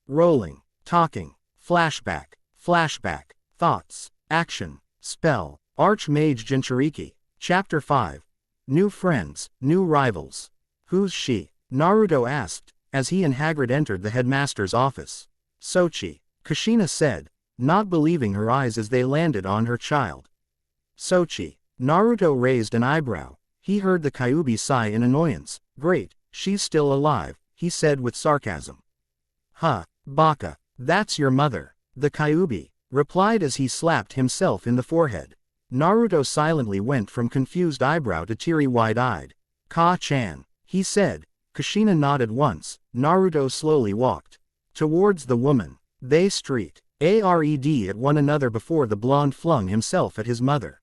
Rowling. Talking. Flashback. Flashback. Thoughts. Action. Spell. Archmage Jinchurki. Chapter 5. New friends, new rivals. Who's she? Naruto asked, as he and Hagrid entered the headmaster's office. Sochi. Kushina said, not believing her eyes as they landed on her child. Sochi. Naruto raised an eyebrow. He heard the Kyuubi sigh in annoyance. Great, she's still alive, he said with sarcasm. Huh, baka, that's your mother. The Kyuubi replied as he slapped himself in the forehead. Naruto silently went from confused eyebrow to teary wide-eyed. Ka-chan, he said. Kushina nodded once. Naruto slowly walked towards the woman. They stared at one another before the blonde flung himself at his mother.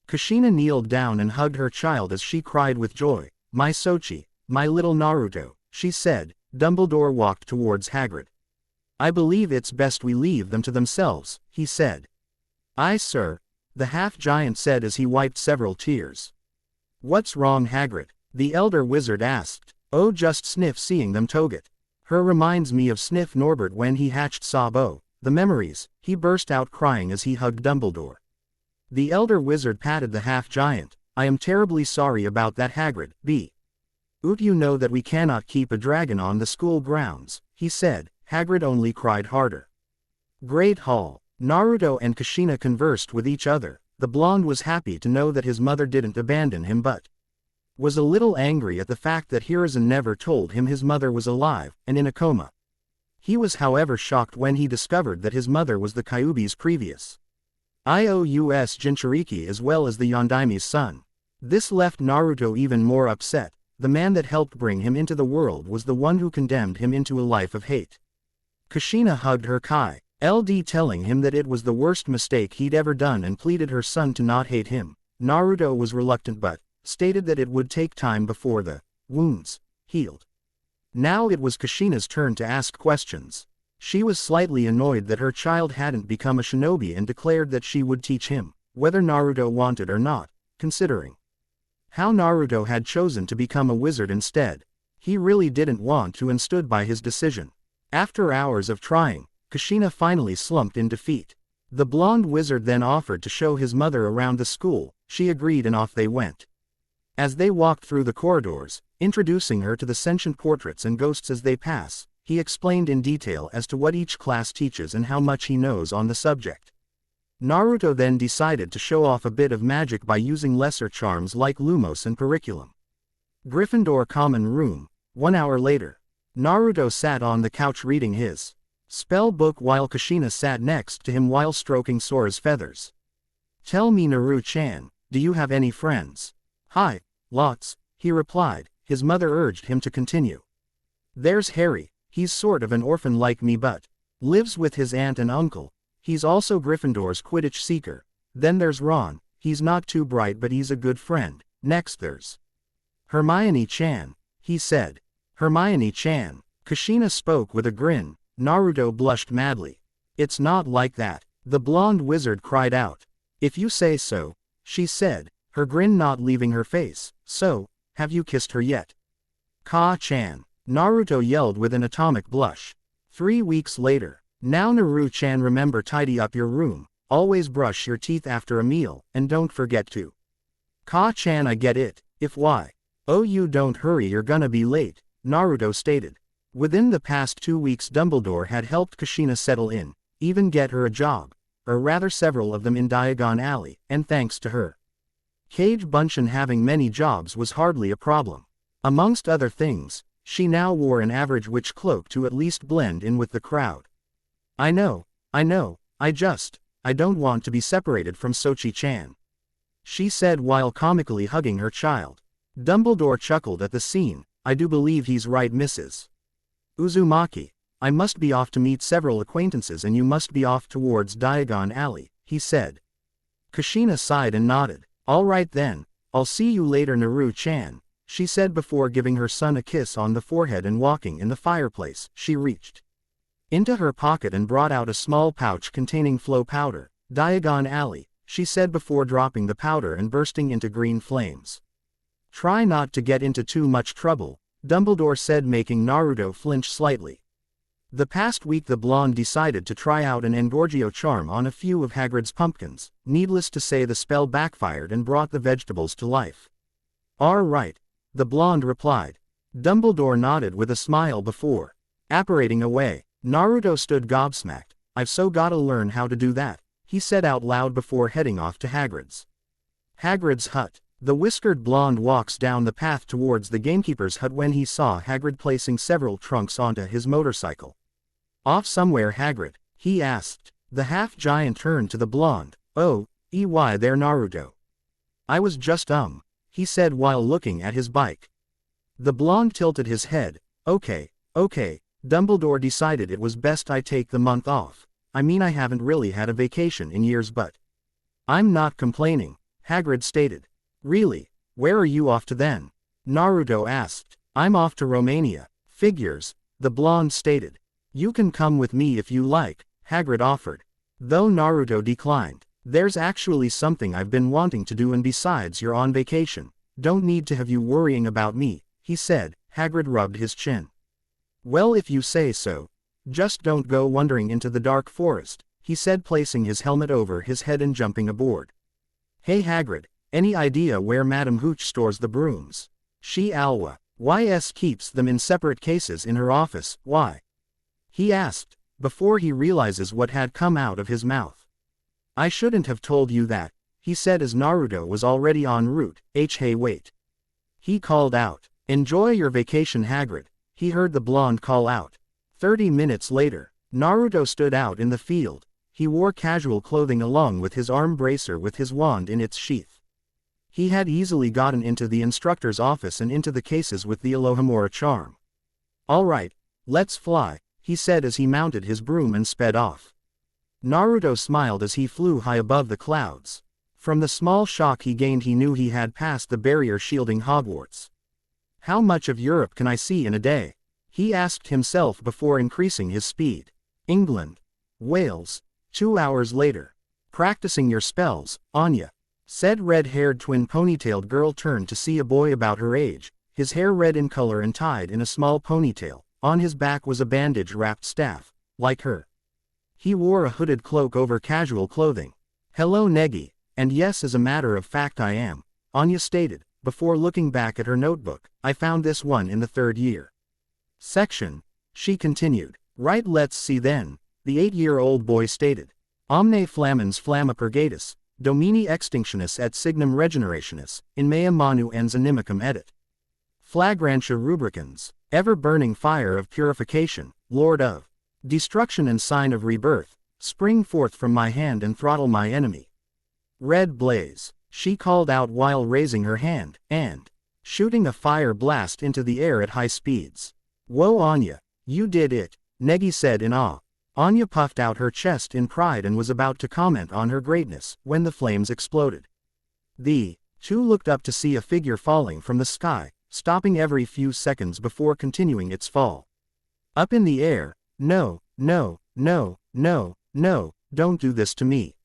Kushina kneeled down and hugged her child as she cried with joy. My Sochi, my little Naruto, she said. Dumbledore walked towards Hagrid. I believe it's best we leave them to themselves, he said. Aye, sir, the half-giant said as he wiped several tears. What's wrong, Hagrid? The elder wizard asked. Oh, just Sniff seeing them toget. Her reminds me of Sniff Norbert when he hatched Sabo. The memories, he burst out crying as he hugged Dumbledore. The elder wizard patted the half-giant. I am terribly sorry about that, Hagrid. You know that we cannot keep a dragon on the school grounds, he said. Hagrid only cried harder. Great Hall. Naruto and Kushina conversed with each other. The blonde was happy to know that his mother didn't abandon him but was a little angry at the fact that Hiruzen never told him his mother was alive and in a coma. He was however shocked when he discovered that his mother was the Kyuubi's previous IOUS Jinchuriki as well as the Yondaimi's son. This left Naruto even more upset. The man that helped bring him into the world was the one who condemned him into a life of hate. Kushina hugged her LD telling him that it was the worst mistake he'd ever done and pleaded her son to not hate him. Naruto was reluctant but stated that it would take time before the wounds healed. Now it was Kushina's turn to ask questions. She was slightly annoyed that her child hadn't become a shinobi and declared that she would teach him, whether Naruto wanted or not, considering how Naruto had chosen to become a wizard instead. He really didn't want to and stood by his decision. After hours of trying, Kushina finally slumped in defeat. The blonde wizard then offered to show his mother around the school. She agreed and off they went. As they walked through the corridors, introducing her to the sentient portraits and ghosts as they pass, he explained in detail as to what each class teaches and how much he knows on the subject. Naruto then decided to show off a bit of magic by using lesser charms like Lumos and Periculum. Gryffindor Common Room. 1 hour later. Naruto sat on the couch reading his spell book while Kushina sat next to him while stroking Sora's feathers. Tell me, Naru-chan, do you have any friends? Hi, lots, he replied. His mother urged him to continue. There's Harry, he's sort of an orphan like me but lives with his aunt and uncle. He's also Gryffindor's Quidditch seeker. Then there's Ron, he's not too bright but he's a good friend. Next there's Hermione-chan, he said. Hermione-chan. Kushina spoke with a grin. Naruto blushed madly. It's not like that, the blonde wizard cried out. If you say so, she said, her grin not leaving her face. So, have you kissed her yet? Ka-chan. Naruto yelled with an atomic blush. 3 weeks later. Now Naru-chan, remember, tidy up your room, always brush your teeth after a meal, and don't forget to. Ka-chan, I get it. If you don't hurry you're gonna be late, Naruto stated. Within the past 2 weeks Dumbledore had helped Kushina settle in, even get her a job, or rather several of them in Diagon Alley, and thanks to her Cage Bunshin having many jobs was hardly a problem. Amongst other things, she now wore an average witch cloak to at least blend in with the crowd. I know, I don't want to be separated from Sochi-chan, she said while comically hugging her child. Dumbledore chuckled at the scene. I do believe he's right, Mrs. Uzumaki. I must be off to meet several acquaintances and you must be off towards Diagon Alley, he said. Kushina sighed and nodded. All right then, I'll see you later, Naru-chan. she said before giving her son a kiss on the forehead and walking in the fireplace. She reached into her pocket and brought out a small pouch containing flow powder. Diagon Alley, she said before dropping the powder and bursting into green flames. Try not to get into too much trouble, Dumbledore said, making Naruto flinch slightly. The past week the blonde decided to try out an Engorgio charm on a few of Hagrid's pumpkins. Needless to say, the spell backfired and brought the vegetables to life. "All right," the blonde replied. Dumbledore nodded with a smile before apparating away. Naruto stood gobsmacked. "I've so gotta learn how to do that," he said out loud before heading off to Hagrid's hut. The whiskered blonde walks down the path towards the gamekeeper's hut when he saw Hagrid placing several trunks onto his motorcycle. "Off somewhere, Hagrid?" he asked. The half-giant turned to the blonde. "Oh, there, Naruto. I was just he said while looking at his bike. The blonde tilted his head. Okay. Dumbledore decided it was best I take the month off. I mean, I haven't really had a vacation in years, but I'm not complaining," Hagrid stated. "Really? Where are you off to then?" Naruto asked. "I'm off to Romania." "Figures," the blonde stated. "You can come with me if you like," Hagrid offered. Though Naruto declined. "There's actually something I've been wanting to do, and besides, you're on vacation. Don't need to have you worrying about me," he said. Hagrid rubbed his chin. "Well, if you say so. Just don't go wandering into the dark forest," he said, placing his helmet over his head and jumping aboard. "Hey Hagrid, any idea where Madame Hooch stores the brooms? She Alwa YS keeps them in separate cases in her office. Why?" he asked, before he realizes what had come out of his mouth. "I shouldn't have told you that," he said as Naruto was already en route. Hey wait. He called out. "Enjoy your vacation, Hagrid," he heard the blonde call out. 30 minutes later, Naruto stood out in the field. He wore casual clothing along with his arm bracer with his wand in its sheath. He had easily gotten into the instructor's office and into the cases with the Alohomora charm. "All right, let's fly," he said as he mounted his broom and sped off. Naruto smiled as he flew high above the clouds. From the small shock he gained, he knew he had passed the barrier shielding Hogwarts. "How much of Europe can I see in a day?" he asked himself before increasing his speed. England. Wales. 2 hours later. "Practicing your spells, Anya," said red-haired twin ponytailed girl turned to see a boy about her age, his hair red in color and tied in a small ponytail. On his back was a bandage-wrapped staff. Like her, he wore a hooded cloak over casual clothing. "Hello Negi, and yes, as a matter of fact I am," Anya stated, before looking back at her notebook. "I found this one in the 3rd year section," she continued. "Right, let's see then," the 8-year-old boy stated. "Omne flammans flamma purgatus, domini extinctionis et signum regenerationis, in mea manu ens animicum edit. Flagrantia rubricans, ever-burning fire of purification, Lord of destruction and sign of rebirth, spring forth from my hand and throttle my enemy. Red blaze," she called out while raising her hand, and shooting a fire blast into the air at high speeds. "Whoa Anya, you did it," Negi said in awe. Anya puffed out her chest in pride and was about to comment on her greatness, when the flames exploded. The two looked up to see a figure falling from the sky, stopping every few seconds before continuing its fall. Up in the air. "No, don't do this to me,"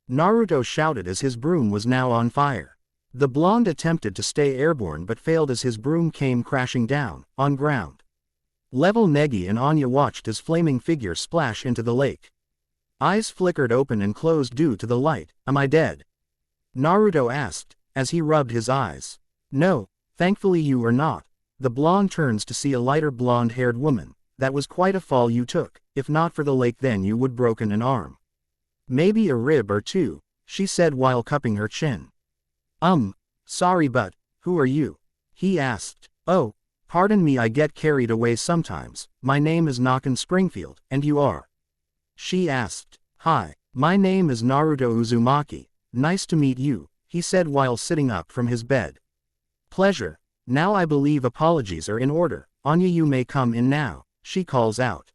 Naruto shouted as his broom was now on fire. The blonde attempted to stay airborne but failed as his broom came crashing down, on ground level. Negi and Anya watched as flaming figure splash into the lake. Eyes flickered open and closed due to the light. "Am I dead?" Naruto asked, as he rubbed his eyes. "No, thankfully you are not." The blonde turns to see a lighter blonde-haired woman. "That was quite a fall you took. If not for the lake, then you would broken an arm. Maybe a rib or two," she said while cupping her chin. Sorry, but who are you?" he asked. "Oh, pardon me, I get carried away sometimes. My name is Nakan Springfield, and you are?" she asked. "Hi, my name is Naruto Uzumaki. Nice to meet you," he said while sitting up from his bed. "Pleasure. Now I believe apologies are in order. Anya, you may come in now," she calls out.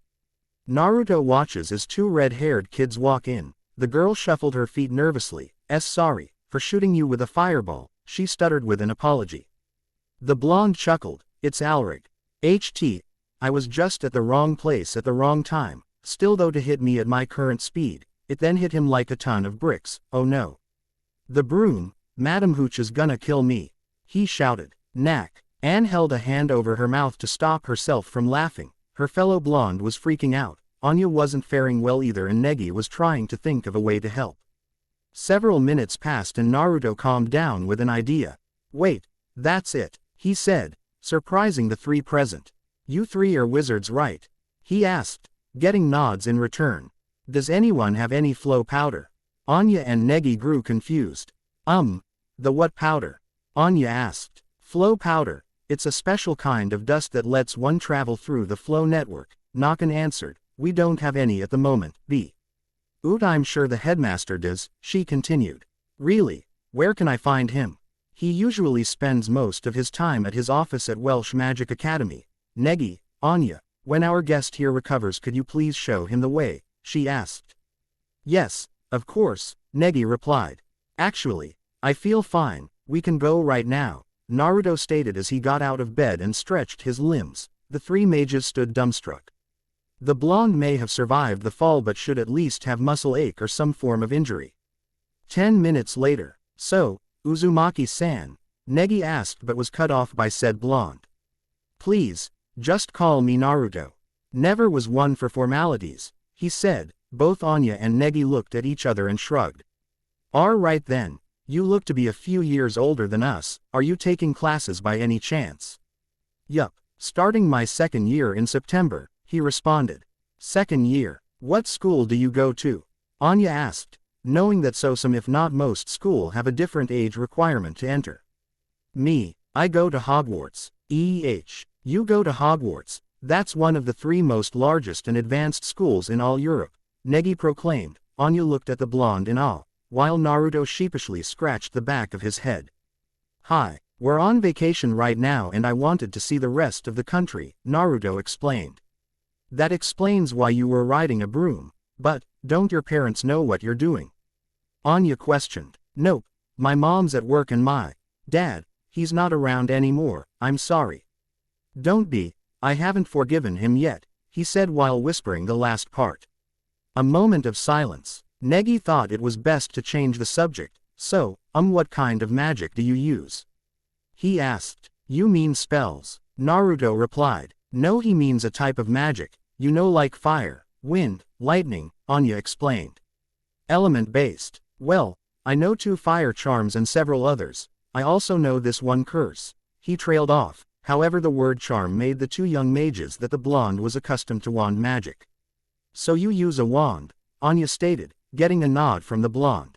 Naruto watches as 2 red-haired kids walk in. The girl shuffled her feet nervously. "Sorry for shooting you with a fireball," she stuttered with an apology. The blonde chuckled. It's Alric. HT. I was just at the wrong place at the wrong time, still though to hit me at my current speed, it then hit him like a ton of bricks, oh no. The broom, Madam Hooch is gonna kill me. He shouted. Knack. Anne held a hand over her mouth to stop herself from laughing. Her fellow blonde was freaking out. Anya wasn't faring well either and Negi was trying to think of a way to help. Several minutes passed and Naruto calmed down with an idea. Wait, that's it, he said, surprising the three present. You three are wizards, right? He asked, getting nods in return. Does anyone have any flow powder? Anya and Negi grew confused. The what powder? Anya asked. Flow powder. It's a special kind of dust that lets one travel through the flow network, Nakan answered. We don't have any at the moment, I'm sure the headmaster does, she continued. Really? Where can I find him? He usually spends most of his time at his office at Welsh Magic Academy. Negi, Anya, when our guest here recovers could you please show him the way, she asked. Yes, of course, Negi replied. Actually, I feel fine, we can go right now, Naruto stated as he got out of bed and stretched his limbs. The three mages stood dumbstruck. The blonde may have survived the fall but should at least have muscle ache or some form of injury. 10 minutes later. So, Uzumaki-san? Negi asked but was cut off by said blonde. Please, just call me Naruto. Never was one for formalities, he said. Both Anya and Negi looked at each other and shrugged. Alright then, you look to be a few years older than us, are you taking classes by any chance? Yup, starting my second year in September, he responded. Second year, what school do you go to? Anya asked, knowing that some if not most school have a different age requirement to enter. Me, I go to Hogwarts. You go to Hogwarts, that's one of the three most largest and advanced schools in all Europe, Negi proclaimed. Anya looked at the blonde in awe, while Naruto sheepishly scratched the back of his head. Hi, we're on vacation right now and I wanted to see the rest of the country, Naruto explained. That explains why you were riding a broom, but, don't your parents know what you're doing? Anya questioned. Nope, my mom's at work and my dad, he's not around anymore, I'm sorry. Don't be, I haven't forgiven him yet, he said while whispering the last part. A moment of silence. Negi thought it was best to change the subject, so, what kind of magic do you use? He asked. You mean spells? Naruto replied. No, he means a type of magic, you know, like fire, wind, lightning, Anya explained. Element-based. Well, I know 2 fire charms and several others, I also know this one curse. He trailed off, however the word charm made the 2 young mages that the blonde was accustomed to wand magic. So you use a wand, Anya stated, getting a nod from the blonde.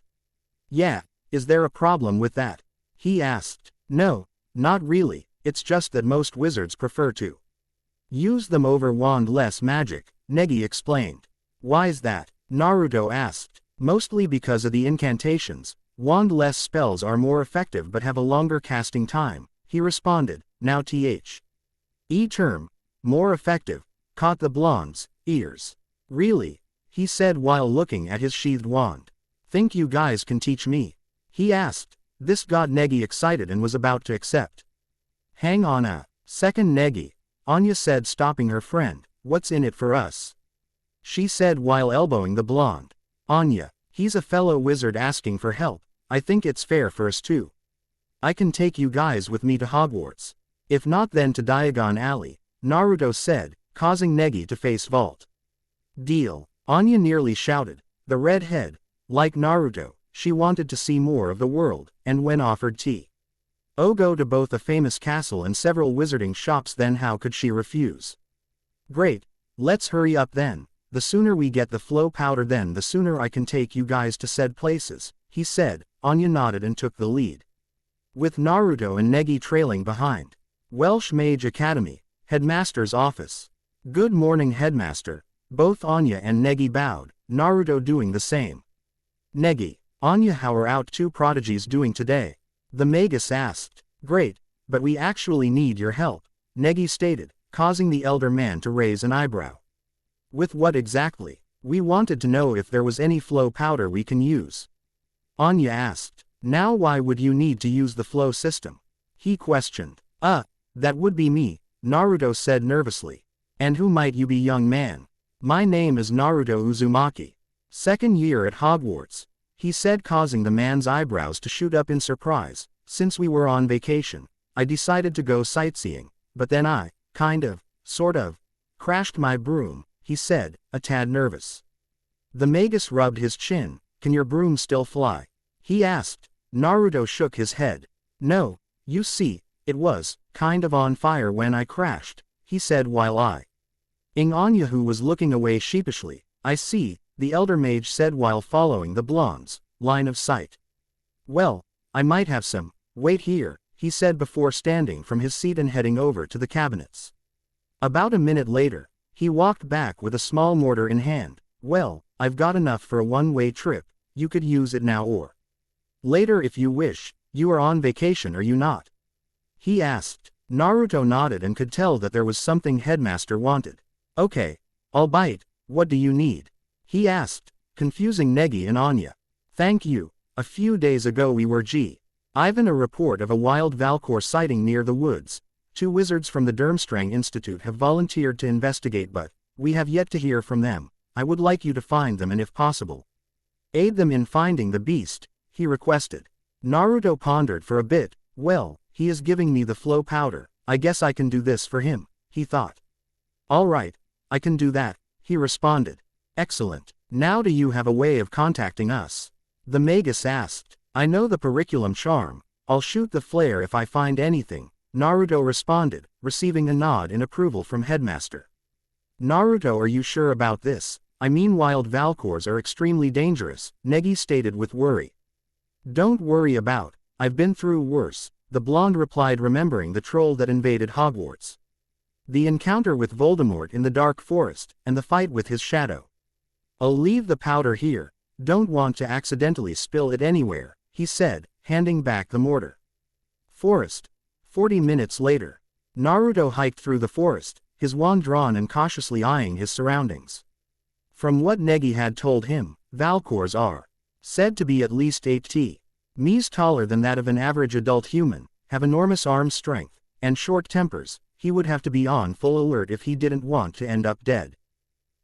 Yeah, is there a problem with that? He asked. No, not really, it's just that most wizards prefer to use them over wand-less magic, Negi explained. Why's that? Naruto asked. Mostly because of the incantations, wand-less spells are more effective but have a longer casting time, he responded. Now term, more effective, caught the blonde's ears. Really? He said while looking at his sheathed wand. Think you guys can teach me? He asked. This got Negi excited and was about to accept. Hang on a second, Negi, Anya said, stopping her friend. What's in it for us? She said while elbowing the blonde. Anya, he's a fellow wizard asking for help, I think it's fair for us too. I can take you guys with me to Hogwarts. If not then to Diagon Alley, Naruto said, causing Negi to face vault. Deal, Anya nearly shouted. The redhead, like Naruto, she wanted to see more of the world, and when offered go to both a famous castle and several wizarding shops, then how could she refuse? Great, let's hurry up then, the sooner we get the flow powder then the sooner I can take you guys to said places, he said. Anya nodded and took the lead, with Naruto and Negi trailing behind. Welsh Mage Academy, Headmaster's office. Good morning, Headmaster. Both Anya and Negi bowed, Naruto doing the same. Negi, Anya, how are our 2 prodigies doing today? The Magus asked. Great, but we actually need your help, Negi stated, causing the elder man to raise an eyebrow. With what exactly? We wanted to know if there was any flow powder we can use. Anya asked. Now why would you need to use the flow system? He questioned. That would be me, Naruto said nervously. And who might you be, young man? My name is Naruto Uzumaki. Second year at Hogwarts, he said, causing the man's eyebrows to shoot up in surprise. Since we were on vacation, I decided to go sightseeing, but then I, sort of, crashed my broom, he said, a tad nervous. The magus rubbed his chin. Can your broom still fly? He asked. Naruto shook his head. No, you see, it was kind of on fire when I crashed, he said while Anya, who was looking away sheepishly. I see, the elder mage said while following the blonde's line of sight. Well, I might have some. Wait here, he said before standing from his seat and heading over to the cabinets. About a minute later, he walked back with a small mortar in hand. Well, I've got enough for a one-way trip. You could use it now or later if you wish. You are on vacation, are you not? He asked. Naruto nodded and could tell that there was something Headmaster wanted. Okay, I'll bite. What do you need? He asked, confusing Negi and Anya. Thank you. A few days ago we were given a report of a wild valkor sighting near the woods. 2 wizards from the Durmstrang Institute have volunteered to investigate, but we have yet to hear from them. I would like you to find them and if possible, aid them in finding the beast, he requested. Naruto pondered for a bit. Well, he is giving me the flow powder. I guess I can do this for him, he thought. All right, I can do that, he responded. Excellent. Now do you have a way of contacting us? The magus asked. I know the periculum charm. I'll shoot the flare if I find anything, Naruto responded, receiving a nod in approval from Headmaster. Naruto, are you sure about this? I mean, wild valkors are extremely dangerous, Negi stated with worry. Don't worry about, I've been through worse, the blonde replied, remembering the troll that invaded Hogwarts. The encounter with Voldemort in the dark forest, and the fight with his shadow. I'll leave the powder here, don't want to accidentally spill it anywhere, he said, handing back the mortar. Forest. 40 minutes later. Naruto hiked through the forest, his wand drawn and cautiously eyeing his surroundings. From what Negi had told him, valkors are said to be at least 8 ms taller than that of an average adult human, have enormous arm strength, and short tempers. He would have to be on full alert if he didn't want to end up dead.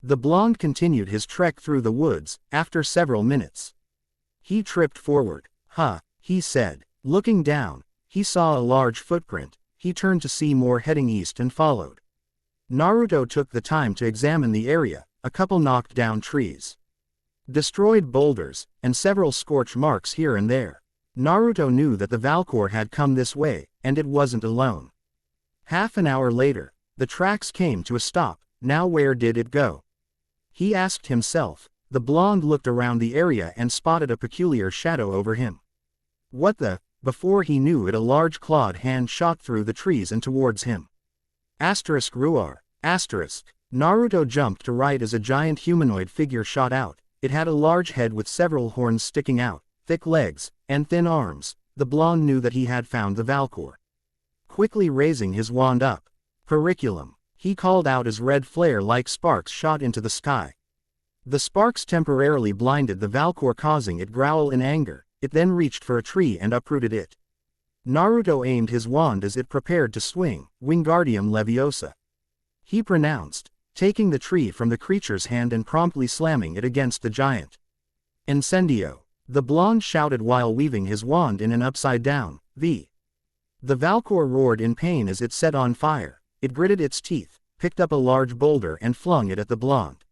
The blonde continued his trek through the woods. After several minutes, he tripped forward. He said. Looking down, he saw a large footprint. He turned to see more heading east and followed. Naruto took the time to examine the area. A couple knocked down trees, destroyed boulders, and several scorch marks here and there. Naruto knew that the valkor had come this way, and it wasn't alone. Half an hour later, the tracks came to a stop. Now where did it go? He asked himself. The blonde looked around the area and spotted a peculiar shadow over him. What the? Before he knew it, a large clawed hand shot through the trees and towards him. Ruar. Naruto jumped to right as a giant humanoid figure shot out. It had a large head with several horns sticking out, thick legs, and thin arms. The blonde knew that he had found the valkor. Quickly raising his wand up, periculum, he called out as red flare-like sparks shot into the sky. The sparks temporarily blinded the valkor, causing it growl in anger. It then reached for a tree and uprooted it. Naruto aimed his wand as it prepared to swing. Wingardium Leviosa, he pronounced, taking the tree from the creature's hand and promptly slamming it against the giant. Incendio, the blonde shouted while weaving his wand in an upside-down V. The valkor roared in pain as it set on fire. It gritted its teeth, picked up a large boulder and flung it at the blonde.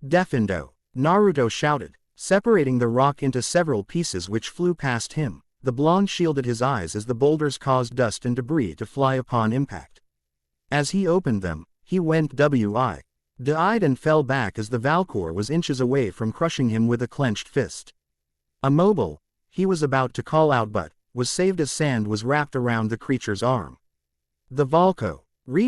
Defindo, Naruto shouted, separating the rock into several pieces which flew past him. The blonde shielded his eyes as the boulders caused dust and debris to fly upon impact. As he opened them, he went wide-eyed and fell back as the valkor was inches away from crushing him with a clenched fist. Immobile, he was about to call out but was saved as sand was wrapped around the creature's arm. The valkor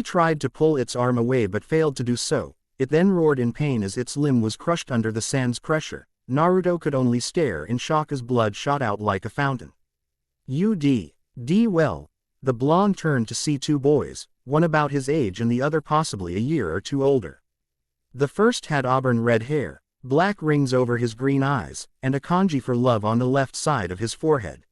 tried to pull its arm away but failed to do so. It then roared in pain as its limb was crushed under the sand's pressure. Naruto could only stare in shock as blood shot out like a fountain. Well, the blonde turned to see 2 boys, one about his age and the other possibly a year or 2 older. The first had auburn red hair, black rings over his green eyes, and a kanji for love on the left side of his forehead.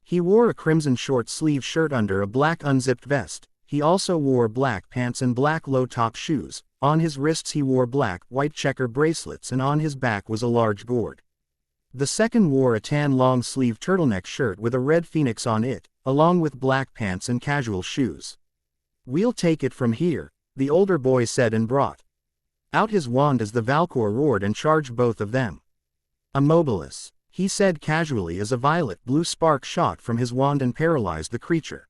He wore a crimson short-sleeved shirt under a black unzipped vest. He also wore black pants and black low-top shoes. On his wrists he wore black-white checker bracelets and on his back was a large gourd. The second wore a tan long-sleeved turtleneck shirt with a red phoenix on it, along with black pants and casual shoes. "We'll take it from here," the older boy said and brought out his wand as the valkor roared and charged both of them. "Immobilis," he said casually as a violet-blue spark shot from his wand and paralyzed the creature.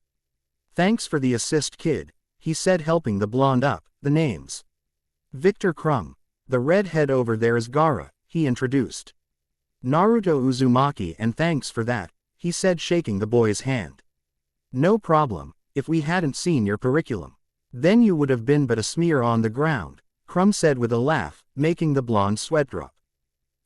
"Thanks for the assist, kid," he said, helping the blonde up. "The name's Victor Crumb. The redhead over there is Gara," he introduced. "Naruto Uzumaki, and thanks for that," he said, shaking the boy's hand. "No problem. If we hadn't seen your curriculum, then you would have been but a smear on the ground," Crumb said with a laugh, making the blonde sweat drop.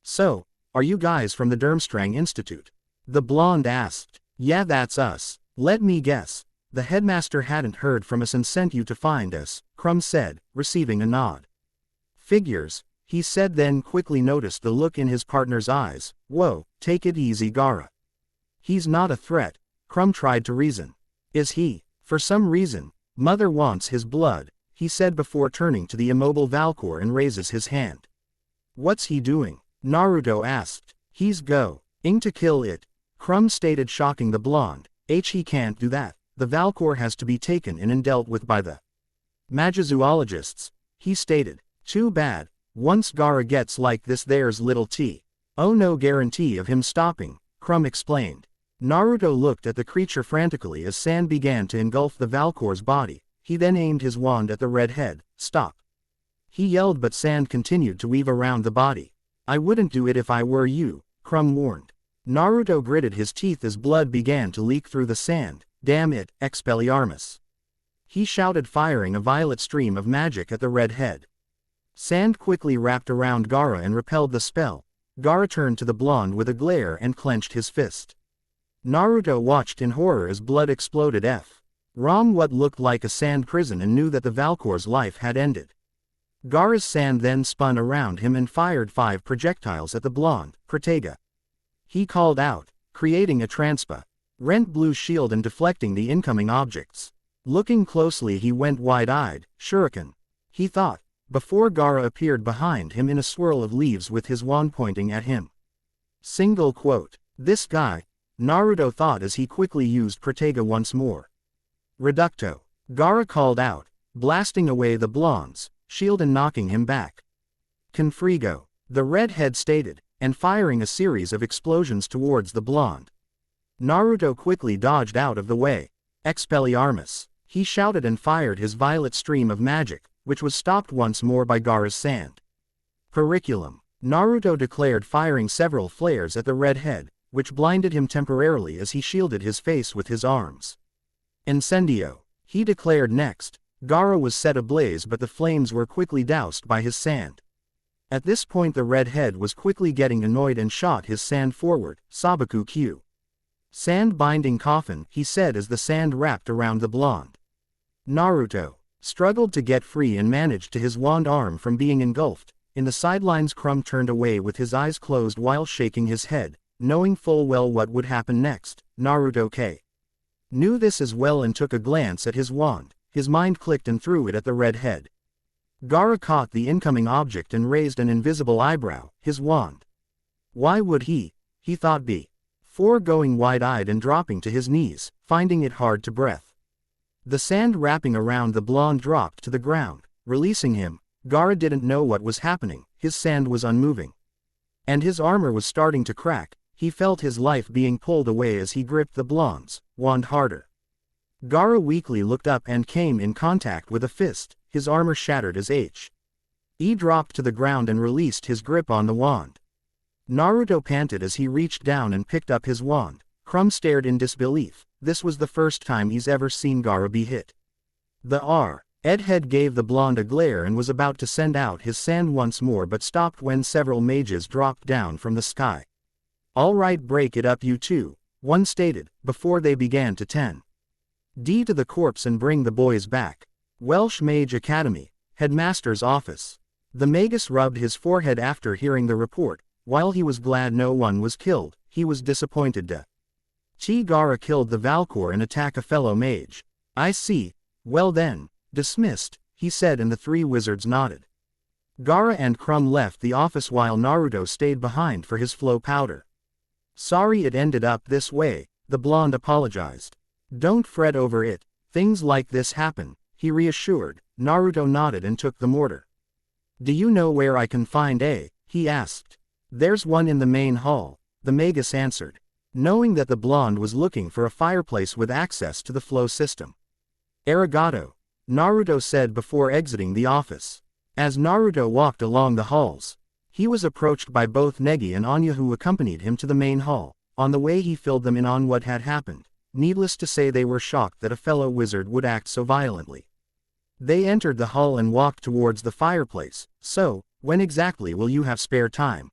"So, are you guys from the Durmstrang Institute?" the blonde asked. "Yeah, that's us. Let me guess. The headmaster hadn't heard from us and sent you to find us," Crumb said, receiving a nod. "Figures," he said, then quickly noticed the look in his partner's eyes. "Whoa, take it easy, Gara. He's not a threat," Crumb tried to reason. "Is he? For some reason, Mother wants his blood," he said before turning to the immobile valkor and raises his hand. "What's he doing?" Naruto asked. "He's going to kill it," Crumb stated, shocking the blonde. He can't do that. The valkor has to be taken in and dealt with by the magizoologists," he stated. "Too bad. Once Gara gets like this, there's little no guarantee of him stopping," Crumb explained. Naruto looked at the creature frantically as sand began to engulf the valkor's body. He then aimed his wand at the redhead. "Stop!" he yelled, but sand continued to weave around the body. "I wouldn't do it if I were you," Crumb warned. Naruto gritted his teeth as blood began to leak through the sand. "Damn it, Expelliarmus!" he shouted, firing a violet stream of magic at the redhead. Sand quickly wrapped around Gara and repelled the spell. Gara turned to the blonde with a glare and clenched his fist. Naruto watched in horror as blood exploded from what looked like a sand prison and knew that the valkor's life had ended. Gara's sand then spun around him and fired 5 projectiles at the blonde. "Protega!" he called out, creating a transparent blue shield and deflecting the incoming objects. Looking closely, he went wide-eyed. "Shuriken," he thought, before Gara appeared behind him in a swirl of leaves with his wand pointing at him. Single quote. "This guy," Naruto thought as he quickly used Protega once more. "Reducto," Gara called out, blasting away the blonde's shield and knocking him back. "Confrigo," the redhead stated, and firing a series of explosions towards the blonde. Naruto quickly dodged out of the way. "Expelliarmus," he shouted and fired his violet stream of magic, which was stopped once more by Gara's sand. "Periculum," Naruto declared, firing several flares at the redhead, which blinded him temporarily as he shielded his face with his arms. "Incendio," he declared next. Gara was set ablaze, but the flames were quickly doused by his sand. At this point the redhead was quickly getting annoyed and shot his sand forward. "Sabaku Q. Sand binding coffin," he said as the sand wrapped around the blonde. Naruto struggled to get free and managed to his wand arm from being engulfed. In the sidelines, Crumb turned away with his eyes closed while shaking his head, knowing full well what would happen next. Naruto knew this as well and took a glance at his wand. His mind clicked and threw it at the redhead. Gara caught the incoming object and raised an invisible eyebrow. His wand. Why would he thought before going wide-eyed and dropping to his knees, finding it hard to breathe. The sand wrapping around the blonde dropped to the ground, releasing him. Gara didn't know what was happening. His sand was unmoving, and his armor was starting to crack. He felt his life being pulled away as he gripped the blonde's wand harder. Gara weakly looked up and came in contact with a fist. His armor shattered as he dropped to the ground and released his grip on the wand. Naruto panted as he reached down and picked up his wand. Crumb stared in disbelief. This was the first time he's ever seen Gara be hit. The redhead gave the blonde a glare and was about to send out his sand once more, but stopped when several mages dropped down from the sky. "All right, break it up, you two," one stated, before they began to tend to the corpse and bring the boys back. "Welsh Mage Academy, Headmaster's office." The magus rubbed his forehead after hearing the report. While he was glad no one was killed, he was disappointed Gara killed the valkor and attack a fellow mage. I see, well then, dismissed, he said and the three wizards nodded. Gara and Crumb left the office while Naruto stayed behind for his flow powder. Sorry it ended up this way, the blonde apologized. Don't fret over it, things like this happen, he reassured. Naruto nodded and took the mortar. Do you know where I can find a? He asked. There's one in the main hall, the Magus answered, knowing that the blonde was looking for a fireplace with access to the flow system. Arigato, Naruto said before exiting the office. As Naruto walked along the halls, he was approached by both Negi and Anya who accompanied him to the main hall. On the way he filled them in on what had happened. Needless to say they were shocked that a fellow wizard would act so violently. They entered the hall and walked towards the fireplace. So, when exactly will you have spare time?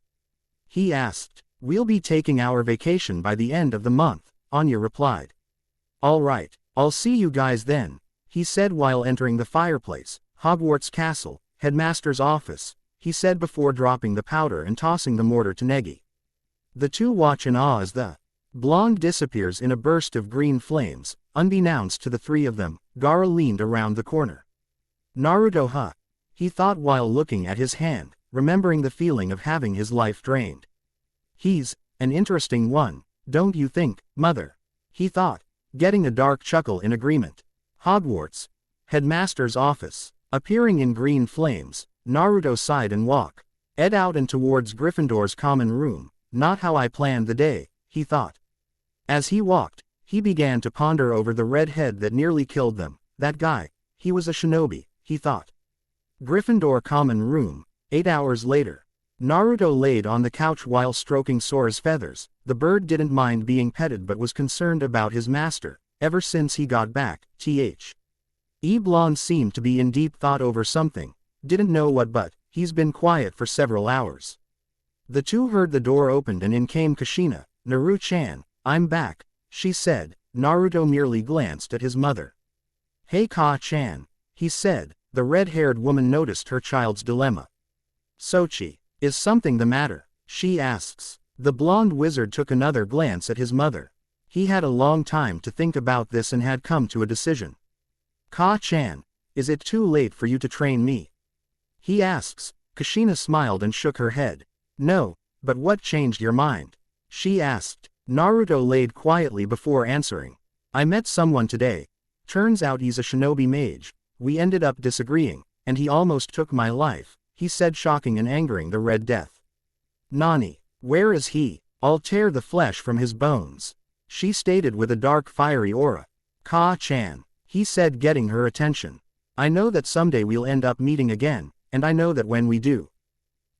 He asked. We'll be taking our vacation by the end of the month, Anya replied. All right, I'll see you guys then, he said while entering the fireplace. Hogwarts Castle, headmaster's office, he said before dropping the powder and tossing the mortar to Negi. The two watch in awe as the blonde disappears in a burst of green flames. Unbeknownst to the three of them, Gara leaned around the corner. Naruto he thought while looking at his hand, remembering the feeling of having his life drained. He's an interesting one, don't you think, mother? He thought, getting a dark chuckle in agreement. Hogwarts, headmaster's office, appearing in green flames, Naruto sighed and walked out and towards Gryffindor's common room. Not how I planned the day, he thought. As he walked, he began to ponder over the red head that nearly killed them. That guy, he was a shinobi, he thought. Gryffindor common room, 8 hours later. Naruto laid on the couch while stroking Sora's feathers. The bird didn't mind being petted but was concerned about his master, ever since he got back. Blonde seemed to be in deep thought over something, didn't know what but, he's been quiet for several hours. The two heard the door opened and in came Kushina. Naru-chan, I'm back, she said. Naruto merely glanced at his mother. Hey Ka-chan, he said. The red-haired woman noticed her child's dilemma. Sochi, is something the matter? She asks. The blonde wizard took another glance at his mother. He had a long time to think about this and had come to a decision. Ka-chan, is it too late for you to train me? He asks. Kushina smiled and shook her head. No, but what changed your mind? She asked. Naruto laid quietly before answering. I met someone today. Turns out he's a shinobi mage. We ended up disagreeing, and he almost took my life, he said, shocking and angering the Red Death. Nani, where is he? I'll tear the flesh from his bones, she stated with a dark fiery aura. Ka-chan, he said, getting her attention. I know that someday we'll end up meeting again, and I know that when we do,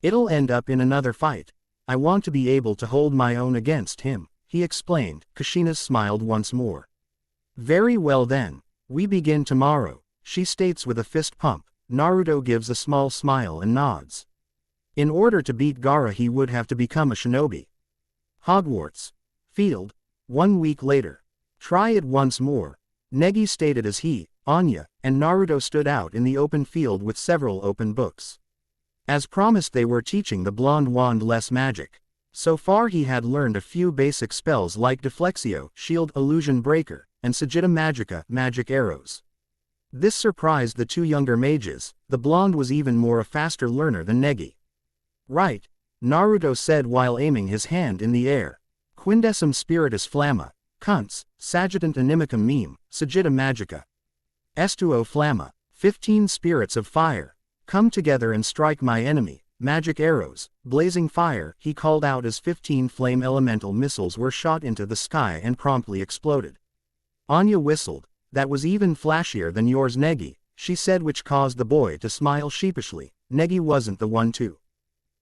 it'll end up in another fight. I want to be able to hold my own against him, he explained. Kushina smiled once more. Very well then, we begin tomorrow, she states with a fist pump. Naruto gives a small smile and nods. In order to beat Gara he would have to become a shinobi. Hogwarts field, 1 week later. Try it once more, Negi stated as he, Anya, and Naruto stood out in the open field with several open books. As promised they were teaching the blonde wand less magic. So far he had learned a few basic spells like Deflexio, Shield, Illusion Breaker, and Sagitta Magica, magic arrows. This surprised the two younger mages. The blonde was even more a faster learner than Negi. Right, Naruto said while aiming his hand in the air. Quindecim Spiritus Flamma, Cunts, Sagittant Animicum Meme, Sagitta Magica. Estuo Flamma, 15 spirits of fire, come together and strike my enemy. Magic arrows, blazing fire, he called out as 15 flame elemental missiles were shot into the sky and promptly exploded. Anya whistled. That was even flashier than yours, Negi, she said, which caused the boy to smile sheepishly. Negi wasn't the one to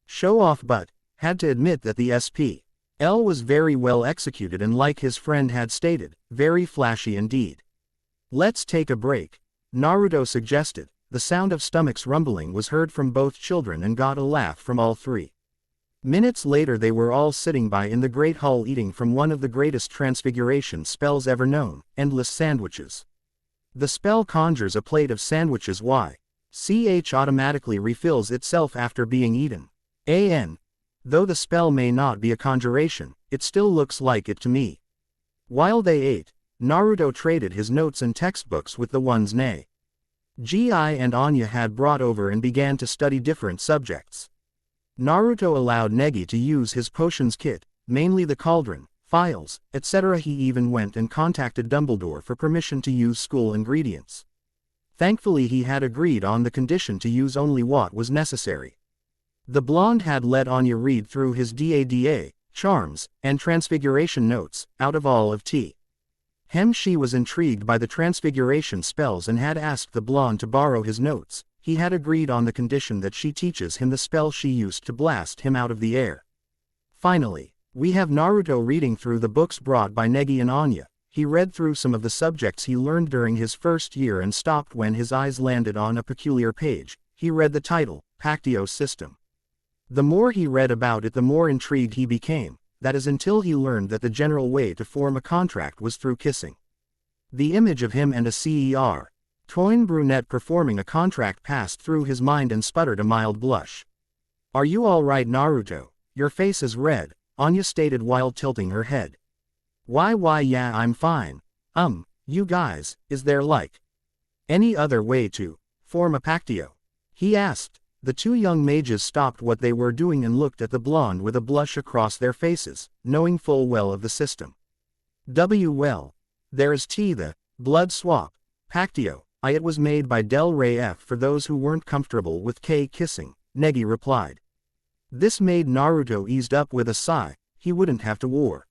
show off but had to admit that the SPL was very well executed and, like his friend had stated, very flashy indeed. Let's take a break, Naruto suggested. The sound of stomachs rumbling was heard from both children and got a laugh from all three. Minutes later they were all sitting by in the great hall eating from one of the greatest transfiguration spells ever known, endless sandwiches. The spell conjures a plate of sandwiches which automatically refills itself after being eaten. Though the spell may not be a conjuration, it still looks like it to me. While they ate, Naruto traded his notes and textbooks with the ones Gi and Anya had brought over and began to study different subjects. Naruto allowed Negi to use his potions kit, mainly the cauldron, files, etc. He even went and contacted Dumbledore for permission to use school ingredients. Thankfully he had agreed on the condition to use only what was necessary. The blonde had let Anya read through his DADA, charms, and transfiguration notes, out of all of she was intrigued by the transfiguration spells and had asked the blonde to borrow his notes. He had agreed on the condition that she teaches him the spell she used to blast him out of the air. Finally, we have Naruto reading through the books brought by Negi and Anya. He read through some of the subjects he learned during his first year and stopped when his eyes landed on a peculiar page. He read the title, Pactio System. The more he read about it, the more intrigued he became, that is until he learned that the general way to form a contract was through kissing. The image of him and a CER, twin brunette performing a contract passed through his mind and sputtered a mild blush. "Are you all right, Naruto? Your face is red," Anya stated while tilting her head. Why yeah, I'm fine. You guys, is there any other way to form a Pactio?" he asked. The two young mages stopped what they were doing and looked at the blonde with a blush across their faces, knowing full well of the system. Well, there is the blood swap, Pactio. It was made by Del Rey F for those who weren't comfortable with kissing, Negi replied. This made Naruto eased up with a sigh. He wouldn't have to war.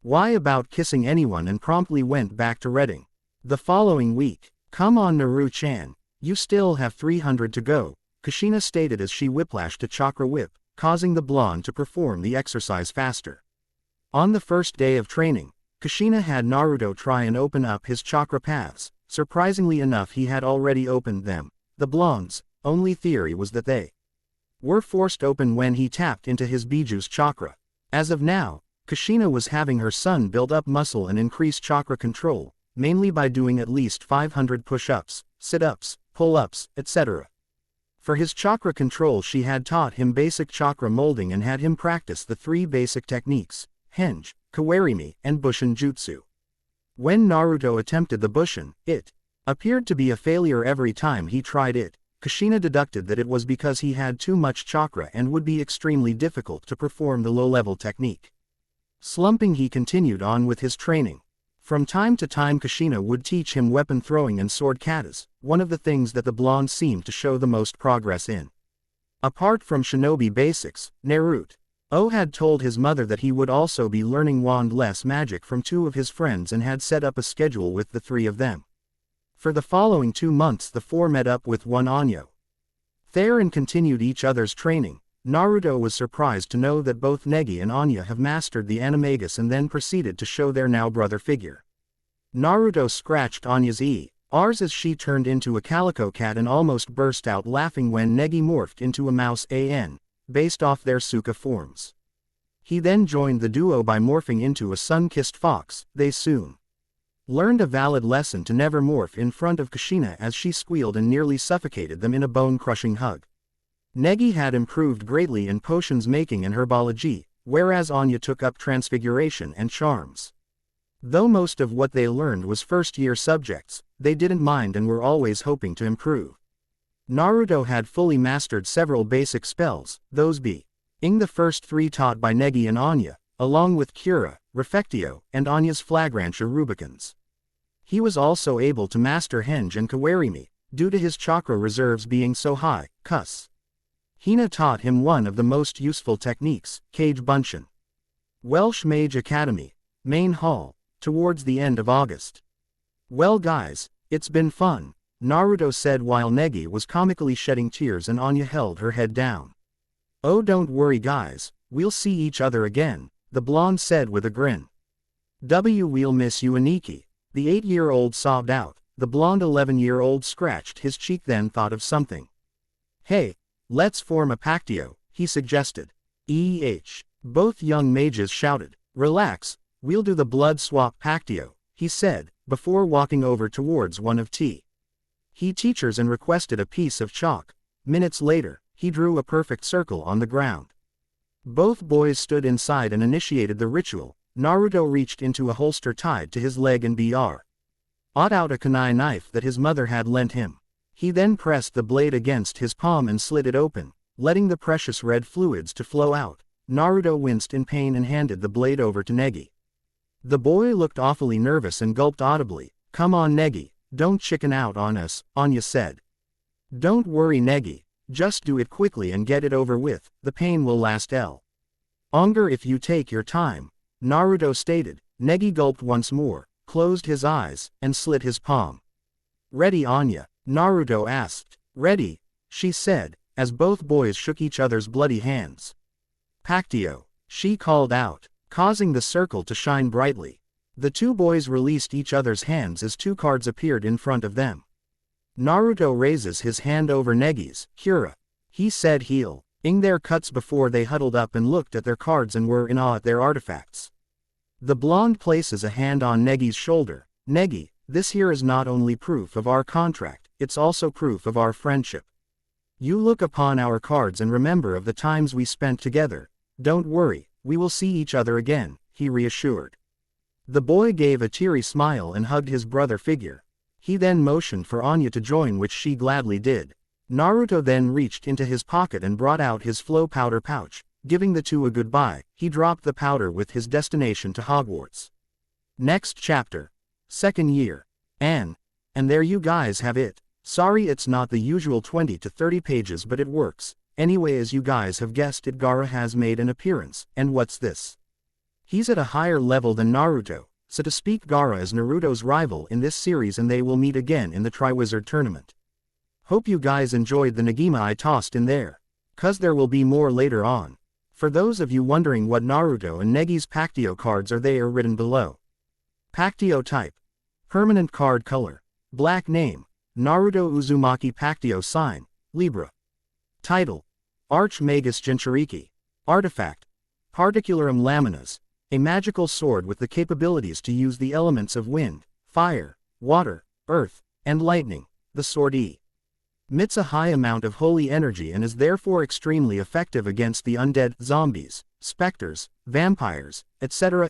Why about kissing anyone, and promptly went back to reading. The following week, "Come on Naru-chan, you still have 300 to go," Kushina stated as she whiplashed a chakra whip, causing the blonde to perform the exercise faster. On the first day of training, Kushina had Naruto try and open up his chakra paths. Surprisingly enough, he had already opened them. The blonde's only theory was that they were forced open when he tapped into his Biju's chakra. As of now, Kushina was having her son build up muscle and increase chakra control, mainly by doing at least 500 push-ups, sit-ups, pull-ups, etc. For his chakra control, she had taught him basic chakra molding and had him practice the 3 basic techniques, Henge, Kawarimi, and Bushin Jutsu. When Naruto attempted the Bushin, it appeared to be a failure every time he tried it. Kushina deducted that it was because he had too much chakra and would be extremely difficult to perform the low-level technique. Slumping, he continued on with his training. From time to time Kushina would teach him weapon throwing and sword katas, one of the things that the blonde seemed to show the most progress in. Apart from shinobi basics, Naruto had told his mother that he would also be learning wand-less magic from 2 of his friends and had set up a schedule with the 3 of them. For the following 2 months the 4 met up with one Anyo there and continued each other's training. Naruto was surprised to know that both Negi and Anya have mastered the animagus and then proceeded to show their now brother figure. Naruto scratched Anya's ears as she turned into a calico cat and almost burst out laughing when Negi morphed into a mouse based off their Suka forms. He then joined the duo by morphing into a sun-kissed fox. They soon learned a valid lesson to never morph in front of Kushina as she squealed and nearly suffocated them in a bone-crushing hug. Negi had improved greatly in potions making and herbology, whereas Anya took up transfiguration and charms. Though most of what they learned was first-year subjects, they didn't mind and were always hoping to improve. Naruto had fully mastered several basic spells, those being the first 3 taught by Negi and Anya, along with Cura, Refectio, and Anya's Flagrantio Rubicans. He was also able to master Henge and Kawarimi, due to his chakra reserves being so high. Hina taught him one of the most useful techniques, Cage Bunshin. Welsh Mage Academy, Main Hall, towards the end of August. "Well guys, it's been fun," Naruto said while Negi was comically shedding tears and Anya held her head down. "Oh, don't worry guys, we'll see each other again," the blonde said with a grin. "We'll miss you Aniki," the 8-year-old sobbed out. The blonde 11-year-old scratched his cheek then thought of something. "Hey, let's form a Pactio," he suggested. Both young mages shouted. "Relax, we'll do the blood swap Pactio," he said, before walking over towards one of he teachers and requested a piece of chalk. Minutes later, he drew a perfect circle on the ground. Both boys stood inside and initiated the ritual. Naruto reached into a holster tied to his leg and brought out a kunai knife that his mother had lent him. He then pressed the blade against his palm and slid it open, letting the precious red fluids to flow out. Naruto winced in pain and handed the blade over to Negi. The boy looked awfully nervous and gulped audibly. "Come on Negi, don't chicken out on us," Anya said. "Don't worry Negi, just do it quickly and get it over with, the pain will last longer if you take your time," Naruto stated. Negi gulped once more, closed his eyes, and slit his palm. "Ready Anya?" Naruto asked. "Ready," she said, as both boys shook each other's bloody hands. "Pactio," she called out, causing the circle to shine brightly. The two boys released each other's hands as two cards appeared in front of them. Naruto raises his hand over Negi's. "Kura," he said, healing their cuts before they huddled up and looked at their cards and were in awe at their artifacts. The blonde places a hand on Negi's shoulder. "Negi, this here is not only proof of our contract, it's also proof of our friendship. You look upon our cards and remember of the times we spent together. Don't worry, we will see each other again," he reassured. The boy gave a teary smile and hugged his brother figure. He then motioned for Anya to join, which she gladly did. Naruto then reached into his pocket and brought out his flow powder pouch. Giving the two a goodbye, he dropped the powder with his destination to Hogwarts. Next chapter. Second year. And there you guys have it. Sorry it's not the usual 20 to 30 pages, but it works. Anyway, as you guys have guessed it, Gaara has made an appearance. And what's this? He's at a higher level than Naruto, so to speak. Gaara is Naruto's rival in this series and they will meet again in the Triwizard Tournament. Hope you guys enjoyed the Negima I tossed in there. 'Cause there will be more later on. For those of you wondering what Naruto and Negi's Pactio cards are, they are written below. Pactio type. Permanent card color. Black name. Naruto Uzumaki. Pactio sign. Libra. Title. Archmagus Jinchuriki. Artifact. Particularum Laminas. A magical sword with the capabilities to use the elements of wind, fire, water, earth, and lightning. The sword emits a high amount of holy energy and is therefore extremely effective against the undead, zombies, specters, vampires, etc.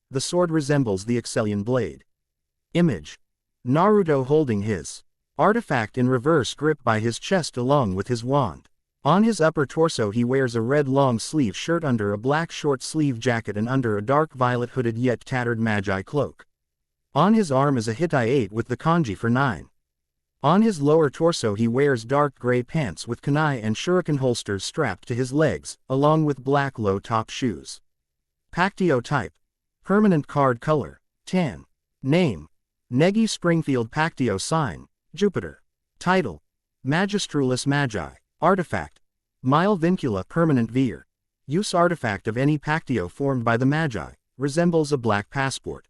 The sword resembles the Excellion blade. Image. Naruto holding his artifact in reverse grip by his chest along with his wand. On his upper torso he wears a red long-sleeve shirt under a black short-sleeve jacket and under a dark violet hooded yet tattered magi cloak. On his arm is a Hittite with the kanji for 9. On his lower torso he wears dark gray pants with kunai and shuriken holsters strapped to his legs, along with black low-top shoes. Pactio type. Permanent card color. Tan. Name. Negi Springfield. Pactio sign. Jupiter. Title. Magistralis Magi. Artifact. Mile Vincula. Permanent Veer. Use artifact of any Pactio formed by the Magi. Resembles a black passport.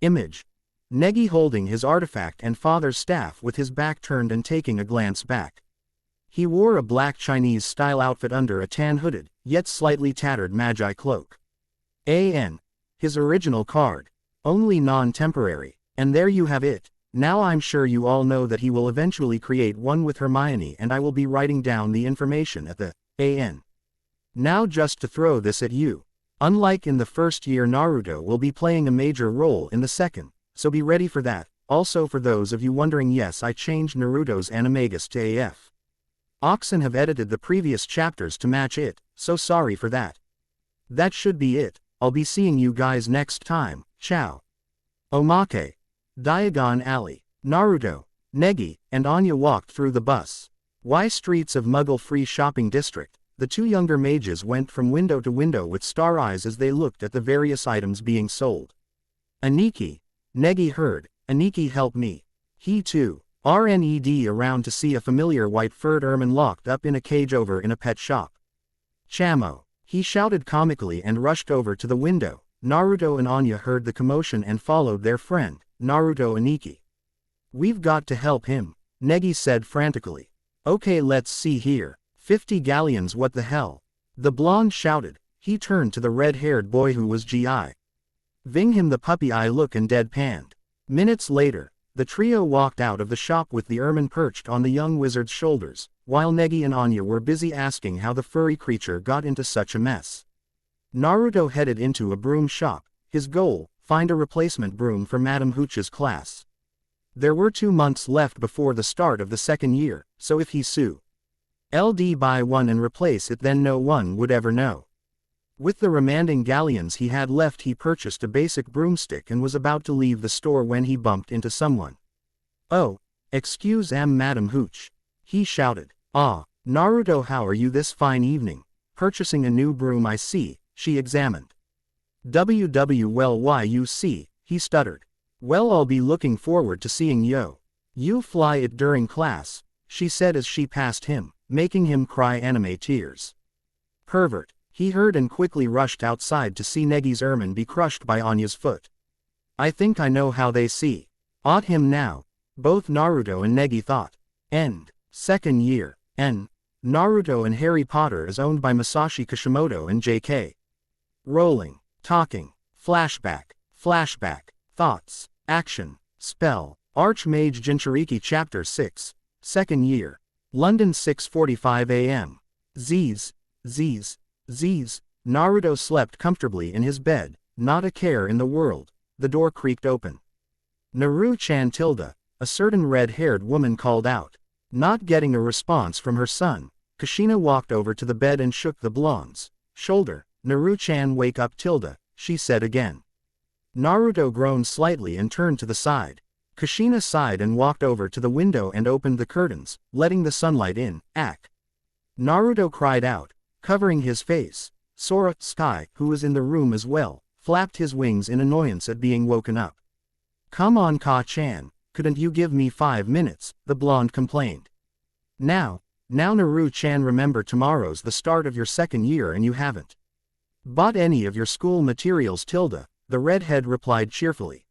Image. Negi holding his artifact and father's staff with his back turned and taking a glance back. He wore a black Chinese-style outfit under a tan hooded, yet slightly tattered magi cloak. His original card. Only non-temporary. And there you have it. Now I'm sure you all know that he will eventually create one with Hermione, and I will be writing down the information at the Now just to throw this at you. Unlike in the first year, Naruto will be playing a major role in the second. So be ready for that. Also, for those of you wondering, yes, I changed Naruto's animagus to AF. Oxen have edited the previous chapters to match it, so sorry for that. That should be it. I'll be seeing you guys next time. Ciao. Omake. Diagon Alley. Naruto, Negi, and Anya walked through the bus. Streets of Muggle-free shopping district. The two younger mages went from window to window with star eyes as they looked at the various items being sold. Aniki. Negi heard. Aniki, help me. He too. RNED around to see a familiar white-furred ermine locked up in a cage over in a pet shop. Chamo. He shouted comically and rushed over to the window. Naruto and Anya heard the commotion and followed their friend, Naruto Aniki. We've got to help him, Negi said frantically. Okay, let's see here. 50 galleons, what the hell? The blonde shouted. He turned to the red-haired boy who was giving him the puppy eye look and deadpanned. Minutes later, the trio walked out of the shop with the ermine perched on the young wizard's shoulders, while Negi and Anya were busy asking how the furry creature got into such a mess. Naruto headed into a broom shop. His goal, find a replacement broom for Madame Hooch's class. There were 2 months left before the start of the second year, so if he LD buy one and replace it, then no one would ever know. With the remaining galleons he had left, he purchased a basic broomstick and was about to leave the store when he bumped into someone. "Oh, excuse Madame Hooch," he shouted. "Ah, Naruto, how are you this fine evening? Purchasing a new broom, I see," she examined. Well, why you see," he stuttered. "Well, I'll be looking forward to seeing you fly it during class," she said as she passed him, making him cry anime tears. "Pervert," he heard and quickly rushed outside to see Negi's ermine be crushed by Anya's foot. "I think I know how they see ought him now," both Naruto and Negi thought. End. Second year. Naruto and Harry Potter is owned by Masashi Kishimoto and J.K. Rowling. Talking. Flashback. Thoughts. Action. Spell. Archmage Jinchuriki Chapter 6. Second year. London 6:45 a.m. Z's. Naruto slept comfortably in his bed, not a care in the world. The door creaked open. "Naru-chan Tilda," a certain red-haired woman called out. Not getting a response from her son, Kushina walked over to the bed and shook the blonde's shoulder. "Naru-chan, wake up Tilda," she said again. Naruto groaned slightly and turned to the side. Kushina sighed and walked over to the window and opened the curtains, letting the sunlight in. Naruto cried out, covering his face. Sora, Sky, who was in the room as well, flapped his wings in annoyance at being woken up. "Come on, Ka-chan, couldn't you give me 5 minutes, the blonde complained. Now Naru-chan, remember tomorrow's the start of your second year and you haven't bought any of your school materials Tilda, the redhead replied cheerfully.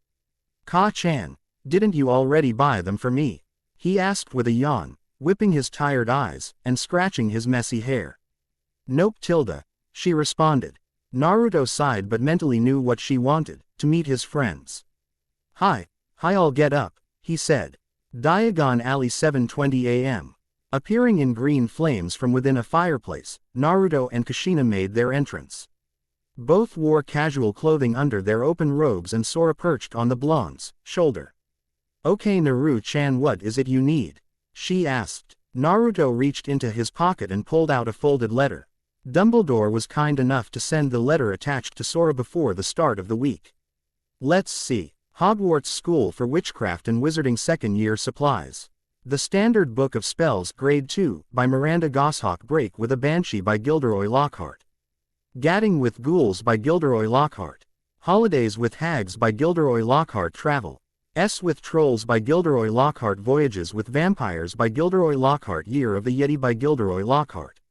"Ka-chan, didn't you already buy them for me?" he asked with a yawn, whipping his tired eyes, and scratching his messy hair. "Nope Tilda," she responded. Naruto sighed but mentally knew what she wanted, to meet his friends. Hi, I'll get up," he said. Diagon Alley 7:20 a.m. Appearing in green flames from within a fireplace, Naruto and Kushina made their entrance. Both wore casual clothing under their open robes and Sora perched on the blonde's shoulder. "Okay Naru-chan, what is it you need?" she asked. Naruto reached into his pocket and pulled out a folded letter. Dumbledore was kind enough to send the letter attached to Sora before the start of the week. Let's see. Hogwarts School for Witchcraft and Wizarding Second Year Supplies. The Standard Book of Spells Grade 2 by Miranda Goshawk. Break with a Banshee by Gilderoy Lockhart. Gadding with Ghouls by Gilderoy Lockhart. Holidays with Hags by Gilderoy Lockhart. Travel. With Trolls by Gilderoy Lockhart. Voyages with Vampires by Gilderoy Lockhart. Year of the Yeti by Gilderoy Lockhart.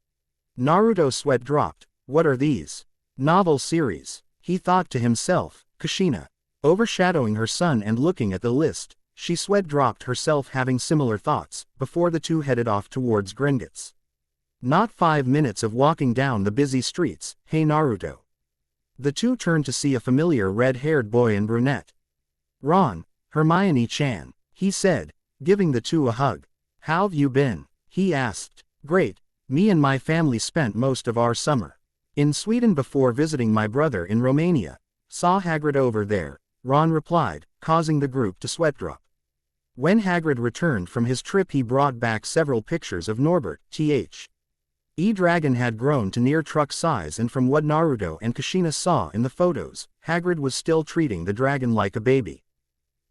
Naruto sweat dropped. What are these? Novel series, he thought to himself. Kushina. Overshadowing her son and looking at the list, she sweat dropped herself, having similar thoughts, before the two headed off towards Gringotts. Not 5 minutes of walking down the busy streets. Hey Naruto. The two turned to see a familiar red-haired boy and brunette. Ron, Hermione-chan, he said, giving the two a hug. How've you been? He asked. Great, me and my family spent most of our summer in Sweden before visiting my brother in Romania. Saw Hagrid over there, Ron replied, causing the group to sweat drop. When Hagrid returned from his trip he brought back several pictures of Norbert, dragon had grown to near truck size, and from what Naruto and Kushina saw in the photos, Hagrid was still treating the dragon like a baby.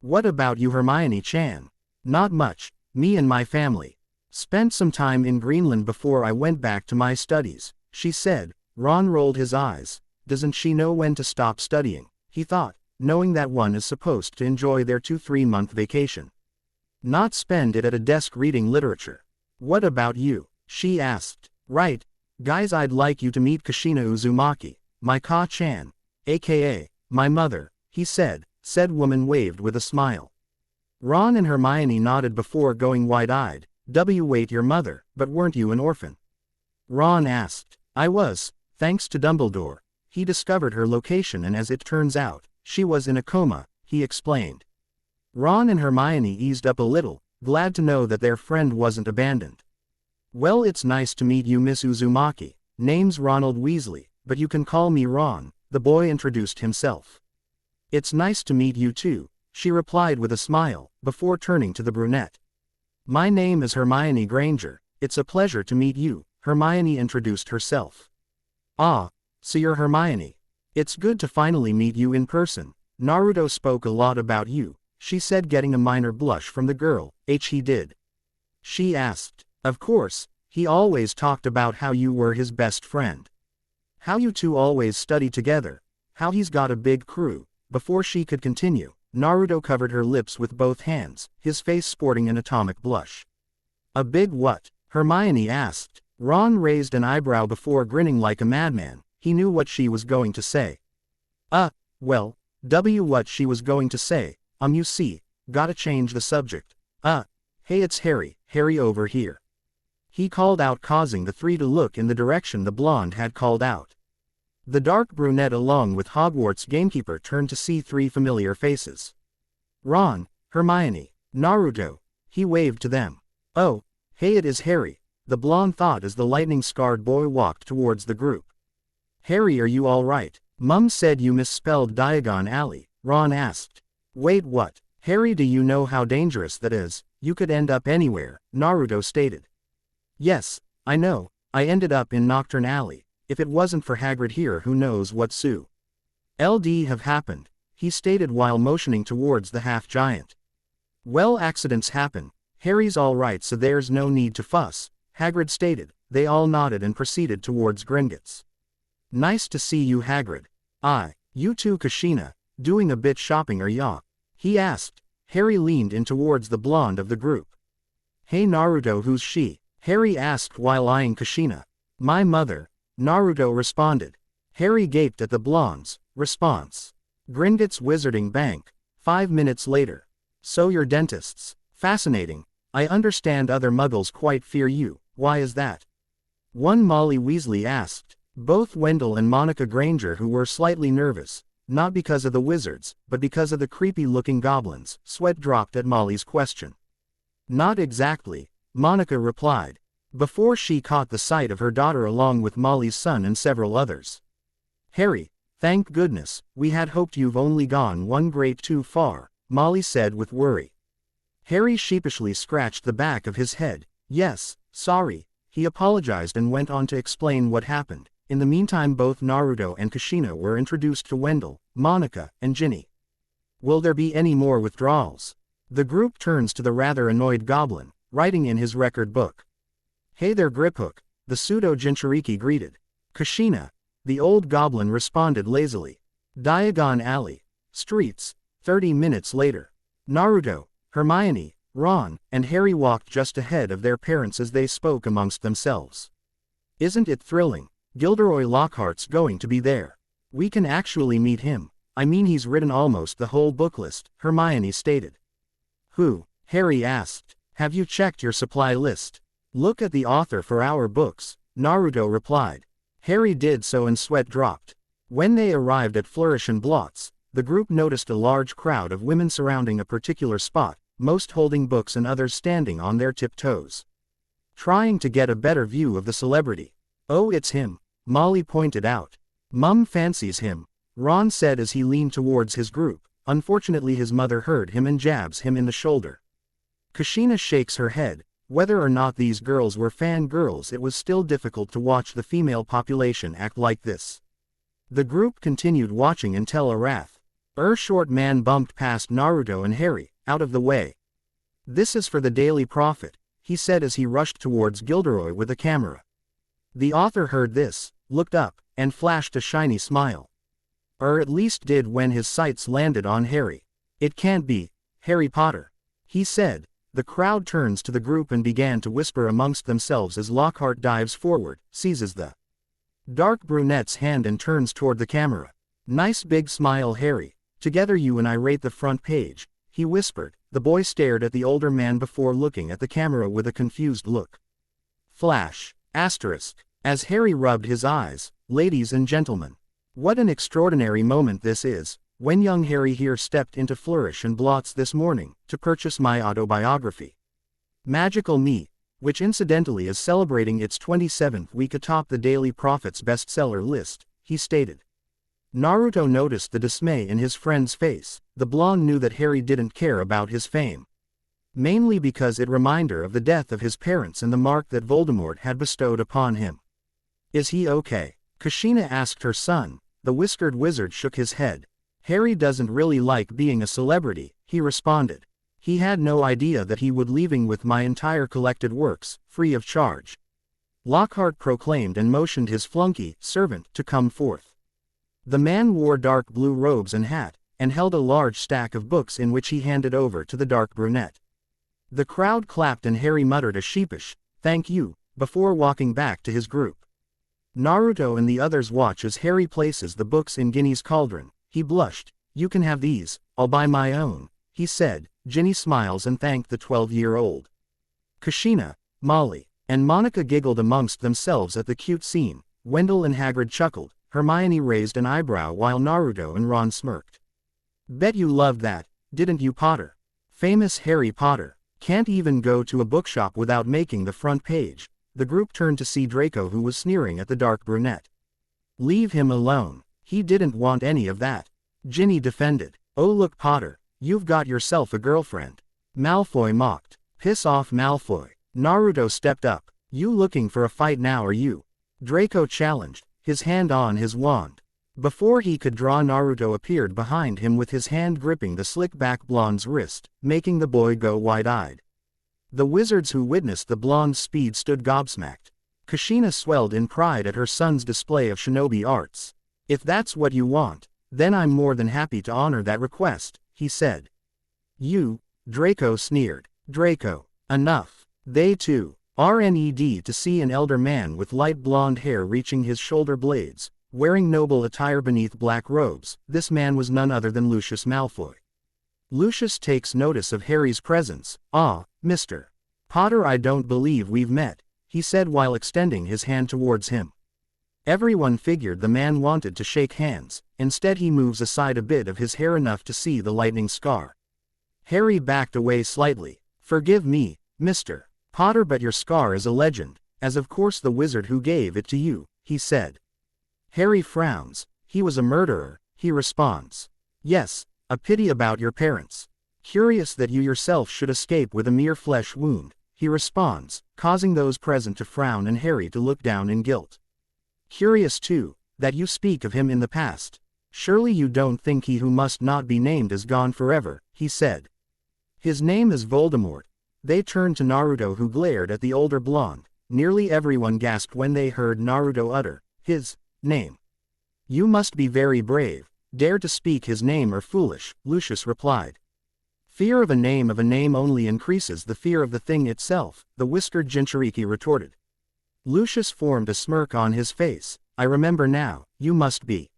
What about you Hermione-chan? Not much, me and my family spent some time in Greenland before I went back to my studies, she said. Ron rolled his eyes. Doesn't she know when to stop studying, he thought, knowing that one is supposed to enjoy their 2-3-month vacation. Not spend it at a desk reading literature. What about you? She asked. Right, guys, I'd like you to meet Kushina Uzumaki, my Ka-chan, aka, my mother, he said. Said woman waved with a smile. Ron and Hermione nodded before going wide-eyed. Wait, your mother, but weren't you an orphan? Ron asked. I was, thanks to Dumbledore. He discovered her location and as it turns out, she was in a coma, he explained. Ron and Hermione eased up a little, glad to know that their friend wasn't abandoned. Well, it's nice to meet you Miss Uzumaki. Name's Ronald Weasley, but you can call me Ron, the boy introduced himself. It's nice to meet you too, she replied with a smile, before turning to the brunette. My name is Hermione Granger, it's a pleasure to meet you, Hermione introduced herself. Ah, so you're Hermione. It's good to finally meet you in person. Naruto spoke a lot about you, she said, getting a minor blush from the girl. He did? She asked. Of course, he always talked about how you were his best friend. How you two always study together. How he's got a big crew. Before she could continue, Naruto covered her lips with both hands, his face sporting an atomic blush. A big what? Hermione asked. Ron raised an eyebrow before grinning like a madman. He knew what she was going to say. Well, what she was going to say. You see, gotta change the subject. Hey, it's Harry over here. He called out, causing the three to look in the direction the blonde had called out. The dark brunette along with Hogwarts gamekeeper turned to see three familiar faces. Ron, Hermione, Naruto. He waved to them. Oh, hey, it is Harry, the blonde thought as the lightning-scarred boy walked towards the group. Harry, are you alright? Mum said you misspelled Diagon Alley, Ron asked. Wait, what? Harry, do you know how dangerous that is? You could end up anywhere, Naruto stated. Yes, I know, I ended up in Nocturne Alley. If it wasn't for Hagrid here, who knows what LD have happened, he stated while motioning towards the half-giant. Well, accidents happen. Harry's alright, so there's no need to fuss, Hagrid stated. They all nodded and proceeded towards Gringotts. Nice to see you, Hagrid. You too, Kushina. Doing a bit shopping, are ya? He asked. Harry leaned in towards the blonde of the group. Hey Naruto, who's she? Harry asked while eyeing Kushina. My mother, Naruto responded. Harry gaped at the blonde's response. Gringotts Wizarding Bank. 5 minutes later. So you're dentists. Fascinating. I understand other muggles quite fear you. Why is that? One Molly Weasley asked. Both Wendell and Monica Granger, who were slightly nervous, not because of the wizards, but because of the creepy-looking goblins, sweat dropped at Molly's question. Not exactly, Monica replied, before she caught the sight of her daughter along with Molly's son and several others. Harry, thank goodness, we had hoped you've only gone one grade too far, Molly said with worry. Harry sheepishly scratched the back of his head. Yes, sorry, he apologized and went on to explain what happened. In the meantime, both Naruto and Kushina were introduced to Wendell, Monica, and Ginny. Will there be any more withdrawals? The group turns to the rather annoyed goblin, writing in his record book. Hey there, Griphook, the pseudo-Jinchurki greeted. Kushina, the old goblin responded lazily. Diagon Alley. Streets. 30 minutes later. Naruto, Hermione, Ron, and Harry walked just ahead of their parents as they spoke amongst themselves. Isn't it thrilling? Gilderoy Lockhart's going to be there. We can actually meet him. I mean, he's written almost the whole book list, Hermione stated. Who? Harry asked. Have you checked your supply list? Look at the author for our books, Naruto replied. Harry did so and sweat dropped. When they arrived at Flourish and Blots, the group noticed a large crowd of women surrounding a particular spot, most holding books and others standing on their tiptoes, trying to get a better view of the celebrity. Oh, it's him, Molly pointed out. Mum fancies him, Ron said as he leaned towards his group. Unfortunately, his mother heard him and jabs him in the shoulder. Kushina shakes her head. Whether or not these girls were fangirls, it was still difficult to watch the female population act like this. The group continued watching until a short man bumped past Naruto and Harry, out of the way. This is for the Daily Prophet, he said as he rushed towards Gilderoy with a camera. The author heard this, looked up, and flashed a shiny smile. Or at least did when his sights landed on Harry. It can't be Harry Potter, he said. The crowd turns to the group and began to whisper amongst themselves as Lockhart dives forward, seizes the dark brunette's hand and turns toward the camera. Nice big smile, Harry. Together you and I rate the front page, he whispered. The boy stared at the older man before looking at the camera with a confused look. Flash. Asterisk. As Harry rubbed his eyes, ladies and gentlemen. What an extraordinary moment this is, when young Harry here stepped into Flourish and Blots this morning, to purchase my autobiography. Magical Me, which incidentally is celebrating its 27th week atop the Daily Prophet's bestseller list. he stated. Naruto noticed the dismay in his friend's face. The blonde knew that Harry didn't care about his fame. Mainly because it reminder of the death of his parents and the mark that Voldemort had bestowed upon him. Is he okay? Kushina asked her son. The whiskered wizard shook his head. Harry doesn't really like being a celebrity, he responded. He had no idea that he would leaving with my entire collected works, free of charge. Lockhart proclaimed and motioned his flunky, servant, to come forth. The man wore dark blue robes and hat, and held a large stack of books in which he handed over to the dark brunette. The crowd clapped and Harry muttered a sheepish, "Thank you," before walking back to his group. Naruto and the others watch as Harry places the books in Ginny's cauldron. He blushed. "You can have these, I'll buy my own," he said. Ginny smiles and thanked the 12-year-old. Kushina, Molly, and Monica giggled amongst themselves at the cute scene. Wendell and Hagrid chuckled. Hermione raised an eyebrow while Naruto and Ron smirked. "Bet you loved that, didn't you, Potter? Famous Harry Potter. Can't even go to a bookshop without making the front page." The group turned to see Draco, who was sneering at the dark brunette. "Leave him alone. He didn't want any of that," Ginny defended. "Oh look, Potter, you've got yourself a girlfriend," Malfoy mocked. "Piss off, Malfoy." Naruto stepped up. "You looking for a fight now, are you?" Draco challenged, his hand on his wand. Before he could draw, Naruto appeared behind him with his hand gripping the slick-back blonde's wrist, making the boy go wide-eyed. The wizards who witnessed the blonde's speed stood gobsmacked. Kushina swelled in pride at her son's display of shinobi arts. "If that's what you want, then I'm more than happy to honor that request," he said. "You," Draco sneered. "Draco, enough." They too RNED to see an elder man with light blonde hair reaching his shoulder blades, wearing noble attire beneath black robes. This man was none other than Lucius Malfoy. Lucius takes notice of Harry's presence. "Ah, Mr. Potter, I don't believe we've met," he said while extending his hand towards him. Everyone figured the man wanted to shake hands. Instead he moves aside a bit of his hair enough to see the lightning scar. Harry backed away slightly. "Forgive me, Mr. Potter, but your scar is a legend, as of course the wizard who gave it to you," he said. Harry frowns. "He was a murderer," he responds. "Yes, a pity about your parents. Curious that you yourself should escape with a mere flesh wound," he responds, causing those present to frown and Harry to look down in guilt. "Curious too, that you speak of him in the past. Surely you don't think he who must not be named is gone forever," he said. "His name is Voldemort." They turned to Naruto, who glared at the older blonde. Nearly everyone gasped when they heard Naruto utter his name. "You must be very brave. Dare to speak his name or foolish," Lucius replied. "Fear of a name only increases the fear of the thing itself," the whiskered Jinchurki retorted. Lucius formed a smirk on his face. "I remember now, you must be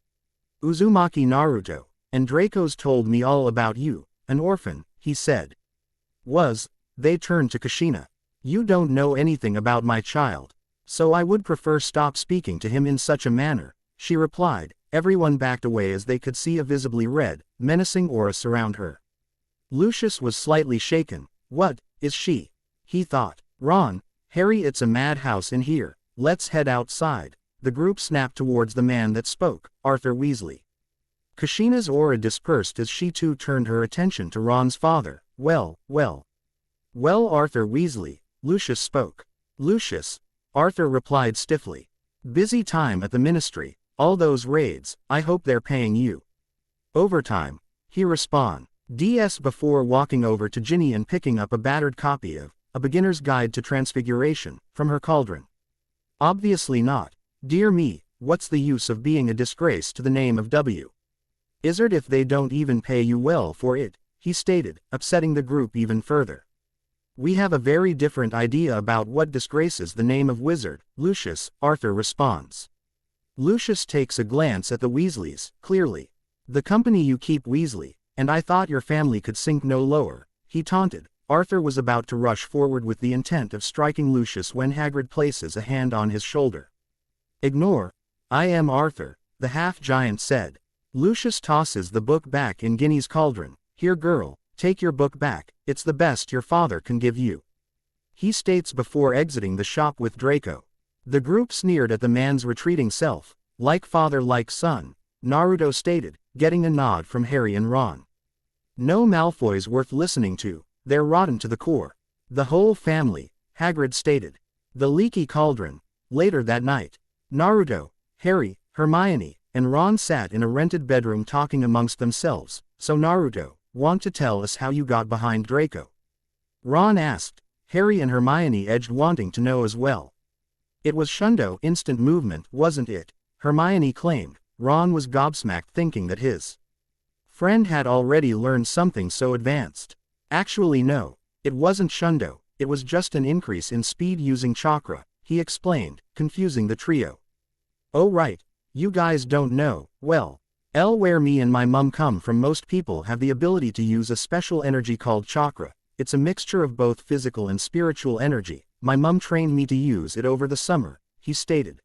Uzumaki Naruto, and Draco's told me all about you, an orphan," he said. "Was?" They turned to Kushina. "You don't know anything about my child, so I would prefer stop speaking to him in such a manner," she replied. Everyone backed away as they could see a visibly red, menacing aura surround her. Lucius was slightly shaken. "What is she?" he thought. "Ron, Harry, it's a madhouse in here. Let's head outside." The group snapped towards the man that spoke, Arthur Weasley. Kushina's aura dispersed as she too turned her attention to Ron's father. Well, Arthur Weasley," Lucius spoke. "Lucius," Arthur replied stiffly. "Busy time at the ministry, all those raids, I hope they're paying you overtime," he responded. Before walking over to Ginny and picking up a battered copy of A Beginner's Guide to Transfiguration from her cauldron. "Obviously not. Dear me, what's the use of being a disgrace to the name of W. Wizard if they don't even pay you well for it," he stated, upsetting the group even further. "We have a very different idea about what disgraces the name of wizard, Lucius," Arthur responds. Lucius takes a glance at the Weasleys. "Clearly the company you keep, Weasley, and I thought your family could sink no lower," he taunted. Arthur was about to rush forward with the intent of striking Lucius when Hagrid places a hand on his shoulder. "Ignore. I am Arthur," the half-giant said. Lucius tosses the book back in Ginny's cauldron. "Here, girl, take your book back, it's the best your father can give you," he states before exiting the shop with Draco. The group sneered at the man's retreating self. Like father like son, Naruto stated, getting a nod from Harry and Ron. No Malfoys worth listening to, they're rotten to the core. The whole family, Hagrid stated. The leaky cauldron. Later that night, Naruto, Harry, Hermione, and Ron sat in a rented bedroom talking amongst themselves. So Naruto, want to tell us how you got behind Draco? Ron asked. Harry and Hermione edged wanting to know as well. It was Shundo instant movement, wasn't it? Hermione claimed. Ron was gobsmacked thinking that his friend had already learned something so advanced. Actually no, it wasn't Shundo, it was just an increase in speed using chakra, he explained, confusing the trio. Oh right, you guys don't know, well, where me and my mum come from, most people have the ability to use a special energy called chakra. It's a mixture of both physical and spiritual energy. My mum trained me to use it over the summer, he stated.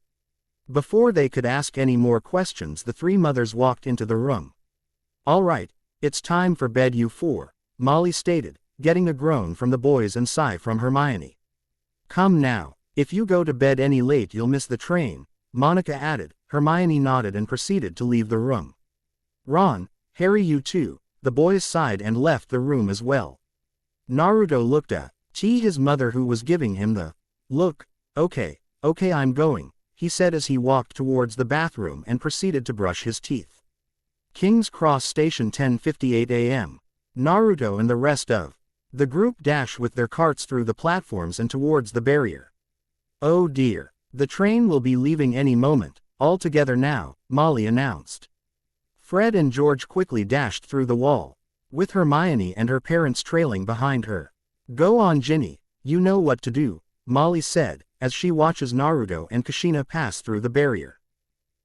Before they could ask any more questions, the three mothers walked into the room. All right, it's time for bed, you four, Molly stated, getting a groan from the boys and sigh from Hermione. Come now, if you go to bed any late you'll miss the train, Monica added. Hermione nodded and proceeded to leave the room. Ron, Harry, you too, the boys sighed and left the room as well. Naruto looked at his mother, who was giving him the look. Okay, I'm going, he said as he walked towards the bathroom and proceeded to brush his teeth. King's Cross Station, 10:58 a.m. Naruto and the rest of the group dash with their carts through the platforms and towards the barrier. Oh dear, the train will be leaving any moment. All together now, Molly announced. Fred and George quickly dashed through the wall, with Hermione and her parents trailing behind her. Go on, Ginny, you know what to do, Molly said, as she watches Naruto and Kushina pass through the barrier.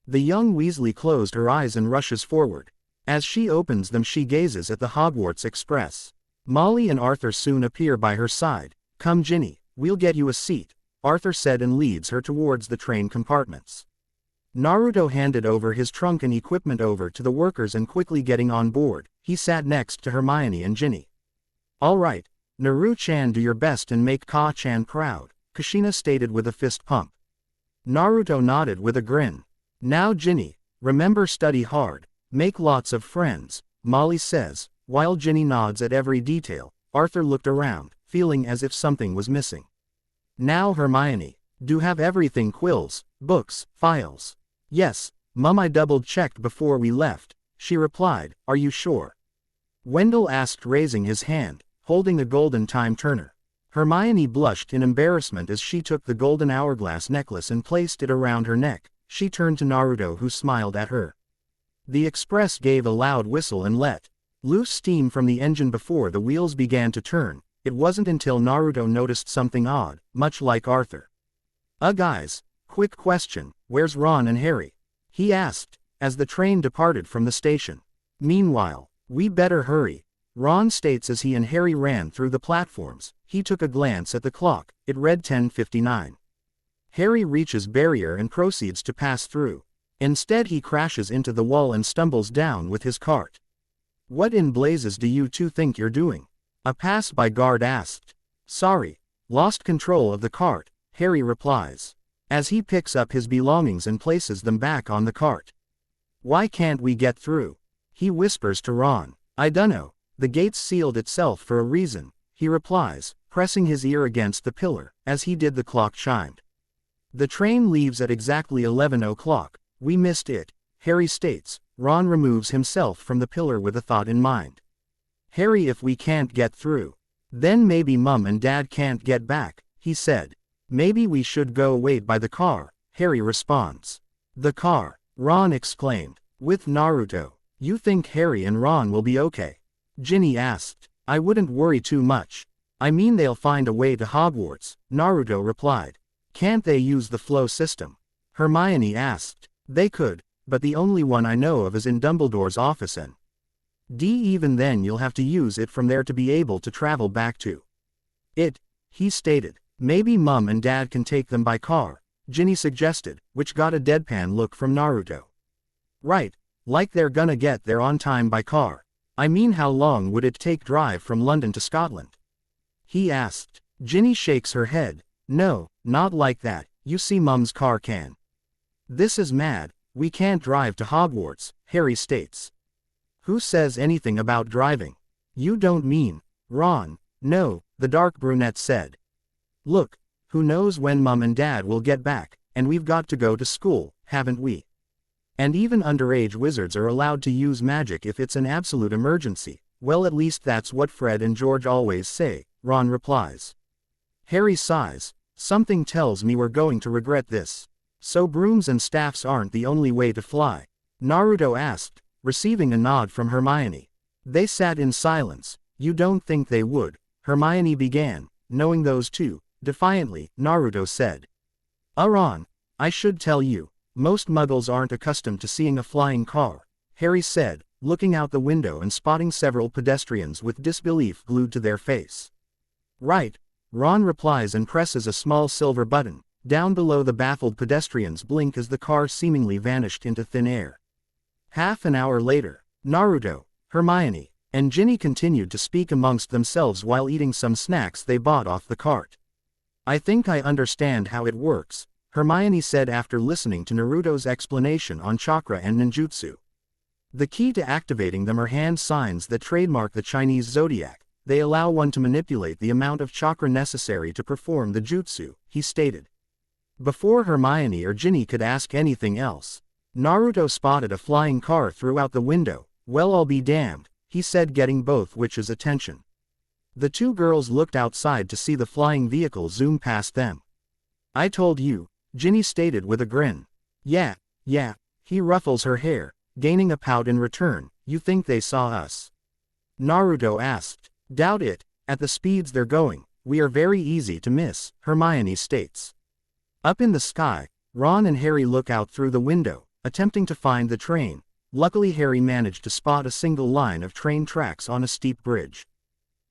The young Weasley closed her eyes and rushes forward. As she opens them, she gazes at the Hogwarts Express. Molly and Arthur soon appear by her side. Come Ginny, we'll get you a seat, Arthur said and leads her towards the train compartments. Naruto handed over his trunk and equipment over to the workers and quickly getting on board, he sat next to Hermione and Ginny. All right, Naru-chan, do your best and make Ka-chan proud, Kushina stated with a fist pump. Naruto nodded with a grin. Now Ginny, remember, study hard, make lots of friends, Molly says. While Ginny nods at every detail, Arthur looked around, feeling as if something was missing. Now Hermione, do have everything, quills, books, files? Yes, Mum, I double-checked before we left, she replied. Are you sure? Wendell asked, raising his hand, holding a golden time turner. Hermione blushed in embarrassment as she took the golden hourglass necklace and placed it around her neck. She turned to Naruto, who smiled at her. The express gave a loud whistle and let loose steam from the engine before the wheels began to turn. It wasn't until Naruto noticed something odd, much like Arthur. Guys, quick question, where's Ron and Harry? He asked, as the train departed from the station. Meanwhile, we better hurry, Ron states as he and Harry ran through the platforms. He took a glance at the clock, it read 10:59. Harry reaches barrier and proceeds to pass through. Instead he crashes into the wall and stumbles down with his cart. What in blazes do you two think you're doing? A pass-by guard asked. Sorry, lost control of the cart, Harry replies, as he picks up his belongings and places them back on the cart. Why can't we get through? He whispers to Ron. I dunno, the gate's sealed itself for a reason, he replies, pressing his ear against the pillar. As he did, the clock chimed. The train leaves at exactly 11 o'clock, we missed it, Harry states. Ron removes himself from the pillar with a thought in mind. Harry, if we can't get through, then maybe Mum and Dad can't get back, he said. Maybe we should go wait by the car, Harry responds. The car, Ron exclaimed, with Naruto. You think Harry and Ron will be okay? Ginny asked. I wouldn't worry too much. I mean, they'll find a way to Hogwarts, Naruto replied. Can't they use the flow system? Hermione asked. They could, but the only one I know of is in Dumbledore's office, and even then you'll have to use it from there to be able to travel back to it, he stated. Maybe Mum and Dad can take them by car, Ginny suggested, which got a deadpan look from Naruto. Right, like they're gonna get there on time by car. I mean, how long would it take drive from London to Scotland? He asked. Ginny shakes her head. No, not like that, you see Mum's car can. This is mad, We can't drive to Hogwarts, Harry states. Who says anything about driving? You don't mean, Ron? No, the dark brunette said. Look, who knows when Mum and Dad will get back, and we've got to go to school, haven't we? And even underage wizards are allowed to use magic if it's an absolute emergency. Well, at least that's what Fred and George always say, Ron replies. Harry sighs. Something tells me we're going to regret this. So brooms and staffs aren't the only way to fly? Naruto asked, receiving a nod from Hermione. They sat in silence. You don't think they would? Hermione began. Knowing those two, defiantly, Naruto said. Ron, I should tell you, most muggles aren't accustomed to seeing a flying car, Harry said, looking out the window and spotting several pedestrians with disbelief glued to their face. Right, Ron replies and presses a small silver button. Down below, the baffled pedestrians blink as the car seemingly vanished into thin air. Half an hour later, Naruto, Hermione, and Ginny continued to speak amongst themselves while eating some snacks they bought off the cart. I think I understand how it works, Hermione said after listening to Naruto's explanation on chakra and ninjutsu. The key to activating them are hand signs that trademark the Chinese zodiac. They allow one to manipulate the amount of chakra necessary to perform the jutsu, he stated. Before Hermione or Ginny could ask anything else, Naruto spotted a flying car throughout the window. Well, I'll be damned, he said, getting both witches' attention. The two girls looked outside to see the flying vehicle zoom past them. I told you, Ginny stated with a grin. Yeah, he ruffles her hair, gaining a pout in return. You think they saw us? Naruto asked. Doubt it, at the speeds they're going, we are very easy to miss, Hermione states. Up in the sky, Ron and Harry look out through the window, attempting to find the train. Luckily, Harry managed to spot a single line of train tracks on a steep bridge.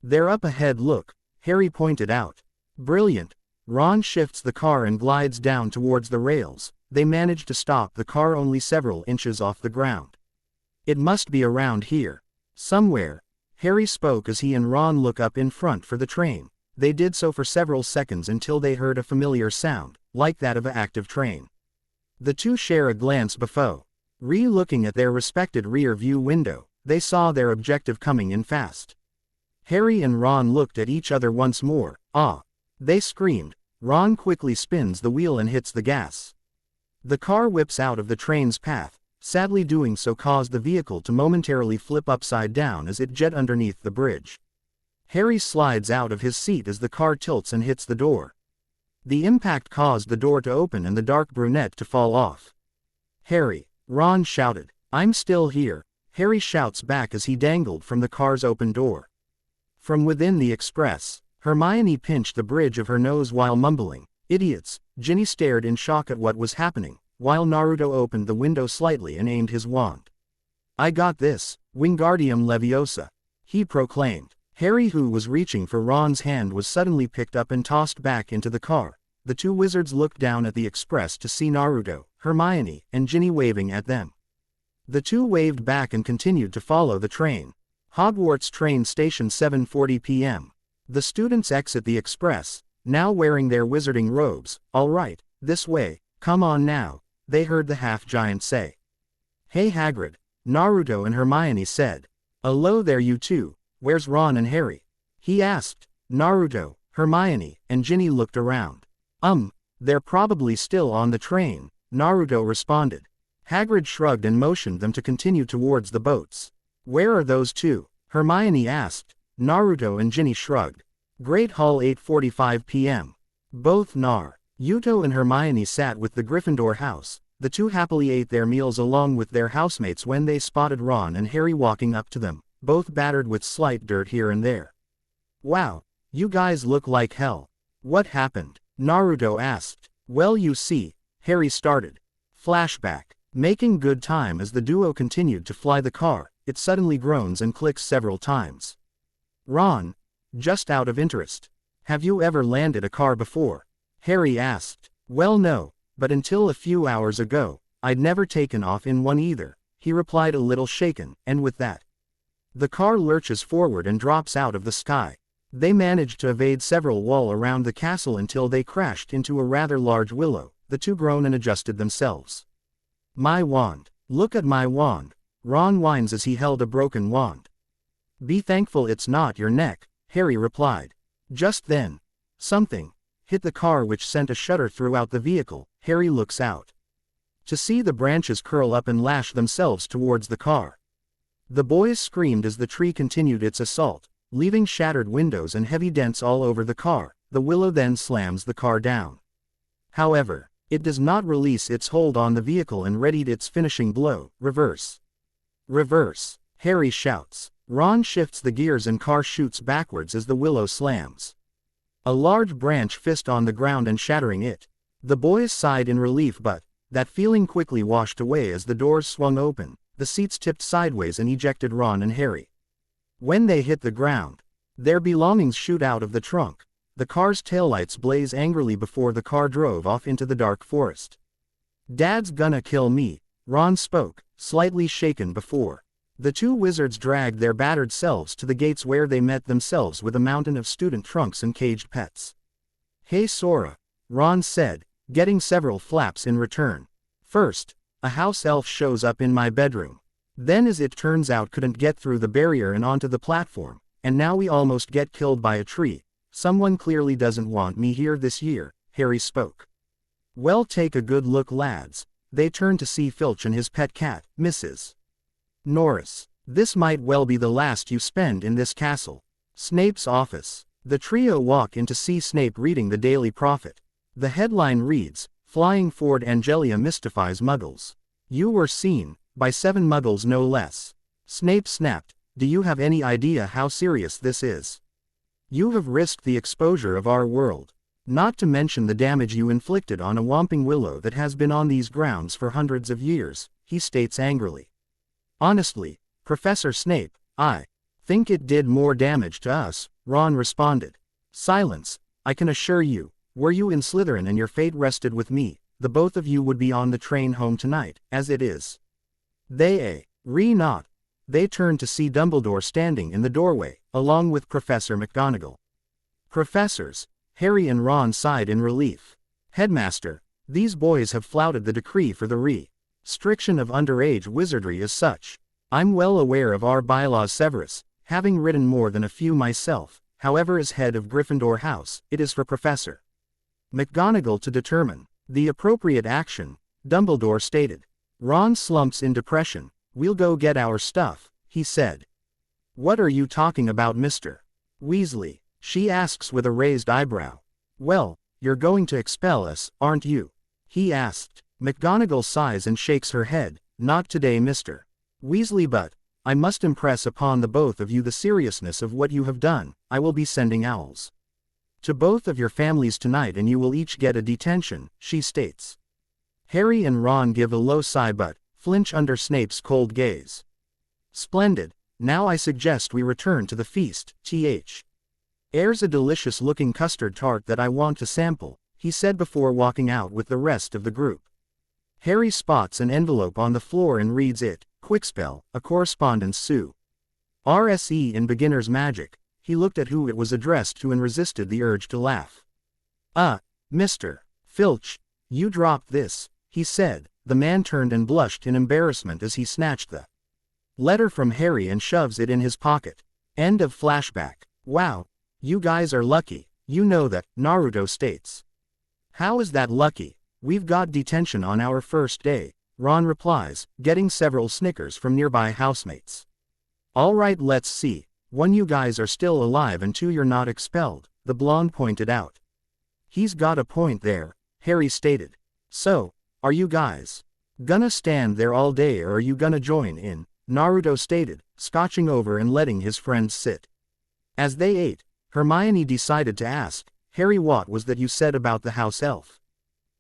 They're up ahead, look, Harry pointed out. Brilliant. Ron shifts the car and glides down towards the rails. They manage to stop the car only several inches off the ground. It must be around here. Somewhere. Harry spoke as he and Ron look up in front for the train. They did so for several seconds until they heard a familiar sound, like that of an active train. The two share a glance before re-looking at their respected rear view window. They saw their objective coming in fast. Harry and Ron looked at each other once more. Ah! They screamed. Ron quickly spins the wheel and hits the gas. The car whips out of the train's path. Sadly, doing so caused the vehicle to momentarily flip upside down as it jet underneath the bridge. Harry slides out of his seat as the car tilts and hits the door. The impact caused the door to open and the dark brunette to fall off. Harry, Ron shouted. I'm still here, Harry shouts back as he dangled from the car's open door. From within the express, Hermione pinched the bridge of her nose while mumbling, "Idiots." Ginny stared in shock at what was happening, while Naruto opened the window slightly and aimed his wand. "I got this, Wingardium Leviosa," he proclaimed. Harry, who was reaching for Ron's hand, was suddenly picked up and tossed back into the car. The two wizards looked down at the express to see Naruto, Hermione, and Ginny waving at them. The two waved back and continued to follow the train. Hogwarts train station, 7:40 p.m. The students exit the express, now wearing their wizarding robes. "All right, this way, come on now," they heard the half-giant say. "Hey Hagrid," Naruto and Hermione said. "Hello there you two, where's Ron and Harry?" he asked. Naruto, Hermione, and Ginny looked around. They're probably still on the train," Naruto responded. Hagrid shrugged and motioned them to continue towards the boats. "Where are those two?" Hermione asked. Naruto and Ginny shrugged. Great Hall, 8:45 p.m. Both Naruto and Hermione sat with the Gryffindor house. The two happily ate their meals along with their housemates when they spotted Ron and Harry walking up to them, both battered with slight dirt here and there. "Wow, you guys look like hell. What happened?" Naruto asked. "Well, you see," Harry started. Flashback. Making good time as the duo continued to fly the car, it suddenly groans and clicks several times. "Ron, just out of interest, have you ever landed a car before?" Harry asked. "Well, no, but until a few hours ago, I'd never taken off in one either," he replied, a little shaken, and with that, the car lurches forward and drops out of the sky. They managed to evade several walls around the castle until they crashed into a rather large willow. The two groaned and adjusted themselves. My wand. Look at my wand. Ron whines as he held a broken wand. Be thankful it's not your neck, Harry replied. Just then, something hit the car which sent a shudder throughout the vehicle. Harry looks out to see the branches curl up and lash themselves towards the car. The boys screamed as the tree continued its assault, leaving shattered windows and heavy dents all over the car. The willow then slams the car down. However, it does not release its hold on the vehicle and readied its finishing blow. Reverse. Reverse. Harry shouts. Ron shifts the gears and car shoots backwards as the willow slams a large branch fist on the ground and shattering it. The boys sighed in relief, but that feeling quickly washed away as the doors swung open, the seats tipped sideways and ejected Ron and Harry. When they hit the ground, their belongings shoot out of the trunk. The car's taillights blaze angrily before the car drove off into the dark forest. Dad's gonna kill me, Ron spoke, slightly shaken before. The two wizards dragged their battered selves to the gates where they met themselves with a mountain of student trunks and caged pets. Hey Sora, Ron said, getting several flaps in return. First, a house elf shows up in my bedroom. Then as it turns out couldn't get through the barrier and onto the platform, and now we almost get killed by a tree. Someone clearly doesn't want me here this year, Harry spoke. Well, take a good look, lads. They turned to see Filch and his pet cat, Mrs. Norris. This might well be the last you spend in this castle. Snape's office. The trio walk in to see Snape reading the Daily Prophet. The headline reads, Flying Ford Angelia mystifies Muggles. You were seen, by 7 Muggles no less. Snape snapped, do you have any idea how serious this is? You have risked the exposure of our world. Not to mention the damage you inflicted on a whomping willow that has been on these grounds for hundreds of years, he states angrily. Honestly, Professor Snape, I think it did more damage to us, Ron responded. Silence, I can assure you, were you in Slytherin and your fate rested with me, the both of you would be on the train home tonight, as it is. They not. They turned to see Dumbledore standing in the doorway, along with Professor McGonagall. Professors, Harry and Ron sighed in relief. Headmaster, these boys have flouted the decree for the restriction of underage wizardry as such. I'm well aware of our bylaws, Severus, having written more than a few myself. However, as head of Gryffindor House, it is for Professor McGonagall to determine the appropriate action, Dumbledore stated. Ron slumps in depression. We'll go get our stuff, he said. What are you talking about, Mr. Weasley? She asks with a raised eyebrow. Well, you're going to expel us, aren't you? He asked. McGonagall sighs and shakes her head. Not today, Mr. Weasley, but I must impress upon the both of you the seriousness of what you have done. I will be sending owls to both of your families tonight and you will each get a detention, she states. Harry and Ron give a low sigh but flinch under Snape's cold gaze. Splendid. Now I suggest we return to the feast. Here's a delicious-looking custard tart that I want to sample, he said before walking out with the rest of the group. Harry spots an envelope on the floor and reads it. Quickspell, a correspondence Sue. RSE in Beginner's Magic. He looked at who it was addressed to and resisted the urge to laugh. Mr. Filch, you dropped this, he said. The man turned and blushed in embarrassment as he snatched the letter from Harry and shoves it in his pocket. End of flashback. Wow, you guys are lucky, you know that, Naruto states. How is that lucky? We've got detention on our first day, Ron replies, getting several snickers from nearby housemates. Alright, let's see. 1, you guys are still alive, and 2, you're not expelled, the blonde pointed out. He's got a point there, Harry stated. So, are you guys gonna stand there all day or are you gonna join in? Naruto stated, scotching over and letting his friends sit. As they ate, Hermione decided to ask, Harry, what was that you said about the house elf?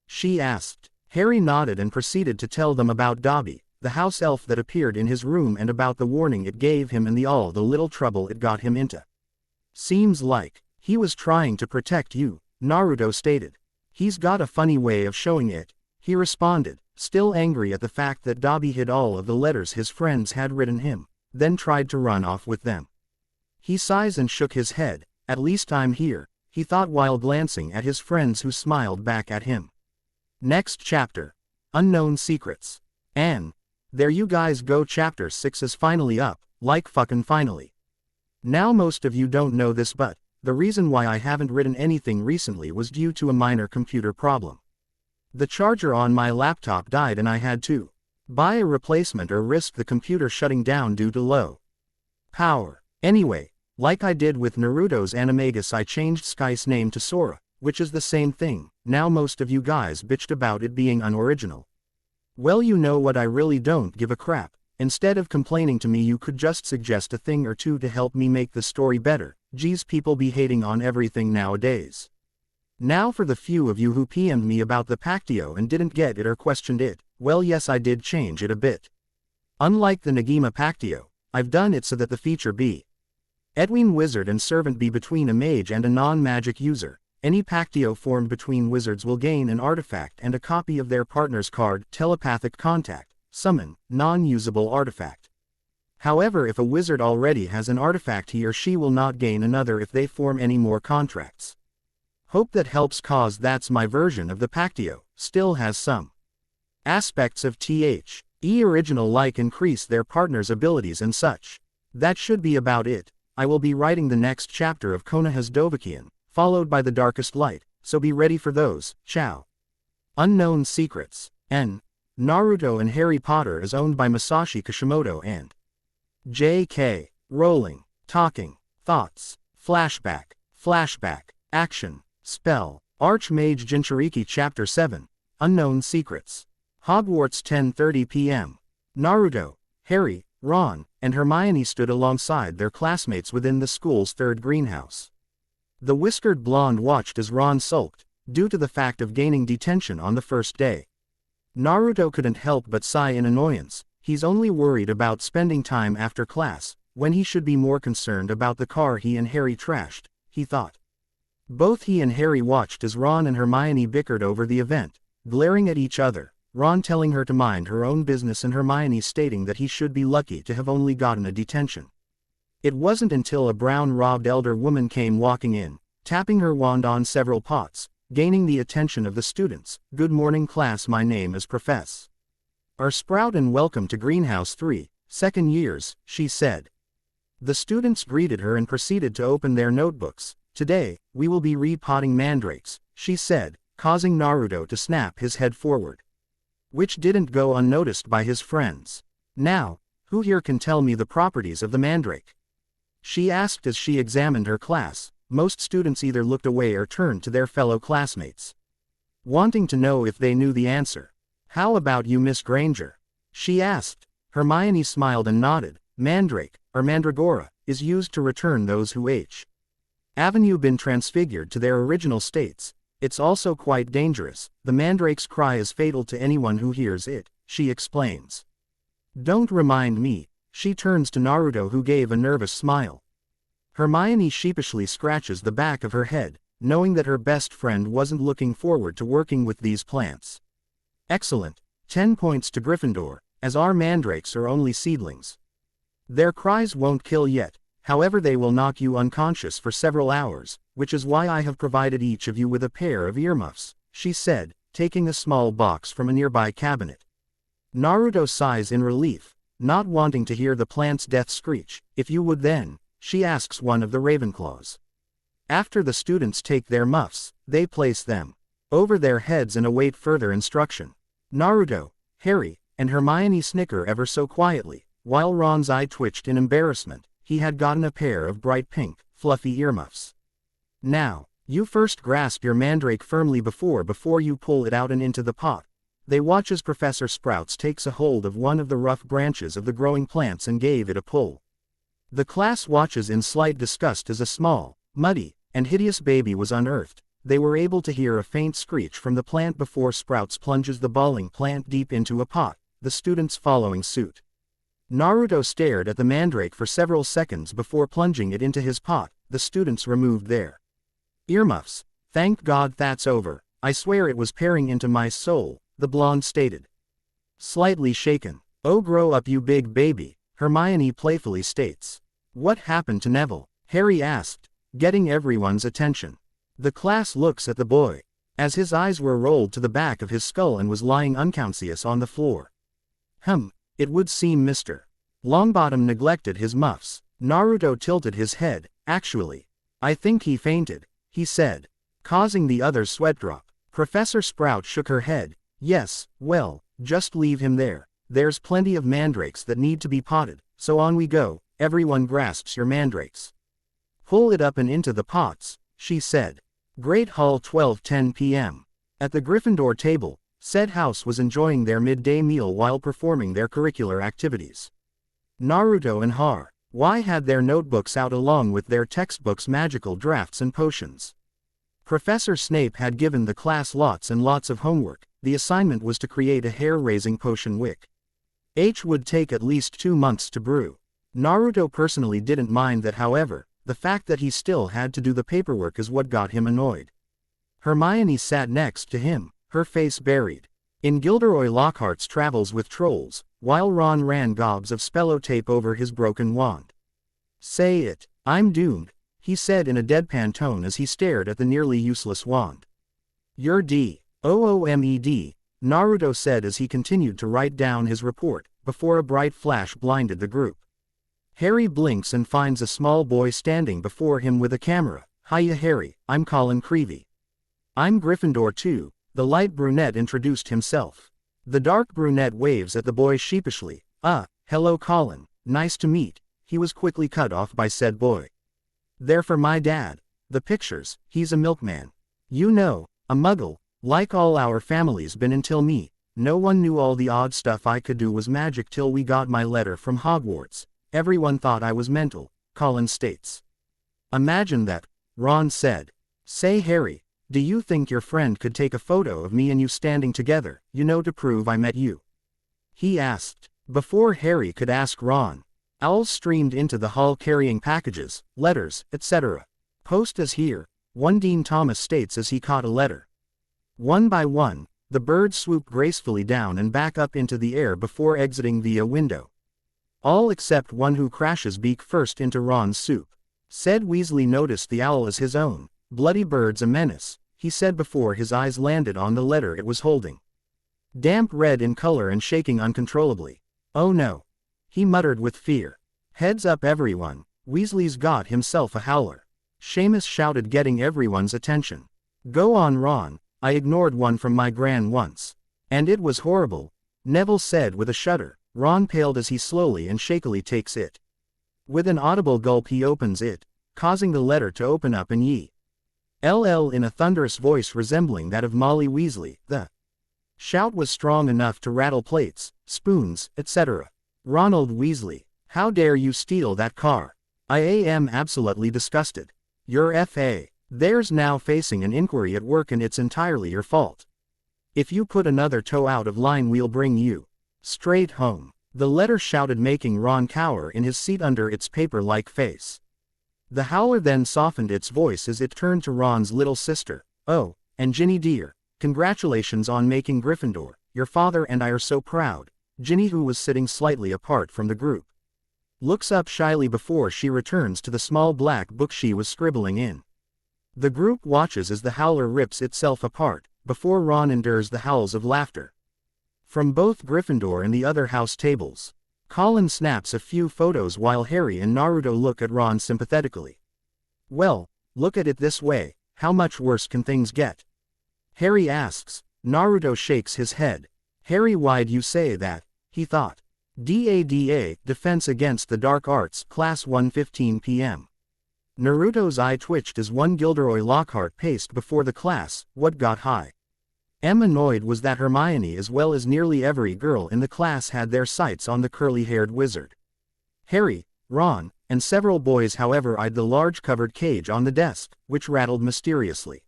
She asked. Harry nodded and proceeded to tell them about Dobby, the house elf that appeared in his room, and about the warning it gave him and all the little trouble it got him into. Seems like he was trying to protect you, Naruto stated. He's got a funny way of showing it, he responded, still angry at the fact that Dobby hid all of the letters his friends had written him, then tried to run off with them. He sighs and shook his head. At least I'm here, he thought while glancing at his friends who smiled back at him. Next chapter. Unknown Secrets. And there you guys go, chapter 6 is finally up, like fucking finally. Now most of you don't know this, but the reason why I haven't written anything recently was due to a minor computer problem. The charger on my laptop died and I had to buy a replacement or risk the computer shutting down due to low power. Anyway, like I did with Naruto's animagus, I changed Sky's name to Sora, which is the same thing. Now most of you guys bitched about it being unoriginal. Well, you know what, I really don't give a crap. Instead of complaining to me, you could just suggest a thing or two to help me make the story better. Geez, people be hating on everything nowadays. Now for the few of you who PM'd me about the Pactio and didn't get it or questioned it, well, yes, I did change it a bit. Unlike the Negima Pactio, I've done it so that the feature be Edwin wizard and servant be between a mage and a non-magic user. Any Pactio formed between wizards will gain an artifact and a copy of their partner's card, telepathic contact, summon, non-usable artifact. However, if a wizard already has an artifact, he or she will not gain another if they form any more contracts. Hope that helps, cause that's my version of the Pactio, still has some aspects of THE original, like increase their partner's abilities and such. That should be about it. I will be writing the next chapter of Konoha's Dovahkiin, followed by the Darkest Light, so be ready for those. Ciao. Unknown Secrets. N. Naruto and Harry Potter is owned by Masashi Kishimoto and J.K. Rowling. Talking. Thoughts. Flashback. Flashback. Action. Spell. Archmage Jinchuriki Chapter 7. Unknown Secrets. Hogwarts, 10:30 p.m. Naruto, Harry, Ron, and Hermione stood alongside their classmates within the school's third greenhouse. The whiskered blonde watched as Ron sulked, due to the fact of gaining detention on the first day. Naruto couldn't help but sigh in annoyance. He's only worried about spending time after class, when he should be more concerned about the car he and Harry trashed, he thought. Both he and Harry watched as Ron and Hermione bickered over the event, glaring at each other, Ron telling her to mind her own business and Hermione stating that he should be lucky to have only gotten a detention. It wasn't until a brown-robed elder woman came walking in, tapping her wand on several pots, gaining the attention of the students. "Good morning, class, my name is Professor Sprout and welcome to Greenhouse 3, second years," she said. The students greeted her and proceeded to open their notebooks. "Today, we will be repotting mandrakes," she said, causing Naruto to snap his head forward, which didn't go unnoticed by his friends. "Now, who here can tell me the properties of the mandrake?" she asked as she examined her class. Most students either looked away or turned to their fellow classmates, wanting to know if they knew the answer. "How about you, Miss Granger?" she asked. Hermione smiled and nodded. "Mandrake, or mandragora, is used to return those who have been transfigured to their original states. It's also quite dangerous. The mandrake's cry is fatal to anyone who hears it," she explains. "Don't remind me." She turns to Naruto, who gave a nervous smile. Hermione sheepishly scratches the back of her head, knowing that her best friend wasn't looking forward to working with these plants. "Excellent. 10 points to Gryffindor, as our mandrakes are only seedlings. Their cries won't kill yet, however they will knock you unconscious for several hours, which is why I have provided each of you with a pair of earmuffs," she said, taking a small box from a nearby cabinet. Naruto sighs in relief, not wanting to hear the plant's death screech. "If you would then," she asks one of the Ravenclaws. After the students take their muffs, they place them over their heads and await further instruction. Naruto, Harry, and Hermione snicker ever so quietly, while Ron's eye twitched in embarrassment. He had gotten a pair of bright pink, fluffy earmuffs. "Now, you first grasp your mandrake firmly before you pull it out and into the pot." They watch as Professor Sprouts takes a hold of one of the rough branches of the growing plants and gave it a pull. The class watches in slight disgust as a small, muddy, and hideous baby was unearthed. They were able to hear a faint screech from the plant before Sprouts plunges the bawling plant deep into a pot, the students following suit. Naruto stared at the mandrake for several seconds before plunging it into his pot. The students removed their earmuffs. "Thank God that's over. I swear it was peering into my soul," the blonde stated, slightly shaken. "Oh, grow up, you big baby," Hermione playfully states. "What happened to Neville?" Harry asked, getting everyone's attention. The class looks at the boy, as his eyes were rolled to the back of his skull and was lying unconscious on the floor. It would seem Mr. Longbottom neglected his muffs. Naruto tilted his head. Actually, I think he fainted, he said, causing the others sweat drop. Professor Sprout shook her head. Yes, well, just leave him there. There's plenty of mandrakes that need to be potted, so on we go. Everyone grasps your mandrakes. Pull it up and into the pots, she said. Great Hall 12:10 p.m. At the Gryffindor table, said house was enjoying their midday meal while performing their curricular activities. Naruto and Har had their notebooks out along with their textbooks, magical drafts and potions. Professor Snape had given the class lots and lots of homework. The assignment was to create a hair-raising potion wick. Would take at least 2 months to brew. Naruto personally didn't mind that, however. The fact that he still had to do the paperwork is what got him annoyed. Hermione sat next to him, her face buried in Gilderoy Lockhart's travels with trolls, while Ron ran gobs of spellotape over his broken wand. Say it, I'm doomed, he said in a deadpan tone as he stared at the nearly useless wand. You're D-O-O-M-E-D, Naruto said as he continued to write down his report, before a bright flash blinded the group. Harry blinks and finds a small boy standing before him with a camera. Hiya Harry, I'm Colin Creevey. I'm Gryffindor too, the light brunette introduced himself. The dark brunette waves at the boy sheepishly. Hello Colin, nice to meet. He was quickly cut off by said boy. They're for my dad. The pictures, he's a milkman. You know, a muggle, like all our family's been until me. No one knew all the odd stuff I could do was magic till we got my letter from Hogwarts. Everyone thought I was mental, Colin states. Imagine that, Ron said. Say Harry, do you think your friend could take a photo of me and you standing together, to prove I met you? He asked. Before Harry could ask Ron, owls streamed into the hall carrying packages, letters, etc. Post is here, one Dean Thomas states as he caught a letter. One by one, the birds swoop gracefully down and back up into the air before exiting via window. All except one who crashes beak first into Ron's soup. Said Weasley noticed the owl as his own. Bloody bird's a menace, he said before his eyes landed on the letter it was holding. Damp red in color and shaking uncontrollably. Oh no. He muttered with fear. Heads up everyone, Weasley's got himself a howler. Seamus shouted, getting everyone's attention. Go on Ron, I ignored one from my gran once. And it was horrible, Neville said with a shudder. Ron paled as he slowly and shakily takes it. With an audible gulp he opens it, causing the letter to open up in LL in a thunderous voice resembling that of Molly Weasley. The shout was strong enough to rattle plates, spoons, etc. Ronald Weasley, how dare you steal that car? I am absolutely disgusted. Your F.A. There's now facing an inquiry at work and it's entirely your fault. If you put another toe out of line we'll bring you straight home. The letter shouted, making Ron cower in his seat under its paper-like face. The howler then softened its voice as it turned to Ron's little sister. Oh, and Ginny dear, congratulations on making Gryffindor. Your father and I are so proud. Ginny, who was sitting slightly apart from the group, looks up shyly before she returns to the small black book she was scribbling in. The group watches as the howler rips itself apart, before Ron endures the howls of laughter from both Gryffindor and the other house tables. Colin snaps a few photos while Harry and Naruto look at Ron sympathetically. Well, look at it this way, how much worse can things get? Harry asks. Naruto shakes his head. Harry, why'd you say that? He thought. DADA, Defense Against the Dark Arts, Class 1:15 p.m. Naruto's eye twitched as one Gilderoy Lockhart paced before the class. What got high? Annoyed was that Hermione, as well as nearly every girl in the class, had their sights on the curly-haired wizard. Harry, Ron, and several boys however eyed the large covered cage on the desk, which rattled mysteriously.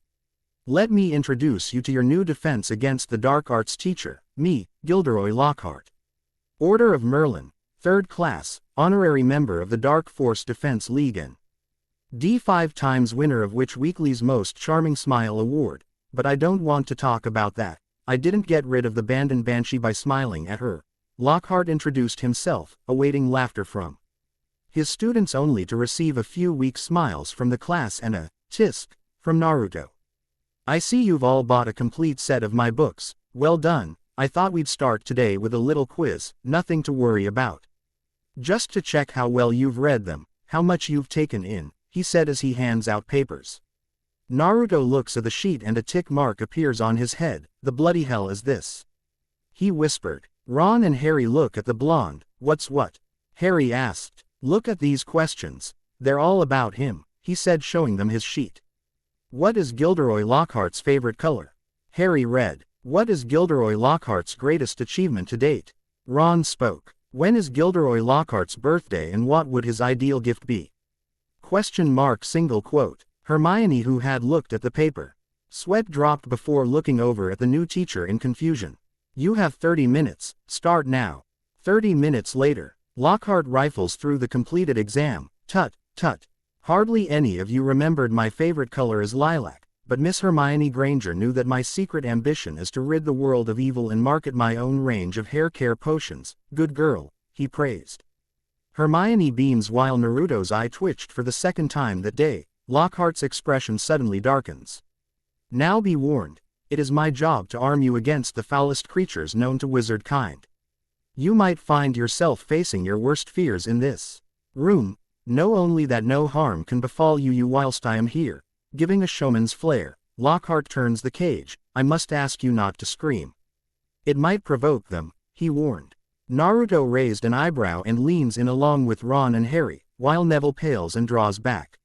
Let me introduce you to your new Defense Against the Dark Arts teacher, me, Gilderoy Lockhart. Order of Merlin, 3rd class, honorary member of the Dark Force Defense League and D5 times winner of Witch Weekly's Most Charming Smile Award. But I don't want to talk about that. I didn't get rid of the Bandon Banshee by smiling at her. Lockhart introduced himself, awaiting laughter from his students only to receive a few weak smiles from the class and a tisk from Naruto. I see you've all bought a complete set of my books. Well done. I thought we'd start today with a little quiz, nothing to worry about. Just to check how well you've read them, how much you've taken in, he said as he hands out papers. Naruto looks at the sheet and a tick mark appears on his head. The bloody hell is this? He whispered. Ron and Harry look at the blonde. What's what? Harry asked. Look at these questions. They're all about him, he said, showing them his sheet. What is Gilderoy Lockhart's favorite color? Harry read. What is Gilderoy Lockhart's greatest achievement to date? Ron spoke. When is Gilderoy Lockhart's birthday and what would his ideal gift be? Question mark single quote. Hermione, who had looked at the paper, sweat dropped before looking over at the new teacher in confusion. You have 30 minutes, start now. 30 minutes later, Lockhart rifles through the completed exam. Tut, tut. Hardly any of you remembered my favorite color is lilac, but Miss Hermione Granger knew that my secret ambition is to rid the world of evil and market my own range of hair care potions. Good girl, he praised. Hermione beams while Naruto's eye twitched for the second time that day. Lockhart's expression suddenly darkens. Now be warned, it is my job to arm you against the foulest creatures known to wizard kind. You might find yourself facing your worst fears in this room. Know only that no harm can befall you whilst I am here. Giving a showman's flair, Lockhart turns the cage. I must ask you not to scream. It might provoke them, he warned. Naruto raised an eyebrow and leans in along with Ron and Harry, while Neville pales and draws back.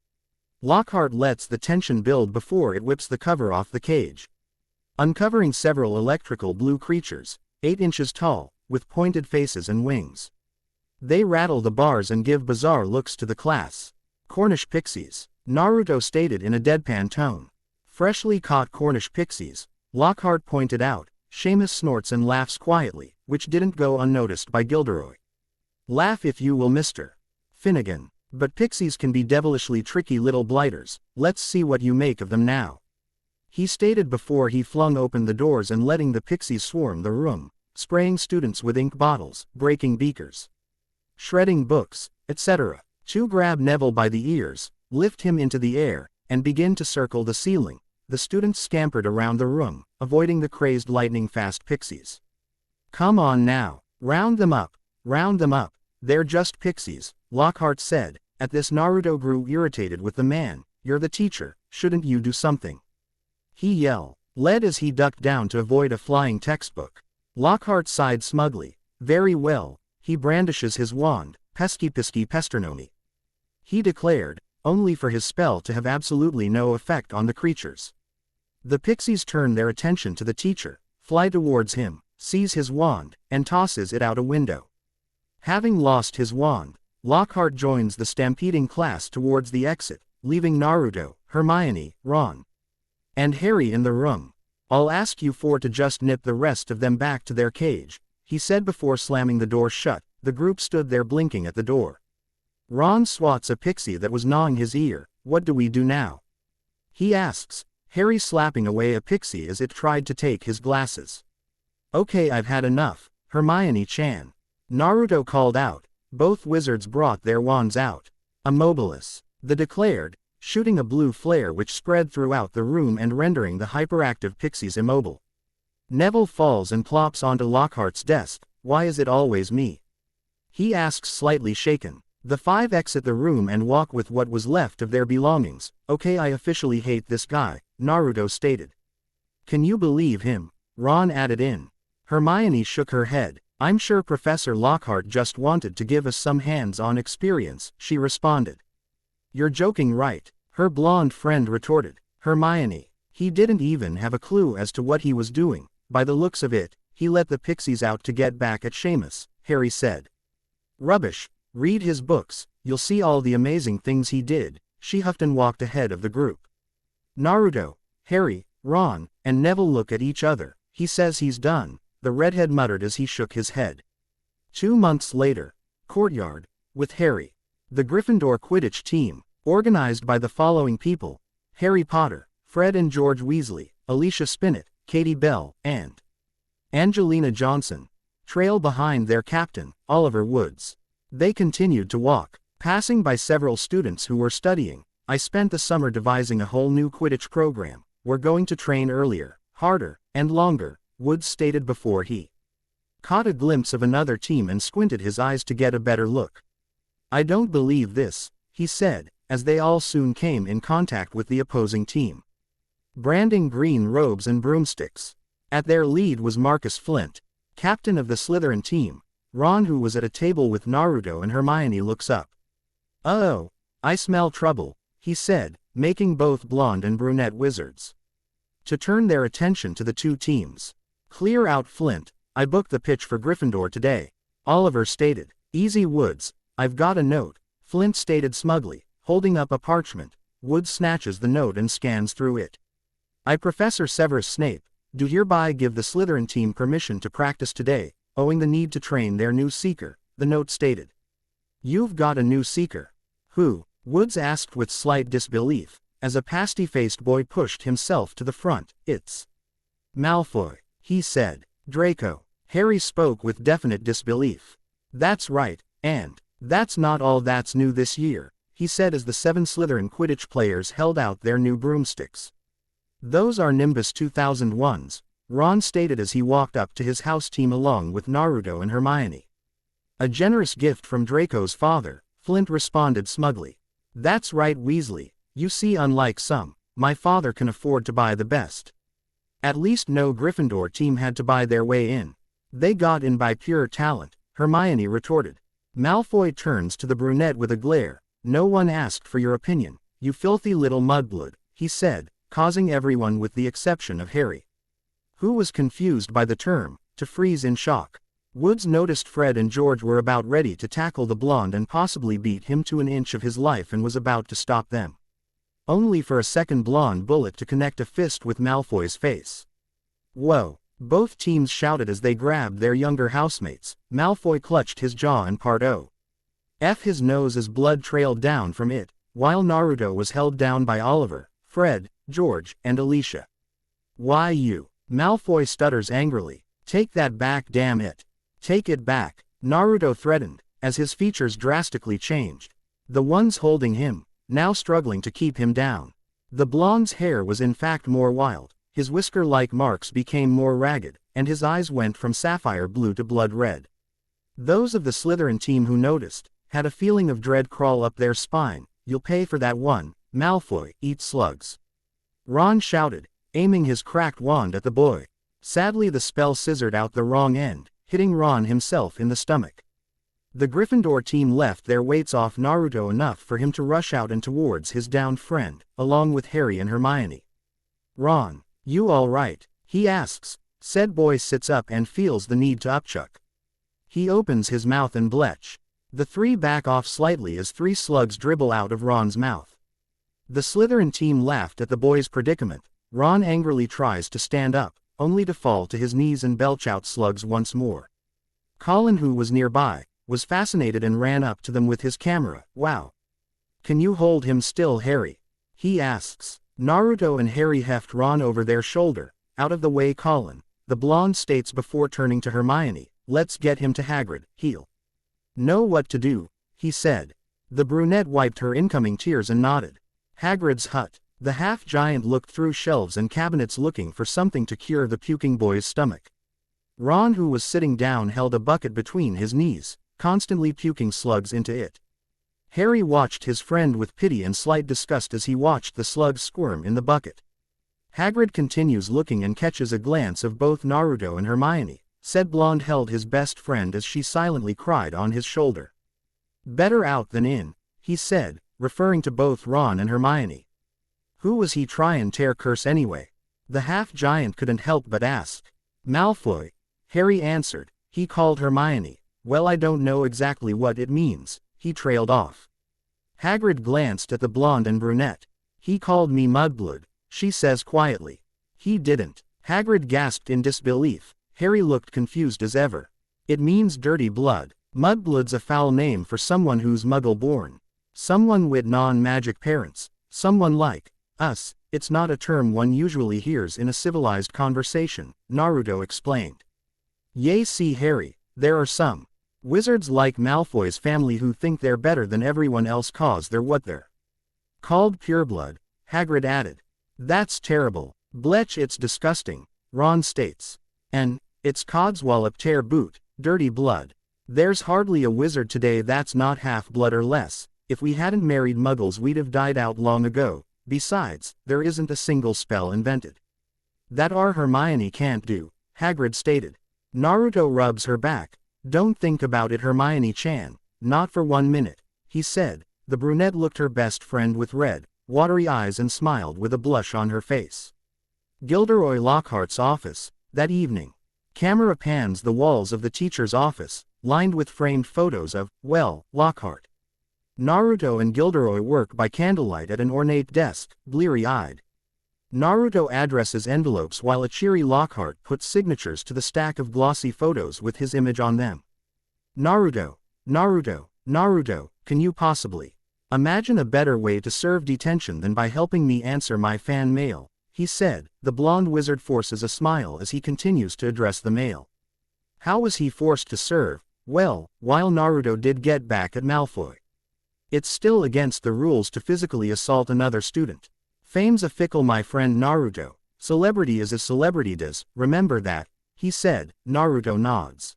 Lockhart lets the tension build before it whips the cover off the cage, uncovering several electrical blue creatures, 8 inches tall, with pointed faces and wings. They rattle the bars and give bizarre looks to the class. Cornish pixies, Naruto stated in a deadpan tone. Freshly caught Cornish pixies, Lockhart pointed out. Seamus snorts and laughs quietly, which didn't go unnoticed by Gilderoy. Laugh if you will, Mr. Finnegan. But pixies can be devilishly tricky little blighters. Let's see what you make of them now, he stated before he flung open the doors and letting the pixies swarm the room, spraying students with ink bottles, breaking beakers, shredding books, etc. To grab Neville by the ears, lift him into the air, and begin to circle the ceiling. The students scampered around the room, avoiding the crazed lightning-fast pixies. Come on now, round them up, they're just pixies, Lockhart said. At this Naruto grew irritated with the man. You're the teacher, shouldn't you do something? He yelled, led as he ducked down to avoid a flying textbook. Lockhart sighed smugly. Very well, he brandishes his wand, pesky pesternomi, he declared, only for his spell to have absolutely no effect on the creatures. The pixies turn their attention to the teacher, fly towards him, seize his wand, and tosses it out a window. Having lost his wand, Lockhart joins the stampeding class towards the exit, leaving Naruto, Hermione, Ron, and Harry in the room. I'll ask you four to just nip the rest of them back to their cage, he said before slamming the door shut. The group stood there blinking at the door. Ron swats a pixie that was gnawing his ear. What do we do now? He asks, Harry slapping away a pixie as it tried to take his glasses. Okay, I've had enough, Hermione-chan, Naruto called out. Both wizards brought their wands out. Immobilis, they declared, shooting a blue flare which spread throughout the room and rendering the hyperactive pixies immobile. Neville falls and plops onto Lockhart's desk. Why is it always me? He asks, slightly shaken. The five exit the room and walk with what was left of their belongings. Okay, I officially hate this guy, Naruto stated. Can you believe him? Ron added in. Hermione shook her head. I'm sure Professor Lockhart just wanted to give us some hands-on experience, she responded. You're joking, right? Her blonde friend retorted. Hermione, he didn't even have a clue as to what he was doing. By the looks of it, he let the pixies out to get back at Seamus, Harry said. Rubbish. Read his books, you'll see all the amazing things he did, she huffed and walked ahead of the group. Naruto, Harry, Ron, and Neville look at each other. He says he's done, the redhead muttered as he shook his head. 2 months later, courtyard, with Harry. The Gryffindor Quidditch team, organized by the following people: Harry Potter, Fred and George Weasley, Alicia Spinnet, Katie Bell, and Angelina Johnson, trail behind their captain, Oliver Woods. They continued to walk, passing by several students who were studying. I spent the summer devising a whole new Quidditch program. We're going to train earlier, harder, and longer, Woods stated before he caught a glimpse of another team and squinted his eyes to get a better look. I don't believe this, he said, as they all soon came in contact with the opposing team, branding green robes and broomsticks. At their lead was Marcus Flint, captain of the Slytherin team. Ron, who was at a table with Naruto and Hermione, looks up. "Uh-oh, I smell trouble," he said, making both blonde and brunette wizards to turn their attention to the two teams. "Clear out, Flint, I booked the pitch for Gryffindor today," Oliver stated. "Easy, Woods, I've got a note," Flint stated smugly, holding up a parchment. Woods snatches the note and scans through it. "I, Professor Severus Snape, do hereby give the Slytherin team permission to practice today, owing the need to train their new seeker," the note stated. "You've got a new seeker? Who?" Woods asked with slight disbelief, as a pasty-faced boy pushed himself to the front. "It's Malfoy," he said. "Draco." Harry spoke with definite disbelief. "That's right, and that's not all that's new this year," he said as the 7 Slytherin Quidditch players held out their new broomsticks. "Those are Nimbus 2001s, Ron stated as he walked up to his house team along with Naruto and Hermione. "A generous gift from Draco's father," Flint responded smugly. "That's right, Weasley. You see, unlike some, my father can afford to buy the best. At least no Gryffindor team had to buy their way in. They got in by pure talent," Hermione retorted. Malfoy turns to the brunette with a glare. "No one asked for your opinion, you filthy little mudblood," he said, causing everyone with the exception of Harry, who was confused by the term, to freeze in shock. Woods noticed Fred and George were about ready to tackle the blonde and possibly beat him to an inch of his life and was about to stop them, only for a second blonde bullet to connect a fist with Malfoy's face. "Whoa!" both teams shouted as they grabbed their younger housemates. Malfoy clutched his jaw and parted his nose as blood trailed down from it, while Naruto was held down by Oliver, Fred, George, and Alicia. "Why you?" Malfoy stutters angrily. "Take that back, damn it. Take it back," Naruto threatened, as his features drastically changed. The ones holding him, now struggling to keep him down. The blonde's hair was in fact more wild, his whisker-like marks became more ragged, and his eyes went from sapphire blue to blood red. Those of the Slytherin team who noticed, had a feeling of dread crawl up their spine. "You'll pay for that one, Malfoy, eat slugs," Ron shouted, aiming his cracked wand at the boy. Sadly, the spell scissored out the wrong end, hitting Ron himself in the stomach. The Gryffindor team left their weights off Naruto enough for him to rush out and towards his downed friend, along with Harry and Hermione. "Ron, you all right?" he asks. Said boy sits up and feels the need to upchuck. He opens his mouth and bletch. The three back off slightly as 3 slugs dribble out of Ron's mouth. The Slytherin team laughed at the boy's predicament. Ron angrily tries to stand up, only to fall to his knees and belch out slugs once more. Colin, who was nearby, was fascinated and ran up to them with his camera. "Wow. Can you hold him still, Harry?" he asks. Naruto and Harry heft Ron over their shoulder. "Out of the way, Colin," the blonde states before turning to Hermione. "Let's get him to Hagrid. He'll know what to do," he said. The brunette wiped her incoming tears and nodded. Hagrid's hut. The half-giant looked through shelves and cabinets looking for something to cure the puking boy's stomach. Ron, who was sitting down, held a bucket between his knees, constantly puking slugs into it. Harry watched his friend with pity and slight disgust as he watched the slugs squirm in the bucket. Hagrid continues looking and catches a glance of both Naruto and Hermione. Said blonde held his best friend as she silently cried on his shoulder. "Better out than in," he said, referring to both Ron and Hermione. Who was he tryin' tear curse anyway? The half-giant couldn't help but ask. "Malfoy," Harry answered. He called Hermione. "Well, I don't know exactly what it means," he trailed off. Hagrid glanced at the blonde and brunette. "He called me mudblood," she says quietly. "He didn't." Hagrid gasped in disbelief. Harry looked confused as ever. "It means dirty blood. Mudblood's a foul name for someone who's muggle-born. Someone with non-magic parents. Someone like us. It's not a term one usually hears in a civilized conversation," Naruto explained. "Yay, see Harry, there are some wizards like Malfoy's family who think they're better than everyone else cause they're what they're called pureblood," Hagrid added. "That's terrible. Bletch, it's disgusting," Ron states. And, it's codswallop tear boot, dirty blood. There's hardly a wizard today that's not half-blood or less. If we hadn't married muggles we'd have died out long ago. Besides, there isn't a single spell invented that our Hermione can't do, Hagrid stated. Naruto rubs her back. Don't think about it, Hermione-chan. Not for 1 minute, he said. The brunette looked her best friend with red, watery eyes and smiled with a blush on her face. Gilderoy Lockhart's office, that evening. Camera pans the walls of the teacher's office, lined with framed photos of, well, Lockhart. Naruto and Gilderoy work by candlelight at an ornate desk, bleary-eyed. Naruto addresses envelopes while a cheery Lockhart puts signatures to the stack of glossy photos with his image on them. Naruto, Naruto, Naruto, can you possibly imagine a better way to serve detention than by helping me answer my fan mail? He said. The blonde wizard forces a smile as he continues to address the mail. How was he forced to serve? Well, while Naruto did get back at Malfoy. It's still against the rules to physically assault another student. Fame's a fickle, my friend Naruto. Celebrity is as celebrity does, remember that, he said. Naruto nods,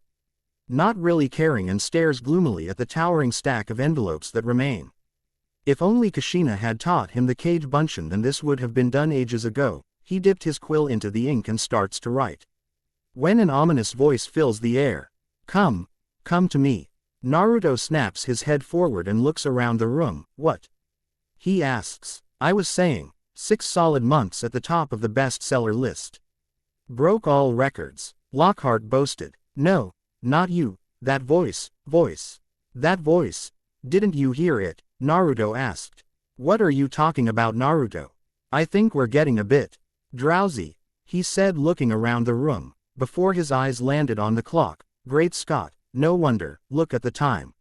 not really caring, and stares gloomily at the towering stack of envelopes that remain. If only Kushina had taught him the Cage Bunshin, then this would have been done ages ago. He dipped his quill into the ink and starts to write. When an ominous voice fills the air. Come to me. Naruto snaps his head forward and looks around the room. What? He asks. I was saying, 6 solid months at the top of the bestseller list. Broke all records, Lockhart boasted. No, not you. That voice. That voice. Didn't you hear it? Naruto asked. What are you talking about, Naruto? I think we're getting a bit drowsy, he said, looking around the room, before his eyes landed on the clock. Great Scott, no wonder, look at the time.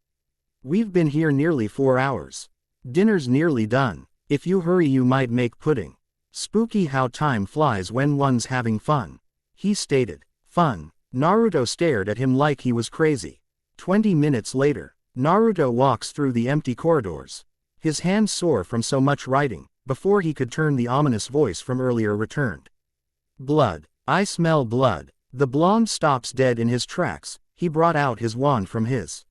We've been here nearly 4 hours. Dinner's nearly done. If you hurry you might make pudding. Spooky how time flies when one's having fun, he stated. Fun? Naruto stared at him like he was crazy. 20 minutes later, Naruto walks through the empty corridors. His hands sore from so much writing. Before he could turn, the ominous voice from earlier returned. Blood. I smell blood. The blonde stops dead in his tracks. He brought out his wand from his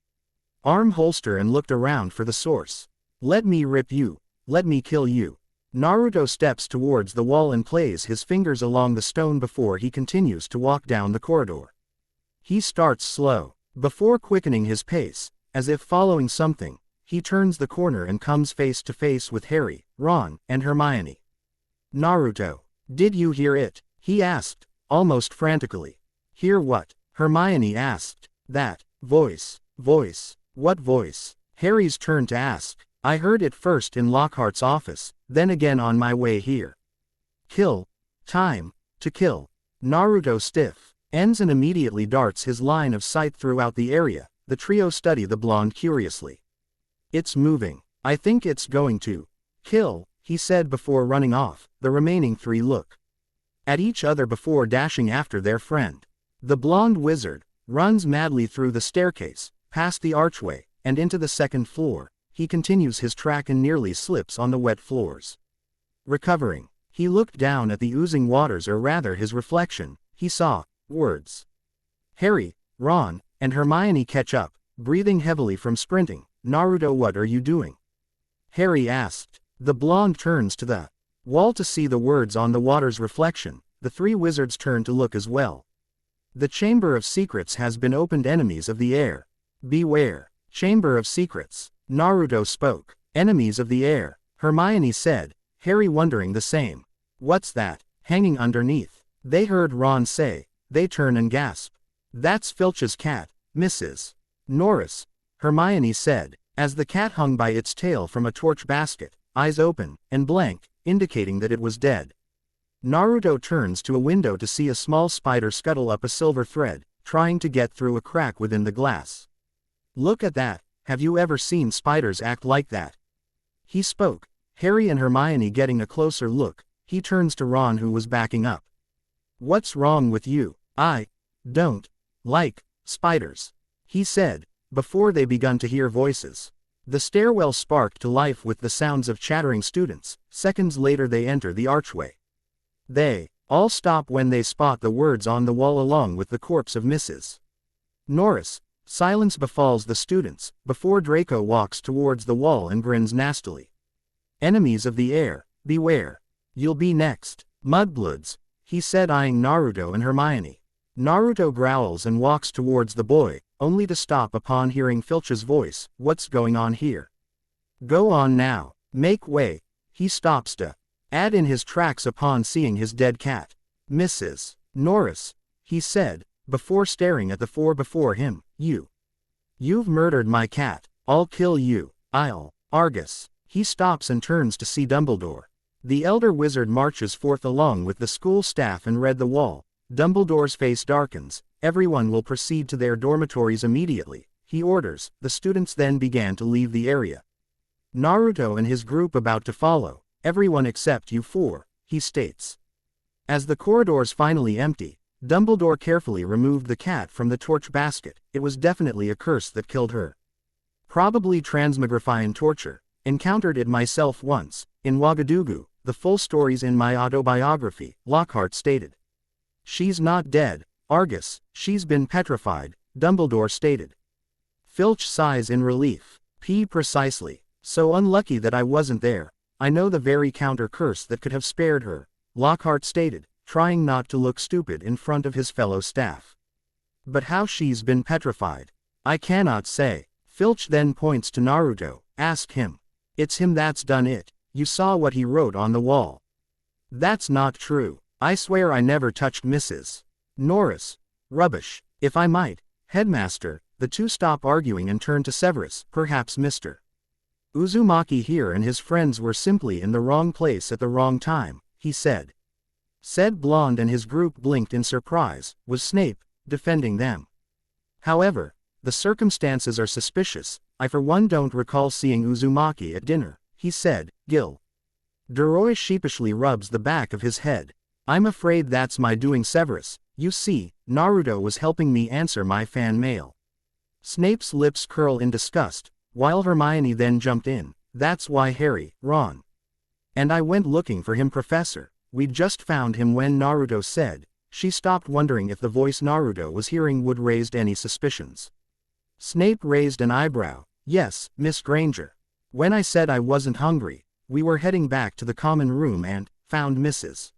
arm holster and looked around for the source. Let me rip you. Let me kill you. Naruto steps towards the wall and plays his fingers along the stone before he continues to walk down the corridor. He starts slow. Before quickening his pace, as if following something, he turns the corner and comes face to face with Harry, Ron, and Hermione. Naruto. Did you hear it? He asked, almost frantically. Hear what? Hermione asked. That voice. What voice? Harry's turn to ask. I heard it first in Lockhart's office, then again on my way here. Kill. Time. To kill. Naruto stiff ends and immediately darts his line of sight throughout the area. The trio study the blonde curiously. It's moving. I think it's going to kill, he said before running off. The remaining 3 look at each other before dashing after their friend. The blonde wizard runs madly through the staircase, past the archway, and into the 2nd floor. He continues his track and nearly slips on the wet floors. Recovering, he looked down at the oozing waters, or rather his reflection. He saw words. Harry, Ron, and Hermione catch up, breathing heavily from sprinting. Naruto, what are you doing? Harry asked. The blonde turns to the wall to see the words on the water's reflection. The 3 wizards turn to look as well. The Chamber of Secrets has been opened. Enemies of the air. Beware. Chamber of Secrets. Naruto spoke. Enemies of the air, Hermione said, Harry wondering the same. What's that, hanging underneath? They heard Ron say. They turn and gasp. That's Filch's cat, Mrs. Norris, Hermione said, as the cat hung by its tail from a torch basket, eyes open and blank, indicating that it was dead. Naruto turns to a window to see a small spider scuttle up a silver thread, trying to get through a crack within the glass. Look at that. Have you ever seen spiders act like that? He spoke. Harry and Hermione getting a closer look. He turns to Ron, who was backing up. What's wrong with you? I don't like spiders, he said, before they begun to hear voices. The stairwell sparked to life with the sounds of chattering students. Seconds later they enter the archway. They All stop when they spot the words on the wall along with the corpse of Mrs. Norris. Silence befalls the students, before Draco walks towards the wall and grins nastily. Enemies of the heir, beware. You'll be next. Mudbloods, he said, eyeing Naruto and Hermione. Naruto growls and walks towards the boy, only to stop upon hearing Filch's voice. What's going on here? Go on now. Make way. He stops to add in his tracks upon seeing his dead cat. Mrs. Norris, he said, before staring at the four before him. You've murdered my cat. I'll kill you. Argus. He stops and turns to see Dumbledore. The elder wizard marches forth along with the school staff and read the wall. Dumbledore's face darkens. Everyone will proceed to their dormitories immediately, he orders. The students then began to leave the area. Naruto and his group about to follow. Everyone except you four, he states. As the corridors finally empty, Dumbledore carefully removed the cat from the torch basket. It was definitely a curse that killed her. Probably transmogrifying torture. Encountered it myself once, in Ouagadougou. The full story's in my autobiography, Lockhart stated. She's not dead, Argus, she's been petrified, Dumbledore stated. Filch sighs in relief. Precisely. So unlucky that I wasn't there. I know the very counter curse that could have spared her, Lockhart stated, trying not to look stupid in front of his fellow staff. But how she's been petrified, I cannot say. Filch then points to Naruto. Ask him. It's him that's done it. You saw what he wrote on the wall. That's not true. I swear I never touched Mrs. Norris. Rubbish. If I might, Headmaster. The two stop arguing and turn to Severus. Perhaps Mr. Uzumaki here and his friends were simply in the wrong place at the wrong time, he said. Said Blonde, and his group blinked in surprise. Was Snape defending them? However, the circumstances are suspicious. I for one don't recall seeing Uzumaki at dinner, he said. Gil Duroy sheepishly rubs the back of his head. I'm afraid that's my doing, Severus. You see, Naruto was helping me answer my fan mail. Snape's lips curl in disgust, while Hermione then jumped in. That's why Harry, Ron, and I went looking for him, Professor. We'd just found him when Naruto said. She stopped, wondering if the voice Naruto was hearing would raise any suspicions. Snape raised an eyebrow. Yes, Miss Granger. When I said I wasn't hungry, we were heading back to the common room and found Mrs.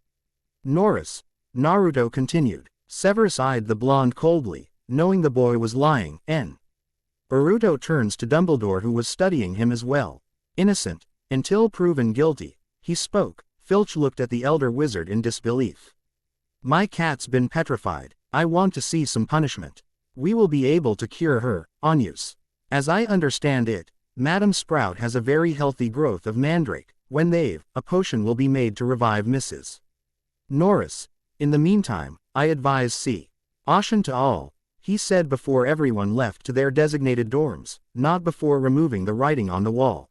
Norris. Naruto continued. Severus eyed the blonde coldly, knowing the boy was lying. Naruto turns to Dumbledore, who was studying him as well. Innocent, until proven guilty, he spoke. Filch looked at the elder wizard in disbelief. My cat's been petrified. I want to see some punishment. We will be able to cure her, Anyus. As I understand it, Madam Sprout has a very healthy growth of mandrake. When a potion will be made to revive Mrs. Norris. In the meantime, I advise caution to all, he said before everyone left to their designated dorms, not before removing the writing on the wall.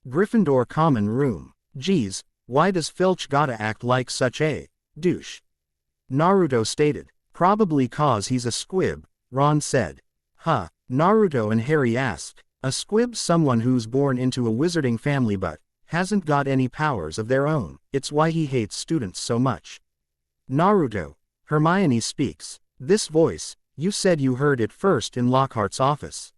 Gryffindor common room. Geez, why does Filch gotta act like such a douche? Naruto stated. Probably cause he's a squib, Ron said. Huh, Naruto and Harry asked. A squib's someone who's born into a wizarding family but hasn't got any powers of their own. It's why he hates students so much. Naruto. Hermione speaks. This voice, you said you heard it first in Lockhart's office.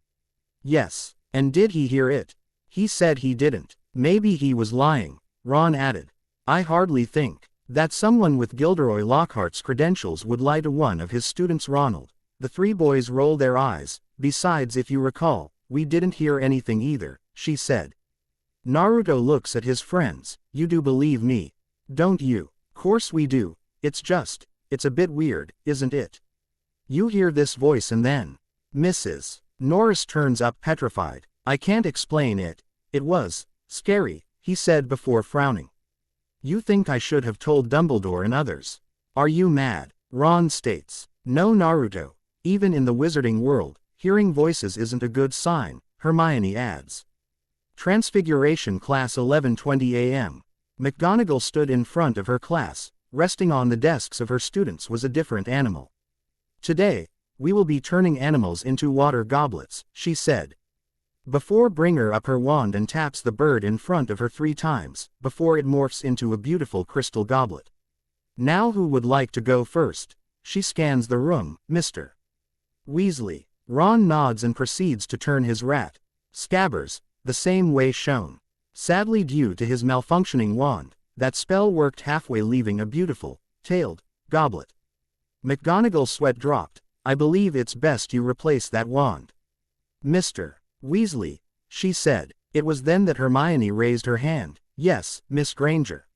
Yes, and did he hear it? He said he didn't. Maybe he was lying, Ron added. I hardly think that someone with Gilderoy Lockhart's credentials would lie to one of his students, Ronald. The three boys rolled their eyes. Besides, if you recall, we didn't hear anything either, she said. Naruto looks at his friends. You do believe me, don't you? Course we do. It's a bit weird, isn't it? You hear this voice and then Mrs. Norris turns up petrified. I can't explain it. It was scary, he said before frowning. You think I should have told Dumbledore and others? Are you mad? Ron states. No, Naruto. Even in the wizarding world, hearing voices isn't a good sign, Hermione adds. Transfiguration class 11:20 a.m. McGonagall stood in front of her class. Resting on the desks of her students was a different animal. Today, we will be turning animals into water goblets, she said. Before bring up her wand and taps the bird in front of her 3 times, before it morphs into a beautiful crystal goblet. Now who would like to go first? She scans the room. Mr. Weasley. Ron nods and proceeds to turn his rat scabbers the same way shown. Sadly, due to his malfunctioning wand, that spell worked halfway, leaving a beautiful, tailed goblet. McGonagall's sweat dropped. I believe it's best you replace that wand. Mr. Weasley, she said. It was then that Hermione raised her hand. Yes, Miss Granger.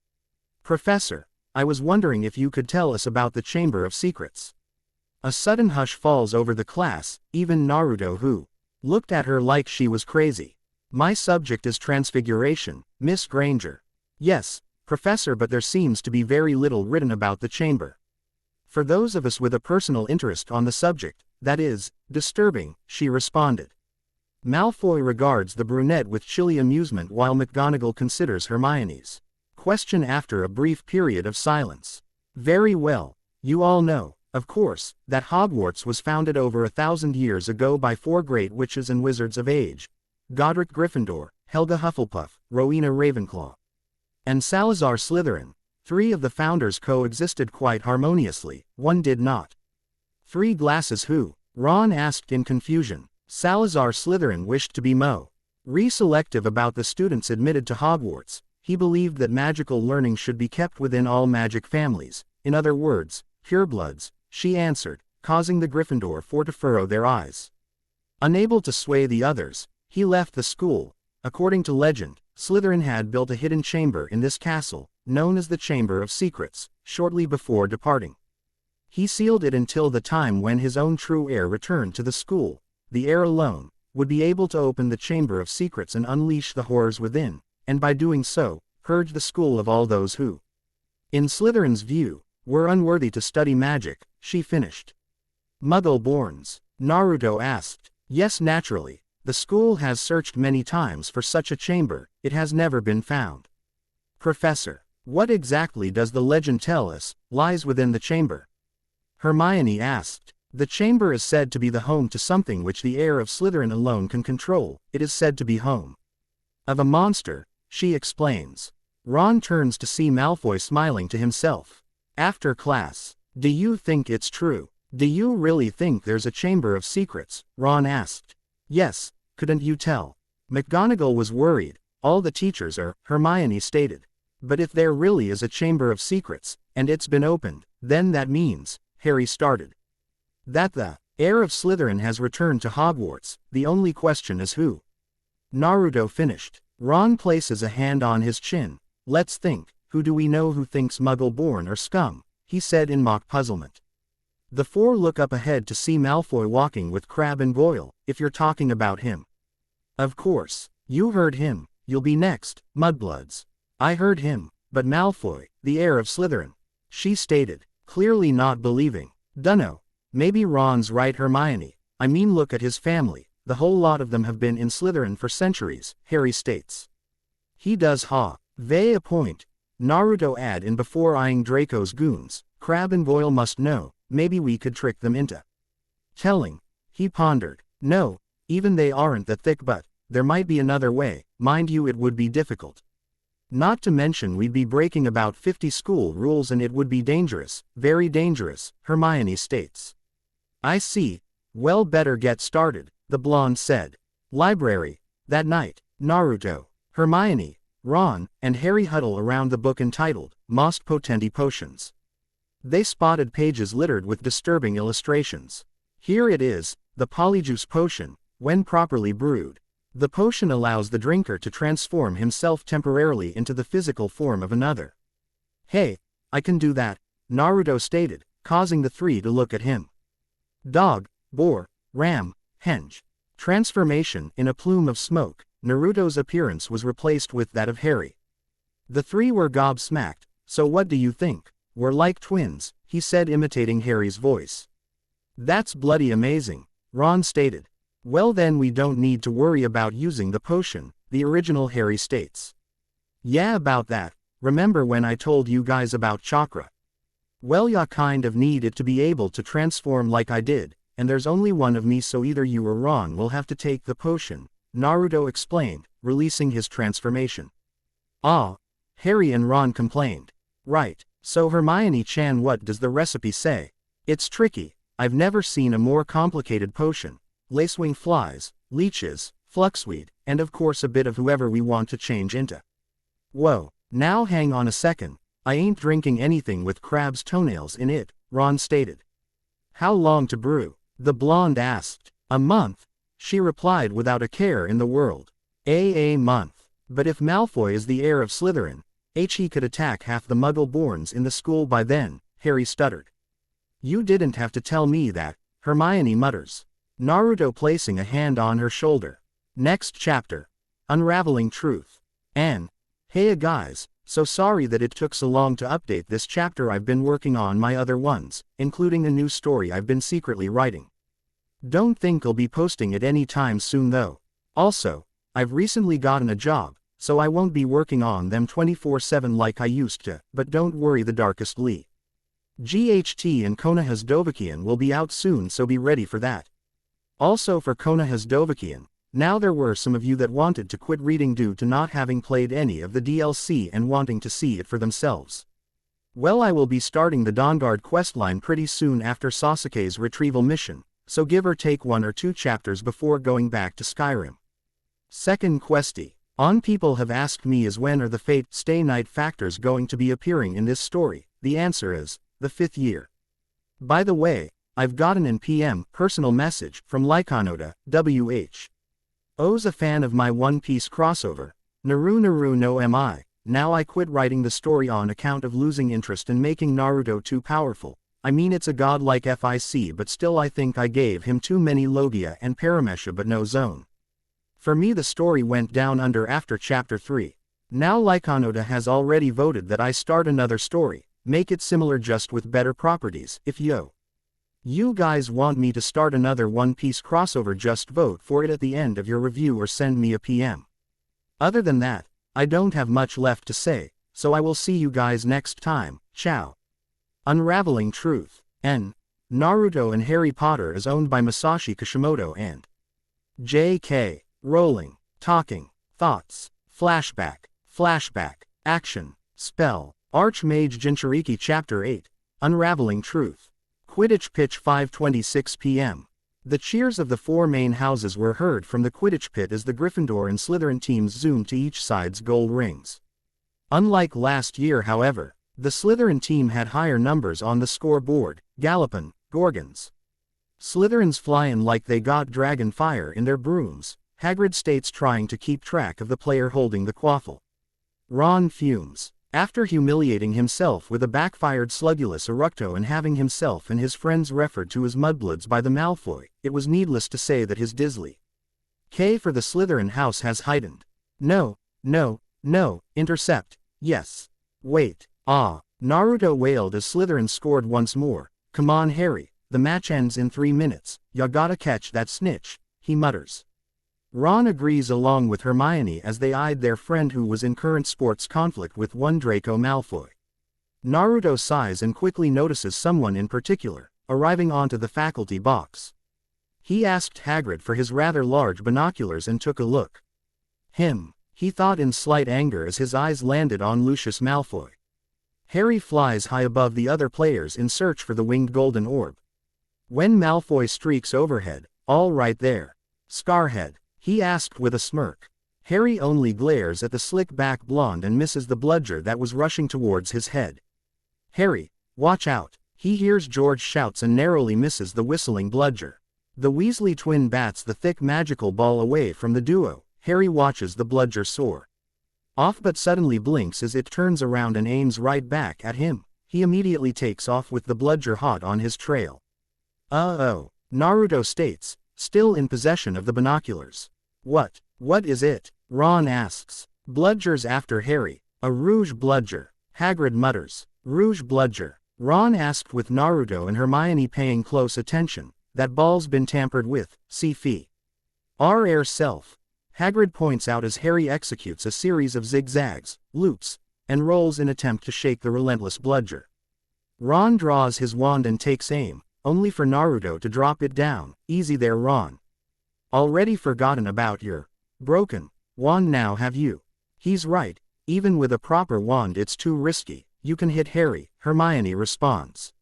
Professor, I was wondering if you could tell us about the Chamber of Secrets. A sudden hush falls over the class, even Naruto, who looked at her like she was crazy. My subject is Transfiguration, Miss Granger. Yes, Professor, but there seems to be very little written about the chamber. For those of us with a personal interest on the subject, that is disturbing, she responded. Malfoy regards the brunette with chilly amusement while McGonagall considers Hermione's question after a brief period of silence. Very well. You all know, of course, that Hogwarts was founded over 1,000 years ago by 4 great witches and wizards of age. Godric Gryffindor, Helga Hufflepuff, Rowena Ravenclaw, and Salazar Slytherin. 3 of the founders coexisted quite harmoniously, one did not. 3 glasses who? Ron asked in confusion. Salazar Slytherin wished to be selective about the students admitted to Hogwarts. He believed that magical learning should be kept within all magic families, in other words, purebloods, she answered, causing the Gryffindor to furrow their eyes. Unable to sway the others, he left the school. According to legend, Slytherin had built a hidden chamber in this castle, known as the Chamber of Secrets, shortly before departing. He sealed it until the time when his own true heir returned to the school. The heir alone would be able to open the Chamber of Secrets and unleash the horrors within, and by doing so, purge the school of all those who, in Slytherin's view, were unworthy to study magic, she finished. Muggle-borns? Naruto asked. Yes, naturally. The school has searched many times for such a chamber, it has never been found. Professor, what exactly does the legend tell us, lies within the chamber? Hermione asked. The chamber is said to be the home to something which the heir of Slytherin alone can control. It is said to be home of a monster, she explains. Ron turns to see Malfoy smiling to himself. After class, do you think it's true? Do you really think there's a Chamber of Secrets? Ron asked. Yes, couldn't you tell? McGonagall was worried. All the teachers are, Hermione stated. But if there really is a Chamber of Secrets, and it's been opened, then that means, Harry started, that the heir of Slytherin has returned to Hogwarts. The only question is who. Naruto finished. Ron places a hand on his chin. Let's think, who do we know who thinks Muggle-born or scum? He said in mock puzzlement. The 4 look up ahead to see Malfoy walking with Crabbe and Goyle. If you're talking about him. Of course, you heard him. You'll be next, Mudbloods. I heard him, but Malfoy, the heir of Slytherin, she stated, clearly not believing. Dunno. Maybe Ron's right, Hermione. I mean, look at his family. The whole lot of them have been in Slytherin for centuries, Harry states. He does they a point. Naruto add in before eyeing Draco's goons. Crabbe and Goyle must know. Maybe we could trick them into telling. He pondered. No, even they aren't that thick, but there might be another way. Mind you, it would be difficult. Not to mention we'd be breaking about 50 school rules and it would be dangerous, very dangerous, Hermione states. I see. Well, better get started, the blonde said. Library. That night, Naruto, Hermione, Ron, and Harry huddle around the book entitled, Most Potenti Potions. They spotted pages littered with disturbing illustrations. Here it is, the polyjuice potion, when properly brewed. The potion allows the drinker to transform himself temporarily into the physical form of another. Hey, I can do that, Naruto stated, causing the 3 to look at him. Dog, boar, ram, henge. Transformation. In a plume of smoke, Naruto's appearance was replaced with that of Harry. The 3 were gobsmacked. So what do you think? We're like twins, he said, imitating Harry's voice. That's bloody amazing, Ron stated. Well, then we don't need to worry about using the potion, the original Harry states. Yeah, about that. Remember when I told you guys about chakra? Well, ya kind of need it to be able to transform like I did, and there's only one of me, so either you or Ron will have to take the potion, Naruto explained, releasing his transformation. Ah, Harry and Ron complained. Right. So Hermione-chan, what does the recipe say? It's tricky. I've never seen a more complicated potion. Lacewing flies, leeches, fluxweed, and of course a bit of whoever we want to change into. Whoa, now hang on a second. I ain't drinking anything with crab's toenails in it, Ron stated. How long to brew? The blonde asked. A month, she replied without a care in the world. A month. But if Malfoy is the heir of Slytherin, he could attack half the Muggle-borns in the school by then, Harry stuttered. You didn't have to tell me that, Hermione mutters. Naruto placing a hand on her shoulder. Next chapter. Unraveling Truth. Anne. Hey guys, so sorry that it took so long to update this chapter. I've been working on my other ones, including a new story I've been secretly writing. Don't think I'll be posting it any time soon though. Also, I've recently gotten a job, so I won't be working on them 24/7 like I used to, but don't worry, the Darkest Lee. GHT and Konoha's Dovahkiin will be out soon, so be ready for that. Also for Konoha's Dovahkiin, now there were some of you that wanted to quit reading due to not having played any of the DLC and wanting to see it for themselves. Well, I will be starting the Dawnguard questline pretty soon after Sasuke's retrieval mission, so give or take 1 or 2 chapters before going back to Skyrim. Second questie. On people have asked me is when are the Fate Stay Night factors going to be appearing in this story. The answer is, the 5th year. By the way, I've gotten an PM personal message from Lycanoda, WH. O's a fan of my One Piece crossover. Naru no am I. Now I quit writing the story on account of losing interest in making Naruto too powerful. I mean, it's a godlike FIC, but still I think I gave him too many Logia and Paramesha but no Zone. For me the story went down under after chapter 3. Now Lycanoda has already voted that I start another story, make it similar just with better properties. If you guys want me to start another One Piece crossover, just vote for it at the end of your review or send me a PM. Other than that, I don't have much left to say, so I will see you guys next time. Ciao. Unraveling Truth. N. Naruto and Harry Potter is owned by Masashi Kishimoto and J.K. Rowling. Talking. Thoughts. Flashback. Action. Spell. Archmage Jinchuriki Chapter 8. Unraveling Truth. Quidditch pitch 5:26 p.m. The cheers of the 4 main houses were heard from the Quidditch pit as the Gryffindor and Slytherin teams zoomed to each side's gold rings. Unlike last year, however, the Slytherin team had higher numbers on the scoreboard. Gallopin', Gorgons. Slytherins flyin' like they got dragon fire in their brooms, Hagrid states, trying to keep track of the player holding the quaffle. Ron fumes. After humiliating himself with a backfired Slugulus Eructo and having himself and his friends referred to as mudbloods by the Malfoy, it was needless to say that his Disley K for the Slytherin house has heightened. No, intercept, yes. Wait, Naruto wailed as Slytherin scored once more. Come on Harry, the match ends in 3 minutes, ya gotta catch that snitch, he mutters. Ron agrees along with Hermione as they eyed their friend who was in current sports conflict with one Draco Malfoy. Naruto sighs and quickly notices someone in particular, arriving onto the faculty box. He asked Hagrid for his rather large binoculars and took a look. Him, he thought in slight anger as his eyes landed on Lucius Malfoy. Harry flies high above the other players in search for the winged golden orb. When Malfoy streaks overhead, all right there. Scarhead, he asked with a smirk. Harry only glares at the slick-back blonde and misses the bludger that was rushing towards his head. Harry, watch out, he hears George shouts and narrowly misses the whistling bludger. The Weasley twin bats the thick magical ball away from the duo. Harry watches the bludger soar off but suddenly blinks as it turns around and aims right back at him. He immediately takes off with the bludger hot on his trail. Uh-oh, Naruto states, still in possession of the binoculars. What is it? Ron asks. Bludger's after Harry. A rouge bludger. Hagrid mutters. Rouge bludger. Ron asked with Naruto and Hermione paying close attention. That ball's been tampered with, see fee. Our heir self. Hagrid points out as Harry executes a series of zigzags, loops, and rolls in attempt to shake the relentless bludger. Ron draws his wand and takes aim, only for Naruto to drop it down. Easy there, Ron. Already forgotten about your broken wand now, have you? He's right, even with a proper wand it's too risky. you can hit Harry, Hermione responds.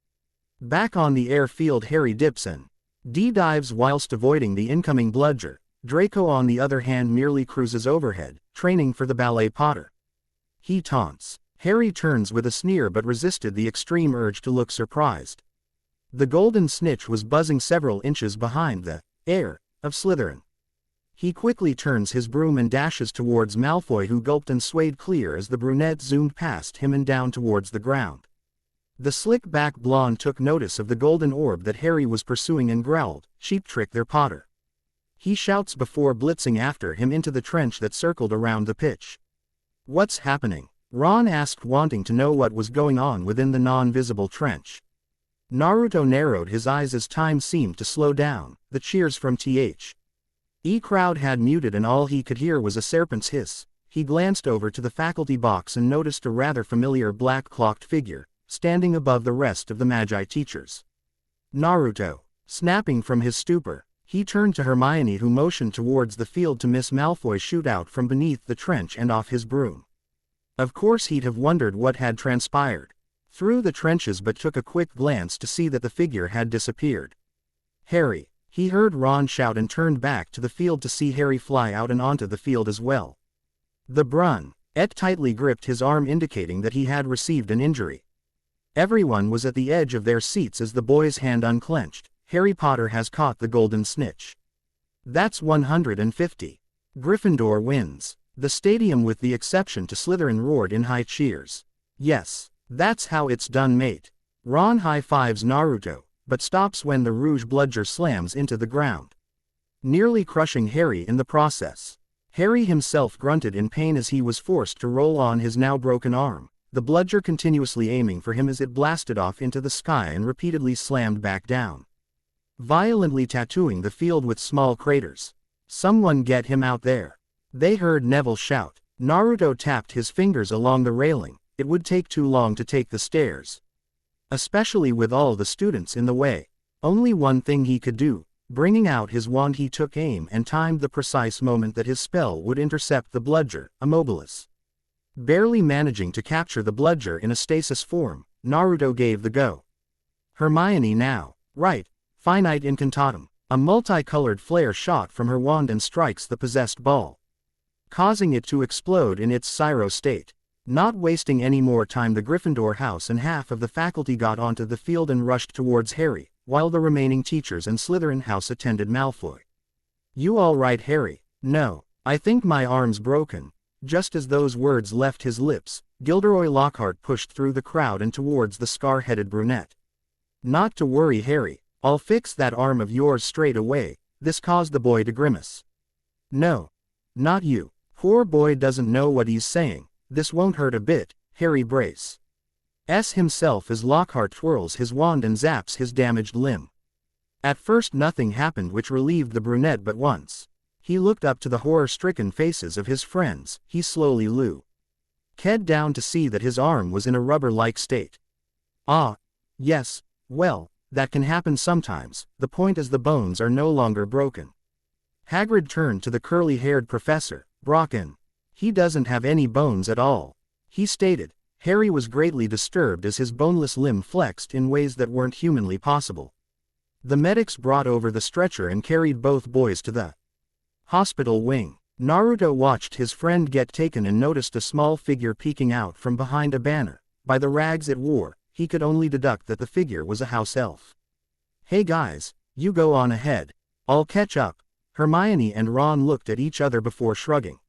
Back on the airfield, Harry dips in. D dives whilst avoiding the incoming bludger. Draco on the other hand merely cruises overhead, training for the ballet Potter. He taunts. Harry turns with a sneer but resisted the extreme urge to look surprised. The golden snitch was buzzing several inches behind the heir of Slytherin. He quickly turns his broom and dashes towards Malfoy, who gulped and swayed clear as the brunette zoomed past him and down towards the ground. The slick-back blonde took notice of the golden orb that Harry was pursuing and growled, "Cheap trick there, Potter." He shouts before blitzing after him into the trench that circled around the pitch. "What's happening?" Ron asked, wanting to know what was going on within the non-visible trench. Naruto narrowed his eyes as time seemed to slow down. The cheers from the crowd had muted and all he could hear was a serpent's hiss. He glanced over to the faculty box and noticed a rather familiar black-cloaked figure, standing above the rest of the Magi teachers. Naruto. Snapping from his stupor, he turned to Hermione, who motioned towards the field to Miss Malfoy shoot out from beneath the trench and off his broom. Of course he'd have wondered what had transpired through the trenches, but took a quick glance to see that the figure had disappeared. "Harry," he heard Ron shout, and turned back to the field to see Harry fly out and onto the field as well. The brunette tightly gripped his arm, indicating that he had received an injury. Everyone was at the edge of their seats as the boy's hand unclenched. "Harry Potter has caught the golden snitch. That's 150. Gryffindor wins." The stadium, with the exception to Slytherin, roared in high cheers. "Yes, that's how it's done, mate." Ron high-fives Naruto, but stops when the rouge bludger slams into the ground, nearly crushing Harry in the process. Harry himself grunted in pain as he was forced to roll on his now broken arm, the bludger continuously aiming for him as it blasted off into the sky and repeatedly slammed back down, violently tattooing the field with small craters. "Someone get him out there," they heard Neville shout. Naruto tapped his fingers along the railing. It would take too long to take the stairs, especially with all the students in the way. Only one thing he could do. Bringing out his wand, he took aim and timed the precise moment that his spell would intercept the bludger, Immobilis. Barely managing to capture the bludger in a stasis form, Naruto gave the go. Hermione now. Right. Finite incantatum. A multicolored flare shot from her wand and strikes the possessed ball, causing it to explode in its Syro state. Not wasting any more time, the Gryffindor house and half of the faculty got onto the field and rushed towards Harry, while the remaining teachers and Slytherin house attended Malfoy. "You all right, Harry?" "No, I think my arm's broken." Just as those words left his lips, Gilderoy Lockhart pushed through the crowd and towards the scar-headed brunette. "Not to worry, Harry, I'll fix that arm of yours straight away." This caused the boy to grimace. "No, not you. Poor boy doesn't know what he's saying. This won't hurt a bit, Harry brace." Himself as Lockhart twirls his wand and zaps his damaged limb. At first nothing happened, which relieved the brunette, but once he looked up to the horror-stricken faces of his friends, he slowly looked down to see that his arm was in a rubber-like state. "Ah, yes, well, that can happen sometimes. The point is the bones are no longer broken." Hagrid turned to the curly-haired professor. "Brocken. He doesn't have any bones at all," he stated. Harry was greatly disturbed as his boneless limb flexed in ways that weren't humanly possible. The medics brought over the stretcher and carried both boys to the hospital wing. Naruto watched his friend get taken and noticed a small figure peeking out from behind a banner. By the rags it wore, he could only deduct that the figure was a house elf. "Hey guys, you go on ahead. I'll catch up." Hermione and Ron looked at each other before shrugging.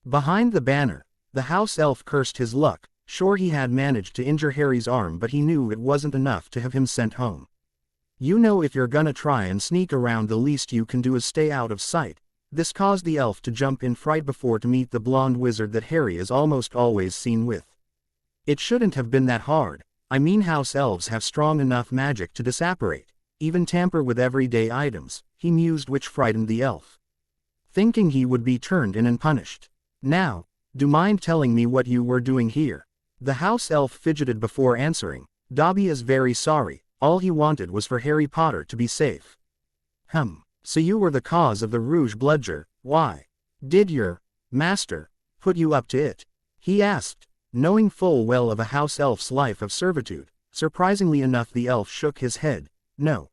Behind the banner, the house elf cursed his luck. Sure, he had managed to injure Harry's arm, but he knew it wasn't enough to have him sent home. "You know, if you're gonna try and sneak around, the least you can do is stay out of sight." This caused the elf to jump in fright before to meet the blonde wizard that Harry is almost always seen with. "It shouldn't have been that hard. I mean, house elves have strong enough magic to disapparate, even tamper with everyday items," he mused, which frightened the elf, thinking he would be turned in and punished. "Now, do mind telling me what you were doing here?" The house elf fidgeted before answering. "Dobby is very sorry. All he wanted was for Harry Potter to be safe." So you were the cause of the rouge bludger. Why did your master put you up to it?" he asked. knowing full well of a house elf's life of servitude. Surprisingly enough, the elf shook his head. No.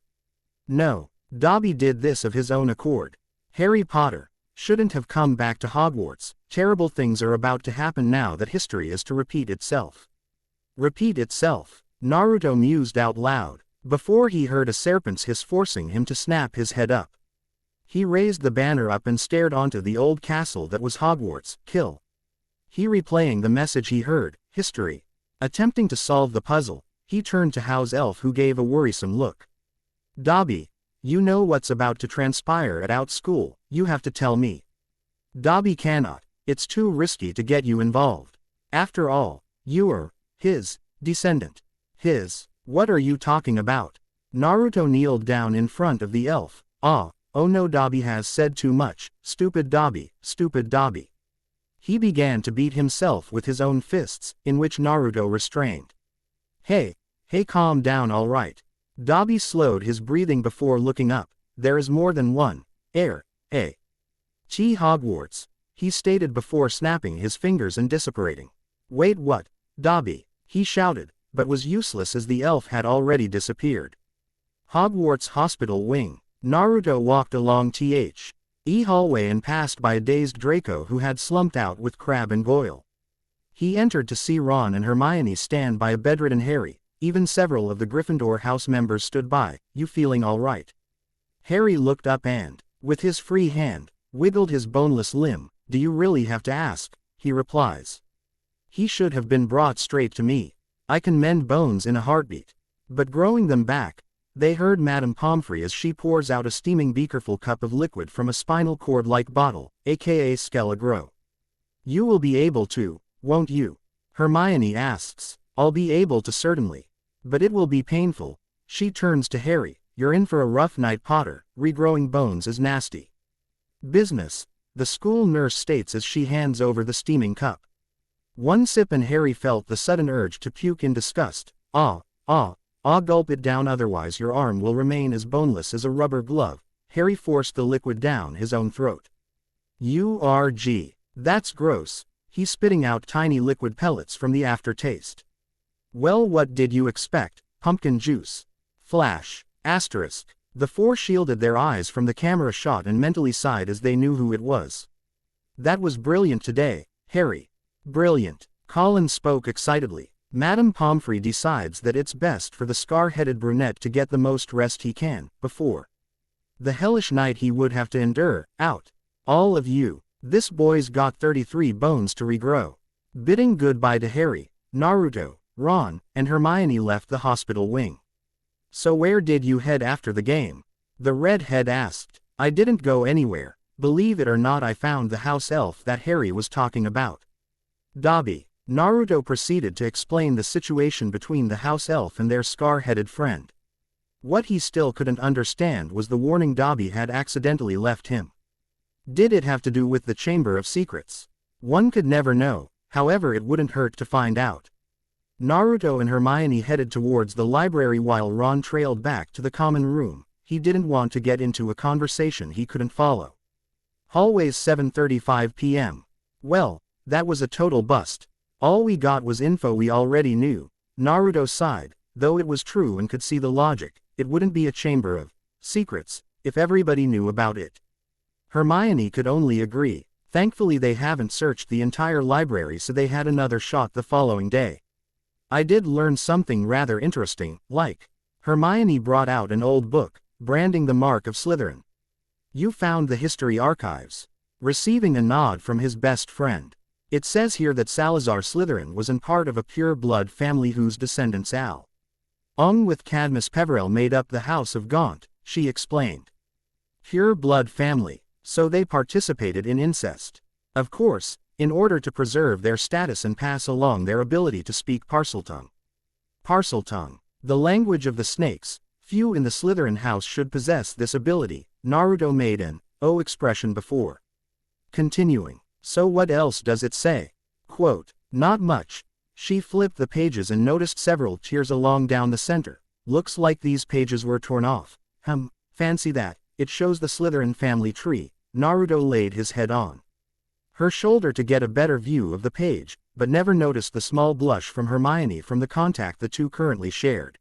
No. Dobby did this of his own accord. Harry Potter shouldn't have come back to Hogwarts. Terrible things are about to happen now that history is to repeat itself. Repeat itself. Naruto mused out loud, before he heard a serpent's hiss forcing him to snap his head up. He raised the banner up and stared onto the old castle that was Hogwarts. Kill. He replaying the message he heard, history. Attempting to solve the puzzle, he turned to House Elf, who gave a worrisome look. Dobby, you know what's about to transpire at Out School, you have to tell me. Dobby cannot, it's too risky to get you involved. After all, you are his descendant. His, what are you talking about? Naruto kneeled down in front of the elf. Oh no, Dobby has said too much, stupid Dobby, stupid Dobby. He began to beat himself with his own fists, in which Naruto restrained. Hey, calm down, all right. Dobby slowed his breathing before looking up. There is more than one heir, Hogwarts, he stated before snapping his fingers and disapparating. Wait, what? Dobby, he shouted, but was useless as the elf had already disappeared. Hogwarts Hospital Wing. Naruto walked along the hallway and passed by a dazed Draco who had slumped out with Crabbe and Goyle. He entered to see Ron and Hermione stand by a bedridden Harry. Even several of the Gryffindor house members stood by. You feeling all right? Harry looked up and, with his free hand, wiggled his boneless limb. Do you really have to ask? He replies. He should have been brought straight to me. I can mend bones in a heartbeat. But growing them back, they heard Madame Pomfrey as she pours out a steaming beakerful cup of liquid from a spinal cord-like bottle, aka Skelegro. You will be able to, won't you? Hermione asks. I'll be able to, certainly. But it will be painful. She turns to Harry. You're in for a rough night, Potter. Regrowing bones is nasty business, the school nurse states as she hands over the steaming cup. One sip and Harry felt the sudden urge to puke in disgust. Gulp it down, otherwise your arm will remain as boneless as a rubber glove. Harry forced the liquid down his own throat. That's gross. He's spitting out tiny liquid pellets from the aftertaste. Well, what did you expect? Pumpkin juice. Flash. Asterisk. The four shielded their eyes from the camera shot and mentally sighed as they knew who it was. That was brilliant today, Harry. Brilliant. Colin spoke excitedly. Madame Pomfrey decides that it's best for the scar-headed brunette to get the most rest he can, before the hellish night he would have to endure. Out. All of you. This boy's got 33 bones to regrow. Bidding goodbye to Harry, Naruto, Ron, and Hermione left the hospital wing. So where did you head after the game? The redhead asked. I didn't go anywhere. Believe it or not, I found the house elf that Harry was talking about. Dobby. Naruto proceeded to explain the situation between the house elf and their scar-headed friend. What he still couldn't understand was the warning Dobby had accidentally left him. Did it have to do with the Chamber of Secrets? One could never know, however it wouldn't hurt to find out. Naruto and Hermione headed towards the library while Ron trailed back to the common room. He didn't want to get into a conversation he couldn't follow. Hallways 7:35 p.m. Well, that was a total bust. All we got was info we already knew. Naruto sighed, though it was true and could see the logic. It wouldn't be a Chamber of Secrets if everybody knew about it. Hermione could only agree. Thankfully they haven't searched the entire library, so they had another shot the following day. I did learn something rather interesting, like. Hermione brought out an old book, branding the mark of Slytherin. You found the history archives. Receiving a nod from his best friend. It says here that Salazar Slytherin was in part of a pure-blood family whose descendants with Cadmus Peverell made up the House of Gaunt, she explained. Pure-blood family, so they participated in incest. Of course, in order to preserve their status and pass along their ability to speak Parseltongue. Parseltongue, the language of the snakes. Few in the Slytherin house should possess this ability. Naruto made an expression before continuing. So what else does it say? Quote, not much. She flipped the pages and noticed several tears along down the center. Looks like these pages were torn off. Fancy that. It shows the Slytherin family tree. Naruto laid his head on her shoulder to get a better view of the page, but never noticed the small blush from Hermione from the contact the two currently shared.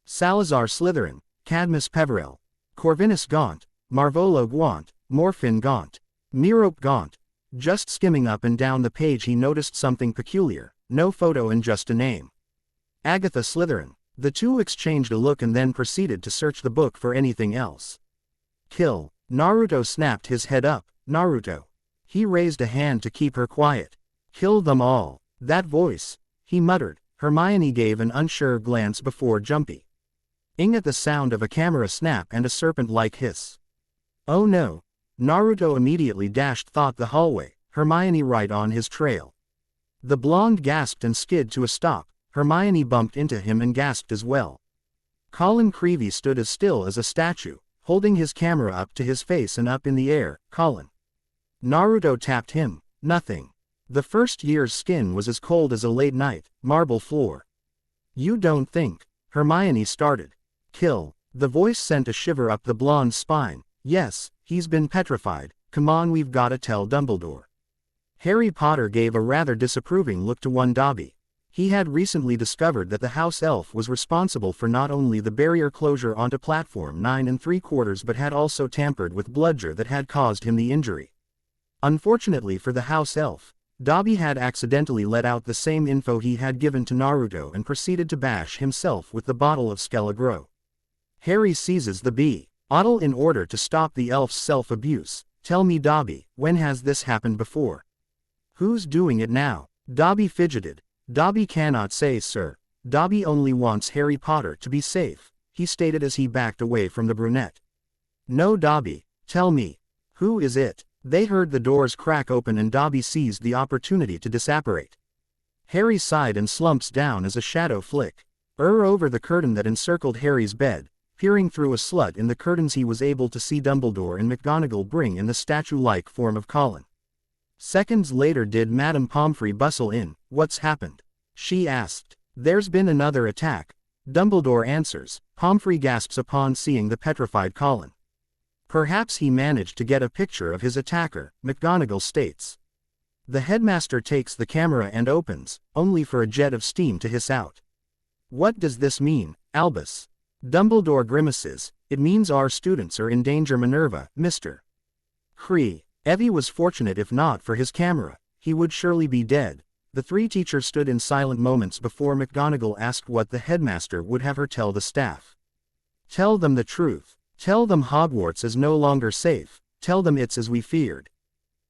Salazar Slytherin, Cadmus Peverell, Corvinus Gaunt, Marvolo Gaunt, Morfin Gaunt, Merope Gaunt. Just skimming up and down the page he noticed something peculiar, no photo and just a name. Agatha Slytherin. The two exchanged a look and then proceeded to search the book for anything else. Kill. Naruto snapped his head up. Naruto. He raised a hand to keep her quiet. Kill them all. That voice. He muttered. Hermione gave an unsure glance before jumping at the sound of a camera snap and a serpent-like hiss. Oh no. Naruto immediately dashed thought the hallway, Hermione right on his trail. The blonde gasped and skid to a stop. Hermione bumped into him and gasped as well. Colin Creevey stood as still as a statue, holding his camera up to his face and up in the air. Colin. Naruto tapped him. Nothing. The first year's skin was as cold as a late night, marble floor. You don't think? Hermione started. Kill. The voice sent a shiver up the blonde's spine. Yes, he's been petrified. Come on, we've gotta tell Dumbledore. Harry Potter gave a rather disapproving look to one Dobby. He had recently discovered that the house elf was responsible for not only the barrier closure onto platform 9 3/4 but had also tampered with bludger that had caused him the injury. Unfortunately for the house elf, Dobby had accidentally let out the same info he had given to Naruto and proceeded to bash himself with the bottle of Skelligro. Harry seizes the bottle in order to stop the elf's self-abuse. Tell me, Dobby, when has this happened before? Who's doing it now? Dobby fidgeted. Dobby cannot say, sir. Dobby only wants Harry Potter to be safe, he stated as he backed away from the brunette. No, Dobby, tell me. Who is it? They heard the doors crack open and Dobby seized the opportunity to disapparate. Harry sighed and slumps down as a shadow flick over the curtain that encircled Harry's bed. Peering through a slit in the curtains he was able to see Dumbledore and McGonagall bring in the statue-like form of Colin. Seconds later did Madame Pomfrey bustle in. What's happened? She asked. There's been another attack. Dumbledore answers. Pomfrey gasps upon seeing the petrified Colin. Perhaps he managed to get a picture of his attacker, McGonagall states. The headmaster takes the camera and opens, only for a jet of steam to hiss out. What does this mean, Albus? Dumbledore grimaces. It means our students are in danger, Minerva, Mr. Cree. Evie was fortunate. If not for his camera, he would surely be dead. The three teachers stood in silent moments before McGonagall asked what the headmaster would have her tell the staff. Tell them the truth. Tell them Hogwarts is no longer safe. Tell them it's as we feared.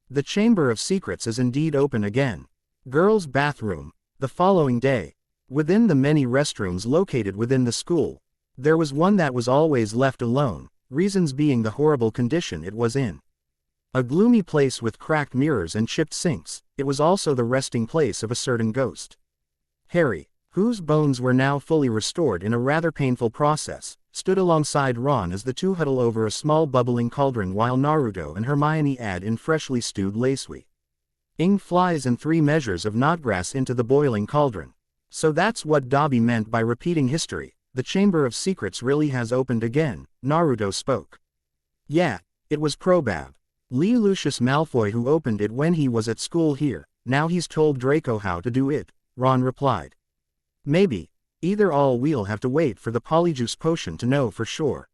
The Chamber of Secrets is indeed open again. Girls' bathroom. The following day, within the many restrooms located within the school, there was one that was always left alone, reasons being the horrible condition it was in. A gloomy place with cracked mirrors and chipped sinks, it was also the resting place of a certain ghost. Harry, whose bones were now fully restored in a rather painful process, stood alongside Ron as the two huddle over a small bubbling cauldron while Naruto and Hermione add in freshly stewed lacewing flies and 3 measures of knotgrass into the boiling cauldron. So that's what Dobby meant by repeating history. The Chamber of Secrets really has opened again, Naruto spoke. Yeah, it was Probab. Lee Lucius Malfoy who opened it when he was at school here. Now he's told Draco how to do it, Ron replied. Maybe. Either all we'll have to wait for the polyjuice potion to know for sure.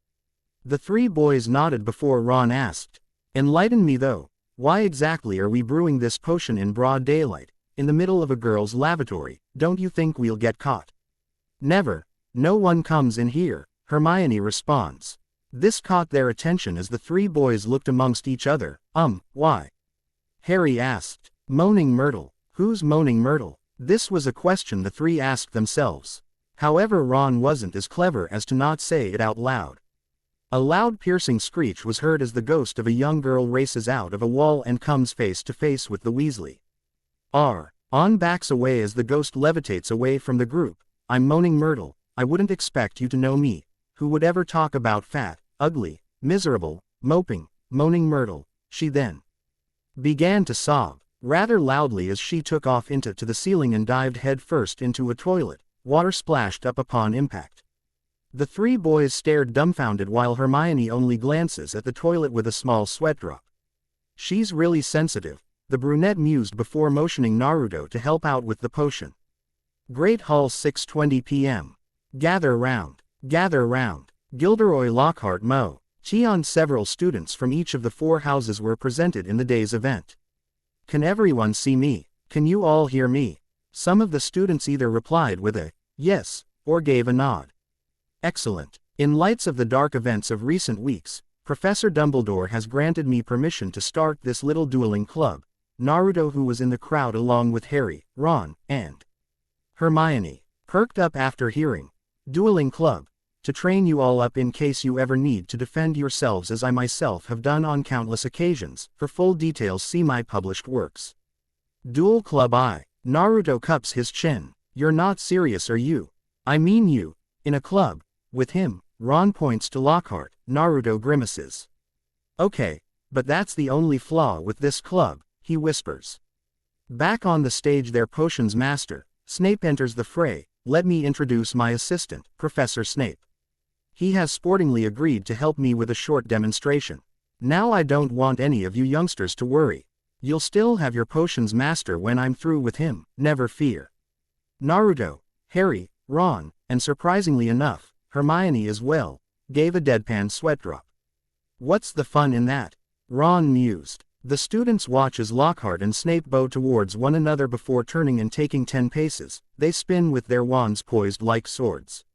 The 3 boys nodded before Ron asked. Enlighten me though, why exactly are we brewing this potion in broad daylight, in the middle of a girl's lavatory? Don't you think we'll get caught? Never. No one comes in here, Hermione responds. This caught their attention as the 3 boys looked amongst each other. Why? Harry asked. Moaning Myrtle. Who's Moaning Myrtle? This was a question the 3 asked themselves. However, Ron wasn't as clever as to not say it out loud. A loud piercing screech was heard as the ghost of a young girl races out of a wall and comes face to face with the Weasley. On backs away as the ghost levitates away from the group. I'm Moaning Myrtle. I wouldn't expect you to know me. Who would ever talk about fat, ugly, miserable, moping, Moaning Myrtle? She then began to sob, rather loudly as she took off into the ceiling and dived head first into a toilet. Water splashed up upon impact. The 3 boys stared dumbfounded while Hermione only glances at the toilet with a small sweat drop. She's really sensitive. the brunette mused before motioning Naruto to help out with the potion. Great Hall 6:20 p.m. Gather round. Gather round. Gilderoy Lockhart Mo. Cheon. Several students from each of the 4 houses were presented in the day's event. Can everyone see me? Can you all hear me? Some of the students either replied with a yes, or gave a nod. Excellent. In lights of the dark events of recent weeks, Professor Dumbledore has granted me permission to start this little dueling club. Naruto, who was in the crowd along with Harry, Ron, and Hermione, perked up after hearing dueling club, to train you all up in case you ever need to defend yourselves, as I myself have done on countless occasions. For full details see my published works. Duel Club. Naruto cups his chin. You're not serious, are you? I mean you, in a club, with him. Ron points to Lockhart. Naruto grimaces. Okay, but that's the only flaw with this club, he whispers. Back on the stage, their potions master, Snape, enters the fray. Let me introduce my assistant, Professor Snape. He has sportingly agreed to help me with a short demonstration. Now I don't want any of you youngsters to worry. You'll still have your potions master when I'm through with him, never fear. Naruto, Harry, Ron, and surprisingly enough, Hermione as well, gave a deadpan sweat drop. What's the fun in that? Ron mused. The students watch as Lockhart and Snape bow towards one another before turning and taking 10 paces. They spin with their wands poised like swords.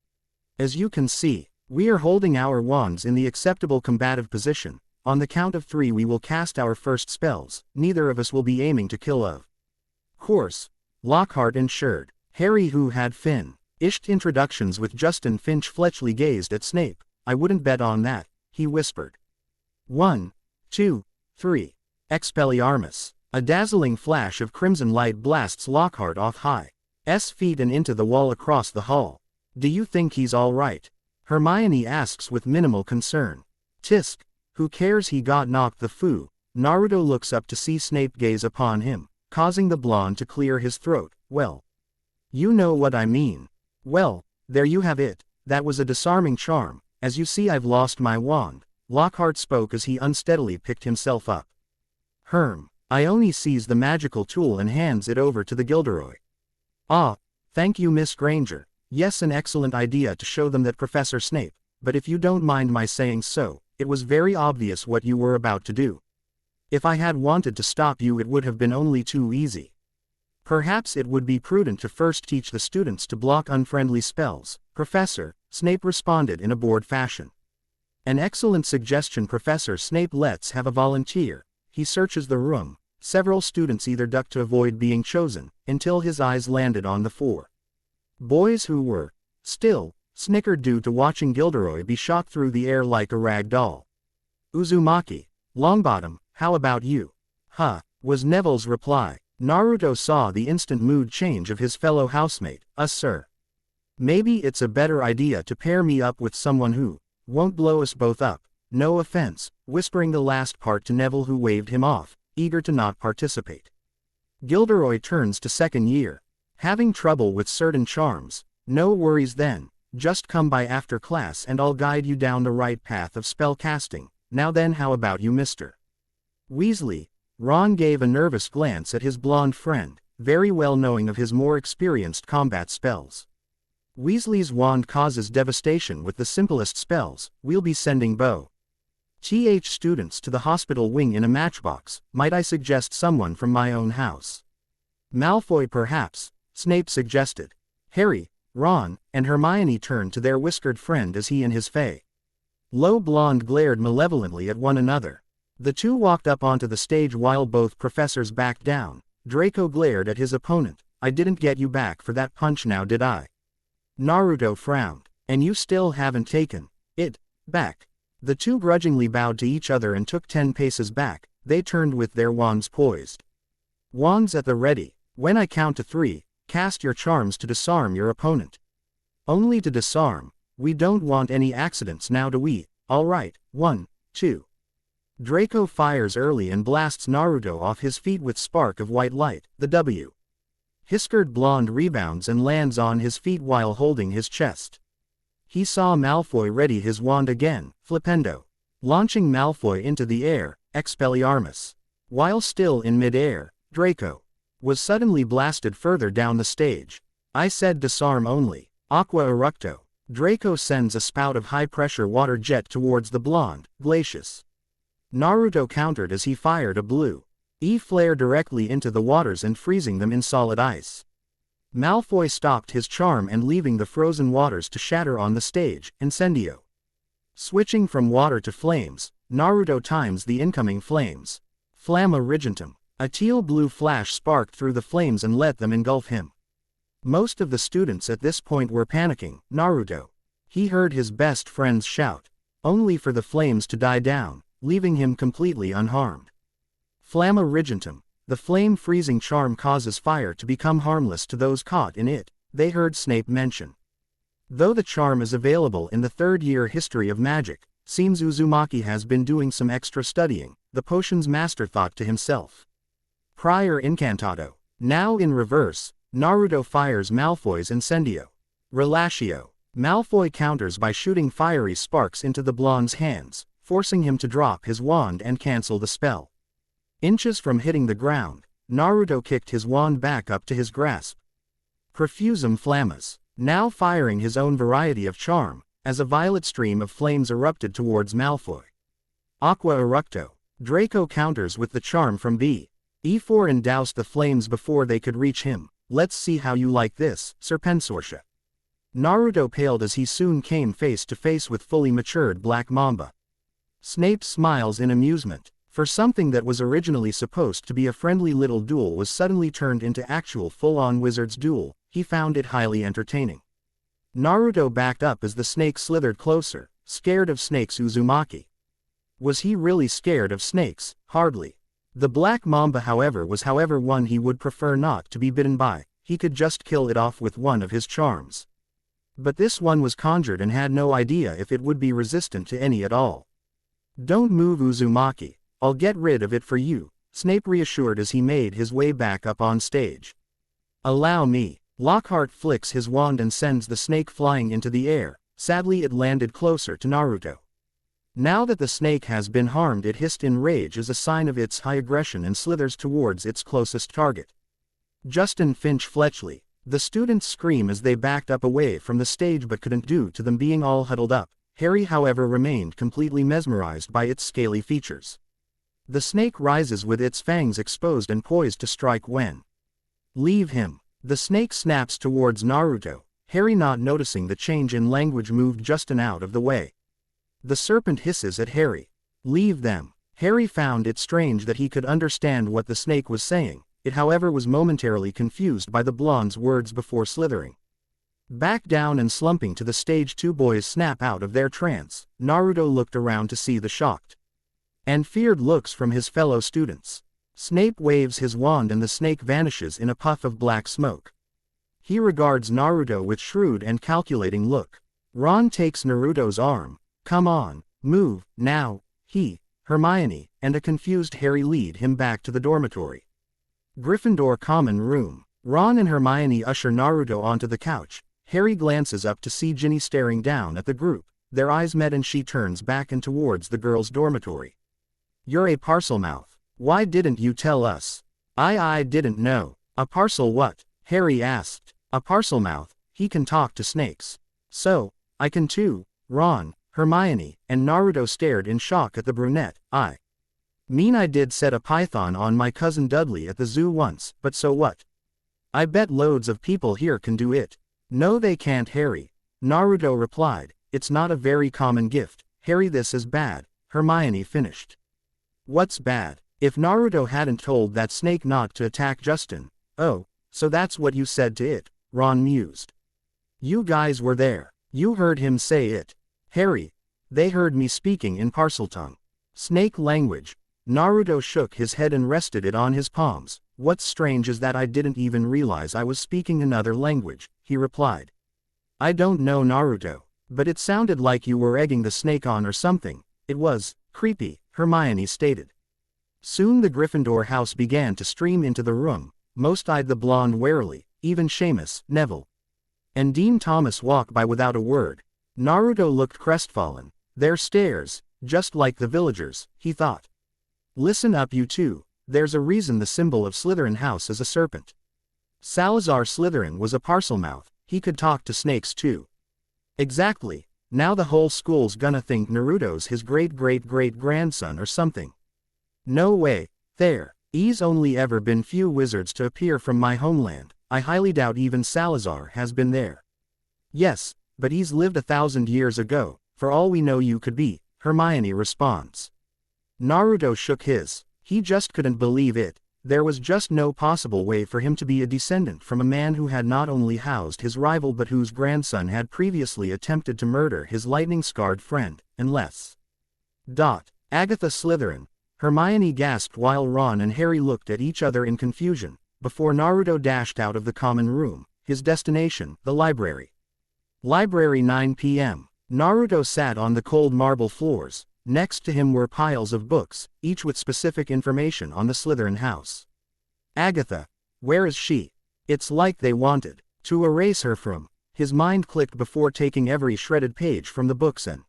As you can see, we are holding our wands in the acceptable combative position. On the count of 3 we will cast our first spells. Neither of us will be aiming to kill of course, Lockhart ensured. Harry, who had finished introductions with Justin Finch, Fletchley gazed at Snape. I wouldn't bet on that, he whispered. 1, 2, 3. Expelliarmus. A dazzling flash of crimson light blasts Lockhart off High's feet and into the wall across the hall. Do you think he's all right? Hermione asks with minimal concern. Tisk. Who cares, he got knocked the foo. Naruto looks up to see Snape gaze upon him, causing the blonde to clear his throat. Well, you know what I mean. Well, there you have it. That was a disarming charm. As you see, I've lost my wand. Lockhart spoke as he unsteadily picked himself up. Ione sees the magical tool and hands it over to the Gilderoy. Ah, thank you, Miss Granger. Yes, an excellent idea to show them that Professor Snape, but if you don't mind my saying so, it was very obvious what you were about to do. If I had wanted to stop you, it would have been only too easy. Perhaps it would be prudent to first teach the students to block unfriendly spells, Professor, Snape responded in a bored fashion. An excellent suggestion, Professor Snape. Let's have a volunteer. He searches the room. Several students either ducked to avoid being chosen, until his eyes landed on the 4 boys who were still snickered due to watching Gilderoy be shot through the air like a rag doll. Uzumaki, Longbottom, how about you? Huh, was Neville's reply. Naruto saw the instant mood change of his fellow housemate. Sir. Maybe it's a better idea to pair me up with someone who won't blow us both up. No offense, whispering the last part to Neville, who waved him off, eager to not participate. Gilderoy turns to second year. Having trouble with certain charms? No worries then, just come by after class and I'll guide you down the right path of spell casting. Now then, how about you, Mr. Weasley? Ron gave a nervous glance at his blonde friend, very well knowing of his more experienced combat spells. Weasley's wand causes devastation with the simplest spells. We'll be sending students to the hospital wing in a matchbox. Might I suggest someone from my own house? Malfoy perhaps, Snape suggested. Harry, Ron, and Hermione turned to their whiskered friend as he and his low blonde glared malevolently at one another. The two walked up onto the stage while both professors backed down. Draco glared at his opponent. I didn't get you back for that punch now, did I? Naruto frowned. And you still haven't taken it back. The two grudgingly bowed to each other and took 10 paces back. They turned with their wands poised. Wands at the ready. When I count to 3, cast your charms to disarm your opponent. Only to disarm. We don't want any accidents now, do we? Alright, 1, 2. Draco fires early and blasts Naruto off his feet with spark of white light. The W. Hiskered blonde rebounds and lands on his feet while holding his chest. He saw Malfoy ready his wand again, Flipendo. Launching Malfoy into the air, Expelliarmus. While still in midair, Draco was suddenly blasted further down the stage. I said disarm only. Aqua Eructo. Draco sends a spout of high-pressure water jet towards the blonde, Glacius. Naruto countered as he fired a blue flare directly into the waters and freezing them in solid ice. Malfoy stopped his charm and leaving the frozen waters to shatter on the stage, Incendio. Switching from water to flames, Naruto times the incoming flames. Flamma Rigentum. A teal-blue flash sparked through the flames and let them engulf him. Most of the students at this point were panicking. Naruto. He heard his best friends shout, only for the flames to die down, leaving him completely unharmed. Flamma Rigentum. The flame-freezing charm causes fire to become harmless to those caught in it, they heard Snape mention. Though the charm is available in the third-year history of magic, seems Uzumaki has been doing some extra studying, the potion's master thought to himself. Prior Incantado. Now in reverse, Naruto fires Malfoy's Incendio. Relatio. Malfoy counters by shooting fiery sparks into the blonde's hands, forcing him to drop his wand and cancel the spell. Inches from hitting the ground, Naruto kicked his wand back up to his grasp. Profusum Flammas. Now firing his own variety of charm, as a violet stream of flames erupted towards Malfoy. Aqua Eructo. Draco counters with the charm from E4 and doused the flames before they could reach him. Let's see how you like this, Serpensortia. Naruto paled as he soon came face to face with fully matured Black Mamba. Snape smiles in amusement, for something that was originally supposed to be a friendly little duel was suddenly turned into actual full-on wizard's duel. He found it highly entertaining. Naruto backed up as the snake slithered closer, scared of snakes. Uzumaki. Was he really scared of snakes? Hardly. The Black Mamba was one he would prefer not to be bitten by, he could just kill it off with one of his charms. But this one was conjured and had no idea if it would be resistant to any at all. Don't move, Uzumaki, I'll get rid of it for you, Snape reassured as he made his way back up on stage. Allow me. Lockhart flicks his wand and sends the snake flying into the air, sadly it landed closer to Naruto. Now that the snake has been harmed, it hissed in rage as a sign of its high aggression and slithers towards its closest target. Justin Finch Fletchley. The students scream as they backed up away from the stage but couldn't due to them being all huddled up. Harry however remained completely mesmerized by its scaly features. The snake rises with its fangs exposed and poised to strike when. Leave him. The snake snaps towards Naruto. Harry, not noticing the change in language, moved Justin out of the way. The serpent hisses at Harry. Leave them. Harry found it strange that he could understand what the snake was saying. It however was momentarily confused by the blonde's words before slithering back down and slumping to the stage. Two boys snap out of their trance. Naruto looked around to see the shocked and feared looks from his fellow students. Snape waves his wand and the snake vanishes in a puff of black smoke. He regards Naruto with shrewd and calculating look. Ron takes Naruto's arm. Come on, move, now. He, Hermione, and a confused Harry lead him back to the dormitory. Gryffindor common room. Ron and Hermione usher Naruto onto the couch. Harry glances up to see Ginny staring down at the group. Their eyes met and she turns back and towards the girls' dormitory. You're a parcelmouth. Why didn't you tell us? I didn't know. A parcel what? Harry asked. A parcelmouth, he can talk to snakes. So, I can too. Ron, Hermione, and Naruto stared in shock at the brunette. I mean, I did set a python on my cousin Dudley at the zoo once, but so what? I bet loads of people here can do it. No they can't, Harry. Naruto replied. It's not a very common gift. Harry, this is bad. Hermione finished. What's bad? If Naruto hadn't told that snake not to attack Justin. Oh, so that's what you said to it, Ron mused. You guys were there. You heard him say it. Harry. They heard me speaking in Parseltongue. Snake language. Naruto shook his head and rested it on his palms. What's strange is that I didn't even realize I was speaking another language, he replied. I don't know, Naruto, but it sounded like you were egging the snake on or something. It was creepy, Hermione stated. Soon the Gryffindor house began to stream into the room. Most eyed the blonde warily, even Seamus, Neville, and Dean Thomas walked by without a word. Naruto looked crestfallen. Their stares, just like the villagers, he thought. Listen up you two. There's a reason the symbol of Slytherin house is a serpent. Salazar Slytherin was a parselmouth, he could talk to snakes too. Exactly, now the whole school's gonna think Naruto's his great-great-great-grandson or something. No way, there's only ever been few wizards to appear from my homeland, I highly doubt even Salazar has been there. Yes, but he's lived 1,000 years ago, for all we know you could be, Hermione responds. Naruto shook he just couldn't believe it, there was just no possible way for him to be a descendant from a man who had not only housed his rival but whose grandson had previously attempted to murder his lightning-scarred friend, unless. Agatha Slytherin, Hermione gasped while Ron and Harry looked at each other in confusion, before Naruto dashed out of the common room, his destination, the library. Library 9 p.m. Naruto sat on the cold marble floors. Next to him were piles of books, each with specific information on the Slytherin house. Agatha, where is she? It's like they wanted to erase her from. His mind clicked before taking every shredded page from the books and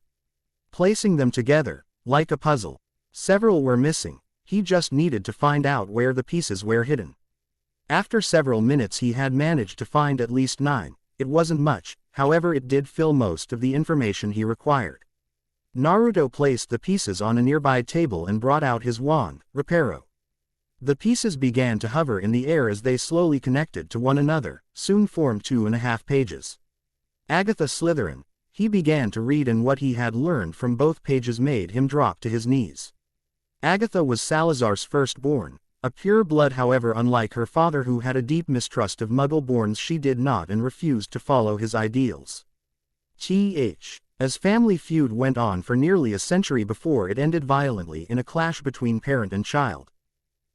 placing them together, like a puzzle. Several were missing, he just needed to find out where the pieces were hidden. After several minutes he had managed to find at least 9, it wasn't much, however it did fill most of the information he required. Naruto placed the pieces on a nearby table and brought out his wand, Reparo. The pieces began to hover in the air as they slowly connected to one another, soon formed 2.5 pages. Agatha Slytherin, he began to read and what he had learned from both pages made him drop to his knees. Agatha was Salazar's firstborn, a pure blood however unlike her father who had a deep mistrust of Muggle-borns she did not and refused to follow his ideals. As family feud went on for nearly a century before it ended violently in a clash between parent and child.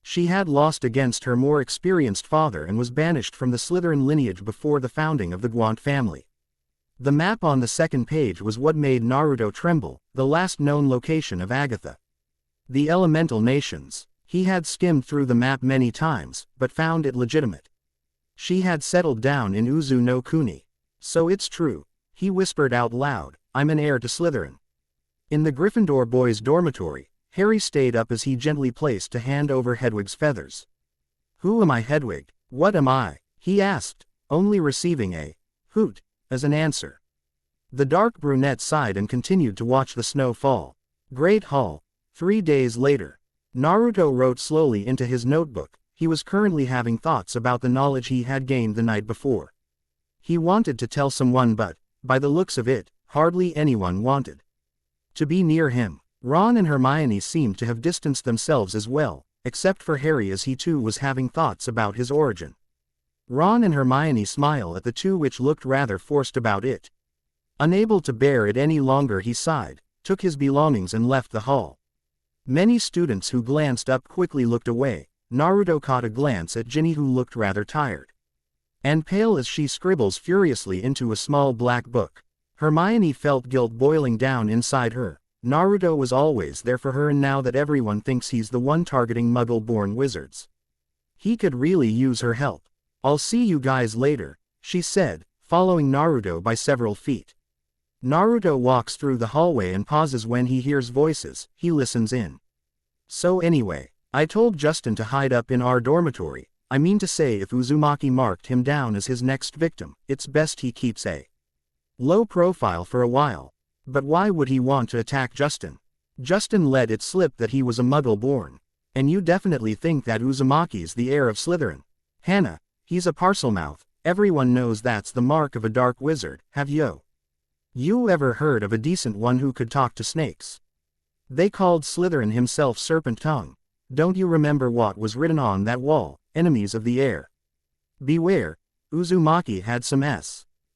She had lost against her more experienced father and was banished from the Slytherin lineage before the founding of the Gwent family. The map on the second page was what made Naruto tremble, the last known location of Agatha. The elemental nations. He had skimmed through the map many times, but found it legitimate. She had settled down in Uzu no Kuni. So it's true. He whispered out loud, I'm an heir to Slytherin. In the Gryffindor boys' dormitory, Harry stayed up as he gently placed a hand over Hedwig's feathers. Who am I, Hedwig? What am I? He asked, only receiving a hoot as an answer. The dark brunette sighed and continued to watch the snow fall. Great Hall. 3 days later. Naruto wrote slowly into his notebook, he was currently having thoughts about the knowledge he had gained the night before. He wanted to tell someone but, by the looks of it, hardly anyone wanted to be near him. Ron and Hermione seemed to have distanced themselves as well, except for Harry as he too was having thoughts about his origin. Ron and Hermione smiled at the two which looked rather forced about it. Unable to bear it any longer he sighed, took his belongings and left the hall. Many students who glanced up quickly looked away. Naruto caught a glance at Ginny who looked rather tired and pale as she scribbles furiously into a small black book. Hermione felt guilt boiling down inside her. Naruto was always there for her and now that everyone thinks he's the one targeting Muggle-born wizards, he could really use her help. I'll see you guys later, she said, following Naruto by several feet. Naruto walks through the hallway and pauses when he hears voices, he listens in. So anyway, I told Justin to hide up in our dormitory, I mean to say if Uzumaki marked him down as his next victim, it's best he keeps a low profile for a while. But why would he want to attack Justin? Justin let it slip that he was a Muggle-born. And you definitely think that Uzumaki's the heir of Slytherin. Hannah, he's a parselmouth, everyone knows that's the mark of a dark wizard, have you ever heard of a decent one who could talk to snakes? They called Slytherin himself Serpent Tongue. Don't you remember what was written on that wall, enemies of the heir? Beware, Uzumaki had some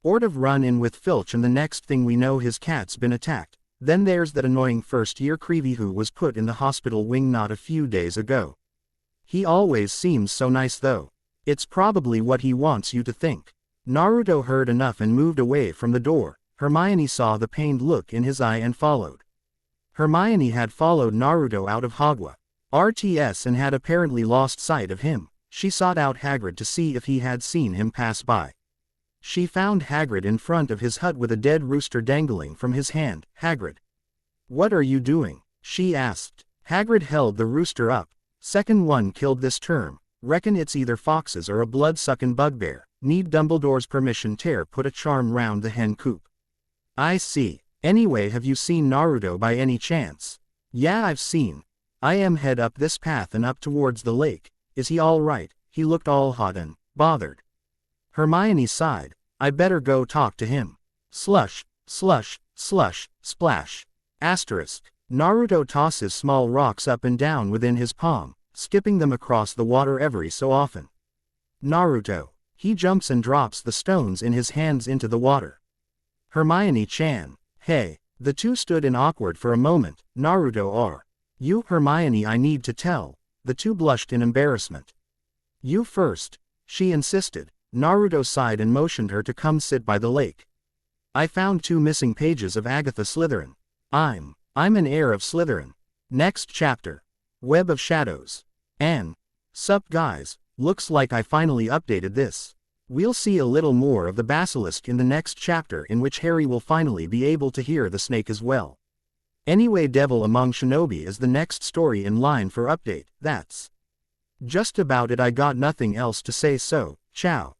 sort of run-in with Filch and the next thing we know his cat's been attacked. Then there's that annoying first-year Creevy who was put in the hospital wing not a few days ago. He always seems so nice though. It's probably what he wants you to think. Naruto heard enough and moved away from the door. Hermione saw the pained look in his eye and followed. Hermione had followed Naruto out of Hogwarts and had apparently lost sight of him. She sought out Hagrid to see if he had seen him pass by. She found Hagrid in front of his hut with a dead rooster dangling from his hand. Hagrid. What are you doing? She asked. Hagrid held the rooster up, Second one killed this term. Reckon it's either foxes or a blood-sucking bugbear. Need Dumbledore's permission tear put a charm round the hen coop. I see. Anyway, have you seen Naruto by any chance? Yeah, I've seen. I am head up this path and up towards the lake. Is he all right? He looked all hot and bothered. Hermione sighed. I better go talk to him. Slush, slush, slush, splash. Asterisk. Naruto tosses small rocks up and down within his palm, skipping them across the water every so often. Naruto. He jumps and drops the stones in his hands into the water. Hermione-chan. Hey. The two stood in awkward for a moment. Naruto or you, Hermione, I need to tell. The two blushed in embarrassment. You first. She insisted. Naruto sighed and motioned her to come sit by the lake. I found 2 missing pages of Agatha Slytherin. I'm an heir of Slytherin. Next chapter. Web of Shadows. Sup guys, looks like I finally updated this. We'll see a little more of the basilisk in the next chapter, in which Harry will finally be able to hear the snake as well. Anyway, Devil Among Shinobi is the next story in line for update. That's just about it. I got nothing else to say, so, ciao.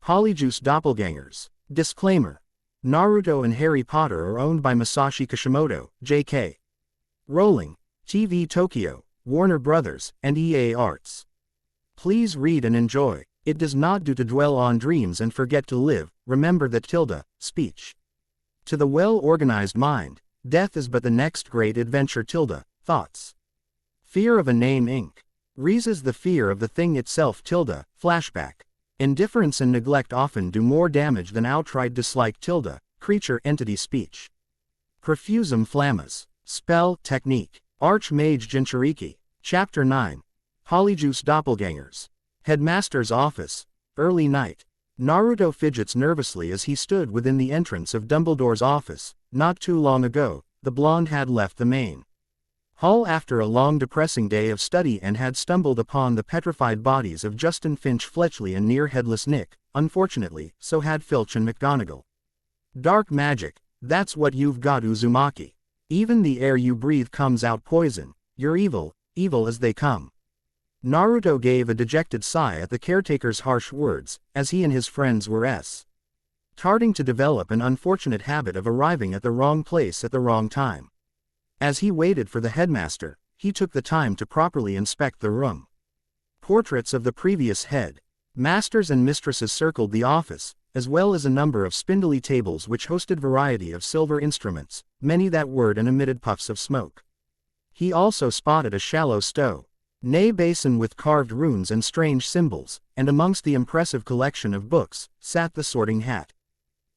Polyjuice Doppelgangers. Disclaimer. Naruto and Harry Potter are owned by Masashi Kishimoto, J.K. Rowling, TV Tokyo, Warner Brothers, and EA Arts. Please read and enjoy. It does not do to dwell on dreams and forget to live. Remember that speech. To the well-organized mind, death is but the next great adventure. Thoughts. Fear of a name Inc. Raises the fear of the thing itself. Flashback. Indifference and neglect often do more damage than outright dislike. Creature entity speech. Profusum flammas. Spell technique. Archmage Jinchurki. Chapter 9. Polyjuice Doppelgangers. Headmaster's office. Early night. Naruto fidgets nervously as he stood within the entrance of Dumbledore's office. Not too long ago, the blonde had left the main hall after a long depressing day of study and had stumbled upon the petrified bodies of Justin Finch Fletchley and near Headless Nick. Unfortunately, so had Filch and McGonagall. Dark magic, that's what you've got, Uzumaki. Even the air you breathe comes out poison. You're evil, evil as they come. Naruto gave a dejected sigh at the caretaker's harsh words, as he and his friends were starting to develop an unfortunate habit of arriving at the wrong place at the wrong time. As he waited for the headmaster, he took the time to properly inspect the room. Portraits of the previous head masters and mistresses circled the office, as well as a number of spindly tables which hosted variety of silver instruments, many that whirred and emitted puffs of smoke. He also spotted a shallow stove. Nay basin with carved runes and strange symbols, and amongst the impressive collection of books, sat the Sorting Hat.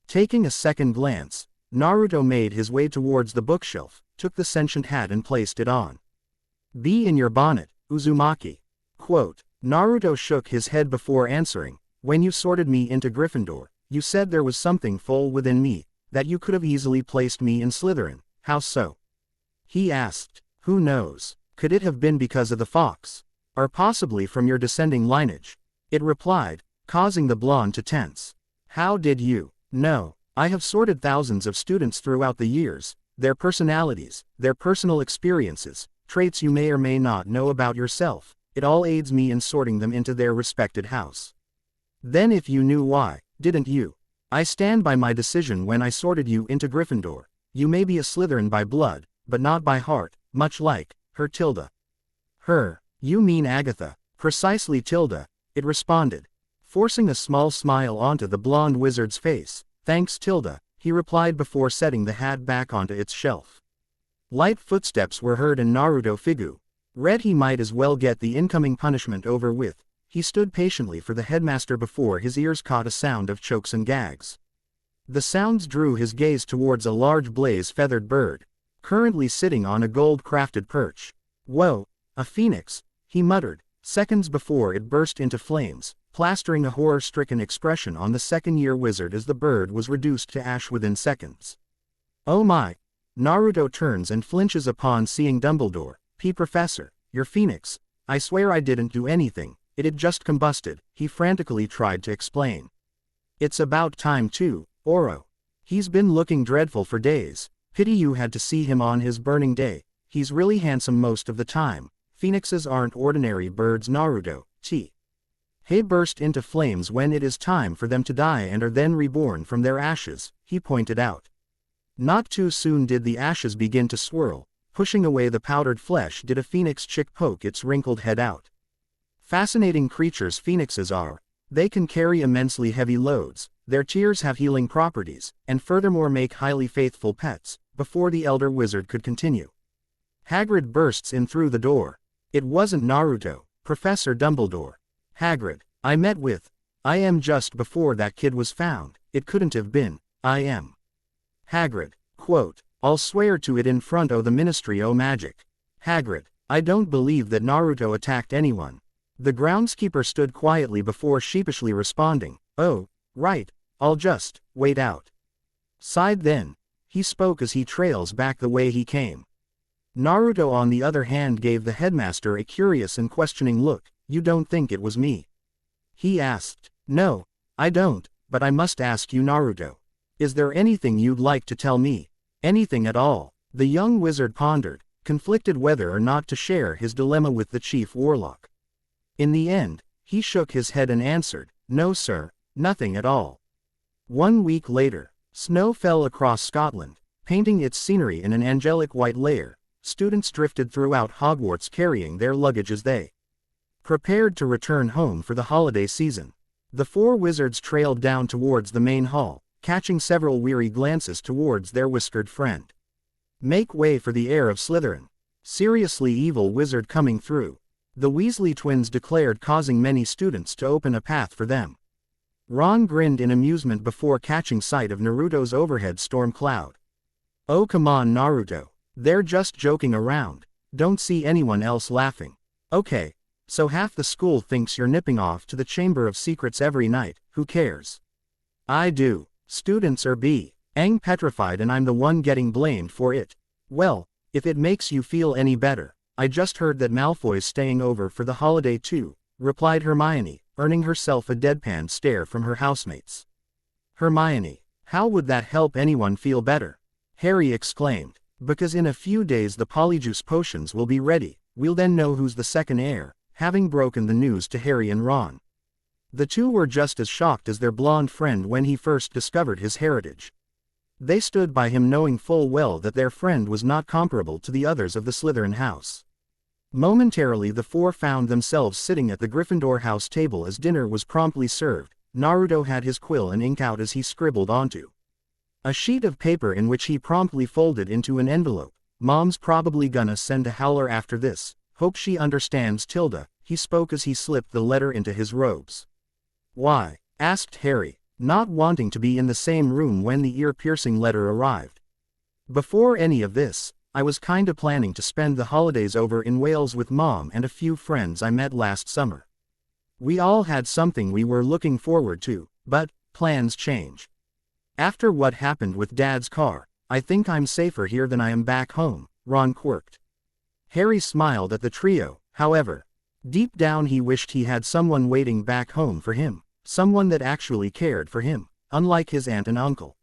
Taking a second glance, Naruto made his way towards the bookshelf, took the sentient hat and placed it on. Be in your bonnet, Uzumaki. Quote. Naruto shook his head before answering. When you sorted me into Gryffindor, you said there was something full within me, that you could have easily placed me in Slytherin. How so? He asked. Who knows? Could it have been because of the fox? Or possibly from your descending lineage? It replied, causing the blonde to tense. How did you know? I have sorted thousands of students throughout the years, their personalities, their personal experiences, traits you may or may not know about yourself. It all aids me in sorting them into their respected house. Then if you knew why, didn't you? I stand by my decision when I sorted you into Gryffindor. You may be a Slytherin by blood, but not by heart, much like her. Her. You mean Agatha. Precisely. It responded, forcing a small smile onto the blonde wizard's face. Thanks. He replied before setting the hat back onto its shelf. Light footsteps were heard and Naruto figured he might as well get the incoming punishment over with. He stood patiently for the headmaster before his ears caught a sound of chokes and gags. The sounds drew his gaze towards a large blaze-feathered bird, currently sitting on a gold-crafted perch. Whoa, a phoenix, he muttered, seconds before it burst into flames, plastering a horror-stricken expression on the second-year wizard as the bird was reduced to ash within seconds. Oh my! Naruto turns and flinches upon seeing Dumbledore. Professor, your phoenix. I swear I didn't do anything, it had just combusted, he frantically tried to explain. It's about time too, Oro. He's been looking dreadful for days. Pity you had to see him on his burning day. He's really handsome most of the time. phoenixes aren't ordinary birds, Naruto. They burst into flames when it is time for them to die and are then reborn from their ashes, he pointed out. Not too soon did the ashes begin to swirl, pushing away the powdered flesh did a phoenix chick poke its wrinkled head out. Fascinating creatures phoenixes are. They can carry immensely heavy loads, their tears have healing properties, and furthermore make highly faithful pets. Before the elder wizard could continue, Hagrid bursts in through the door. It wasn't Naruto, Professor Dumbledore. Hagrid, I met with. I am just before that kid was found, it couldn't have been. I am. Hagrid, quote, I'll swear to it in front o' the Ministry o' Magic. Hagrid, I don't believe that Naruto attacked anyone. The groundskeeper stood quietly before sheepishly responding, oh, right, I'll just wait out. Sighed then. He spoke as he trails back the way he came. Naruto on the other hand gave the headmaster a curious and questioning look. You don't think it was me? He asked. No, I don't, but I must ask you, Naruto. Is there anything you'd like to tell me? Anything at all? The young wizard pondered, conflicted whether or not to share his dilemma with the chief warlock. In the end, he shook his head and answered, no sir, nothing at all. 1 week later, snow fell across Scotland, painting its scenery in an angelic white layer. Students drifted throughout Hogwarts carrying their luggage as they prepared to return home for the holiday season. The four wizards trailed down towards the main hall, catching several weary glances towards their whiskered friend. Make way for the heir of Slytherin. Seriously evil wizard coming through. The Weasley twins declared, causing many students to open a path for them. Ron grinned in amusement before catching sight of Naruto's overhead storm cloud. Oh come on Naruto, they're just joking around, don't see anyone else laughing. Okay, so half the school thinks you're nipping off to the Chamber of Secrets every night, who cares? I do. Students are petrified and I'm the one getting blamed for it. Well, if it makes you feel any better, I just heard that Malfoy's staying over for the holiday too, replied Hermione, earning herself a deadpan stare from her housemates. Hermione, how would that help anyone feel better? Harry exclaimed. Because in a few days the polyjuice potions will be ready, we'll then know who's the second heir, having broken the news to Harry and Ron. The two were just as shocked as their blonde friend when he first discovered his heritage. They stood by him knowing full well that their friend was not comparable to the others of the Slytherin house. Momentarily the four found themselves sitting at the Gryffindor house table as dinner was promptly served. Naruto had his quill and ink out as he scribbled onto a sheet of paper in which he promptly folded into an envelope. Mom's probably gonna send a howler after this, hope she understands Tilda, he spoke as he slipped the letter into his robes. Why? Asked Harry, not wanting to be in the same room when the ear-piercing letter arrived. Before any of this, I was kinda planning to spend the holidays over in Wales with Mom and a few friends I met last summer. We all had something we were looking forward to, but plans change. After what happened with Dad's car, I think I'm safer here than I am back home, Ron quirked. Harry smiled at the trio, however. Deep down he wished he had someone waiting back home for him, someone that actually cared for him, unlike his aunt and uncle.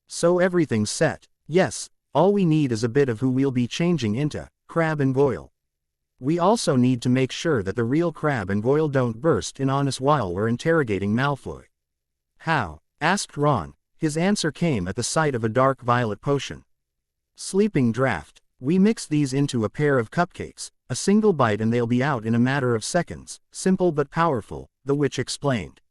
So everything's set. Yes, all we need is a bit of who we'll be changing into, Crabbe and Goyle. We also need to make sure that the real Crabbe and Goyle don't burst in on us while we're interrogating Malfoy. How? Asked Ron. His answer came at the sight of a dark violet potion. Sleeping draft. We mix these into a pair of cupcakes, a single bite and they'll be out in a matter of seconds, simple but powerful, the witch explained.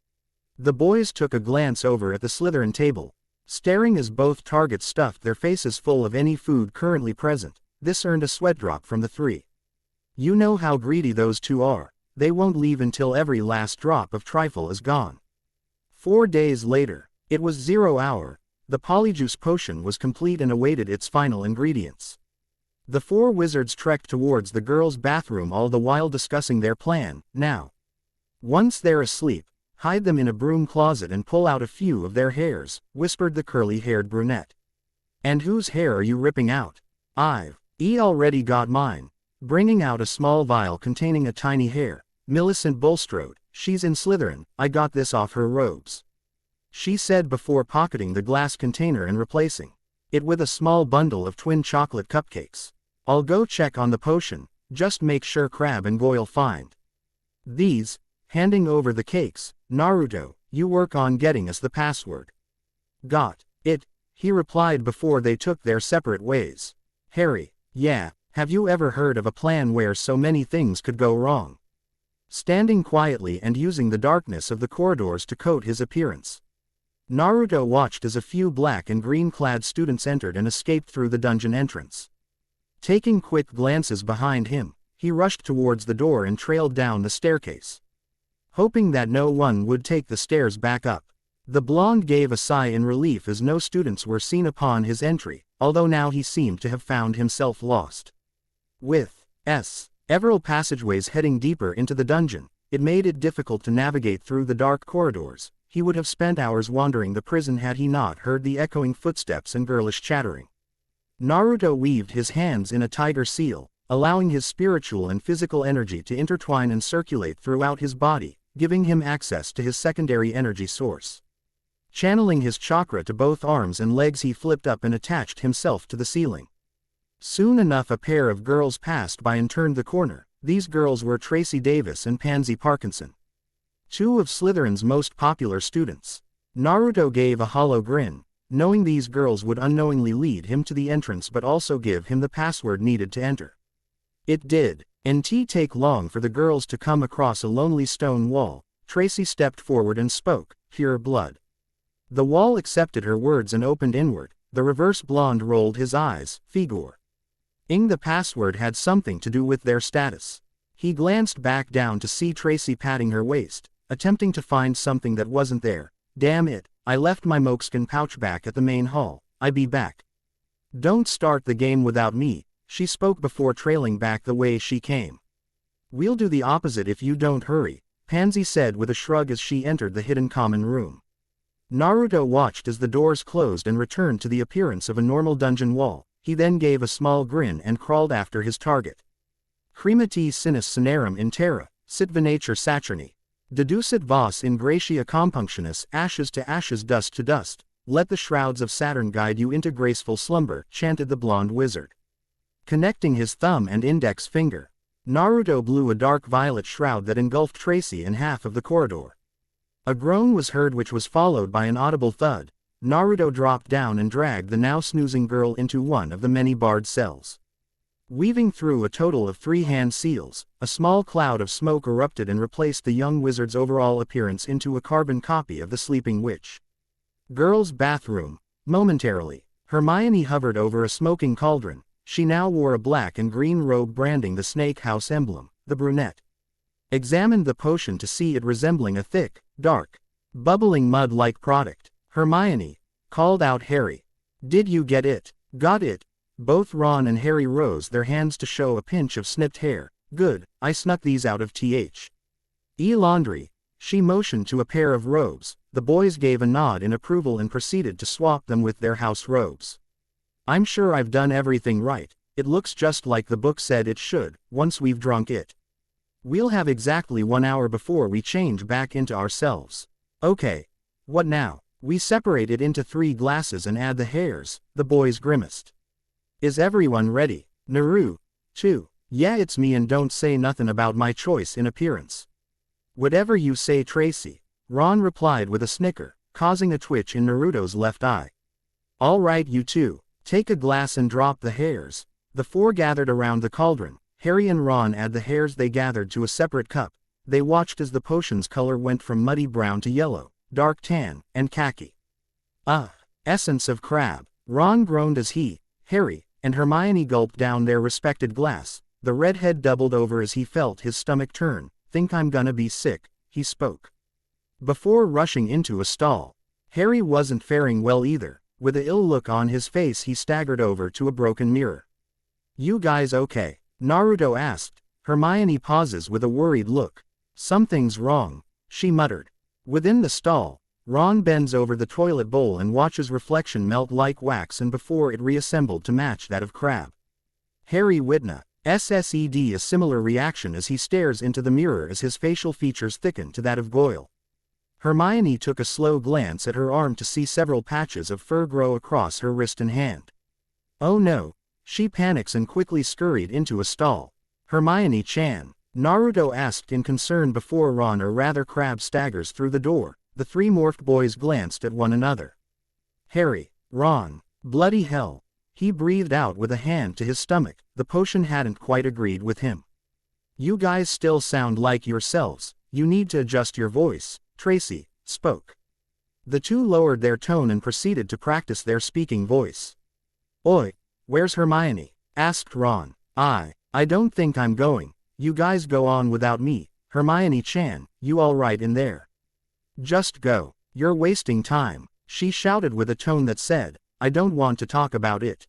The boys took a glance over at the Slytherin table, staring as both targets stuffed their faces full of any food currently present. This earned a sweat drop from the three. You know how greedy those two are, they won't leave until every last drop of trifle is gone. 4 days later, it was 0 hour, the polyjuice potion was complete and awaited its final ingredients. The four wizards trekked towards the girls' bathroom all the while discussing their plan. Now, once they're asleep, hide them in a broom closet and pull out a few of their hairs, whispered the curly-haired brunette. And whose hair are you ripping out? I've already got mine. Bringing out a small vial containing a tiny hair, Millicent Bulstrode, she's in Slytherin, I got this off her robes. She said before pocketing the glass container and replacing it with a small bundle of twin chocolate cupcakes. I'll go check on the potion, just make sure Crabbe and Goyle find these, handing over the cakes. Naruto, you work on getting us the password. Got it, he replied before they took their separate ways. Harry, yeah, have you ever heard of a plan where so many things could go wrong? Standing quietly and using the darkness of the corridors to coat his appearance, Naruto watched as a few black and green-clad students entered and escaped through the dungeon entrance. Taking quick glances behind him, he rushed towards the door and trailed down the staircase, hoping that no one would take the stairs back up. The blonde gave a sigh in relief as no students were seen upon his entry, although now he seemed to have found himself lost. With several passageways heading deeper into the dungeon, it made it difficult to navigate through the dark corridors. He would have spent hours wandering the prison had he not heard the echoing footsteps and girlish chattering. Naruto weaved his hands in a tiger seal, allowing his spiritual and physical energy to intertwine and circulate throughout his body, giving him access to his secondary energy source. Channeling his chakra to both arms and legs, he flipped up and attached himself to the ceiling. Soon enough a pair of girls passed by and turned the corner. These girls were Tracy Davis and Pansy Parkinson, two of Slytherin's most popular students. Naruto gave a hollow grin, knowing these girls would unknowingly lead him to the entrance but also give him the password needed to enter. It didn't take long for the girls to come across a lonely stone wall. Tracy stepped forward and spoke, "Pure blood." The wall accepted her words and opened inward. The reverse blonde rolled his eyes. Figure ing the password had something to do with their status. He glanced back down to see Tracy patting her waist, attempting to find something that wasn't there. Damn it, I left my moleskin pouch back at the main hall. I'll be back. Don't start the game without me, she spoke before trailing back the way she came. We'll do the opposite if you don't hurry, Pansy said with a shrug as she entered the hidden common room. Naruto watched as the doors closed and returned to the appearance of a normal dungeon wall. He then gave a small grin and crawled after his target. Cremati sinus cinerum in terra, sit venature saturni. Deducit vos in gratia compunctionis, ashes to ashes, dust to dust. Let the shrouds of Saturn guide you into graceful slumber, chanted the blonde wizard. Connecting his thumb and index finger, Naruto blew a dark violet shroud that engulfed Tracy in half of the corridor. A groan was heard which was followed by an audible thud. Naruto dropped down and dragged the now snoozing girl into one of the many barred cells. Weaving through a total of 3 hand seals, a small cloud of smoke erupted and replaced the young wizard's overall appearance into a carbon copy of the sleeping witch. Girls' bathroom. Momentarily, Hermione hovered over a smoking cauldron. She now wore a black and green robe branding the Snake House emblem. The brunette examined the potion to see it resembling a thick, dark, bubbling mud-like product. Hermione called out Harry. Did you get it? Got it. Both Ron and Harry rose their hands to show a pinch of snipped hair. Good, I snuck these out of laundry. She motioned to a pair of robes. The boys gave a nod in approval and proceeded to swap them with their house robes. I'm sure I've done everything right. It looks just like the book said it should. Once we've drunk it, we'll have exactly 1 hour before we change back into ourselves. Okay. What now? We separate it into 3 glasses and add the hairs, the boys grimaced. Is everyone ready? Naru, too. Yeah, it's me, and don't say nothing about my choice in appearance. Whatever you say, Tracy, Ron replied with a snicker, causing a twitch in Naruto's left eye. All right, you two, take a glass and drop the hairs. The 4 gathered around the cauldron. Harry and Ron add the hairs they gathered to a separate cup. They watched as the potion's color went from muddy brown to yellow, dark tan, and khaki. Essence of crab. Ron groaned as he, Harry, and Hermione gulped down their respected glass. The redhead doubled over as he felt his stomach turn. Think I'm gonna be sick, he spoke. Before rushing into a stall. Harry wasn't faring well either. With an ill look on his face, he staggered over to a broken mirror. You guys okay? Naruto asked. Hermione pauses with a worried look. Something's wrong, she muttered. Within the stall, Ron bends over the toilet bowl and watches reflection melt like wax and before it reassembled to match that of Crabbe. Harry witnessed a similar reaction as he stares into the mirror as his facial features thicken to that of Goyle. Hermione took a slow glance at her arm to see several patches of fur grow across her wrist and hand. Oh no, she panics and quickly scurried into a stall. Hermione-chan, Naruto asked in concern before Ron or rather Crabbe staggers through the door. The three morphed boys glanced at one another. Harry, Ron, bloody hell. He breathed out with a hand to his stomach. The potion hadn't quite agreed with him. You guys still sound like yourselves. You need to adjust your voice, Tracy spoke. The two lowered their tone and proceeded to practice their speaking voice. Oi, where's Hermione? Asked Ron. I don't think I'm going. You guys go on without me. Hermione-chan, you all right in there? Just go. You're wasting time, she shouted with a tone that said, I don't want to talk about it.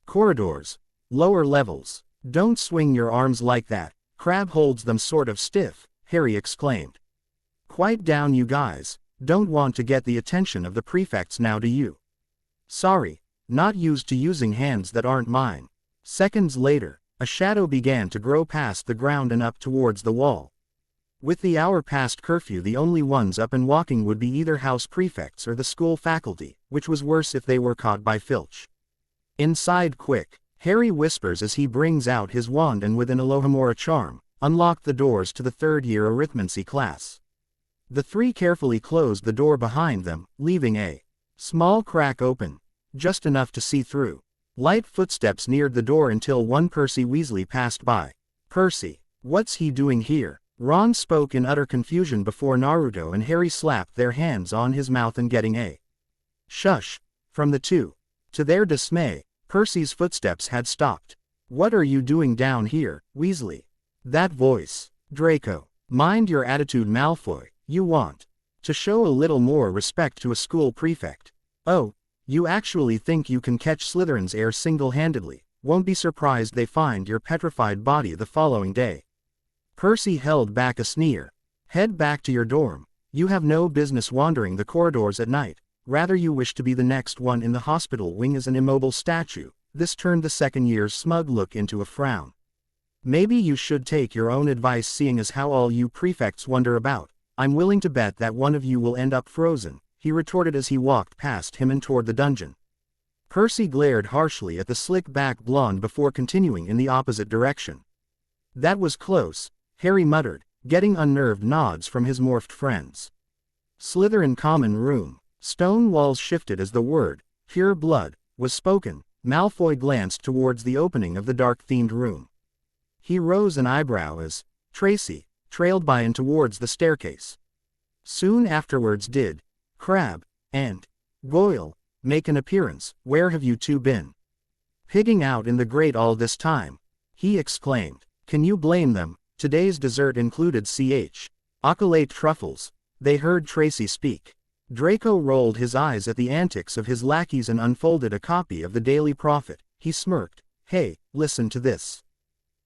Corridors. Lower levels. Don't swing your arms like that. Crabbe holds them sort of stiff, Harry exclaimed. Quiet down you guys. Don't want to get the attention of the prefects now do you? Sorry, not used to using hands that aren't mine. Seconds later, a shadow began to grow past the ground and up towards the wall. With the hour past curfew, the only ones up and walking would be either house prefects or the school faculty, which was worse if they were caught by Filch. Inside quick, Harry whispers as he brings out his wand and with an Alohomora charm, unlocked the doors to the third-year arithmancy class. The three carefully closed the door behind them, leaving a small crack open, just enough to see through. Light footsteps neared the door until one Percy Weasley passed by. Percy, what's he doing here? Ron spoke in utter confusion before Naruto and Harry slapped their hands on his mouth and getting a shush from the two. To their dismay, Percy's footsteps had stopped. What are you doing down here, Weasley? That voice. Draco. Mind your attitude, Malfoy. You want to show a little more respect to a school prefect. Oh, you actually think you can catch Slytherin's heir single-handedly? Won't be surprised they find your petrified body the following day. Percy held back a sneer. Head back to your dorm. You have no business wandering the corridors at night. Rather you wish to be the next one in the hospital wing as an immobile statue. This turned the second year's smug look into a frown. Maybe you should take your own advice, seeing as how all you prefects wander about. I'm willing to bet that one of you will end up frozen, he retorted as he walked past him and toward the dungeon. Percy glared harshly at the slick-back blonde before continuing in the opposite direction. That was close, Harry muttered, getting unnerved nods from his morphed friends. Slytherin common room. Stone walls shifted as the word, pure blood, was spoken. Malfoy glanced towards the opening of the dark-themed room. He rose an eyebrow as Tracy trailed by and towards the staircase. Soon afterwards did Crabbe and Goyle make an appearance. Where have you two been? Pigging out in the grate all this time, he exclaimed. Can you blame them? Today's dessert included accolade truffles. They heard Tracy speak. Draco rolled his eyes at the antics of his lackeys and unfolded a copy of the Daily Prophet. He smirked. Hey, listen to this.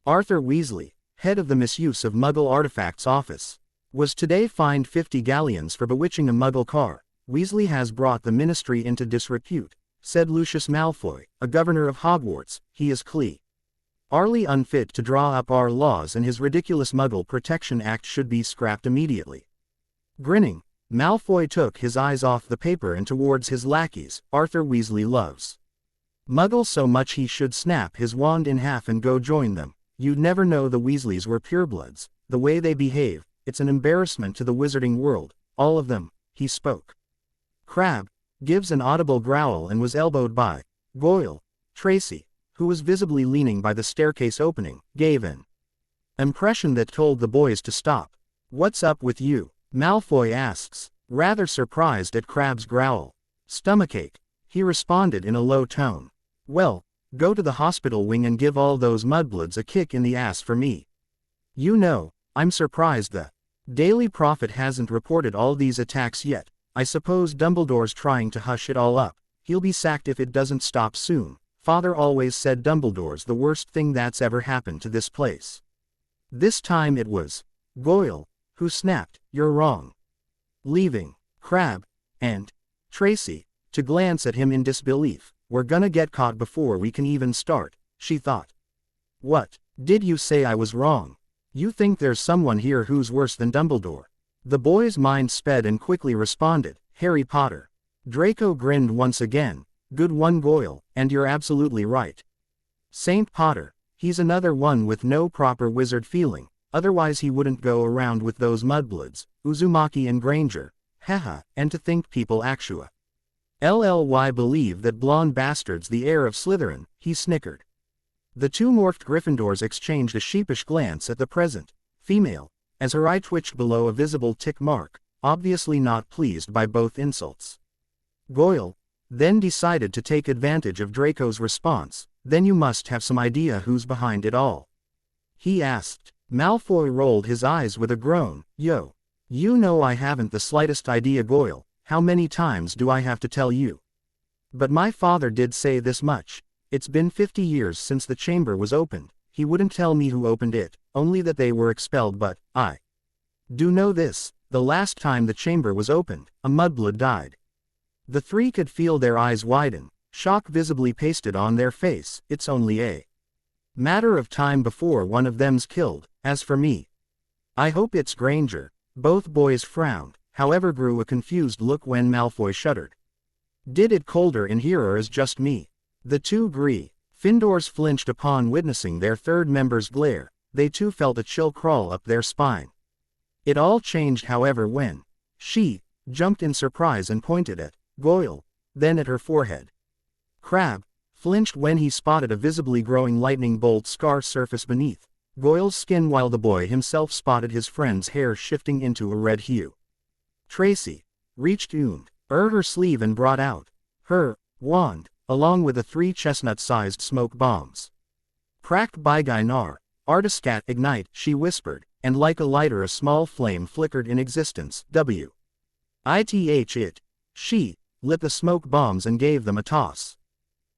Arthur Weasley, head of the misuse of Muggle artifacts office, was today fined 50 galleons for bewitching a Muggle car. Weasley has brought the ministry into disrepute, said Lucius Malfoy, a governor of Hogwarts. He is clearly unfit to draw up our laws, and his ridiculous Muggle Protection Act should be scrapped immediately. Grinning, Malfoy took his eyes off the paper and towards his lackeys. Arthur Weasley loves Muggles so much he should snap his wand in half and go join them. You'd never know the Weasleys were purebloods. The way they behave, it's an embarrassment to the wizarding world. All of them, he spoke. Crabbe gives an audible growl and was elbowed by Goyle. Tracy, who was visibly leaning by the staircase opening, gave an impression that told the boys to stop. What's up with you? Malfoy asks, rather surprised at Crabbe's growl. Stomachache, he responded in a low tone. Well, go to the hospital wing and give all those mudbloods a kick in the ass for me. You know, I'm surprised the Daily Prophet hasn't reported all these attacks yet. I suppose Dumbledore's trying to hush it all up. He'll be sacked if it doesn't stop soon. Father always said Dumbledore's the worst thing that's ever happened to this place. This time it was Goyle who snapped, you're wrong. Leaving Crabbe and Tracy to glance at him in disbelief. We're gonna get caught before we can even start, she thought. What? Did you say I was wrong? You think there's someone here who's worse than Dumbledore? The boy's mind sped and quickly responded, Harry Potter. Draco grinned once again. Good one, Goyle, and you're absolutely right. Saint Potter, He's another one with no proper wizard feeling, otherwise he wouldn't go around with those mudbloods, Uzumaki and Granger, haha, and to think people actua. LLY believe that blonde bastard's the heir of Slytherin, he snickered. The two morphed Gryffindors exchanged a sheepish glance at the present female, as her eye twitched below a visible tick mark, obviously not pleased by both insults. Goyle then decided to take advantage of Draco's response. Then you must have some idea who's behind it all, he asked. Malfoy rolled his eyes with a groan. Yo. You know I haven't the slightest idea, Goyle. How many times do I have to tell you? But my father did say this much. It's been 50 years since the chamber was opened. He wouldn't tell me who opened it, only that they were expelled, but I do know this. The last time the chamber was opened, a mudblood died. The three could feel their eyes widen, shock visibly pasted on their face. It's only a matter of time before one of them's killed. As for me, I hope it's Granger. Both boys frowned, however grew a confused look when Malfoy shuddered. Did it colder in here or is just me? The two Gryffindors flinched upon witnessing their third member's glare. They too felt a chill crawl up their spine. It all changed however when she jumped in surprise and pointed at Goyle, then at her forehead. Crabbe flinched when he spotted a visibly growing lightning bolt scar surface beneath Goyle's skin, while the boy himself spotted his friend's hair shifting into a red hue. Tracy reached her sleeve and brought out her wand, along with the 3 chestnut-sized smoke bombs. Cracked by Gynar, Artiscat ignite, she whispered, and like a lighter a small flame flickered in existence. It. She lit the smoke bombs and gave them a toss.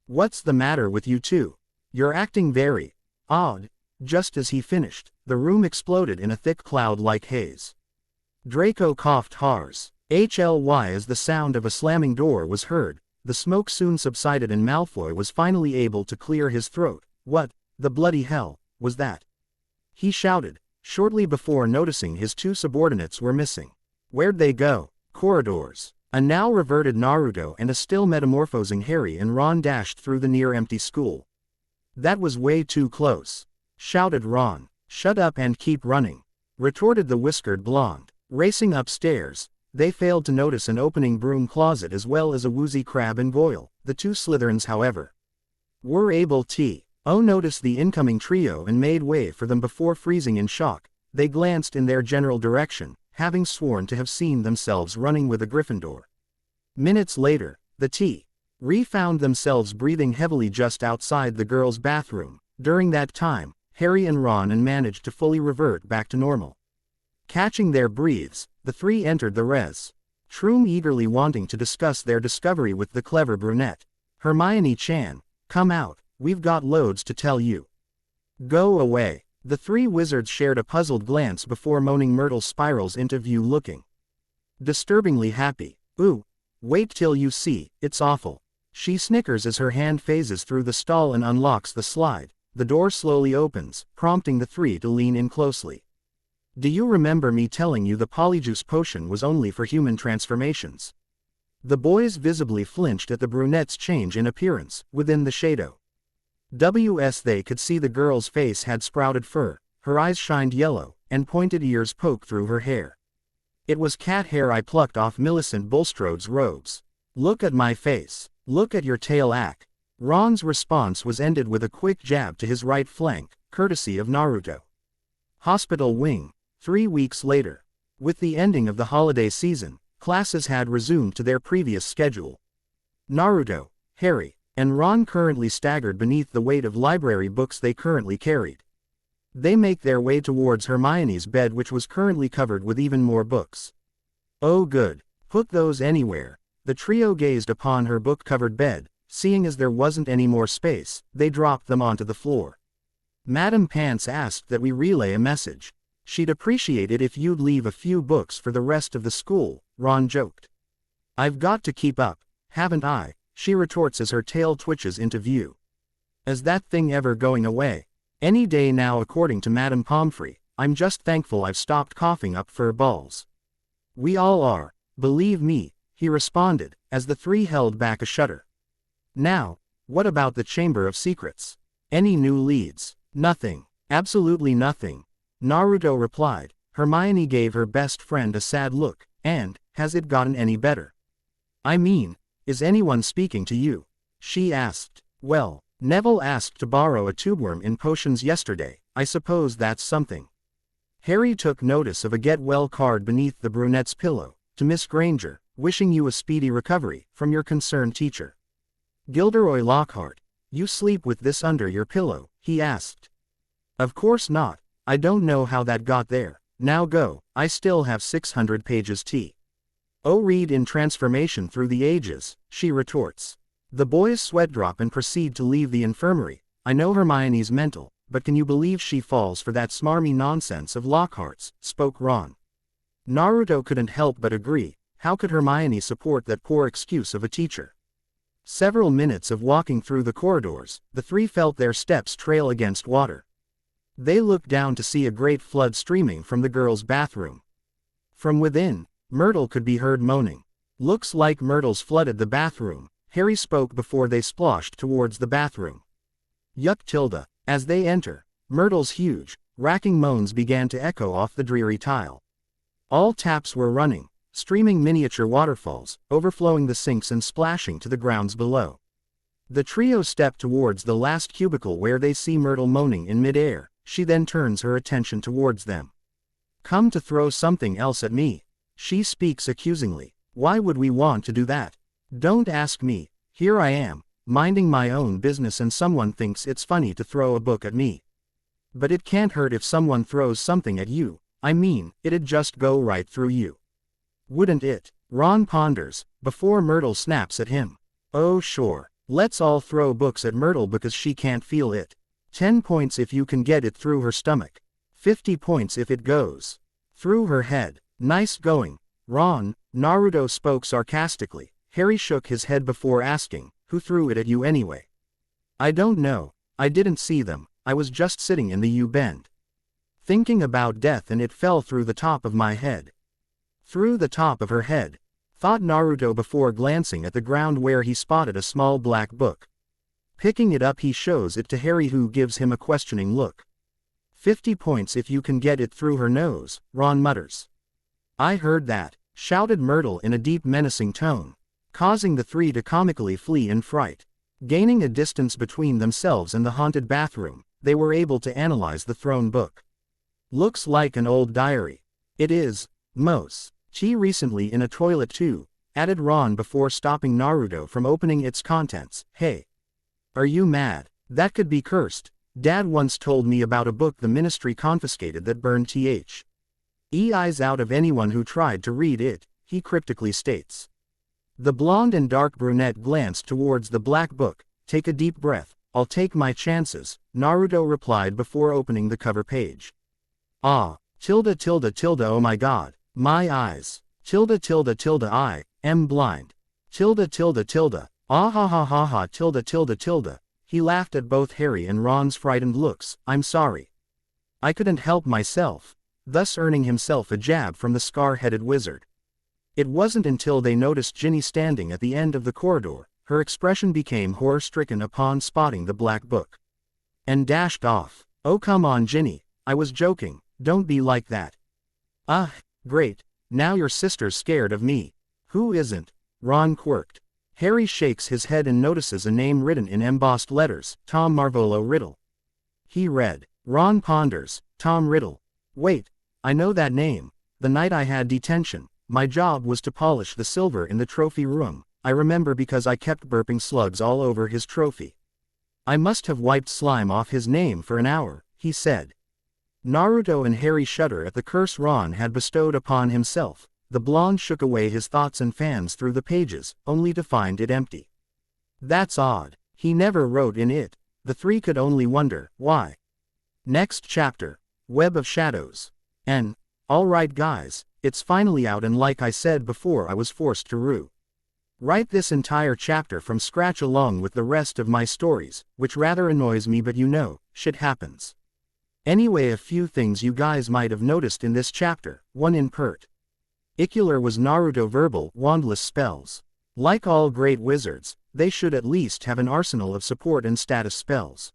What's the matter with you two? You're acting very odd. Just as he finished, the room exploded in a thick cloud-like haze. Draco coughed hars. HLY as the sound of a slamming door was heard. The smoke soon subsided and Malfoy was finally able to clear his throat. What the bloody hell was that? He shouted, shortly before noticing his 2 subordinates were missing. Where'd they go? Corridors. A now reverted Naruto and a still metamorphosing Harry and Ron dashed through the near-empty school. That was way too close, shouted Ron. Shut up and keep running, retorted the whiskered blonde. Racing upstairs, they failed to notice an opening broom closet as well as a woozy Crabbe and Goyle. The 2 Slytherins, however, were able to notice the incoming trio and made way for them before freezing in shock. They glanced in their general direction, having sworn to have seen themselves running with a Gryffindor. Minutes later, the three found themselves breathing heavily just outside the girls' bathroom. During that time, Harry and Ron managed to fully revert back to normal. Catching their breaths, the 3 entered the res room, eagerly wanting to discuss their discovery with the clever brunette. Hermione-chan, come out, we've got loads to tell you. Go away. The 3 wizards shared a puzzled glance before moaning Myrtle spirals into view, looking disturbingly happy. Ooh, wait till you see, it's awful. She snickers as her hand phases through the stall and unlocks the slide. The door slowly opens, prompting the 3 to lean in closely. Do you remember me telling you the polyjuice potion was only for human transformations? The boys visibly flinched at the brunette's change in appearance. Within the shadow they could see the girl's face had sprouted fur, her eyes shined yellow, and pointed ears poked through her hair. It was cat hair I plucked off Millicent Bulstrode's robes. Look at my face. Look at your tail, Ack. Ron's response was ended with a quick jab to his right flank, courtesy of Naruto. Hospital wing. 3 weeks later. With the ending of the holiday season, classes had resumed to their previous schedule. Naruto, Harry, and Ron currently staggered beneath the weight of library books they currently carried. They make their way towards Hermione's bed, which was currently covered with even more books. Oh good, put those anywhere. The trio gazed upon her book-covered bed. Seeing as there wasn't any more space, they dropped them onto the floor. Madam Pants asked that we relay a message. She'd appreciate it if you'd leave a few books for the rest of the school, Ron joked. I've got to keep up, haven't I? She retorts as her tail twitches into view. Is that thing ever going away? Any day now, according to Madame Pomfrey. I'm just thankful I've stopped coughing up fur balls. We all are, believe me, he responded, as the 3 held back a shudder. Now, what about the Chamber of Secrets? Any new leads? Nothing. Absolutely nothing. Naruto replied. Hermione gave her best friend a sad look, and, has it gotten any better? I mean, is anyone speaking to you? She asked. Well, Neville asked to borrow a tubeworm in potions yesterday, I suppose that's something. Harry took notice of a get well card beneath the brunette's pillow. To Miss Granger, wishing you a speedy recovery, from your concerned teacher. Gilderoy Lockhart. You sleep with this under your pillow? He asked. Of course not. I don't know how that got there. Now go, I still have 600 pages T. Oh, read in Transformation Through the Ages, she retorts. The boys sweat drop and proceed to leave the infirmary. I know Hermione's mental, but can you believe she falls for that smarmy nonsense of Lockhart's, spoke Ron. Naruto couldn't help but agree. How could Hermione support that poor excuse of a teacher? Several minutes of walking through the corridors, the three felt their steps trail against water. They looked down to see a great flood streaming from the girls' bathroom. From within, Myrtle could be heard moaning. Looks like Myrtle's flooded the bathroom, Harry spoke before they splashed towards the bathroom. Yuck tilde. As they enter, Myrtle's huge, racking moans began to echo off the dreary tile. All taps were running, streaming miniature waterfalls, overflowing the sinks and splashing to the grounds below. The trio step towards the last cubicle where they see Myrtle moaning in midair. She then turns her attention towards them. Come to throw something else at me. She speaks accusingly. Why would we want to do that? Don't ask me. Here I am, minding my own business and someone thinks it's funny to throw a book at me. But it can't hurt if someone throws something at you. I mean, it'd just go right through you. Wouldn't it? Ron ponders, before Myrtle snaps at him. Oh sure, let's all throw books at Myrtle because she can't feel it. 10 points if you can get it through her stomach. 50 points if it goes through her head. Nice going, Ron, Naruto spoke sarcastically. Harry shook his head before asking, who threw it at you anyway? I don't know, I didn't see them, I was just sitting in the U-bend. Thinking about death and it fell through the top of my head. Through the top of her head, thought Naruto before glancing at the ground where he spotted a small black book. Picking it up he shows it to Harry who gives him a questioning look. 50 points if you can get it through her nose, Ron mutters. I heard that, shouted Myrtle in a deep menacing tone, causing the three to comically flee in fright. Gaining a distance between themselves and the haunted bathroom, they were able to analyze the thrown book. Looks like an old diary. It is, Mos. She recently in a toilet too, added Ron before stopping Naruto from opening its contents. Hey. Are you mad? That could be cursed. Dad once told me about a book the ministry confiscated that burned eyes out of anyone who tried to read it, he cryptically states. The blonde and dark brunette glanced towards the black book. Take a deep breath, I'll take my chances, Naruto replied before opening the cover page. Ah, tilde tilde tilde oh my god, my eyes, tilde tilde tilde I am blind, tilde tilde tilde, ah ha ha ha ha tilde tilde tilde, he laughed at both Harry and Ron's frightened looks. I'm sorry. I couldn't help myself, thus earning himself a jab from the scar-headed wizard. It wasn't until they noticed Ginny standing at the end of the corridor, her expression became horror-stricken upon spotting the black book. And dashed off. Oh come on Ginny, I was joking, don't be like that. Ah, great, now your sister's scared of me. Who isn't? Ron quirked. Harry shakes his head and notices a name written in embossed letters, Tom Marvolo Riddle. He read. Ron ponders, Tom Riddle. Wait, I know that name. The night I had detention, my job was to polish the silver in the trophy room. I remember because I kept burping slugs all over his trophy. I must have wiped slime off his name for an hour, he said. Naruto and Harry shudder at the curse Ron had bestowed upon himself. The blonde shook away his thoughts and fans through the pages, only to find it empty. That's odd. He never wrote in it. The three could only wonder, why. Next chapter, Web of Shadows. Alright guys, it's finally out and like I said before I was forced to write this entire chapter from scratch along with the rest of my stories, which rather annoys me but you know, shit happens. Anyway, a few things you guys might have noticed in this chapter. 1 in particular was Naruto verbal, wandless spells. Like all great wizards, they should at least have an arsenal of support and status spells.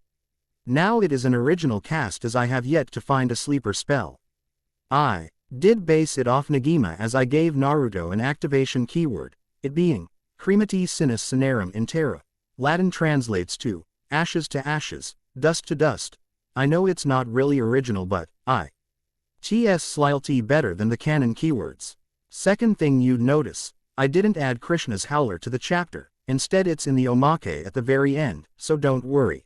Now it is an original cast as I have yet to find a sleeper spell. I did base it off Nagima as I gave Naruto an activation keyword, it being Cremati Sinus Cinerum in Terra. Latin translates to ashes, dust to dust. I know it's not really original, but it's slightly better than the canon keywords. Second thing you'd notice, I didn't add Krishna's howler to the chapter, instead it's in the omake at the very end, so don't worry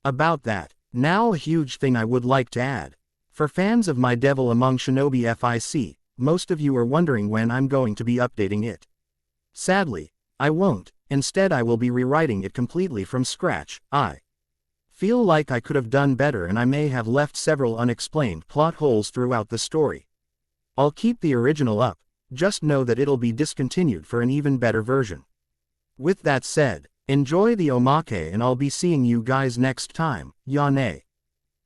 about that. Now a huge thing I would like to add. For fans of My Devil Among Shinobi FIC, most of you are wondering when I'm going to be updating it. Sadly, I won't, instead I will be rewriting it completely from scratch. I feel like I could have done better and I may have left several unexplained plot holes throughout the story. I'll keep the original up, just know that it'll be discontinued for an even better version. With that said, enjoy the omake and I'll be seeing you guys next time, Yane.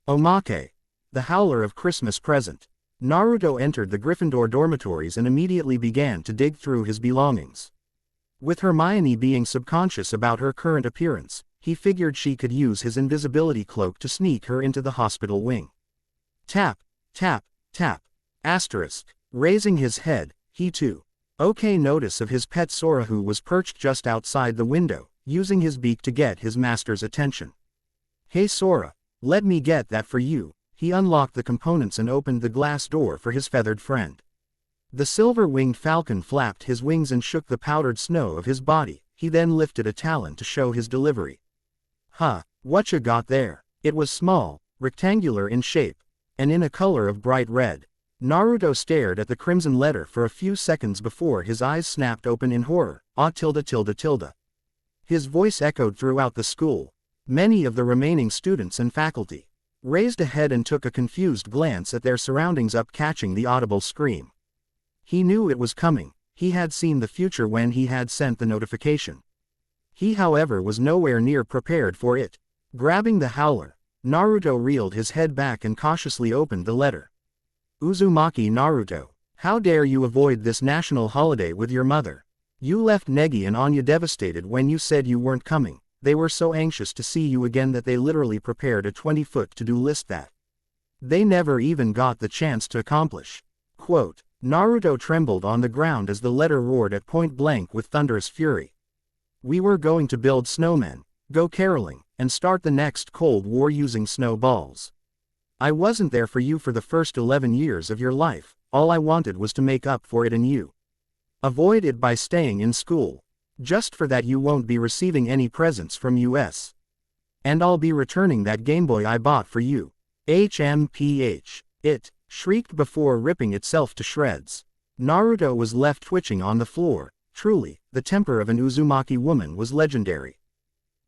Omake. The Howler of Christmas Present. Naruto entered the Gryffindor dormitories and immediately began to dig through his belongings. With Hermione being subconscious about her current appearance, he figured she could use his invisibility cloak to sneak her into the hospital wing. Tap, tap, tap. Asterisk. Raising his head, he too took notice of his pet Sora, who was perched just outside the window, using his beak to get his master's attention. Hey Sora, let me get that for you. He unlocked the components and opened the glass door for his feathered friend. The silver-winged falcon flapped his wings and shook the powdered snow of his body. He then lifted a talon to show his delivery. Huh, whatcha got there? It was small, rectangular in shape, and in a color of bright red. Naruto stared at the crimson letter for a few seconds before his eyes snapped open in horror. Ah tilde tilde tilde. His voice echoed throughout the school. Many of the remaining students and faculty raised a head and took a confused glance at their surroundings, up catching the audible scream. He knew it was coming. He had seen the future when he had sent the notification. He, however, was nowhere near prepared for it. Grabbing the howler, Naruto reeled his head back and cautiously opened the letter. Uzumaki Naruto, how dare you avoid this national holiday with your mother? You left Negi and Anya devastated when you said you weren't coming. They were so anxious to see you again that they literally prepared a 20-foot to-do list that they never even got the chance to accomplish. Quote, Naruto trembled on the ground as the letter roared at point blank with thunderous fury. We were going to build snowmen, go caroling, and start the next Cold War using snowballs. I wasn't there for you for the first 11 years of your life. All I wanted was to make up for it, and you avoid it by staying in school. Just for that you won't be receiving any presents from US. And I'll be returning that Game Boy I bought for you. HMPH. It shrieked before ripping itself to shreds. Naruto was left twitching on the floor. Truly, the temper of an Uzumaki woman was legendary.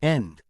End.